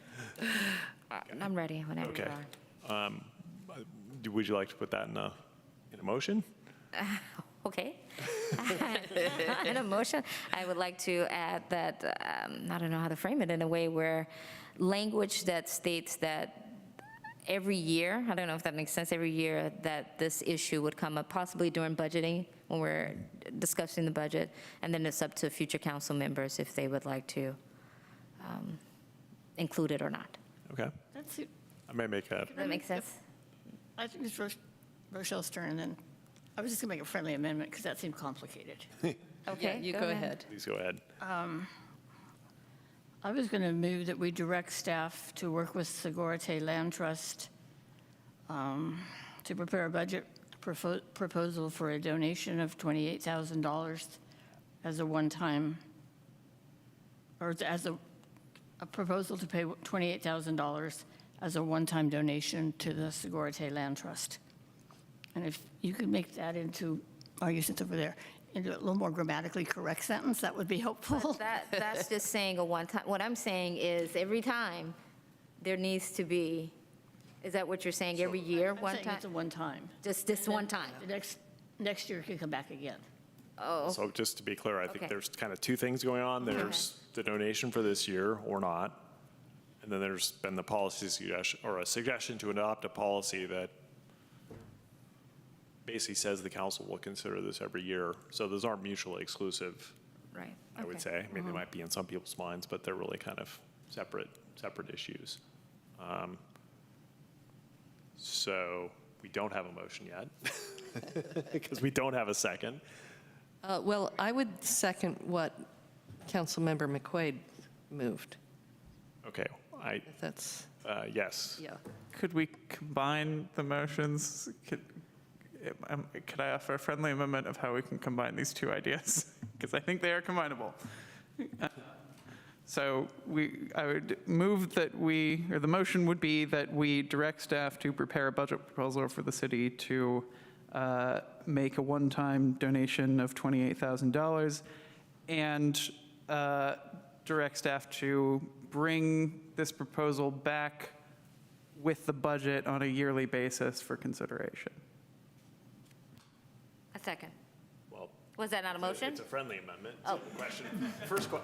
I'm ready whenever Okay. you are. Would you like to put that in a motion? Okay. In a motion, I would like to add that, I don't know how to frame it, in a way where language that states that every year, I don't know if that makes sense, every year that this issue would come up, possibly during budgeting, when we're discussing the budget, and then it's up to future council members if they would like to include it or not. Okay. That's it. I may make a, Does that make sense? I think it's Rochelle's turn, and then I was just going to make a friendly amendment because that seemed complicated. Okay, You go ahead. please go ahead. I was going to move that we direct staff to work with Segurite Land Trust to prepare a budget proposal for a donation of $28,000 as a one-time, or as a proposal to pay $28,000 as a one-time donation to the Segurite Land Trust. And if you could make that into, you sit over there, into a little more grammatically correct sentence, that would be helpful. That's just saying a one-time. What I'm saying is every time there needs to be, is that what you're saying, every year, I'm one saying time? it's a one-time. Just this one time? The next year it could come back again. Oh, So just to be clear, I think Okay. there's kind of two things going on. There's the donation for this year or not. And then there's been the policy suggestion, or a suggestion to adopt a policy that basically says the council will consider this every year. So those aren't mutually exclusive, right. I would say. I mean, they might be in some people's minds, but they're really kind of separate issues. So we don't have a motion yet because we don't have a second. Well, I would second what Councilmember McQuaid moved. Okay, If that's, yes. yeah. Could we combine the motions? Could I offer a friendly amendment of how we can combine these two ideas? Because I think they are combinable. So I would move that or the motion would be that we direct staff to prepare a budget proposal for the city to make a one-time donation of $28,000 and direct staff to bring this proposal back with the budget on a yearly basis for consideration. A second. Well, Was that not a motion? it's a friendly amendment. Oh. So the question,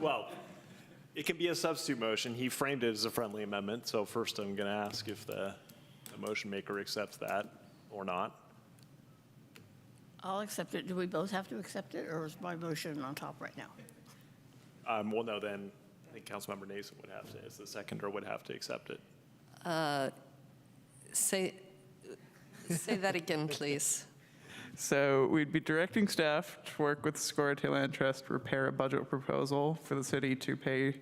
well, it can be a substitute motion. He framed it as a friendly amendment. So first I'm going to ask if the motion maker accepts that or not. I'll accept it. Do we both have to accept it, or is my motion on top right now? Well, no, then I think Councilmember Nason would have to, as the seconder, would have to accept it. Say that again, please. So we'd be directing staff to work with Segurite Land Trust to prepare a budget proposal for the city to pay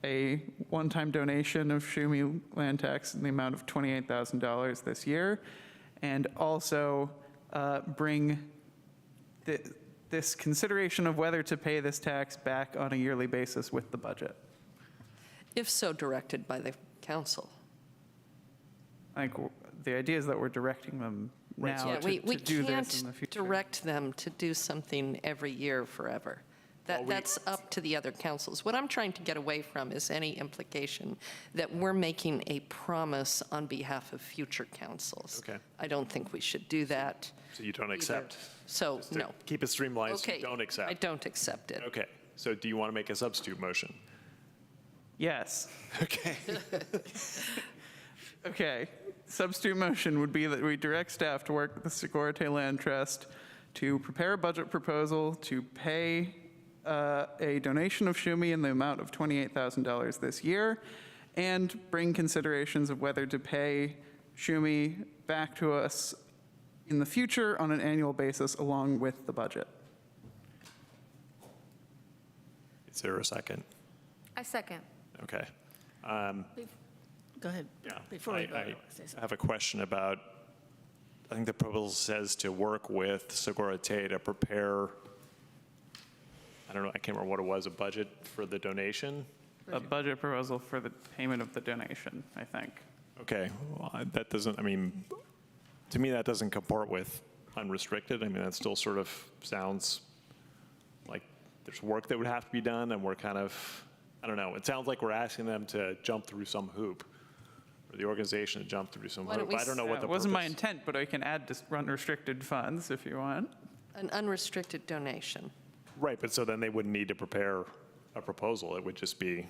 a one-time donation of Shuumi land tax in the amount of $28,000 this year, and also bring this consideration of whether to pay this tax back on a yearly basis with the budget. If so directed by the council. I think the idea is that we're directing them now Yeah, to we do this in the can't future. direct them to do something every year forever. That's up to the other councils. What I'm trying to get away from is any implication that we're making a promise on behalf of future councils. Okay. I don't think we should do that. So you don't either. accept? So, Just to no. Keep it streamlined, so Okay. you don't accept? I don't accept it. Okay, so do you want to make a substitute motion? Yes. Okay. Okay. Substitute motion would be that we direct staff to work with the Segurite Land Trust to prepare a budget proposal to pay a donation of Shuumi in the amount of $28,000 this year, and bring considerations of whether to pay Shuumi back to us in the future on an annual basis along with the budget. Is there a second? I second. Okay. Go ahead. Yeah. Before we vote, I I wanna say something. have a question about, I think the proposal says to work with Segura Tay to prepare, I don't know, I can't remember what it was, a budget for the donation? A budget proposal for the payment of the donation, I think. Okay, well, that doesn't, I mean, to me, that doesn't comport with unrestricted. I mean, that still sort of sounds like there's work that would have to be done, and we're kind of, I don't know, it sounds like we're asking them to jump through some hoop, or the organization to jump through some Why don't hoop. we I don't know what the It wasn't my purpose- intent, but I can add just unrestricted funds if you want. An unrestricted donation. Right, but so then they wouldn't need to prepare a proposal. It would just be,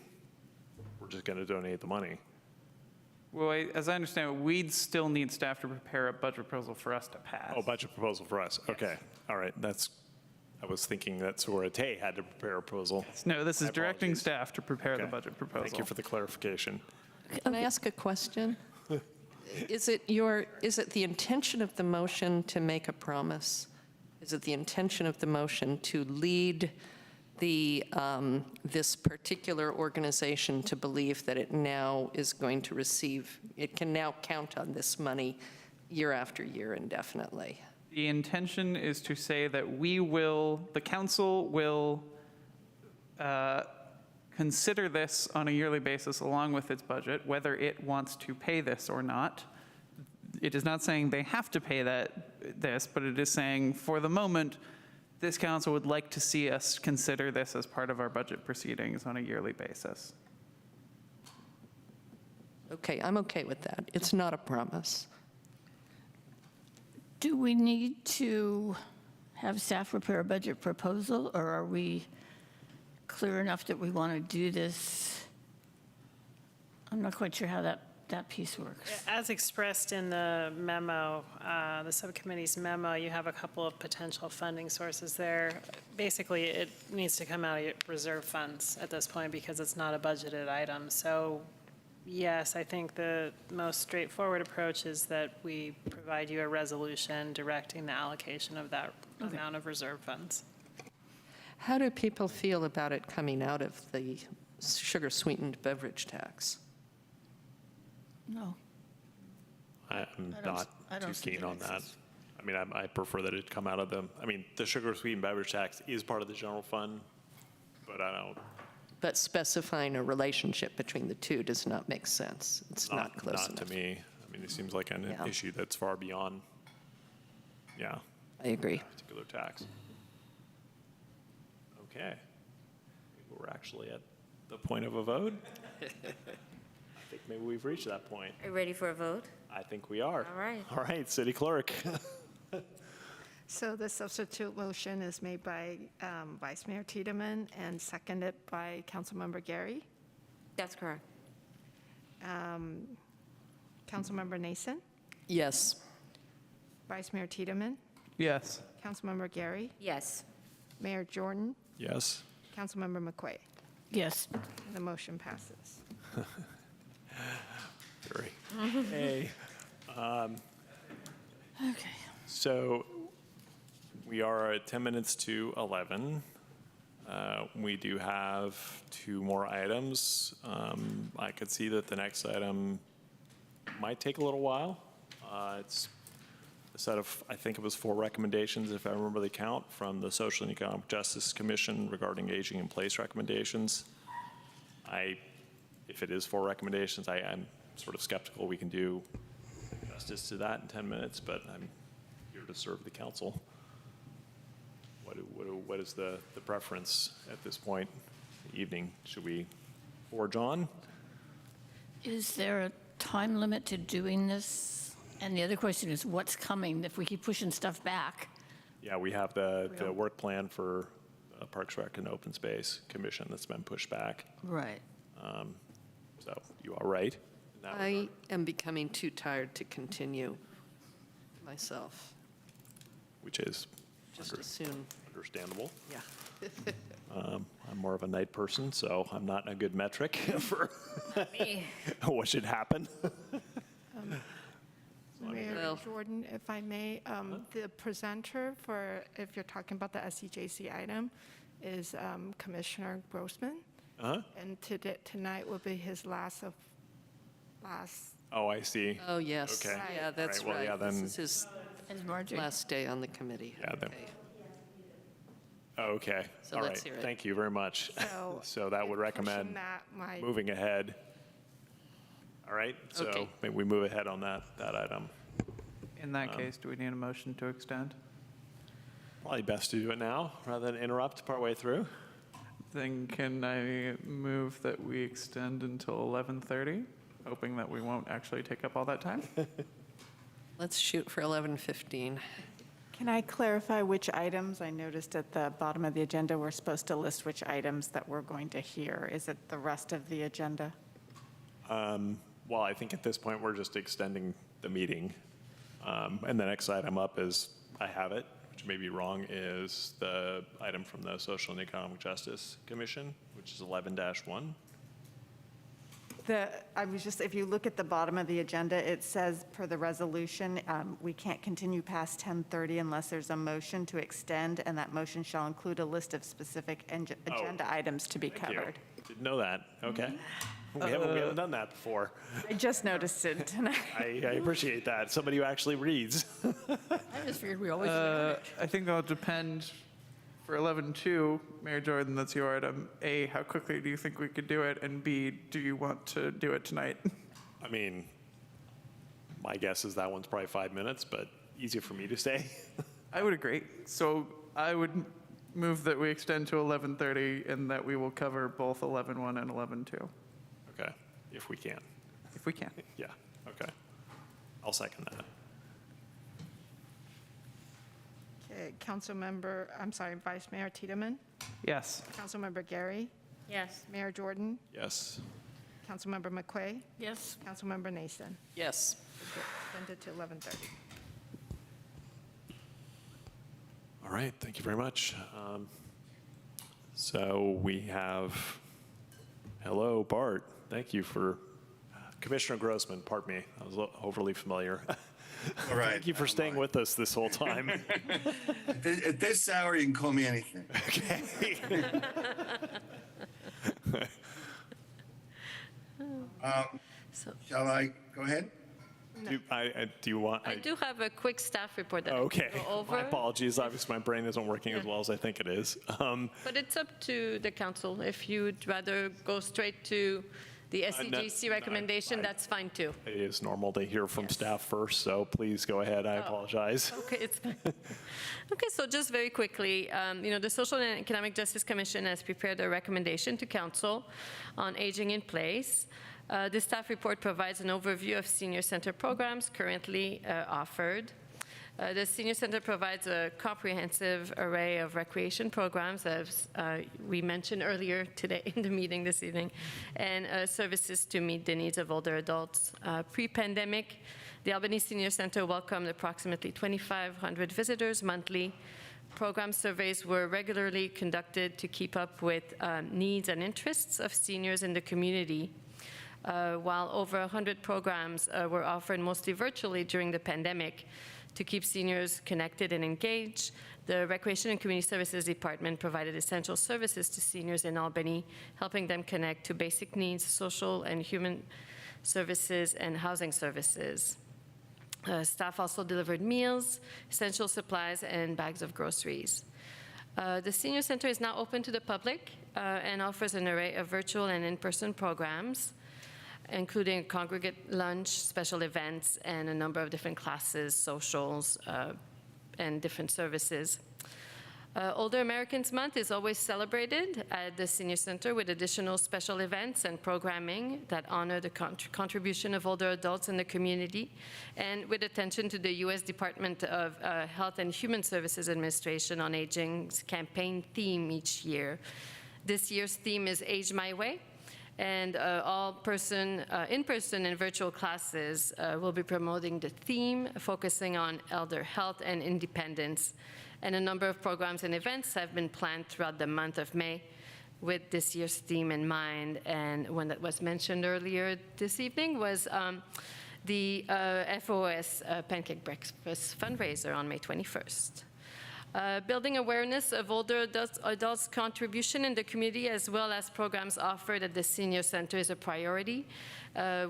we're just going to donate the money. Well, as I understand it, we'd still need staff to prepare a budget proposal for us to pass. Oh, budget proposal for us. Okay, all right, I was thinking that Segura Tay had to prepare a proposal. No, this is My directing apologies. staff to prepare the Okay. budget proposal. Thank you for the clarification. Can I ask a question? Is it the intention of the motion to make a promise? Is it the intention of the motion to lead this particular organization to believe that it now is going to receive, it can now count on this money year after year indefinitely? The intention is to say that the council will consider this on a yearly basis along with its budget, whether it wants to pay this or not. It is not saying they have to pay this, but it is saying for the moment, this council would like to see us consider this as part of our budget proceedings on a yearly basis. Okay, I'm okay with that. It's not a promise. Do we need to have staff prepare a budget proposal, or are we clear enough that we want to do this? I'm not quite sure how that piece works. As expressed in the memo, the subcommittee's memo, you have a couple of potential funding sources there. Basically, it needs to come out of reserve funds at this point because it's not a budgeted item. So yes, I think the most straightforward approach is that we provide you a resolution directing the allocation of that amount of reserve funds. How do people feel about it coming out of the sugar-sweetened beverage tax? No. I'm I don't not too see keen the on that. nexus. I mean, I prefer that it come out of the sugar-sweetened beverage tax is part of the general fund, but I don't. But specifying a relationship between the two does not make sense. It's not close enough. Not to me. I mean, it seems like an Yeah. issue that's far beyond, I agree. that particular tax. Okay. We're actually at the point of a vote. I think maybe we've reached that point. Are you ready for a vote? I think we are. All right. All right, City Clerk. So the substitute motion is made by Vice Mayor Tiedemann and seconded by Councilmember Gary. That's correct. Councilmember Nason, Yes. Vice Mayor Tiedemann, Yes. Councilmember Gary, Yes. Mayor Jordan, Yes. Councilmember McQuay. Yes. The motion passes. Very. Hey. Okay. So we are at 10 minutes to 11. We do have two more items. I could see that the next item might take a little while. It's a set of, I think it was 4 recommendations, if I remember the count, from the Social and Economic Justice Commission regarding aging in place recommendations. If it is 4 recommendations, I'm sort of skeptical we can do justice to that in 10 minutes, but I'm here to serve the council. What is the preference at this point in the evening? Should we forge on? Is there a time limit to doing this? And the other question is, what's coming if we keep pushing stuff back? Yeah, we have the work plan for Parks, Rec, and Open Space Commission that's been pushed back. Right. So you are right in that I regard. am becoming too tired to continue myself. Which is Just as soon. understandable. Yeah. I'm more of a night person, so I'm not a good metric for Me. what should happen. Mayor Well- Jordan, if I may, the presenter for, if you're talking about the SEJC item, is Commissioner Grossman. Uh-huh. And tonight will be his last of last. Oh, I see. Oh, yes. Okay. Yeah, that's Right, well, right. yeah, then- This is his last day on the committee. Yeah, then- Okay. Oh, okay. So All let's right. hear it. Thank you very much. So So that would recommend Pushing that might- moving ahead. All right, so Okay. maybe we move ahead on that item. In that case, do we need a motion to extend? Probably best to do it now rather than interrupt partway through. Then can I move that we extend until 11:30, hoping that we won't actually take up all that time? Let's shoot for 11:15. Can I clarify which items? I noticed at the bottom of the agenda, we're supposed to list which items that we're going to hear. Is it the rest of the agenda? Well, I think at this point, we're just extending the meeting. And the next item up is, I have it, which may be wrong, is the item from the Social and Economic Justice Commission, which is 11-1. I was just, if you look at the bottom of the agenda, it says per the resolution, we can't continue past 10:30 unless there's a motion to extend, and that motion shall include a list of specific agenda items to be Thank you. covered. Didn't know that. Okay. We haven't done that before. I just noticed it tonight. I appreciate that. Somebody who actually reads. I just figured we always did. I think that'll depend. For 11:2, Mayor Jordan, that's your item. A, how quickly do you think we could do it? And B, do you want to do it tonight? I mean, my guess is that one's probably 5 minutes, but easier for me to say. I would agree. So I would move that we extend to 11:30 and that we will cover both 11:1 and 11:2. Okay, if we can. If we can. Yeah, okay. I'll second that. Okay, Vice Mayor Tiedemann, Yes. Councilmember Gary, Yes. Mayor Jordan, Yes. Councilmember McQuay, Yes. Councilmember Nason. Yes. Extended to 11:30. All right, thank you very much. So we have, hello, Bart. Thank you for, Commissioner Grossman, pardon me, I was overly familiar. All right. Thank you for staying with us this whole time. At this hour, you can call me anything. Okay. Shall I go ahead? Do you want? I do have a quick staff report that Okay. I can go over. My apologies. Obviously, my brain isn't working as well as I think it is. But it's up to the council. If you'd rather go straight to the SEJC recommendation, that's fine too. It is normal to hear from staff first, so please go ahead. I apologize. Okay, it's fine. Okay, so just very quickly, the Social and Economic Justice Commission has prepared a recommendation to council on aging in place. The staff report provides an overview of senior center programs currently offered. The Senior Center provides a comprehensive array of recreation programs, as we mentioned earlier today in the meeting this evening, and services to meet the needs of older adults. Pre-pandemic, the Albany Senior Center welcomed approximately 2,500 visitors monthly. Program surveys were regularly conducted to keep up with needs and interests of seniors in the community. While over 100 programs were offered mostly virtually during the pandemic, to keep seniors connected and engaged, the Recreation and Community Services Department provided essential services to seniors in Albany, helping them connect to basic needs, social and human services, and housing services. Staff also delivered meals, essential supplies, and bags of groceries. The Senior Center is now open to the public and offers an array of virtual and in-person programs, including a congregate lunch, special events, and a number of different classes, socials, and different services. Older Americans Month is always celebrated at the Senior Center with additional special events and programming that honor the contribution of older adults in the community, and with attention to the U.S. Department of Health and Human Services Administration on Aging's campaign theme each year. This year's theme is Age My Way, and all in-person and virtual classes will be promoting the theme, focusing on elder health and independence. And a number of programs and events have been planned throughout the month of May with this year's theme in mind. And one that was mentioned earlier this evening was the FOS Pancake Breakfast fundraiser on May 21st. Building awareness of older adults' contribution in the community, as well as programs offered at the senior center, is a priority.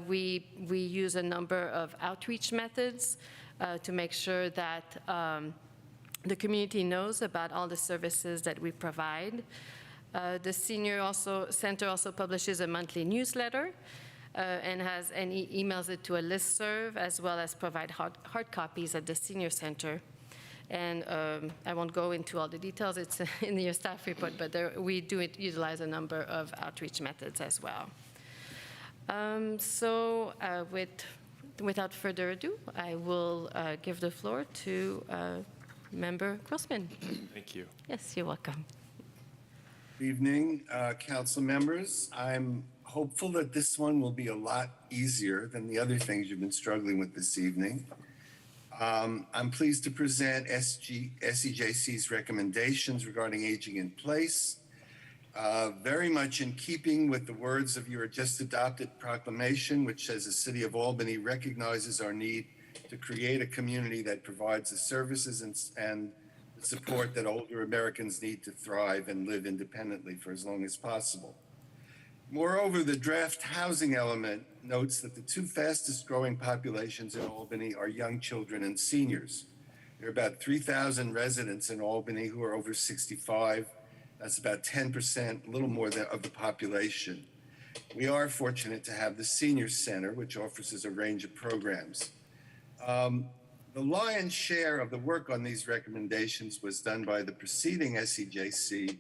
We use a number of outreach methods to make sure that the community knows about all the services that we provide. The senior center also publishes a monthly newsletter and emails it to a listserv, as well as provide hard copies at the senior center. And I won't go into all the details, it's in your staff report, but we do utilize a number of outreach methods as well. Without further ado, I will give the floor to Member Grossman. Thank you. Yes, you're welcome. Good evening, council members. I'm hopeful that this one will be a lot easier than the other things you've been struggling with this evening. I'm pleased to present SEJC's recommendations regarding aging in place, very much in keeping with the words of your just adopted proclamation, which says the City of Albany recognizes our need to create a community that provides the services and the support that older Americans need to thrive and live independently for as long as possible. Moreover, the draft housing element notes that the two fastest growing populations in Albany are young children and seniors. There are about 3,000 residents in Albany who are over 65. That's about 10%, a little more of the population. We are fortunate to have the Senior Center, which offers a range of programs. The lion's share of the work on these recommendations was done by the preceding SEJC,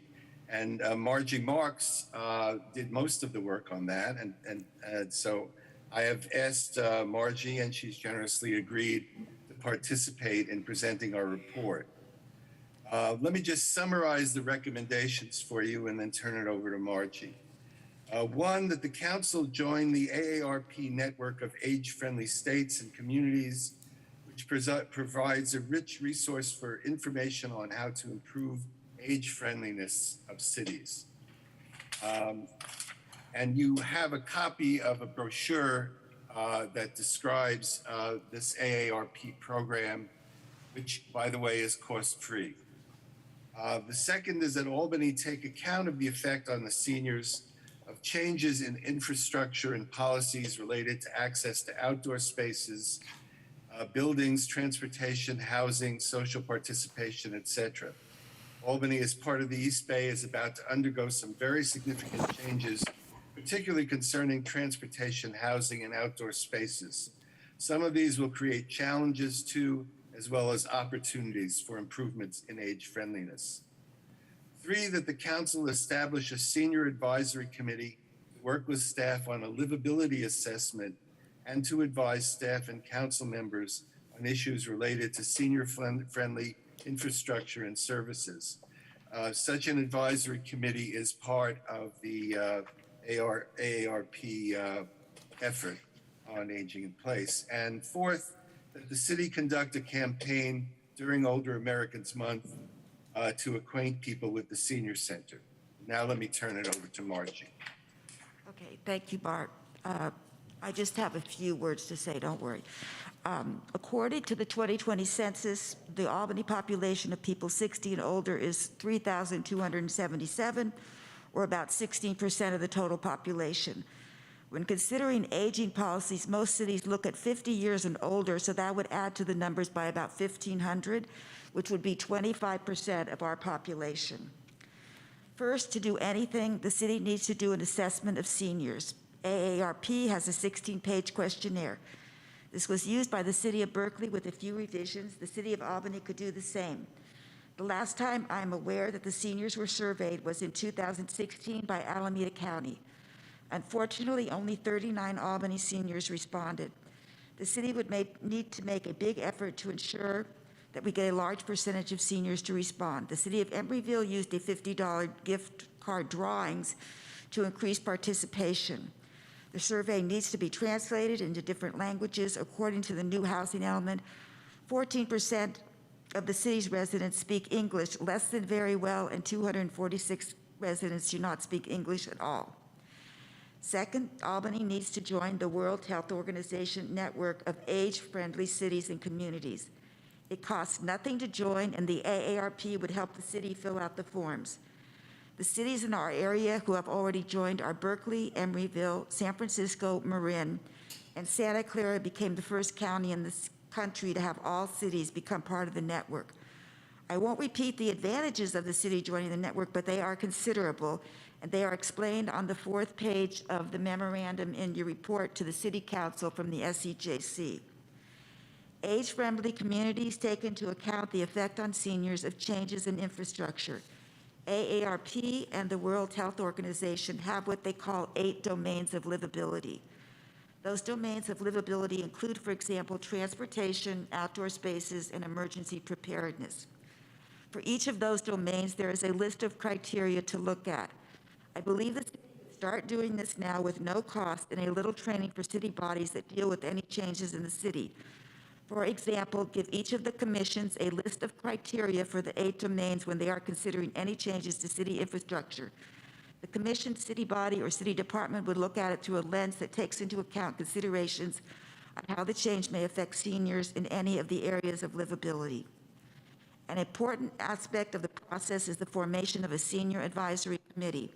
and Margie Marks did most of the work on that. And so I have asked Margie, and she's generously agreed to participate in presenting our report. Let me just summarize the recommendations for you and then turn it over to Margie. One, that the council join the AARP network of age-friendly states and communities, which provides a rich resource for information on how to improve age-friendliness of cities. And you have a copy of a brochure that describes this AARP program, which, by the way, is cost-free. The second is that Albany take account of the effect on the seniors of changes in infrastructure and policies related to access to outdoor spaces, buildings, transportation, housing, social participation, etc. Albany, as part of the East Bay, is about to undergo some very significant changes, particularly concerning transportation, housing, and outdoor spaces. Some of these will create challenges too, as well as opportunities for improvements in age friendliness. Three, that the council establish a senior advisory committee to work with staff on a livability assessment and to advise staff and council members on issues related to senior-friendly infrastructure and services. Such an advisory committee is part of the AARP effort on aging in place. And fourth, that the city conduct a campaign during Older Americans Month to acquaint people with the Senior Center. Now let me turn it over to Margie. Okay, thank you, Bart. I just have a few words to say, don't worry. According to the 2020 census, the Albany population of people 60 and older is 3,277, or about 16% of the total population. When considering aging policies, most cities look at 50 years and older, so that would add to the numbers by about 1,500, which would be 25% of our population. First, to do anything, the city needs to do an assessment of seniors. AARP has a 16-page questionnaire. This was used by the city of Berkeley with a few revisions. The city of Albany could do the same. The last time I'm aware that the seniors were surveyed was in 2016 by Alameda County. Unfortunately, only 39 Albany seniors responded. The city would need to make a big effort to ensure that we get a large percentage of seniors to respond. The city of Embryville used a $50 gift card drawings to increase participation. The survey needs to be translated into different languages. According to the new housing element, 14% of the city's residents speak English less than very well, and 246 residents do not speak English at all. Second, Albany needs to join the World Health Organization network of age-friendly cities and communities. It costs nothing to join, and the AARP would help the city fill out the forms. The cities in our area who have already joined are Berkeley, Emeryville, San Francisco, Marin, and Santa Clara became the first county in this country to have all cities become part of the network. I won't repeat the advantages of the city joining the network, but they are considerable, and they are explained on the 4th page of the memorandum in your report to the City Council from the SEJC. Age-friendly communities take into account the effect on seniors of changes in infrastructure. AARP and the World Health Organization have what they call 8 domains of livability. Those domains of livability include, for example, transportation, outdoor spaces, and emergency preparedness. For each of those domains, there is a list of criteria to look at. I believe that start doing this now with no cost and a little training for city bodies that deal with any changes in the city. For example, give each of the commissions a list of criteria for the 8 domains when they are considering any changes to city infrastructure. The commission, city body, or city department would look at it through a lens that takes into account considerations on how the change may affect seniors in any of the areas of livability. An important aspect of the process is the formation of a senior advisory committee,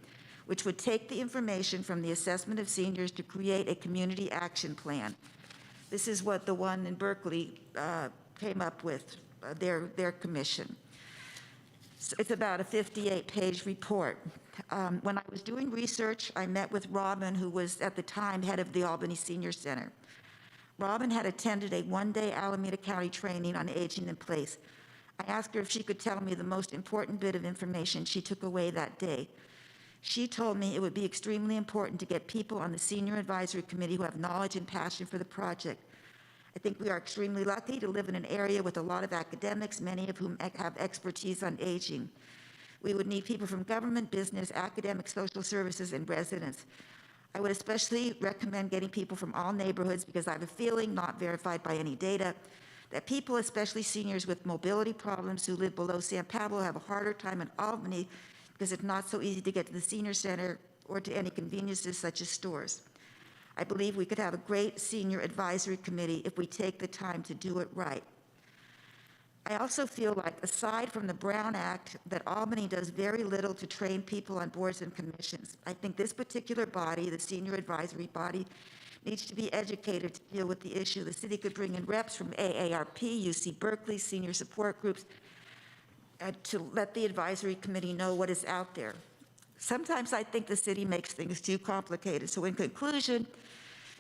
which would take the information from the assessment of seniors to create a community action plan. This is what the one in Berkeley came up with, their commission. So it's about a 58-page report. When I was doing research, I met with Robin, who was at the time head of the Albany Senior Center. Robin had attended a one-day Alameda County training on aging in place. I asked her if she could tell me the most important bit of information she took away that day. She told me it would be extremely important to get people on the Senior Advisory Committee who have knowledge and passion for the project. I think we are extremely lucky to live in an area with a lot of academics, many of whom have expertise on aging. We would need people from government, business, academic, social services, and residents. I would especially recommend getting people from all neighborhoods because I have a feeling, not verified by any data, that people, especially seniors with mobility problems who live below San Pablo, have a harder time in Albany because it's not so easy to get to the senior center or to any conveniences such as stores. I believe we could have a great senior advisory committee if we take the time to do it right. I also feel like, aside from the Brown Act, that Albany does very little to train people on boards and commissions. I think this particular body, the senior advisory body, needs to be educated to deal with the issue. The city could bring in reps from AARP, UC Berkeley, senior support groups, to let the advisory committee know what is out there. Sometimes I think the city makes things too complicated. So in conclusion,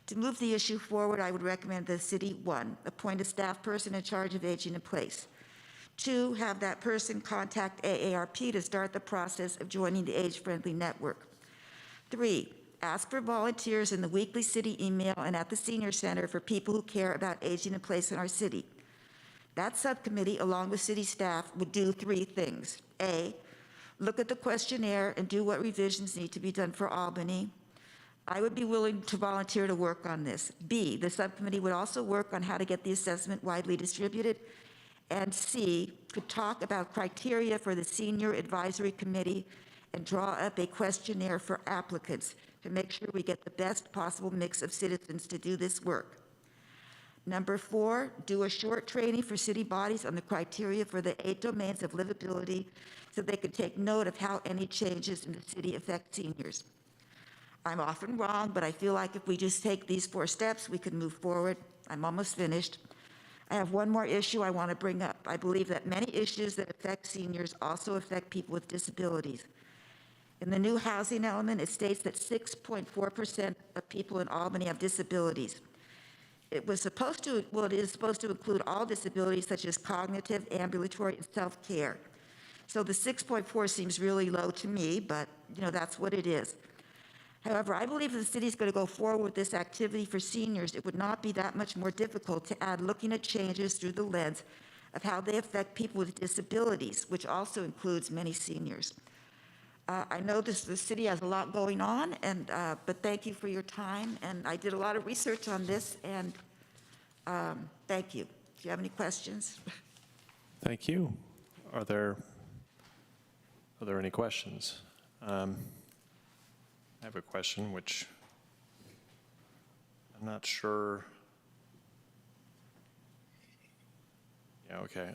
to move the issue forward, I would recommend the city, 1, appoint a staff person in charge of aging in place. 2, have that person contact AARP to start the process of joining the age-friendly network. 3, ask for volunteers in the weekly city email and at the senior center for people who care about aging in place in our city. That subcommittee, along with city staff, would do 3 things. A, look at the questionnaire and do what revisions need to be done for Albany. I would be willing to volunteer to work on this. B, the subcommittee would also work on how to get the assessment widely distributed. And C, could talk about criteria for the senior advisory committee and draw up a questionnaire for applicants to make sure we get the best possible mix of citizens to do this work. Number 4, do a short training for city bodies on the criteria for the 8 domains of livability so they can take note of how any changes in the city affect seniors. I'm often wrong, but I feel like if we just take these 4 steps, we can move forward. I'm almost finished. I have one more issue I want to bring up. I believe that many issues that affect seniors also affect people with disabilities. In the new housing element, it states that 6.4% of people in Albany have disabilities. It is supposed to include all disabilities such as cognitive, ambulatory, and self-care. So the 6.4 seems really low to me, but that's what it is. However, I believe if the city is going to go forward with this activity for seniors, it would not be that much more difficult to add looking at changes through the lens of how they affect people with disabilities, which also includes many seniors. I know the city has a lot going on, but thank you for your time. And I did a lot of research on this, and thank you. Do you have any questions? Thank you. Are there any questions? I have a question, which I'm not sure Yeah, okay.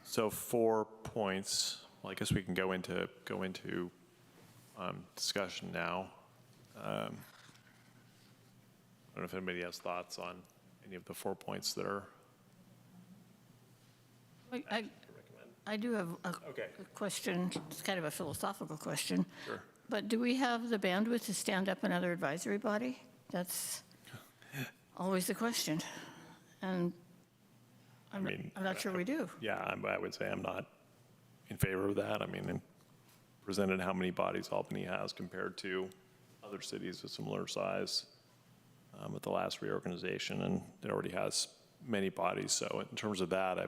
So 4 points. Well, I guess we can go into discussion now. I don't know if anybody has thoughts on any of the 4 points that are. I do have a question. It's kind of a philosophical question. Sure. But do we have the bandwidth to stand up another advisory body? That's always the question. And I'm not sure we do. Yeah, I would say I'm not in favor of that. I mean, presented how many bodies Albany has compared to other cities of similar size with the last reorganization, and it already has many bodies. So in terms of that, I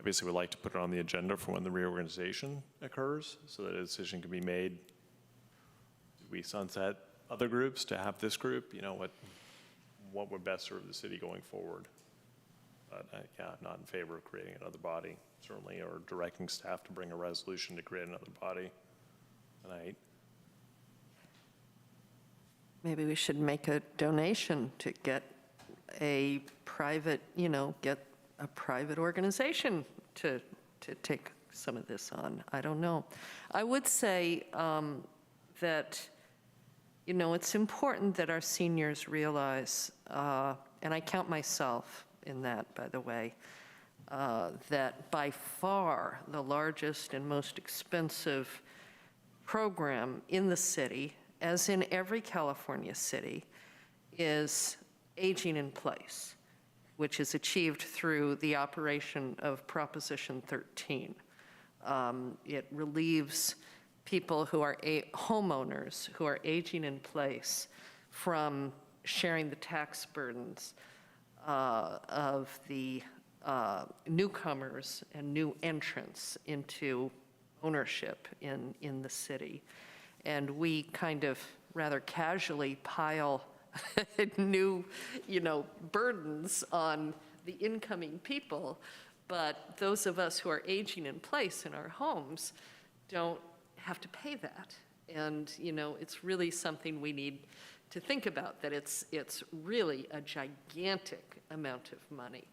basically would like to put it on the agenda for when the reorganization occurs so that a decision can be made. Do we sunset other groups to have this group? You know, what would best serve the city going forward? But yeah, I'm not in favor of creating another body, certainly, or directing staff to bring a resolution to create another body tonight. Maybe we should make a donation to get a private, get a private organization to take some of this on. I don't know. I would say that, it's important that our seniors realize, and I count myself in that, by the way, that by far the largest and most expensive program in the city, as in every California city, is aging in place, which is achieved through the operation of Proposition 13. It relieves people who are homeowners who are aging in place from sharing the tax burdens of the newcomers and new entrants into ownership in the city. And we kind of rather casually pile new, burdens on the incoming people, but those of us who are aging in place in our homes don't have to pay that. And, it's really something we need to think about, that it's really a gigantic amount of money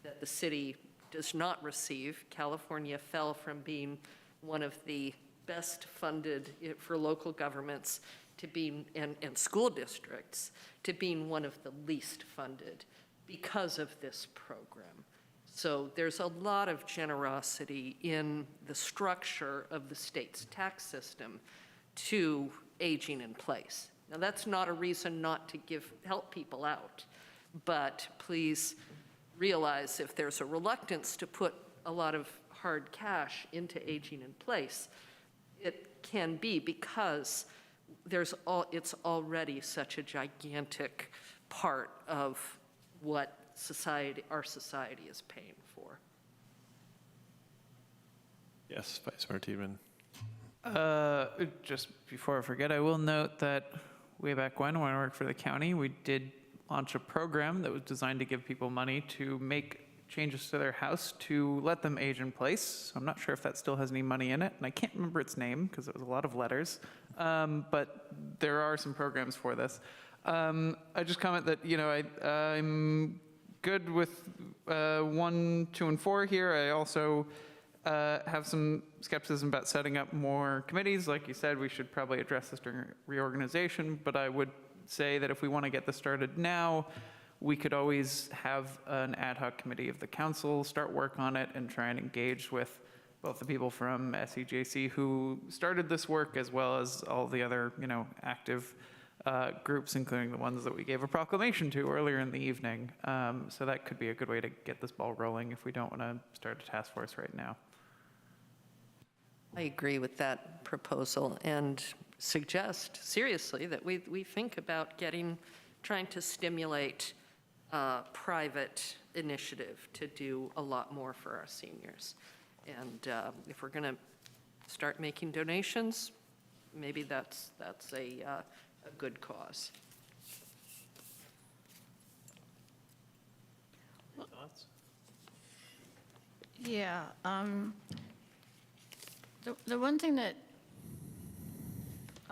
that the city does not receive. California fell from being one of the best funded for local governments to being, and school districts, to being one of the least funded because of this program. So there's a lot of generosity in the structure of the state's tax system to aging in place. Now, that's not a reason not to help people out, but please realize if there's a reluctance to put a lot of hard cash into aging in place, it can be because it's already such a gigantic part of what our society is paying for. Yes, Vice Mayor Tiedemann. Just before I forget, I will note that way back when I worked for the county, we did launch a program that was designed to give people money to make changes to their house to let them age in place. So I'm not sure if that still has any money in it, and I can't remember its name because it was a lot of letters, but there are some programs for this. I just comment that, I'm good with 1, 2, and 4 here. I also have some skepticism about setting up more committees. Like you said, we should probably address this during reorganization, but I would say that if we want to get this started now, we could always have an ad hoc committee of the council start work on it and try and engage with both the people from SEJC who started this work, as well as all the other, active groups, including the ones that we gave a proclamation to earlier in the evening. So that could be a good way to get this ball rolling if we don't want to start a task force right now. I agree with that proposal and suggest seriously that we think about trying to stimulate private initiative to do a lot more for our seniors. And if we're going to start making donations, maybe that's a good cause. Thoughts? Yeah. The one thing that,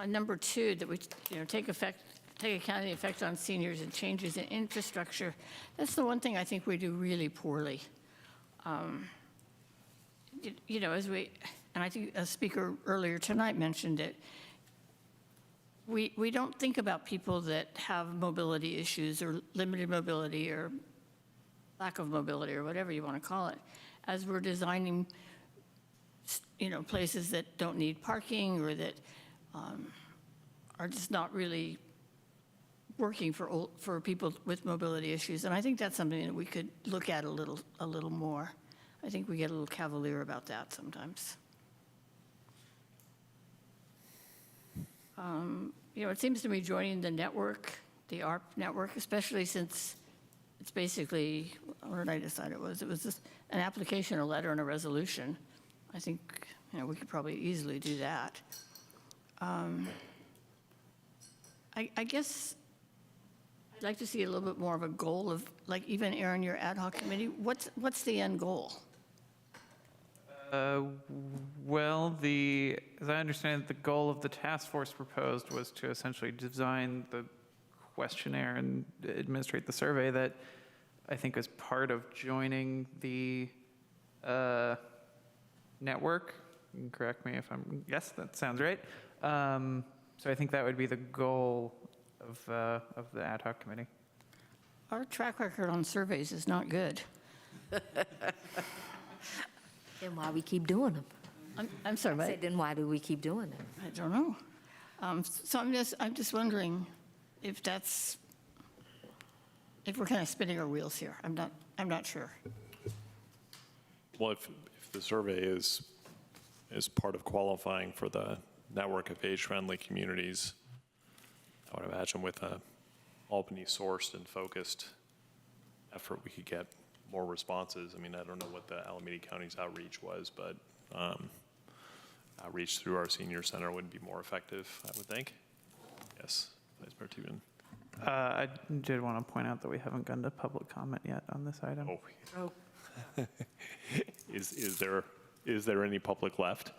number 2, that we take effect take account of the effect on seniors and changes in infrastructure. That's the one thing I think we do really poorly. You know, and I think a speaker earlier tonight mentioned it, we don't think about people that have mobility issues or limited mobility or lack of mobility or whatever you want to call it, as we're designing, you know, places that don't need parking or that are just not really working for people with mobility issues. And I think that's something that we could look at a little more. I think we get a little cavalier about that sometimes. You know, it seems to me joining the network, the ARP network, especially since it's basically, what did I decide it was? It was just an application, a letter, and a resolution. I think, you know, we could probably easily do that. I guess I'd like to see a little bit more of a goal of, like, even Aaron, your ad hoc committee, what's the end goal? Well, as I understand it, the goal of the task force proposed was to essentially design the questionnaire and administrate the survey that I think is part of joining the network. You can correct me if I'm, yes, that sounds right. So I think that would be the goal of the ad hoc committee. Our track record on surveys is not good. Then why we keep doing them? I'm sorry, I said, then why do we keep doing them? I don't know. So I'm just wondering if we're kind of spinning our wheels here. I'm not sure. Well, if the survey is part of qualifying for the network of age-friendly communities, I would imagine with a Albany-sourced and focused effort, we could get more responses. I mean, I don't know what the Alameda County's outreach was, but outreach through our senior center would be more effective, I would think. Yes, Vice Mayor Tubin. I did want to point out that we haven't gone to public comment yet on this item. Oh. Is there any public left?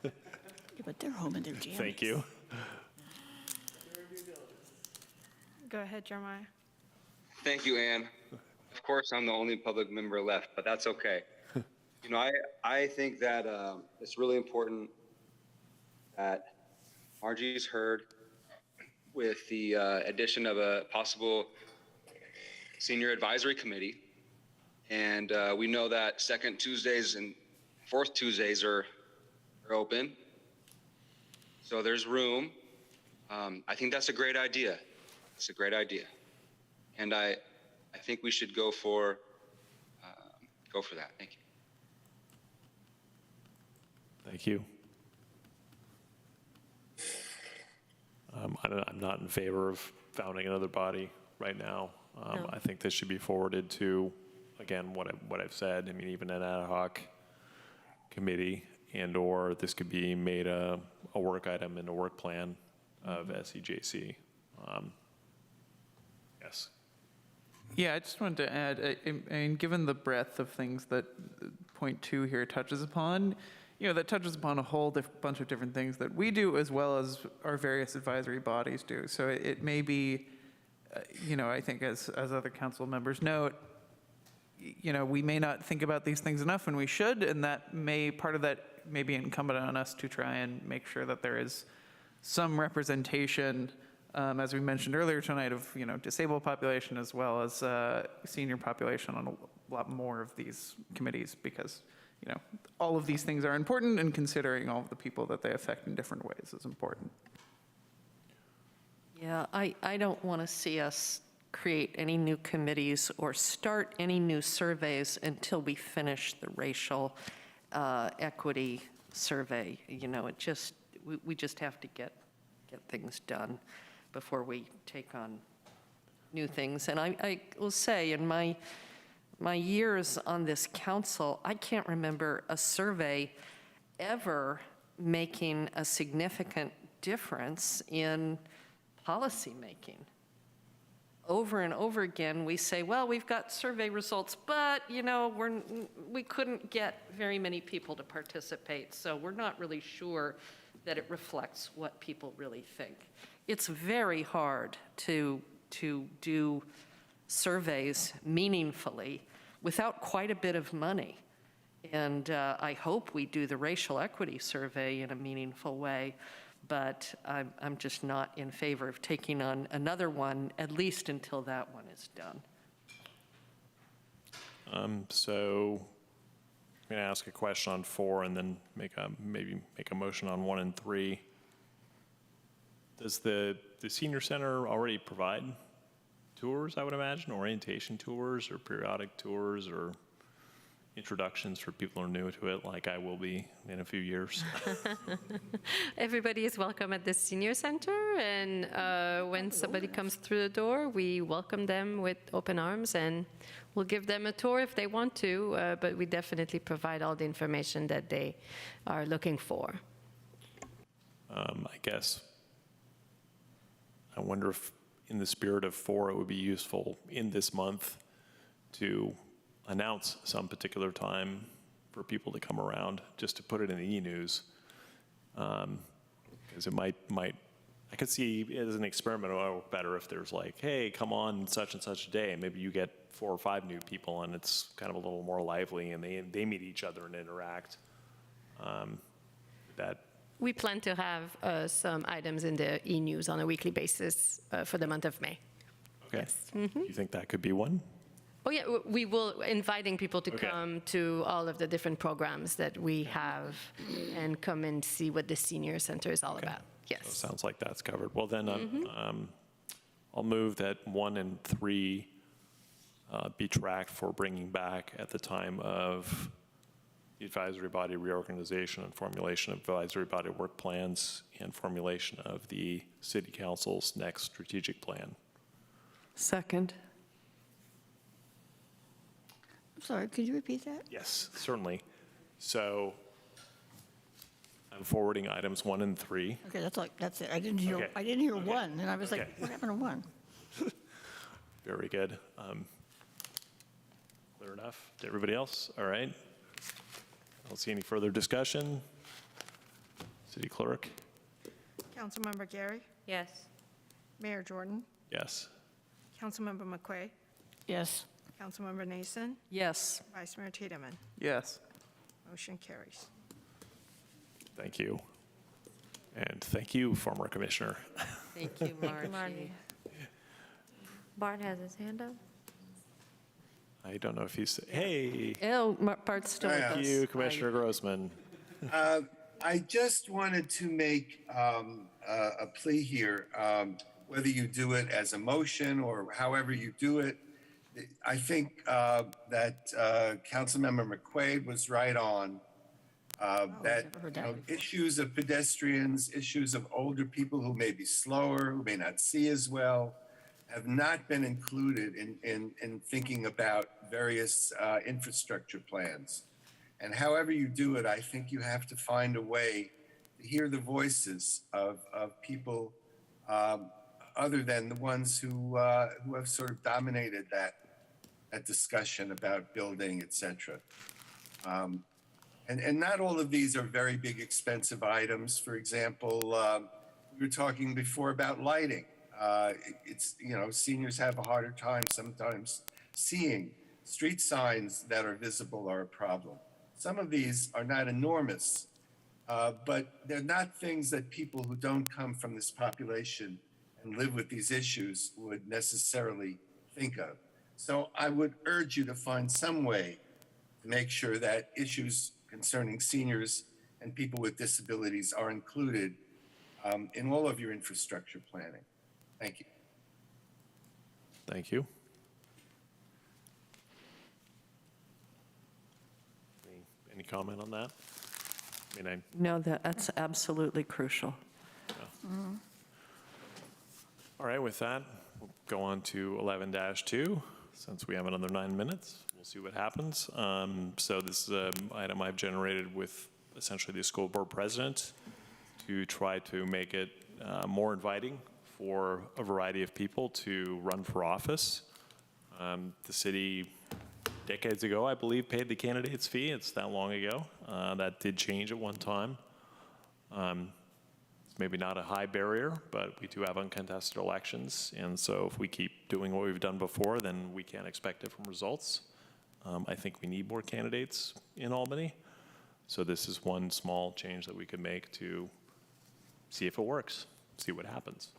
Yeah, but they're home in their jammies. Thank you. Go ahead, Jeremiah. Thank you, Ann. Of course, I'm the only public member left, but that's okay. You know, I think that it's really important that Margie's heard with the addition of a possible senior advisory committee. And we know that second Tuesdays and fourth Tuesdays are open. So there's room. I think that's a great idea. It's a great idea. And I think we should go for that. Thank you. Thank you. I'm not in favor of founding another body right now. No. I think this should be forwarded to, again, what I've said. I mean, even an ad hoc committee, and/or this could be made a work item in a work plan of SEJC. Yes. Yeah, I just wanted to add, I mean, given the breadth of things that point 2 here touches upon, you know, that touches upon a whole bunch of different things that we do as well as our various advisory bodies do. So it may be, you know, I think as other council members note, you know, we may not think about these things enough, and we should, and part of that may be incumbent on us to try and make sure that there is some representation, as we mentioned earlier tonight, of, you know, disabled population as well as senior population on a lot more of these committees, because, you know, all of these things are important, and considering all of the people that they affect in different ways is important. Yeah, I don't want to see us create any new committees or start any new surveys until we finish the racial equity survey. You know, we just have to get things done before we take on new things. And I will say, in my years on this council, I can't remember a survey ever making a significant difference in policy making. Over and over again, we say, well, we've got survey results, but, you know, we couldn't get very many people to participate, so we're not really sure that it reflects what people really think. it's very hard to do surveys meaningfully without quite a bit of money. And I hope we do the racial equity survey in a meaningful way, but I'm just not in favor of taking on another one, at least until that one is done. So I'm going to ask a question on 4 and then maybe make a motion on 1 and 3. Does the senior center already provide tours, I would imagine, orientation tours or periodic tours or introductions for people who are new to it, like I will be in a few years? Everybody is welcome at the senior center, and when somebody comes through the door, we welcome them with open arms, and we'll give them a tour if they want to, but we definitely provide all the information that they are looking for. I guess I wonder if, in the spirit of 4, it would be useful in this month to announce some particular time for people to come around, just to put it in the e-news. Because it might, I could see it as an experiment, it would work better if there's like, hey, come on such and such a day. Maybe you get 4 or 5 new people and it's kind of a little more lively and they meet each other and interact. We plan to have some items in the e-news on a weekly basis for the month of May. Okay. Yes. You think that could be one? Oh yeah, we will, inviting people to come to all of the different programs that we have and come and see what the senior center is all about. Yes. So it sounds like that's covered. Well then, I'll move that 1 and 3 be tracked for bringing back at the time of the advisory body reorganization and formulation of advisory body work plans and formulation of the city council's next strategic plan. Second. I'm sorry, could you repeat that? Yes, certainly. So I'm forwarding items 1 and 3. Okay, that's it. I didn't hear 1, and I was like, what happened to 1? Very good. Clear enough to everybody else? All right. I don't see any further discussion. City Clerk? Councilmember Gary, Yes. Mayor Jordan, Yes. Councilmember McQuay, Yes. Councilmember Nason, Yes. Vice Mayor Tiedemann. Yes. Motion carries. Thank you. And thank you, former commissioner. Thank you, Margie. Margie. Bart has his hand up. I don't know if he's, hey. Oh, Bart's still with us. Thank you, Commissioner Grossman. I just wanted to make a plea here, whether you do it as a motion or however you do it. I think that Councilmember McQuaid was right on that issues of pedestrians, issues of older people who may be slower, who may not see as well, have not been included in thinking about various infrastructure plans. And however you do it, I think you have to find a way to hear the voices of people other than the ones who have sort of dominated that discussion about building, et cetera. And not all of these are very big, expensive items. For example, we were talking before about lighting. It's, seniors have a harder time sometimes seeing. Street signs that are visible are a problem. Some of these are not enormous, but they're not things that people who don't come from this population and live with these issues would necessarily think of. So I would urge you to find some way to make sure that issues concerning seniors and people with disabilities are included in all of your infrastructure planning. Thank you. Thank you. Any comment on that? No, that's absolutely crucial. All right, with that, we'll go on to 11-2. Since we have another 9 minutes, we'll see what happens. So this is an item I've generated with essentially the school board president to try to make it more inviting for a variety of people to run for office. The city, decades ago, I believe, paid the candidate's fee. It's that long ago. That did change at one time. It's maybe not a high barrier, but we do have uncontested elections. And so if we keep doing what we've done before, then we can't expect different results. I think we need more candidates in Albany. So this is one small change that we could make to see if it works, see what happens.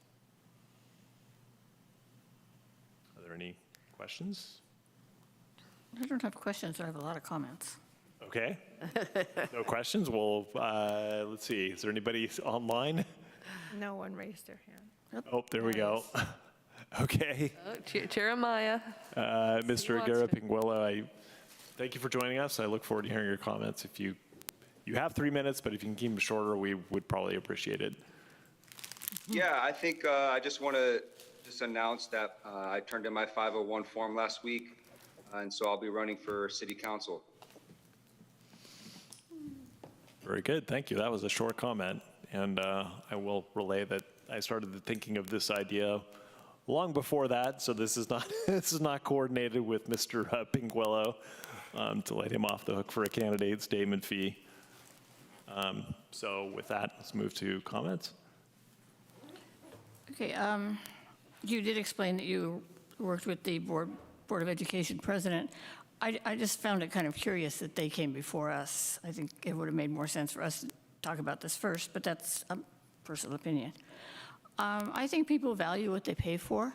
Are there any questions? I don't have questions, I have a lot of comments. Okay. No questions? Well, let's see. Is there anybody online? No one raised their hand. Oh, there we go. Okay. Oh, Jeremiah. Mr. Aguirre-Pinguelo, I thank you for joining us. I look forward to hearing your comments. If you have 3 minutes, but if you can keep them shorter, we would probably appreciate it. Yeah, I think I just want to announce that I turned in my 501 form last week, and so I'll be running for city council. Very good. Thank you. That was a short comment. And I will relay that I started thinking of this idea long before that, so this is not coordinated with Mr. Pinguelo to let him off the hook for a candidate statement fee. So with that, let's move to comments. Okay, you did explain that you worked with the Board of Education president. I just found it kind of curious that they came before us. I think it would have made more sense for us to talk about this first, but that's a personal opinion. I think people value what they pay for,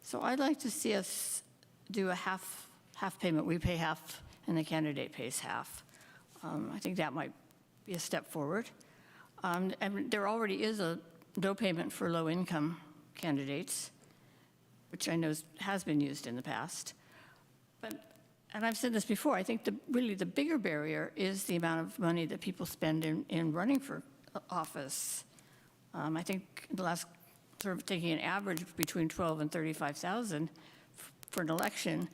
so I'd like to see us do a half payment. We pay half, and the candidate pays half. I think that might be a step forward. And there already is a no payment for low-income candidates, which I know has been used in the past. And I've said this before, I think really the bigger barrier is the amount of money that people spend in running for office. I think the last, sort of taking an average between 12 and 35,000 for an election,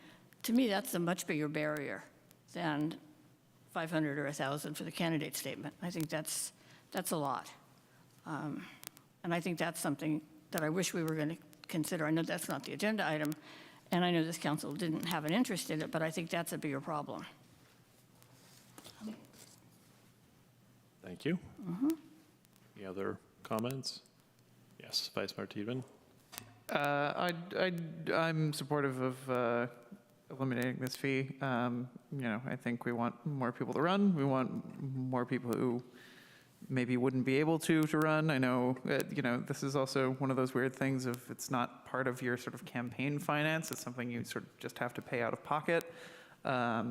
to me, that's a much bigger barrier than 500 or 1,000 for the candidate statement. I think that's a lot. And I think that's something that I wish we were going to consider. I know that's not the agenda item, and I know this council didn't have an interest in it, but I think that's a bigger problem. Thank you. Any other comments? Yes, Vice Mayor Tiedemann. I'm supportive of eliminating this fee. I think we want more people to run. We want more people who maybe wouldn't be able to run. I know, this is also one of those weird things of it's not part of your sort of campaign finance. It's something you sort of just have to pay out of pocket. I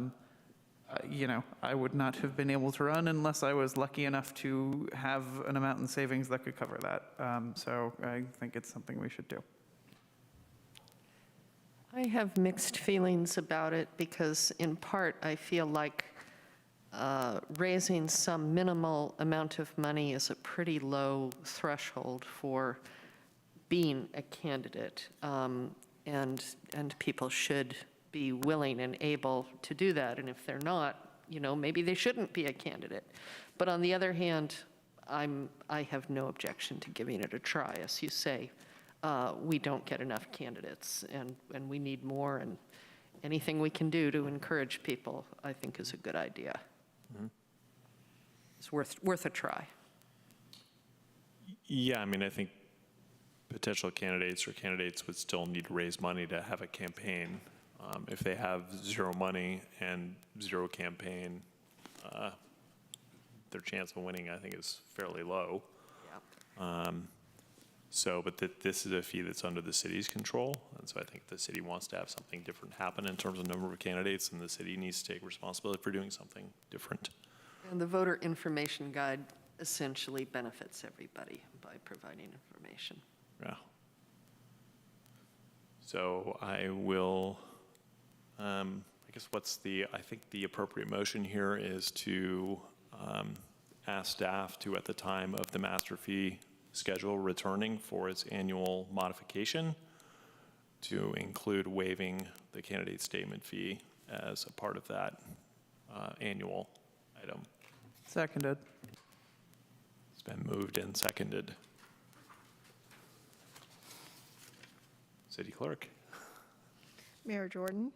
would not have been able to run unless I was lucky enough to have an amount in savings that could cover that. So I think it's something we should do. I have mixed feelings about it because in part I feel like raising some minimal amount of money is a pretty low threshold for being a candidate, and people should be willing and able to do that. And if they're not, maybe they shouldn't be a candidate. But on the other hand, I have no objection to giving it a try. As you say, we don't get enough candidates, and we need more. And anything we can do to encourage people, I think, is a good idea. It's worth a try. Yeah, I think potential candidates or candidates would still need to raise money to have a campaign. If they have zero money and zero campaign, their chance of winning, I think, is fairly low. Yeah. But this is a fee that's under the city's control, and so I think the city wants to have something different happen in terms of number of candidates, and the city needs to take responsibility for doing something different. And the voter information guide essentially benefits everybody by providing information. Yeah. So I will, I guess I think the appropriate motion here is to ask staff to, at the time of the master fee schedule returning for its annual modification, to include waiving the candidate statement fee as a part of that annual item. Seconded. It's been moved and seconded. City Clerk. Mayor Jordan,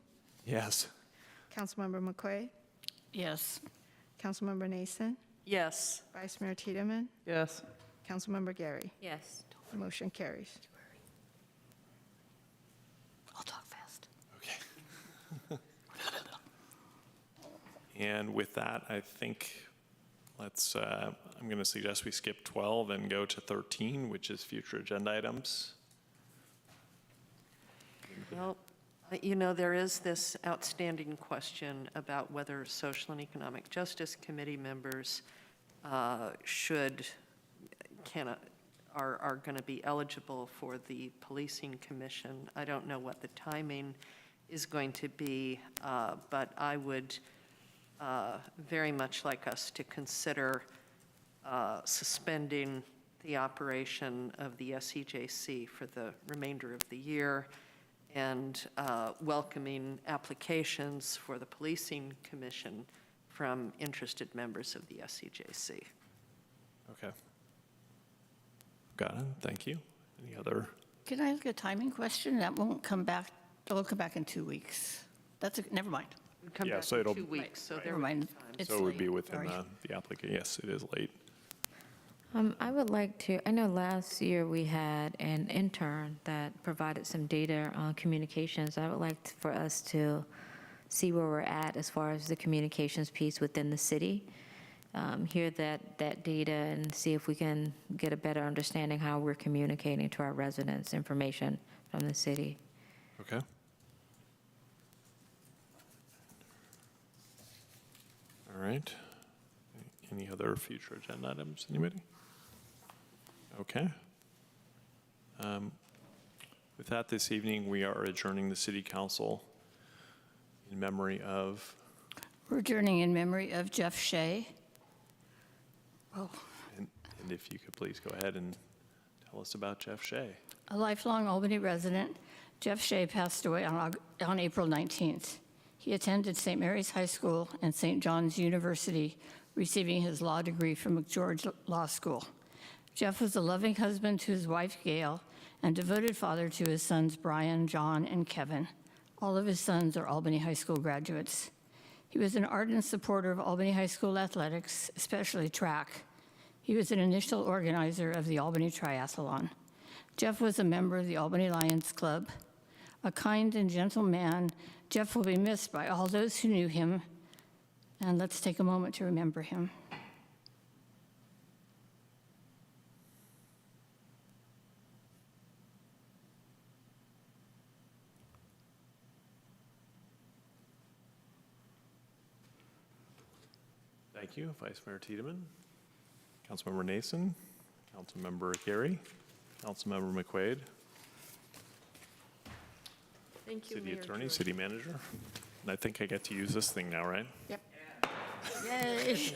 Yes. Councilmember McQuay, Yes. Councilmember Nason, Yes. Vice Mayor Tiedemann, Yes. Councilmember Gary. Yes. Motion carries. I'll talk fast. And with that, I think I'm going to suggest we skip 12 and go to 13, which is future agenda items. Well, you know, there is this outstanding question about whether Social and Economic Justice Committee members are going to be eligible for the Policing Commission. I don't know what the timing is going to be, but I would very much like us to consider suspending the operation of the SEJC for the remainder of the year and welcoming applications for the Policing Commission from interested members of the SEJC. Okay. Got it. Thank you. Any other? Can I ask a timing question? That won't come back, it'll come back in 2 weeks. Never mind. Come Yeah, back so in it'll- 2 weeks, so there Never will be mind. time. It's So it would be late. within Sorry. the applicant. Yes, it is late. I would like to, I know last year we had an intern that provided some data on communications. I would like for us to see where we're at as far as the communications piece within the city. Hear that data and see if we can get a better understanding how we're communicating to our residents information from the city. Okay. All right. Any other future agenda items, anybody? Okay. With that, this evening, we are adjourning the city council in memory of, We're adjourning in memory of Jeff Shea. Oh, and if you could please go ahead and tell us about Jeff Shea. a lifelong Albany resident, Jeff Shea passed away on April 19th. He attended St. Mary's High School and St. John's University, receiving his law degree from McGeorge Law School. Jeff was a loving husband to his wife, Gail, and devoted father to his sons, Brian, John, and Kevin. All of his sons are Albany High School graduates. He was an ardent supporter of Albany High School athletics, especially track. He was an initial organizer of the Albany Triathlon. Jeff was a member of the Albany Lions Club. A kind and gentle man, Jeff will be missed by all those who knew him, and let's take a moment to remember him. Thank you, Vice Mayor Tiedemann, Councilmember Nason, Councilmember Gary, Councilmember McQuaid, Thank you, City Mayor Attorney, George. City Manager. And I think I get to use this thing now, right? Yep. Yay!